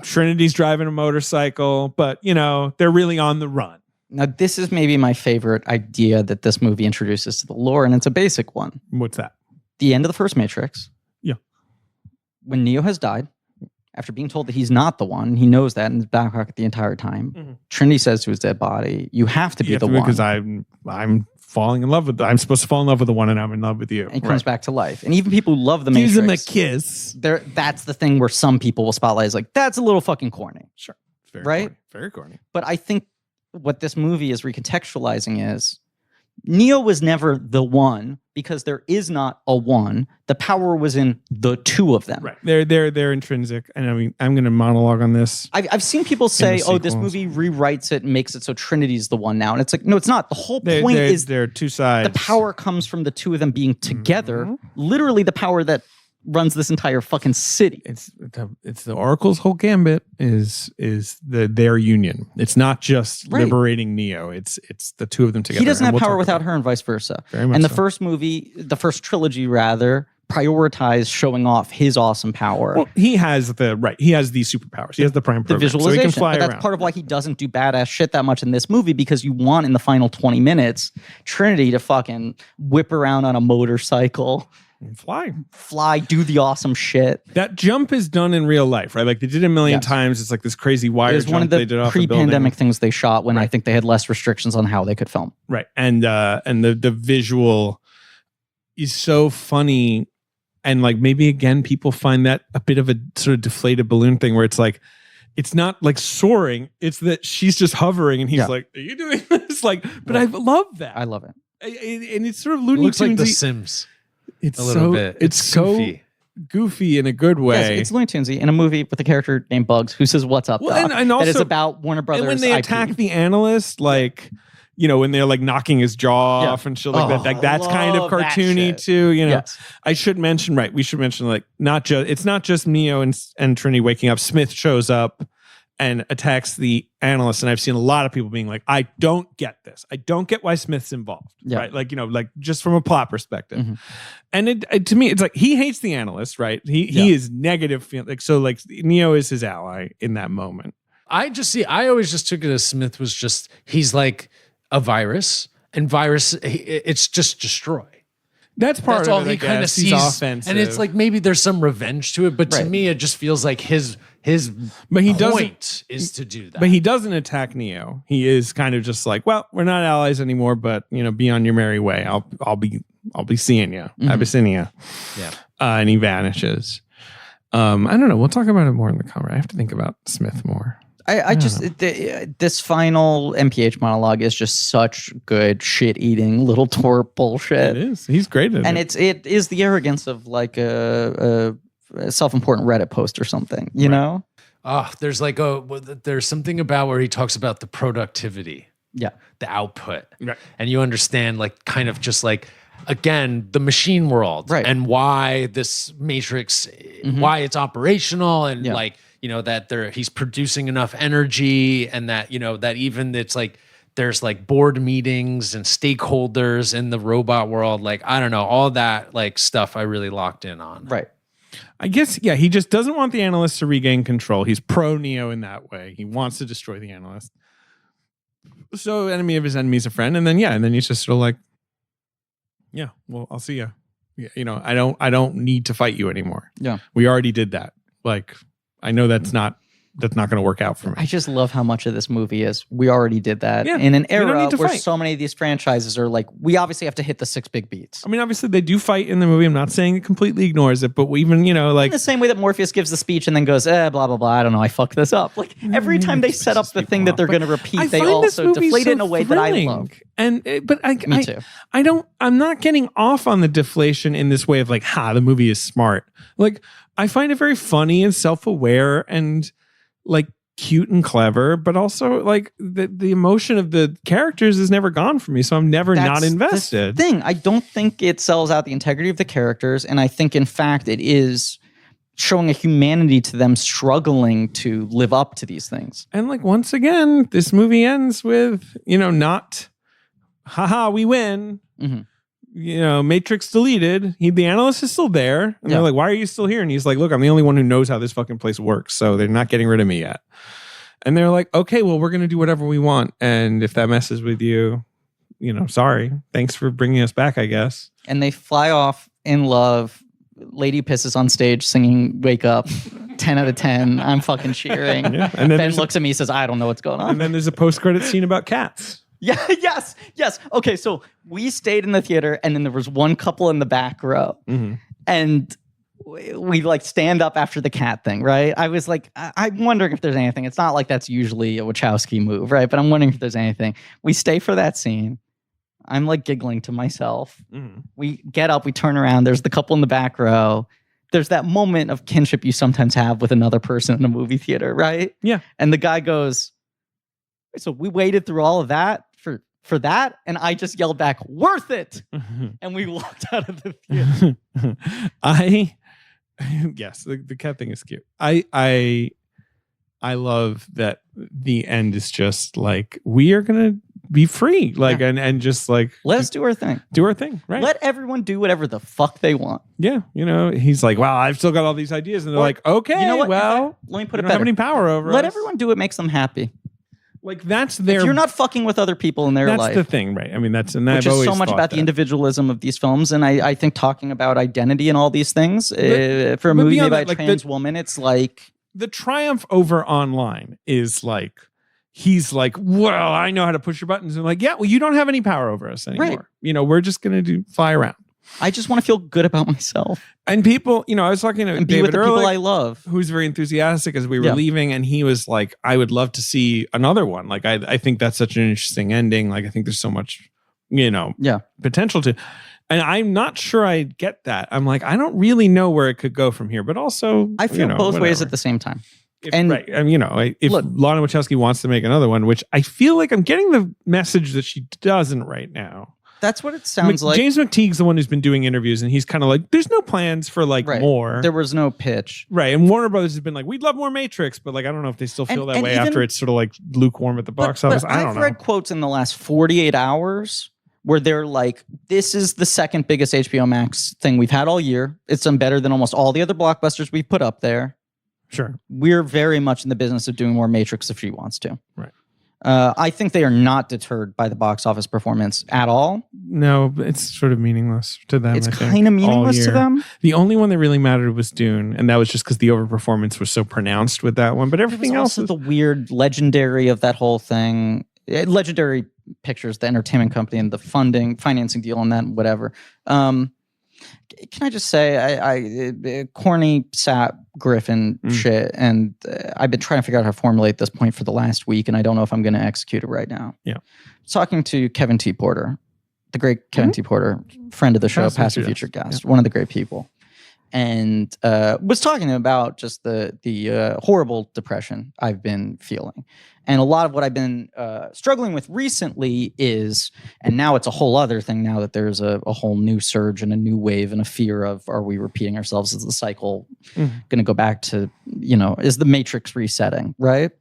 [SPEAKER 1] Trinity's driving a motorcycle, but you know, they're really on the run.
[SPEAKER 2] Now, this is maybe my favorite idea that this movie introduces to the lore, and it's a basic one.
[SPEAKER 1] What's that?
[SPEAKER 2] The end of the first Matrix.
[SPEAKER 1] Yeah.
[SPEAKER 2] When Neo has died, after being told that he's not the one, he knows that in his back pocket the entire time.
[SPEAKER 1] Mhm.
[SPEAKER 2] Trinity says to his dead body, you have to be the one.
[SPEAKER 1] Because I'm falling in love with. I'm supposed to fall in love with the one, and I'm in love with you.
[SPEAKER 2] And he comes back to life. And even people who love the Matrix,
[SPEAKER 1] Gives him a kiss.
[SPEAKER 2] that's the thing where some people will spotlight is like, that's a little fucking corny.
[SPEAKER 1] Sure. It's very
[SPEAKER 2] Right?
[SPEAKER 1] corny. Very corny.
[SPEAKER 2] But I think what this movie is recontextualizing is Neo was never the one because there is not a one. The power was in the two of them.
[SPEAKER 1] Right. They're intrinsic. And I mean, I'm going to monologue on this.
[SPEAKER 2] I've seen people say,
[SPEAKER 1] the
[SPEAKER 2] "Oh, this
[SPEAKER 1] sequels.
[SPEAKER 2] movie rewrites it and makes it so Trinity's the one now," and it's like, no, it's not. The whole point is
[SPEAKER 1] there are two sides.
[SPEAKER 2] the power comes from the two of them being together.
[SPEAKER 1] Mhm.
[SPEAKER 2] Literally, the power that runs this entire fucking city.
[SPEAKER 1] It's the Oracle's whole gambit is their union. It's not just
[SPEAKER 2] Right.
[SPEAKER 1] liberating Neo. It's the two of them together.
[SPEAKER 2] He doesn't
[SPEAKER 1] And
[SPEAKER 2] have
[SPEAKER 1] we'll
[SPEAKER 2] power
[SPEAKER 1] talk
[SPEAKER 2] without
[SPEAKER 1] about
[SPEAKER 2] her, and vice versa.
[SPEAKER 1] Very much
[SPEAKER 2] And the
[SPEAKER 1] so.
[SPEAKER 2] first movie, the first trilogy, rather, prioritized showing off his awesome power.
[SPEAKER 1] Well, he has He has these superpowers. He has the prime
[SPEAKER 2] The
[SPEAKER 1] program, so he
[SPEAKER 2] visualization.
[SPEAKER 1] can fly
[SPEAKER 2] But that's
[SPEAKER 1] around.
[SPEAKER 2] part of why he doesn't do badass shit that much in this movie, because you want in the final 20 minutes Trinity to fucking whip around on a motorcycle, fly, do the awesome shit.
[SPEAKER 1] That jump is done in real life, right? Like they did it a million
[SPEAKER 2] Yes.
[SPEAKER 1] times. It's like this crazy wire
[SPEAKER 2] It was
[SPEAKER 1] jump
[SPEAKER 2] one of
[SPEAKER 1] they did
[SPEAKER 2] the
[SPEAKER 1] off a building.
[SPEAKER 2] pre-pandemic things they shot when I think they had less restrictions on how they could film.
[SPEAKER 1] Right. And the visual is so funny. And like maybe again, people find that a bit of a sort of deflated balloon thing where it's like, it's not like soaring. It's that she's just hovering and he's
[SPEAKER 2] Yeah.
[SPEAKER 1] like, are you doing this? Like, but I love that.
[SPEAKER 2] I love it.
[SPEAKER 1] And it's sort of
[SPEAKER 5] It
[SPEAKER 1] Looney
[SPEAKER 5] looks like The
[SPEAKER 1] Tunes-y.
[SPEAKER 5] Sims
[SPEAKER 1] It's
[SPEAKER 5] a little
[SPEAKER 1] so,
[SPEAKER 5] bit.
[SPEAKER 1] It's so
[SPEAKER 5] goofy.
[SPEAKER 1] goofy in a good way.
[SPEAKER 2] Yes, it's Looney Tunesy in a movie with a character named Bugs who says, "What's up, Doc?"
[SPEAKER 1] and also,
[SPEAKER 2] that is about Warner Brothers.
[SPEAKER 1] And when they
[SPEAKER 2] IP.
[SPEAKER 1] attack the analyst, like, you know, when they're like knocking his jaw off and shit like that, like that's kind of
[SPEAKER 2] love that
[SPEAKER 1] cartoony
[SPEAKER 2] shit.
[SPEAKER 1] too. You know,
[SPEAKER 2] Yes.
[SPEAKER 1] I should mention, right? We should mention like it's not just Neo and Trinity waking up. Smith shows up and attacks the analyst, and I've seen a lot of people being like, "I don't get this. I don't get why Smith's involved."
[SPEAKER 2] Yeah.
[SPEAKER 1] Right? Like, you know, like just from a plot perspective.
[SPEAKER 2] Mhm.
[SPEAKER 1] And it to me, it's like he hates the analyst, right? He is negative. Like so, like Neo is his ally in that moment.
[SPEAKER 5] I always just took it as Smith was just, he's like a virus, and virus, it's just destroy.
[SPEAKER 1] That's part
[SPEAKER 5] That's
[SPEAKER 1] of
[SPEAKER 5] all
[SPEAKER 1] it.
[SPEAKER 5] he kind of
[SPEAKER 1] He's
[SPEAKER 5] sees.
[SPEAKER 1] offensive.
[SPEAKER 5] And it's like maybe there's some revenge to it, but to
[SPEAKER 2] Right.
[SPEAKER 5] me, it just feels like his
[SPEAKER 1] But he
[SPEAKER 5] point is to do that.
[SPEAKER 1] But he doesn't attack Neo. He is kind of just like, well, we're not allies anymore, but you know, be on your merry way. I'll be seeing you, Abyssinia.
[SPEAKER 5] Yeah.
[SPEAKER 1] And he vanishes. I don't know. We'll talk about it more in the cover. I have to think about Smith more.
[SPEAKER 2] I just this final MPH monologue is just such good shit eating little twerp bullshit.
[SPEAKER 1] It is. He's great at
[SPEAKER 2] And
[SPEAKER 1] it.
[SPEAKER 2] it is the arrogance of like a self-important Reddit post or something, you know?
[SPEAKER 5] There's like there's something about where he talks about the productivity,
[SPEAKER 2] Yeah.
[SPEAKER 5] the output,
[SPEAKER 1] Right.
[SPEAKER 5] and you understand like kind of just like, again, the machine world,
[SPEAKER 2] Right.
[SPEAKER 5] and why this matrix, why it's operational, and
[SPEAKER 2] Yeah.
[SPEAKER 5] like, you know, that he's producing enough energy, and that, you know, that even it's like there's like board meetings and stakeholders in the robot world, like, I don't know, all that like stuff I really locked in on.
[SPEAKER 2] Right.
[SPEAKER 1] I guess, yeah, he just doesn't want the analyst to regain control. He's pro Neo in that way. He wants to destroy the analyst. So enemy of his enemy is a friend. And then, he's just sort of like, yeah, well, I'll see you. Yeah, you know, I don't need to fight you anymore.
[SPEAKER 2] Yeah.
[SPEAKER 1] We already did that. Like, I know that's not going to work out for me.
[SPEAKER 2] I just love how much of this movie is we already did that
[SPEAKER 1] Yeah,
[SPEAKER 2] in an
[SPEAKER 1] we don't
[SPEAKER 2] era
[SPEAKER 1] need to
[SPEAKER 2] where
[SPEAKER 1] fight.
[SPEAKER 2] so many of these franchises are like, we obviously have to hit the 6 big beats.
[SPEAKER 1] I mean, obviously they do fight in the movie. I'm not saying it completely ignores it, but we even, you know, like
[SPEAKER 2] In the same way that Morpheus gives the speech and then goes, blah, blah, blah. I don't know. I fucked this up. Like every time they set up the thing that they're going to repeat, they
[SPEAKER 1] find this
[SPEAKER 2] also
[SPEAKER 1] movie
[SPEAKER 2] deflate
[SPEAKER 1] so
[SPEAKER 2] it in a way that I
[SPEAKER 1] thrilling.
[SPEAKER 2] love.
[SPEAKER 1] And but
[SPEAKER 2] Me too.
[SPEAKER 1] I'm not getting off on the deflation in this way of like, the movie is smart. Like, I find it very funny and self-aware and like cute and clever, but also like the emotion of the characters is never gone from me. So I'm never not
[SPEAKER 2] That's
[SPEAKER 1] invested.
[SPEAKER 2] The thing. I don't think it sells out the integrity of the characters. And I think, in fact, it is showing a humanity to them struggling to live up to these things.
[SPEAKER 1] And like, once again, this movie ends with, you know, not, haha, we win.
[SPEAKER 2] Mhm.
[SPEAKER 1] You know, Matrix deleted. The analyst is still there. And
[SPEAKER 2] Yeah.
[SPEAKER 1] they're like, why are you still here? And he's like, look, I'm the only one who knows how this fucking place works. So they're not getting rid of me yet. And they're like, okay, well, we're going to do whatever we want. And if that messes with you, you know, sorry. Thanks for bringing us back, I guess.
[SPEAKER 2] And they fly off in love. Lady pisses on stage singing Wake Up. 10 out of 10. I'm fucking cheering.
[SPEAKER 1] Yeah. And then
[SPEAKER 2] Ben
[SPEAKER 1] there's
[SPEAKER 2] looks at me and says, I don't know what's going on.
[SPEAKER 1] and then there's a post-credit scene about cats.
[SPEAKER 2] Yeah, yes. Okay, so we stayed in the theater and then there was one couple in the back row.
[SPEAKER 1] Mm-hmm.
[SPEAKER 2] And we like stand up after the cat thing, right? I was like, I'm wondering if there's anything. It's not like that's usually a Wachowski move, right? But I'm wondering if there's anything. We stay for that scene. I'm like giggling to myself.
[SPEAKER 1] Mm-hmm.
[SPEAKER 2] We get up, we turn around. There's the couple in the back row. There's that moment of kinship you sometimes have with another person in a movie theater, right?
[SPEAKER 1] Yeah.
[SPEAKER 2] And the guy goes, so we waited through all of that for that? And I just yelled back, worth it. And we walked out of the theater.
[SPEAKER 1] Yes, the cat thing is cute. I love that the end is just like, we are gonna be free, like, and just like
[SPEAKER 2] Let us do our thing.
[SPEAKER 1] do our thing, right?
[SPEAKER 2] Let everyone do whatever the fuck they want.
[SPEAKER 1] Yeah, you know, he's like, wow, I've still got all these ideas, and they're
[SPEAKER 2] Or,
[SPEAKER 1] like, okay,
[SPEAKER 2] you know what?
[SPEAKER 1] well,
[SPEAKER 2] Let me put
[SPEAKER 1] you
[SPEAKER 2] it
[SPEAKER 1] don't have
[SPEAKER 2] better.
[SPEAKER 1] any power over
[SPEAKER 2] Let
[SPEAKER 1] us.
[SPEAKER 2] everyone do what makes them happy.
[SPEAKER 1] Like, that's their.
[SPEAKER 2] If you're not fucking with other people in their
[SPEAKER 1] that's
[SPEAKER 2] life.
[SPEAKER 1] the thing, right? I mean, that's and
[SPEAKER 2] Which
[SPEAKER 1] I've
[SPEAKER 2] is
[SPEAKER 1] always
[SPEAKER 2] so much
[SPEAKER 1] thought
[SPEAKER 2] about the
[SPEAKER 1] that.
[SPEAKER 2] individualism of these films, and I think talking about identity and all these things for a
[SPEAKER 1] but
[SPEAKER 2] movie made
[SPEAKER 1] beyond
[SPEAKER 2] by
[SPEAKER 1] that,
[SPEAKER 2] a
[SPEAKER 1] like,
[SPEAKER 2] trans woman, it's like
[SPEAKER 1] The triumph over online is like, he's like, well, I know how to push your buttons, and like, yeah, well, you don't have any power over us anymore.
[SPEAKER 2] Right.
[SPEAKER 1] You know, we're just gonna fly around.
[SPEAKER 2] I just want to feel good about myself
[SPEAKER 1] And people, you know, I was talking to
[SPEAKER 2] and be
[SPEAKER 1] David
[SPEAKER 2] with the people I
[SPEAKER 1] Ehrlich,
[SPEAKER 2] love.
[SPEAKER 1] who's very enthusiastic as we were
[SPEAKER 2] Yeah.
[SPEAKER 1] leaving, and he was like, I would love to see another one. Like, I think that's such an interesting ending. Like, I think there's so much, you know,
[SPEAKER 2] Yeah.
[SPEAKER 1] potential to. And I'm not sure I get that. I'm like, I don't really know where it could go from here, but also
[SPEAKER 2] I feel both ways at the same time. And
[SPEAKER 1] if
[SPEAKER 2] look,
[SPEAKER 1] Lana Wachowski wants to make another one, which I feel like I'm getting the message that she doesn't right now.
[SPEAKER 2] that's what it sounds like.
[SPEAKER 1] James McTeague's the one who's been doing interviews, and he's kind of like, there's no plans for like more.
[SPEAKER 2] There was no pitch.
[SPEAKER 1] Right. And Warner Brothers has been like, we'd love more Matrix, but like, I don't know if they still feel that way
[SPEAKER 2] even,
[SPEAKER 1] after it's sort of like lukewarm at the box office. I don't know.
[SPEAKER 2] I've read quotes in the last 48 hours where they're like, this is the second biggest HBO Max thing we've had all year. It's done better than almost all the other blockbusters we've put up there.
[SPEAKER 1] Sure.
[SPEAKER 2] We're very much in the business of doing more Matrix if she wants to.
[SPEAKER 1] Right.
[SPEAKER 2] I think they are not deterred by the box office performance at all.
[SPEAKER 1] No, it's sort of meaningless to them.
[SPEAKER 2] It's kind of meaningless to them.
[SPEAKER 1] The only one that really mattered was Dune, and that was just because the overperformance was so pronounced with that one. But everything else
[SPEAKER 2] is the weird legendary of that whole thing. Legendary Pictures, the entertainment company, and the financing deal on that, whatever. Can I just say, I corny sap Griffin shit, and I've been trying to figure out how to formulate this point for the last week, and I don't know if I'm going to execute it right now.
[SPEAKER 1] Yeah,
[SPEAKER 2] talking to Kevin T. Porter, the great Kevin T. Porter, friend of the show, past and future guest, one of the great people, and was talking about just the horrible depression I've been feeling. And a lot of what I've been struggling with recently is, and now it's a whole other thing now that there's a whole new surge and a new wave and a fear of, are we repeating ourselves? Is the cycle going to go back to, is the Matrix resetting, right?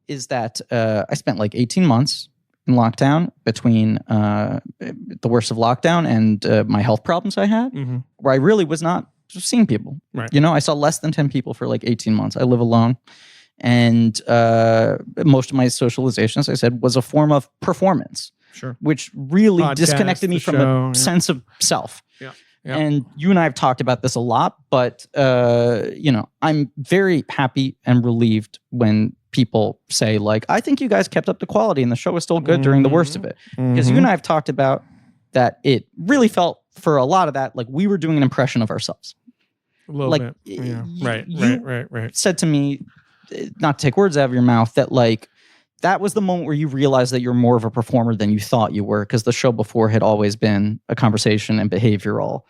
[SPEAKER 2] Is that I spent like 18 months in lockdown between the worst of lockdown and my health problems I had, where I really was not seeing people.
[SPEAKER 1] Right.
[SPEAKER 2] I saw less than 10 people for like 18 months. I live alone. And most of my socialization, as I said, was a form of performance, which really disconnected me from a sense of self. Yeah. And you and I have talked about this a lot, but I'm very happy and relieved when people say, like, I think you guys kept up the quality and the show was still good during the worst of it. Because you and I have talked about that it really felt for a lot of that like we were doing an impression of ourselves.
[SPEAKER 1] A little bit. Yeah. Right.
[SPEAKER 2] Said to me, not to take words out of your mouth, that like that was the moment where you realized that you're more of a performer than you thought you were, because the show before had always been a conversation and behavioral,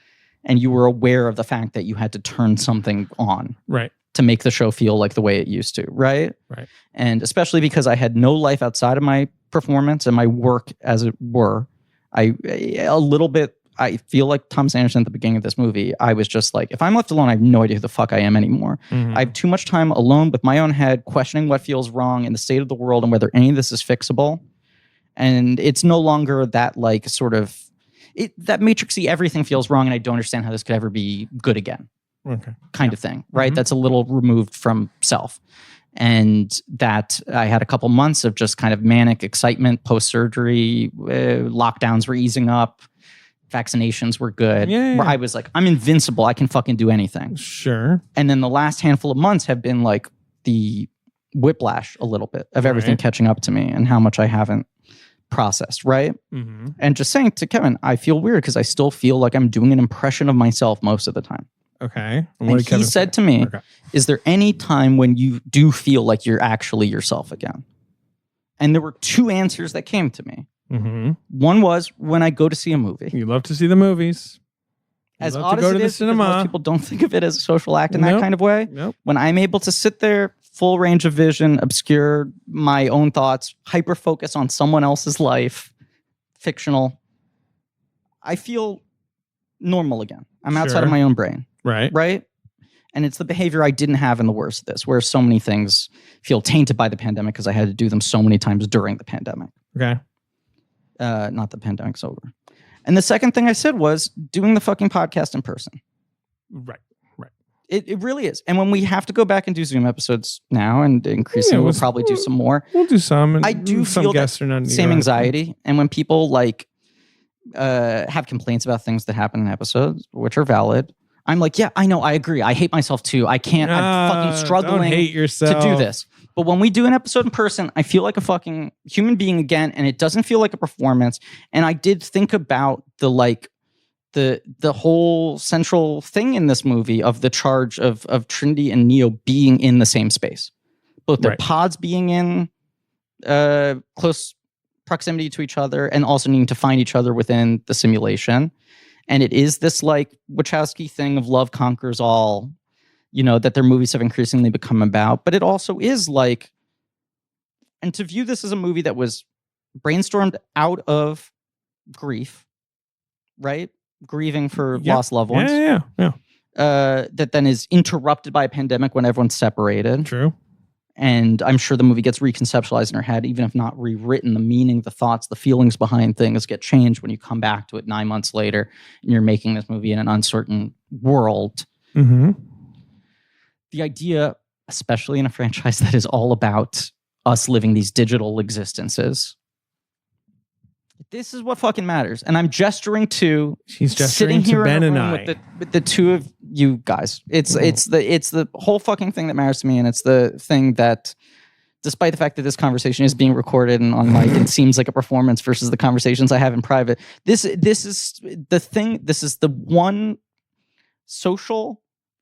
[SPEAKER 2] and you were aware of the fact that you had to turn something on to make the show feel like the way it used to, right? And especially because I had no life outside of my performance and my work, as it were, I feel like Thomas Anderson at the beginning of this movie, I was just like, if I'm left alone, I have no idea who the fuck I am anymore. I have too much time alone with my own head, questioning what feels wrong in the state of the world and whether any of this is fixable. And it's no longer that like sort of, that matrixy everything feels wrong and I don't understand how this could ever be good again. Kind of thing, right? That's a little removed from self. And that I had a couple months of just kind of manic excitement post-surgery, lockdowns were easing up. Vaccinations were good. Where I was like, I'm invincible. I can fucking do anything.
[SPEAKER 1] Sure.
[SPEAKER 2] And then the last handful of months have been like the whiplash a little bit of everything catching up to me and how much I haven't processed, right? And just saying to Kevin, I feel weird because I still feel like I'm doing an impression of myself most of the time.
[SPEAKER 1] Okay.
[SPEAKER 2] And he said to me, is there any time when you do feel like you're actually yourself again? And there were two answers that came to me. One was when I go to see a movie.
[SPEAKER 1] You love to see the movies.
[SPEAKER 2] As odd as it is, most people don't think of it as a social act in that kind of way. When I'm able to sit there, full range of vision, obscure my own thoughts, hyper focus on someone else's life, fictional, I feel normal again. I'm outside of my own brain. Right? And it's the behavior I didn't have in the worst of this, where so many things feel tainted by the pandemic because I had to do them so many times during the pandemic. Not the pandemic's over. And the second thing I said was doing the fucking podcast in person. It really is. And when we have to go back and do Zoom episodes now, and increasingly we'll probably do some more.
[SPEAKER 1] We'll do some. And
[SPEAKER 2] I do
[SPEAKER 1] some
[SPEAKER 2] feel
[SPEAKER 1] guests
[SPEAKER 2] that
[SPEAKER 1] are not
[SPEAKER 2] same anxiety. And when people like have complaints about things that happen in episodes, which are valid, I'm like, yeah, I know, I agree. I hate myself too. I can't. I'm fucking struggling
[SPEAKER 1] don't hate yourself.
[SPEAKER 2] to do this. But when we do an episode in person, I feel like a fucking human being again, and it doesn't feel like a performance. And I did think about the whole central thing in this movie of the charge of Trinity and Neo being in the same space, both their pods being in close proximity to each other, and also needing to find each other within the simulation. And it is this like Wachowski thing of love conquers all, that their movies have increasingly become about. But it also is like, and to view this as a movie that was brainstormed out of grief, right? Grieving for lost loved ones.
[SPEAKER 1] Yeah.
[SPEAKER 2] That then is interrupted by a pandemic when everyone's separated.
[SPEAKER 1] True.
[SPEAKER 2] And I'm sure the movie gets reconceptualized in her head, even if not rewritten. The meaning, the thoughts, the feelings behind things get changed when you come back to it 9 months later and you're making this movie in an uncertain world.
[SPEAKER 1] Mm-hmm.
[SPEAKER 2] The idea, especially in a franchise that is all about us living these digital existences, this is what fucking matters. And I'm gesturing to
[SPEAKER 1] She's gesturing
[SPEAKER 2] sitting
[SPEAKER 1] to
[SPEAKER 2] here
[SPEAKER 1] Ben
[SPEAKER 2] in a
[SPEAKER 1] and
[SPEAKER 2] room
[SPEAKER 1] I.
[SPEAKER 2] with the two of you guys. It's the whole fucking thing that matters to me, and it's the thing that, despite the fact that this conversation is being recorded and on mic, it seems like a performance versus the conversations I have in private. This is the thing. This is the one social,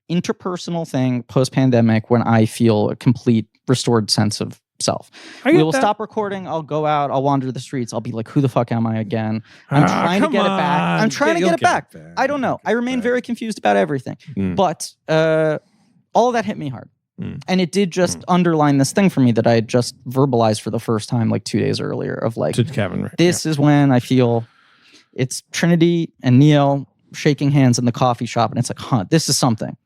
[SPEAKER 2] interpersonal thing post-pandemic when I feel a complete restored sense of self. We will stop recording. I'll go out. I'll wander the streets. I'll be like, who the fuck am I again? I'm trying to get it back. I'm trying to get it back. I don't know. I remain very confused about everything. But all of that hit me hard. And it did just underline this thing for me that I had just verbalized for the first time like 2 days earlier of like,
[SPEAKER 1] To Kevin, right?
[SPEAKER 2] this is when I feel it's Trinity and Neil shaking hands in the coffee shop. And it's like, this is something.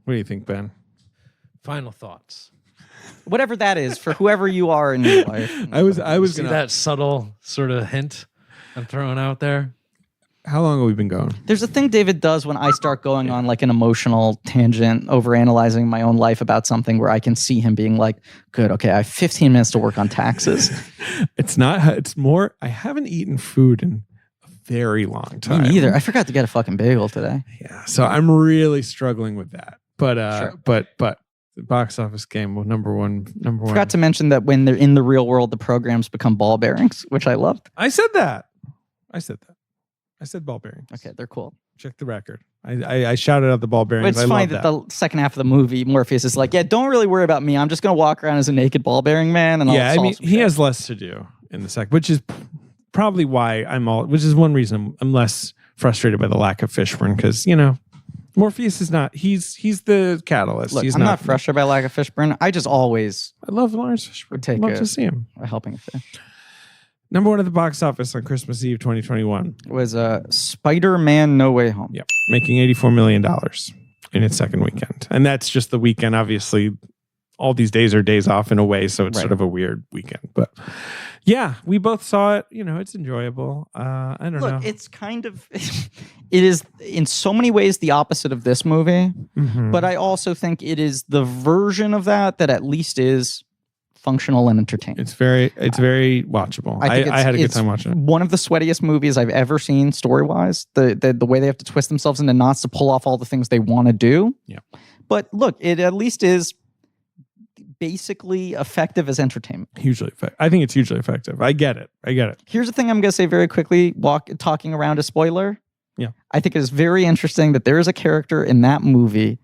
[SPEAKER 1] What do you think, Ben?
[SPEAKER 5] Final thoughts.
[SPEAKER 2] Whatever that is for whoever you are in your life.
[SPEAKER 1] I was
[SPEAKER 5] See
[SPEAKER 1] gonna.
[SPEAKER 5] that subtle sort of hint I'm throwing out there?
[SPEAKER 1] How long have we been going?
[SPEAKER 2] There's a thing David does when I start going on like an emotional tangent, overanalyzing my own life about something, where I can see him being like, good, okay, I have 15 minutes to work on taxes.
[SPEAKER 1] It's more. I haven't eaten food in a very long time.
[SPEAKER 2] Me neither. I forgot to get a fucking bagel today.
[SPEAKER 1] Yeah, so I'm really struggling with that. But
[SPEAKER 2] Sure.
[SPEAKER 1] but the box office game was number one.
[SPEAKER 2] Forgot to mention that when they're in the real world, the programs become ball bearings, which I loved.
[SPEAKER 1] I said that. I said ball bearings.
[SPEAKER 2] Okay, they're cool.
[SPEAKER 1] Check the record. I shouted out the ball bearings.
[SPEAKER 2] But it's funny that the second half of the movie, Morpheus is like, yeah, don't really worry about me. I'm just going to walk around as a naked ball bearing man. And
[SPEAKER 1] yeah,
[SPEAKER 2] I'll
[SPEAKER 1] I mean,
[SPEAKER 2] solve some
[SPEAKER 1] he
[SPEAKER 2] shit.
[SPEAKER 1] has less to do in the second, which is probably why which is one reason I'm less frustrated by the lack of Fishburne, because, Morpheus is not, he's the catalyst.
[SPEAKER 2] Look,
[SPEAKER 1] He's
[SPEAKER 2] I'm not frustrated by lack of Fishburne. I just always
[SPEAKER 1] I love Lawrence Fishburne.
[SPEAKER 2] would take
[SPEAKER 1] love
[SPEAKER 2] a-
[SPEAKER 1] to see him.
[SPEAKER 2] a helping fish.
[SPEAKER 1] Number one at the box office on Christmas Eve 2021.
[SPEAKER 2] Was Spider-Man No Way Home.
[SPEAKER 1] Yep. Making $84 million in its second weekend. And that's just the weekend. Obviously, all these days are days off in a way, so it's
[SPEAKER 2] Right.
[SPEAKER 1] sort of a weird weekend. But yeah, we both saw it. It's enjoyable. I don't know.
[SPEAKER 2] Look, it's kind of, it is in so many ways the opposite of this movie,
[SPEAKER 1] Mhm.
[SPEAKER 2] but I also think it is the version of that at least is functional and entertaining.
[SPEAKER 1] It's very watchable.
[SPEAKER 2] I think
[SPEAKER 1] I had a good
[SPEAKER 2] it's
[SPEAKER 1] time watching it.
[SPEAKER 2] one of the sweatiest movies I've ever seen story-wise. The way they have to twist themselves into knots to pull off all the things they want to do.
[SPEAKER 1] Yeah.
[SPEAKER 2] But look, it at least is basically effective as entertainment.
[SPEAKER 1] Hugely effective. I think it's hugely effective. I get it.
[SPEAKER 2] Here's the thing I'm going to say very quickly, talking around a spoiler.
[SPEAKER 1] Yeah.
[SPEAKER 2] I think it is very interesting that there is a character in that movie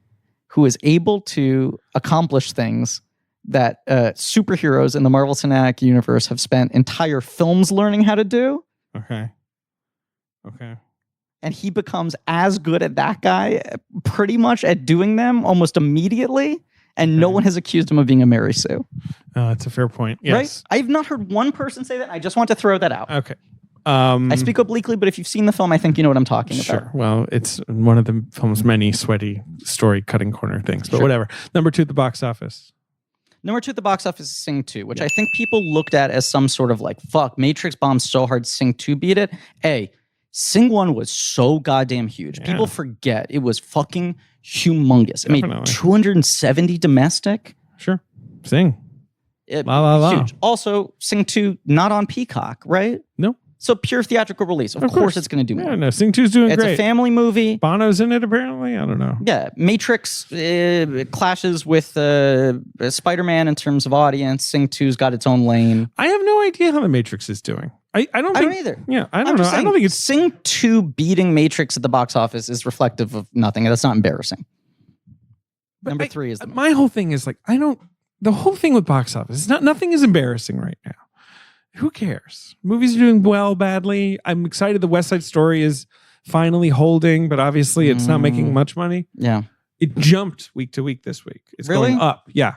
[SPEAKER 2] who is able to accomplish things that superheroes in the Marvel Cinematic Universe have spent entire films learning how to do.
[SPEAKER 1] Okay.
[SPEAKER 2] And he becomes as good at that guy pretty much at doing them almost immediately. And no
[SPEAKER 1] Okay.
[SPEAKER 2] one has accused him of being a Mary Sue.
[SPEAKER 1] That's a fair point. Yes.
[SPEAKER 2] Right? I've not heard one person say that. I just want to throw that out.
[SPEAKER 1] Okay.
[SPEAKER 2] I speak obliquely, but if you've seen the film, I think you know what I'm talking
[SPEAKER 1] Sure.
[SPEAKER 2] about.
[SPEAKER 1] Well, it's one of the film's many sweaty story cutting corner things, but
[SPEAKER 2] Sure.
[SPEAKER 1] whatever. Number 2 at the box office.
[SPEAKER 2] Number 2 at the box office is Sing 2, which I think people looked at as some sort of like, fuck, Matrix bombed so hard, Sing 2 beat it. Sing 1 was so goddamn huge.
[SPEAKER 1] Yeah.
[SPEAKER 2] People forget it was fucking humongous. It made
[SPEAKER 1] Definitely.
[SPEAKER 2] 270 domestic.
[SPEAKER 1] Sure. Sing.
[SPEAKER 2] It,
[SPEAKER 1] La, la, la.
[SPEAKER 2] Huge. Also, Sing 2 not on Peacock, right?
[SPEAKER 1] No.
[SPEAKER 2] So pure theatrical release. Of course it's going to do more.
[SPEAKER 1] Yeah, no. Sing 2's doing
[SPEAKER 2] It's
[SPEAKER 1] great.
[SPEAKER 2] a family movie.
[SPEAKER 1] Bono's in it apparently. I don't know.
[SPEAKER 2] Yeah, Matrix clashes with Spider-Man in terms of audience. Sing 2's got its own lane.
[SPEAKER 1] I have no idea how the Matrix is doing. I don't
[SPEAKER 2] I
[SPEAKER 1] think
[SPEAKER 2] don't either.
[SPEAKER 1] Yeah, I
[SPEAKER 2] I'm
[SPEAKER 1] don't know.
[SPEAKER 2] just
[SPEAKER 1] I
[SPEAKER 2] saying,
[SPEAKER 1] don't think it's
[SPEAKER 2] Sing 2 beating Matrix at the box office is reflective of nothing. That's not embarrassing.
[SPEAKER 1] but
[SPEAKER 2] Number 3 is the
[SPEAKER 1] my whole thing is like the whole thing with box office is nothing is embarrassing right now. Who cares? Movies are doing well, badly. I'm excited the West Side Story is finally holding, but obviously it's not making much money.
[SPEAKER 2] Yeah.
[SPEAKER 1] It jumped week to week this week. It's
[SPEAKER 2] Really?
[SPEAKER 1] going up. Yeah.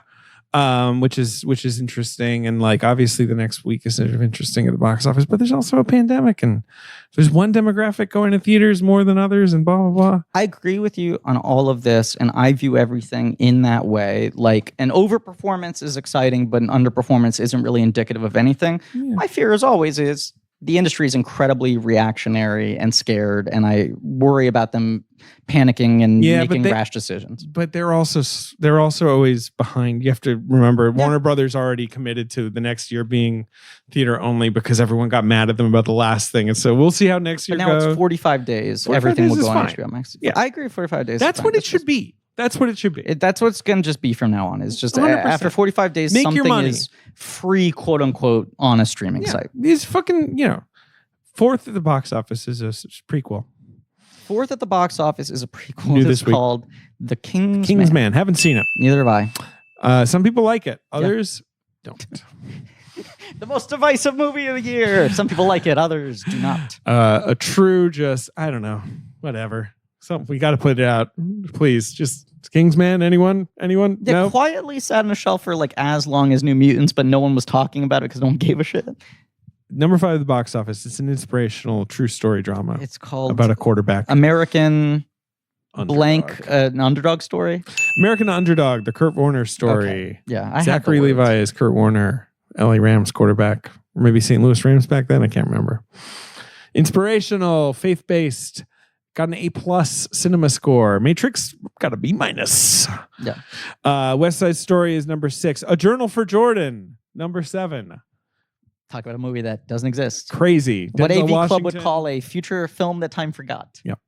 [SPEAKER 1] Which is interesting, and like obviously the next week is sort of interesting at the box office, but there's also a pandemic, and there's one demographic going to theaters more than others, and blah blah blah.
[SPEAKER 2] I agree with you on all of this, and I view everything in that way. Like an overperformance is exciting, but an underperformance isn't really indicative of anything. My fear, as always, is the industry is incredibly reactionary and scared, and I worry about them panicking and making rash decisions.
[SPEAKER 1] But they're also always behind. You have to remember, Warner Brothers already committed to the next year being theater only because everyone got mad at them about the last thing, and so we'll see how next year
[SPEAKER 2] But now
[SPEAKER 1] goes.
[SPEAKER 2] it's 45 days.
[SPEAKER 1] 45
[SPEAKER 2] Everything
[SPEAKER 1] days
[SPEAKER 2] will
[SPEAKER 1] is
[SPEAKER 2] go on
[SPEAKER 1] fine.
[SPEAKER 2] HBO Max.
[SPEAKER 1] Yeah.
[SPEAKER 2] I agree. 45 days.
[SPEAKER 1] That's
[SPEAKER 2] is
[SPEAKER 1] what
[SPEAKER 2] fine.
[SPEAKER 1] it should be. That's what it should be.
[SPEAKER 2] That's what's going to just be from now on. Is just
[SPEAKER 1] 100%.
[SPEAKER 2] after 45 days,
[SPEAKER 1] Make your
[SPEAKER 2] something
[SPEAKER 1] money.
[SPEAKER 2] is free, quote unquote, on a streaming site.
[SPEAKER 1] These fucking, fourth at the box office is a prequel.
[SPEAKER 2] Fourth at the box office is a prequel.
[SPEAKER 1] New
[SPEAKER 2] It's
[SPEAKER 1] this week.
[SPEAKER 2] called The King's
[SPEAKER 1] Kingsman. Haven't seen it.
[SPEAKER 2] Neither have I.
[SPEAKER 1] Some people like it. Others don't.
[SPEAKER 2] The most divisive movie of the year. Some people like it. Others do not.
[SPEAKER 1] A true, just I don't know, whatever. So we got to put it out, please. Just Kingsman. Anyone?
[SPEAKER 2] Yeah,
[SPEAKER 1] No.
[SPEAKER 2] quietly sat on a shelf for like as long as New Mutants, but no one was talking about it because no one gave a shit.
[SPEAKER 1] Number 5 at the box office. It's an inspirational, true story drama
[SPEAKER 2] It's called
[SPEAKER 1] about a quarterback.
[SPEAKER 2] American
[SPEAKER 1] Underdog.
[SPEAKER 2] an underdog story.
[SPEAKER 1] American Underdog, the Kurt Warner story.
[SPEAKER 2] Okay. Yeah, I
[SPEAKER 1] Zachary
[SPEAKER 2] have the words.
[SPEAKER 1] Levi is Kurt Warner, LA Rams quarterback, or maybe St. Louis Rams back then. I can't remember. Inspirational, faith-based, got an A+ cinema score. Matrix got a B-.
[SPEAKER 2] Yeah.
[SPEAKER 1] West Side Story is number 6. A Journal for Jordan, number 7.
[SPEAKER 2] Talk about a movie that doesn't exist.
[SPEAKER 1] Crazy.
[SPEAKER 2] What
[SPEAKER 1] Denzel
[SPEAKER 2] AV Club would
[SPEAKER 1] Washington.
[SPEAKER 2] call a future film that time forgot.
[SPEAKER 1] Yep.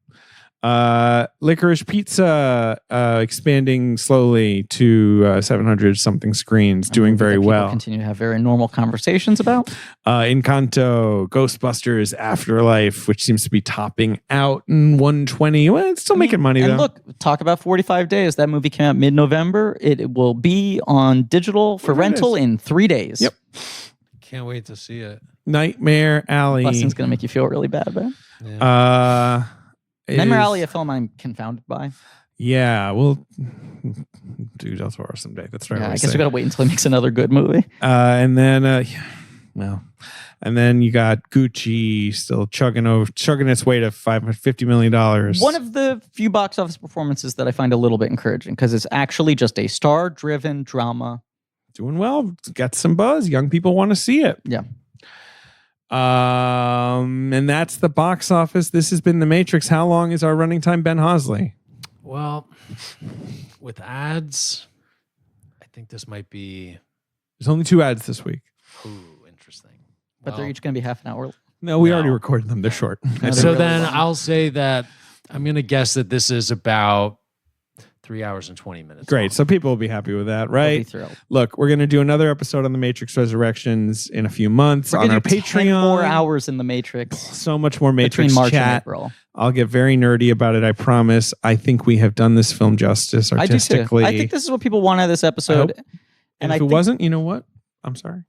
[SPEAKER 1] Licorice Pizza expanding slowly to 700 something screens, doing very
[SPEAKER 2] That people
[SPEAKER 1] well.
[SPEAKER 2] Continue to have very normal conversations about.
[SPEAKER 1] Encanto, Ghostbusters, Afterlife, which seems to be topping out in 120. Well, it's still making money
[SPEAKER 2] And
[SPEAKER 1] though.
[SPEAKER 2] look, talk about 45 days. That movie came out mid-November. It will be on digital for
[SPEAKER 1] 45
[SPEAKER 2] rental
[SPEAKER 1] days.
[SPEAKER 2] in 3 days.
[SPEAKER 1] Yep.
[SPEAKER 5] Can't wait to see it.
[SPEAKER 1] Nightmare Alley.
[SPEAKER 2] Bustin's going to make you feel really bad, man.
[SPEAKER 1] is-
[SPEAKER 2] Nightmare Alley, a film I'm confounded by.
[SPEAKER 1] Yeah, well, do Del Toro someday. That's right.
[SPEAKER 2] Yeah, I guess we got to wait until he makes another good movie.
[SPEAKER 1] And then, and then you got Gucci still chugging its way to $550 million.
[SPEAKER 2] One of the few box office performances that I find a little bit encouraging because it's actually just a star-driven drama.
[SPEAKER 1] Doing well, got some buzz. Young people want to see it.
[SPEAKER 2] Yeah.
[SPEAKER 1] And that's the box office. This has been The Matrix. How long is our running time, Ben Hosley?
[SPEAKER 5] Well, with ads, I think this might be
[SPEAKER 1] There's only 2 ads this week.
[SPEAKER 5] interesting.
[SPEAKER 2] But they're each going to be half an hour.
[SPEAKER 1] No, we
[SPEAKER 5] No.
[SPEAKER 1] already recorded them. They're short.
[SPEAKER 2] they're
[SPEAKER 5] So
[SPEAKER 2] really
[SPEAKER 5] then
[SPEAKER 2] long.
[SPEAKER 5] I'll say that I'm going to guess that this is about 3 hours and 20 minutes.
[SPEAKER 1] Great.
[SPEAKER 5] long.
[SPEAKER 1] So people will be happy with that,
[SPEAKER 2] I'll be
[SPEAKER 1] right?
[SPEAKER 2] thrilled.
[SPEAKER 1] Look, we're going to do another episode on The Matrix Resurrections in a few months
[SPEAKER 2] We're
[SPEAKER 1] on
[SPEAKER 2] going
[SPEAKER 1] our
[SPEAKER 2] to do 10
[SPEAKER 1] Patreon.
[SPEAKER 2] more hours in The Matrix
[SPEAKER 1] So much more Matrix
[SPEAKER 2] between March and
[SPEAKER 1] chat.
[SPEAKER 2] April.
[SPEAKER 1] I'll get very nerdy about it. I promise. I think we have done this film justice
[SPEAKER 2] I do too.
[SPEAKER 1] artistically.
[SPEAKER 2] I think this is what people want out of this episode.
[SPEAKER 1] and
[SPEAKER 2] And
[SPEAKER 1] if
[SPEAKER 2] I
[SPEAKER 1] it
[SPEAKER 2] think
[SPEAKER 1] wasn't, you know what? I'm sorry.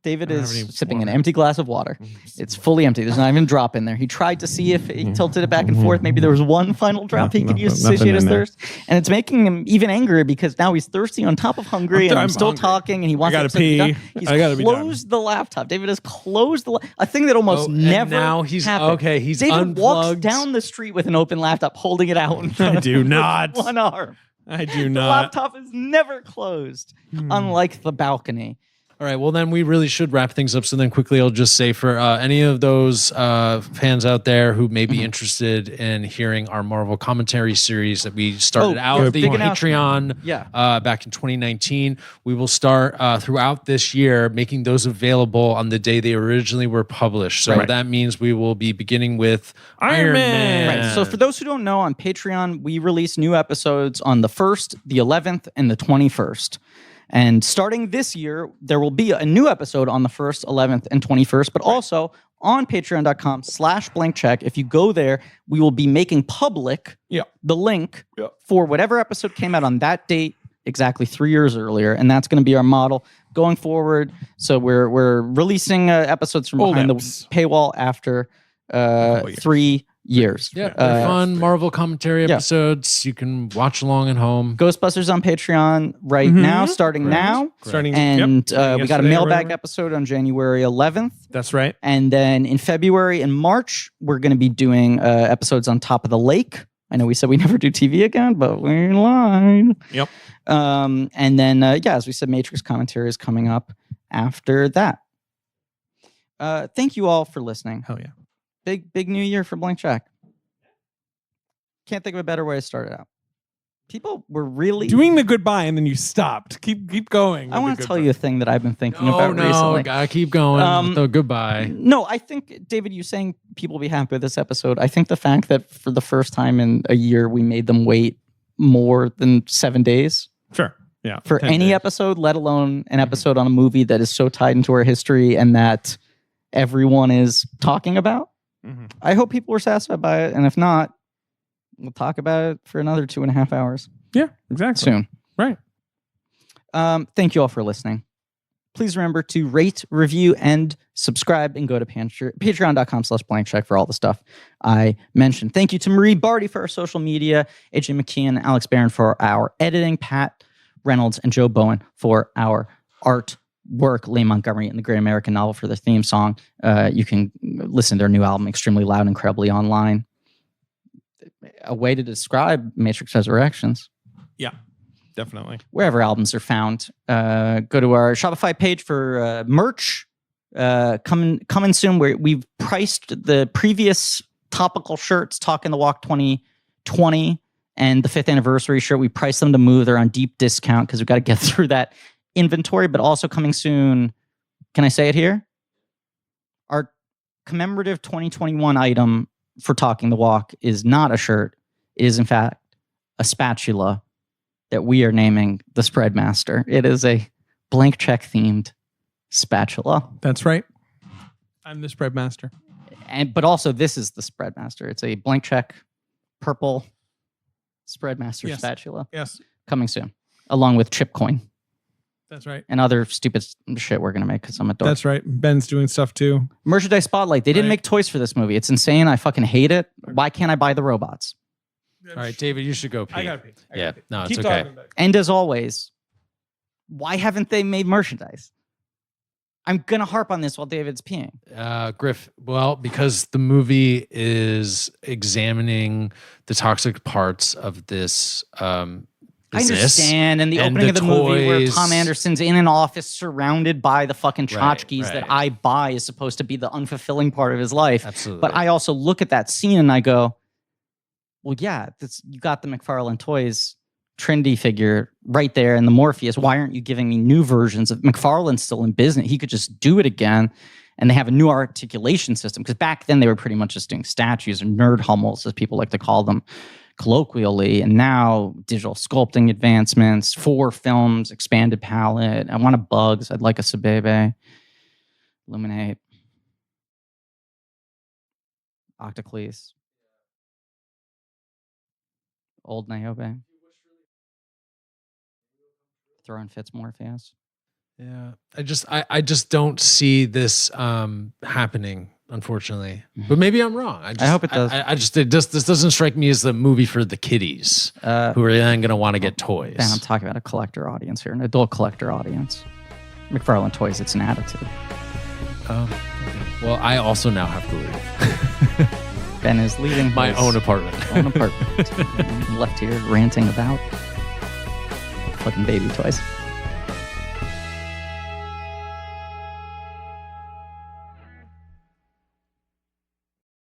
[SPEAKER 2] David
[SPEAKER 1] I don't have any
[SPEAKER 2] is sipping
[SPEAKER 1] water.
[SPEAKER 2] an empty glass of water. It's fully empty. There's not even a drop in there. He tried to see if he tilted it back and forth. Maybe there was one final drop he could use to
[SPEAKER 1] Nothing
[SPEAKER 2] satiate his
[SPEAKER 1] in there.
[SPEAKER 2] thirst. And it's making him even angrier because now he's thirsty on top of hungry, and I'm still
[SPEAKER 1] hungry.
[SPEAKER 2] talking, and he wants
[SPEAKER 1] I gotta
[SPEAKER 2] to be done.
[SPEAKER 1] pee.
[SPEAKER 2] He's
[SPEAKER 1] I gotta be done.
[SPEAKER 2] closed the laptop. David has closed a thing that almost
[SPEAKER 5] and
[SPEAKER 2] never
[SPEAKER 5] now he's
[SPEAKER 2] happened.
[SPEAKER 5] okay. He's
[SPEAKER 2] David walks
[SPEAKER 5] unplugged.
[SPEAKER 2] down the street with an open laptop, holding it out in front
[SPEAKER 1] I
[SPEAKER 2] of
[SPEAKER 1] do
[SPEAKER 2] him
[SPEAKER 1] not.
[SPEAKER 2] with one arm.
[SPEAKER 1] I do
[SPEAKER 2] The
[SPEAKER 1] not.
[SPEAKER 2] laptop is never closed, unlike the balcony.
[SPEAKER 5] All right. Well, then we really should wrap things up. So then quickly, I'll just say for any of those fans out there who may be interested in hearing our Marvel commentary series that we started out
[SPEAKER 1] good
[SPEAKER 5] the
[SPEAKER 1] point.
[SPEAKER 5] Patreon back in 2019, we will start throughout this year making those available on the day they originally were published. So
[SPEAKER 1] Right.
[SPEAKER 5] that means we will be beginning with
[SPEAKER 1] Iron Man.
[SPEAKER 2] Right. So for those who don't know, on Patreon, we release new episodes on the 1st, the 11th, and the 21st. And starting this year, there will be a new episode on the 1st, 11th, and 21st, but also on patreon.com/blankcheck. If you go there, we will be making public the link for whatever episode came out on that date exactly 3 years earlier. And that's going to be our model going forward. So we're releasing episodes from
[SPEAKER 1] Old
[SPEAKER 2] behind
[SPEAKER 1] eps.
[SPEAKER 2] the paywall after
[SPEAKER 1] year.
[SPEAKER 2] 3 years.
[SPEAKER 5] Yeah, they're fun Marvel commentary episodes. You can watch along at home.
[SPEAKER 2] Ghostbusters on Patreon right now, starting now.
[SPEAKER 1] Starting,
[SPEAKER 2] And we got a
[SPEAKER 1] yesterday or
[SPEAKER 2] mailbag
[SPEAKER 1] whatever.
[SPEAKER 2] episode on January 11th.
[SPEAKER 1] That's right.
[SPEAKER 2] And then in February and March, we're going to be doing episodes on Top of the Lake. I know we said we never do TV again, but we lied.
[SPEAKER 1] Yep.
[SPEAKER 2] And then, as we said, Matrix commentary is coming up after that. Thank you all for listening.
[SPEAKER 1] Hell yeah.
[SPEAKER 2] Big new year for Blank Check. Can't think of a better way to start it out. People were really
[SPEAKER 1] Doing the goodbye and then you stopped. Keep going.
[SPEAKER 2] I want to tell you a thing that I've been thinking about recently.
[SPEAKER 5] Gotta keep going. with the goodbye.
[SPEAKER 2] No, I think, David, you saying people will be happy with this episode. I think the fact that for the first time in a year, we made them wait more than 7 days
[SPEAKER 1] Sure. Yeah.
[SPEAKER 2] for
[SPEAKER 1] 10
[SPEAKER 2] any
[SPEAKER 1] days.
[SPEAKER 2] episode, let alone an episode on a movie that is so tied into our history and that everyone is talking about.
[SPEAKER 1] Mhm.
[SPEAKER 2] I hope people were satisfied by it. And if not, we'll talk about it for another 2.5 hours
[SPEAKER 1] Yeah, exactly.
[SPEAKER 2] soon.
[SPEAKER 1] Right.
[SPEAKER 2] Thank you all for listening. Please remember to rate, review, and subscribe, and go to patreon.com/blankcheck for all the stuff I mentioned. Thank you to Marie Barty for our social media, AJ McKeon, Alex Barron for our editing, Pat Reynolds and Joe Bowen for our artwork, Leigh Montgomery and the Great American Novel for their theme song. You can listen to their new album, Extremely Loud, Incredibly Online. A way to describe Matrix Resurrections.
[SPEAKER 1] Yeah. Definitely.
[SPEAKER 2] Wherever albums are found. Go to our Shopify page for merch. Coming soon. We've priced the previous topical shirts, Talk in the Walk 2020 and the 5th anniversary shirt. We priced them to move. They're on deep discount because we've got to get through that inventory, but also coming soon. Can I say it here? Our commemorative 2021 item for Talking the Walk is not a shirt. It is, in fact, a spatula that we are naming the Spreadmaster. It is a Blank Check themed spatula.
[SPEAKER 1] That's right. I'm the spread master.
[SPEAKER 2] But also this is the Spreadmaster. It's a Blank Check purple Spreadmaster
[SPEAKER 1] Yes.
[SPEAKER 2] spatula.
[SPEAKER 1] Yes.
[SPEAKER 2] Coming soon, along with chip coin
[SPEAKER 1] That's right.
[SPEAKER 2] and other stupid shit we're going to make because I'm a dork.
[SPEAKER 1] That's right. Ben's doing stuff too.
[SPEAKER 2] Merchandise Spotlight. They didn't
[SPEAKER 1] Right.
[SPEAKER 2] make toys for this movie. It's insane. I fucking hate it. Why can't I buy the robots?
[SPEAKER 5] All right, David, you should go pee.
[SPEAKER 1] I gotta pee.
[SPEAKER 5] Yeah, no, it's
[SPEAKER 1] Keep
[SPEAKER 5] okay.
[SPEAKER 1] talking about it.
[SPEAKER 2] And as always, why haven't they made merchandise? I'm going to harp on this while David's peeing.
[SPEAKER 5] Griff, well, because the movie is examining the toxic parts of this
[SPEAKER 2] I
[SPEAKER 5] business.
[SPEAKER 2] understand. And the
[SPEAKER 5] and
[SPEAKER 2] opening
[SPEAKER 5] the
[SPEAKER 2] of the movie where
[SPEAKER 5] toys.
[SPEAKER 2] Tom Anderson's in an office surrounded by the fucking tchotchkes that
[SPEAKER 5] right.
[SPEAKER 2] I buy is supposed to be the unfulfilling part of his life.
[SPEAKER 5] Absolutely.
[SPEAKER 2] But I also look at that scene and I go, well, yeah, you got the McFarlane Toys Trinity figure right there and the Morpheus. Why aren't you giving me new versions of McFarlane's still in business? He could just do it again. And they have a new articulation system because back then they were pretty much just doing statues or nerd hummels, as people like to call them colloquially. And now digital sculpting advancements, 4 films, expanded palette. I want a Bugs. I'd like a Sabebe. Illuminate. Octocles. Old Niobe. Throw in Fitzmorpheus.
[SPEAKER 5] Yeah, I just don't see this happening, unfortunately. But maybe I'm wrong.
[SPEAKER 2] I hope it does.
[SPEAKER 5] This doesn't strike me as the movie for the kiddies who are then going to want to get toys.
[SPEAKER 2] Ben, I'm talking about a collector audience here, an adult collector audience. McFarlane Toys, it's an attitude.
[SPEAKER 5] Okay. Well, I also now have to leave
[SPEAKER 2] Ben is leaving
[SPEAKER 5] my
[SPEAKER 2] his
[SPEAKER 5] own apartment.
[SPEAKER 2] own apartment. I'm left here ranting about fucking baby toys.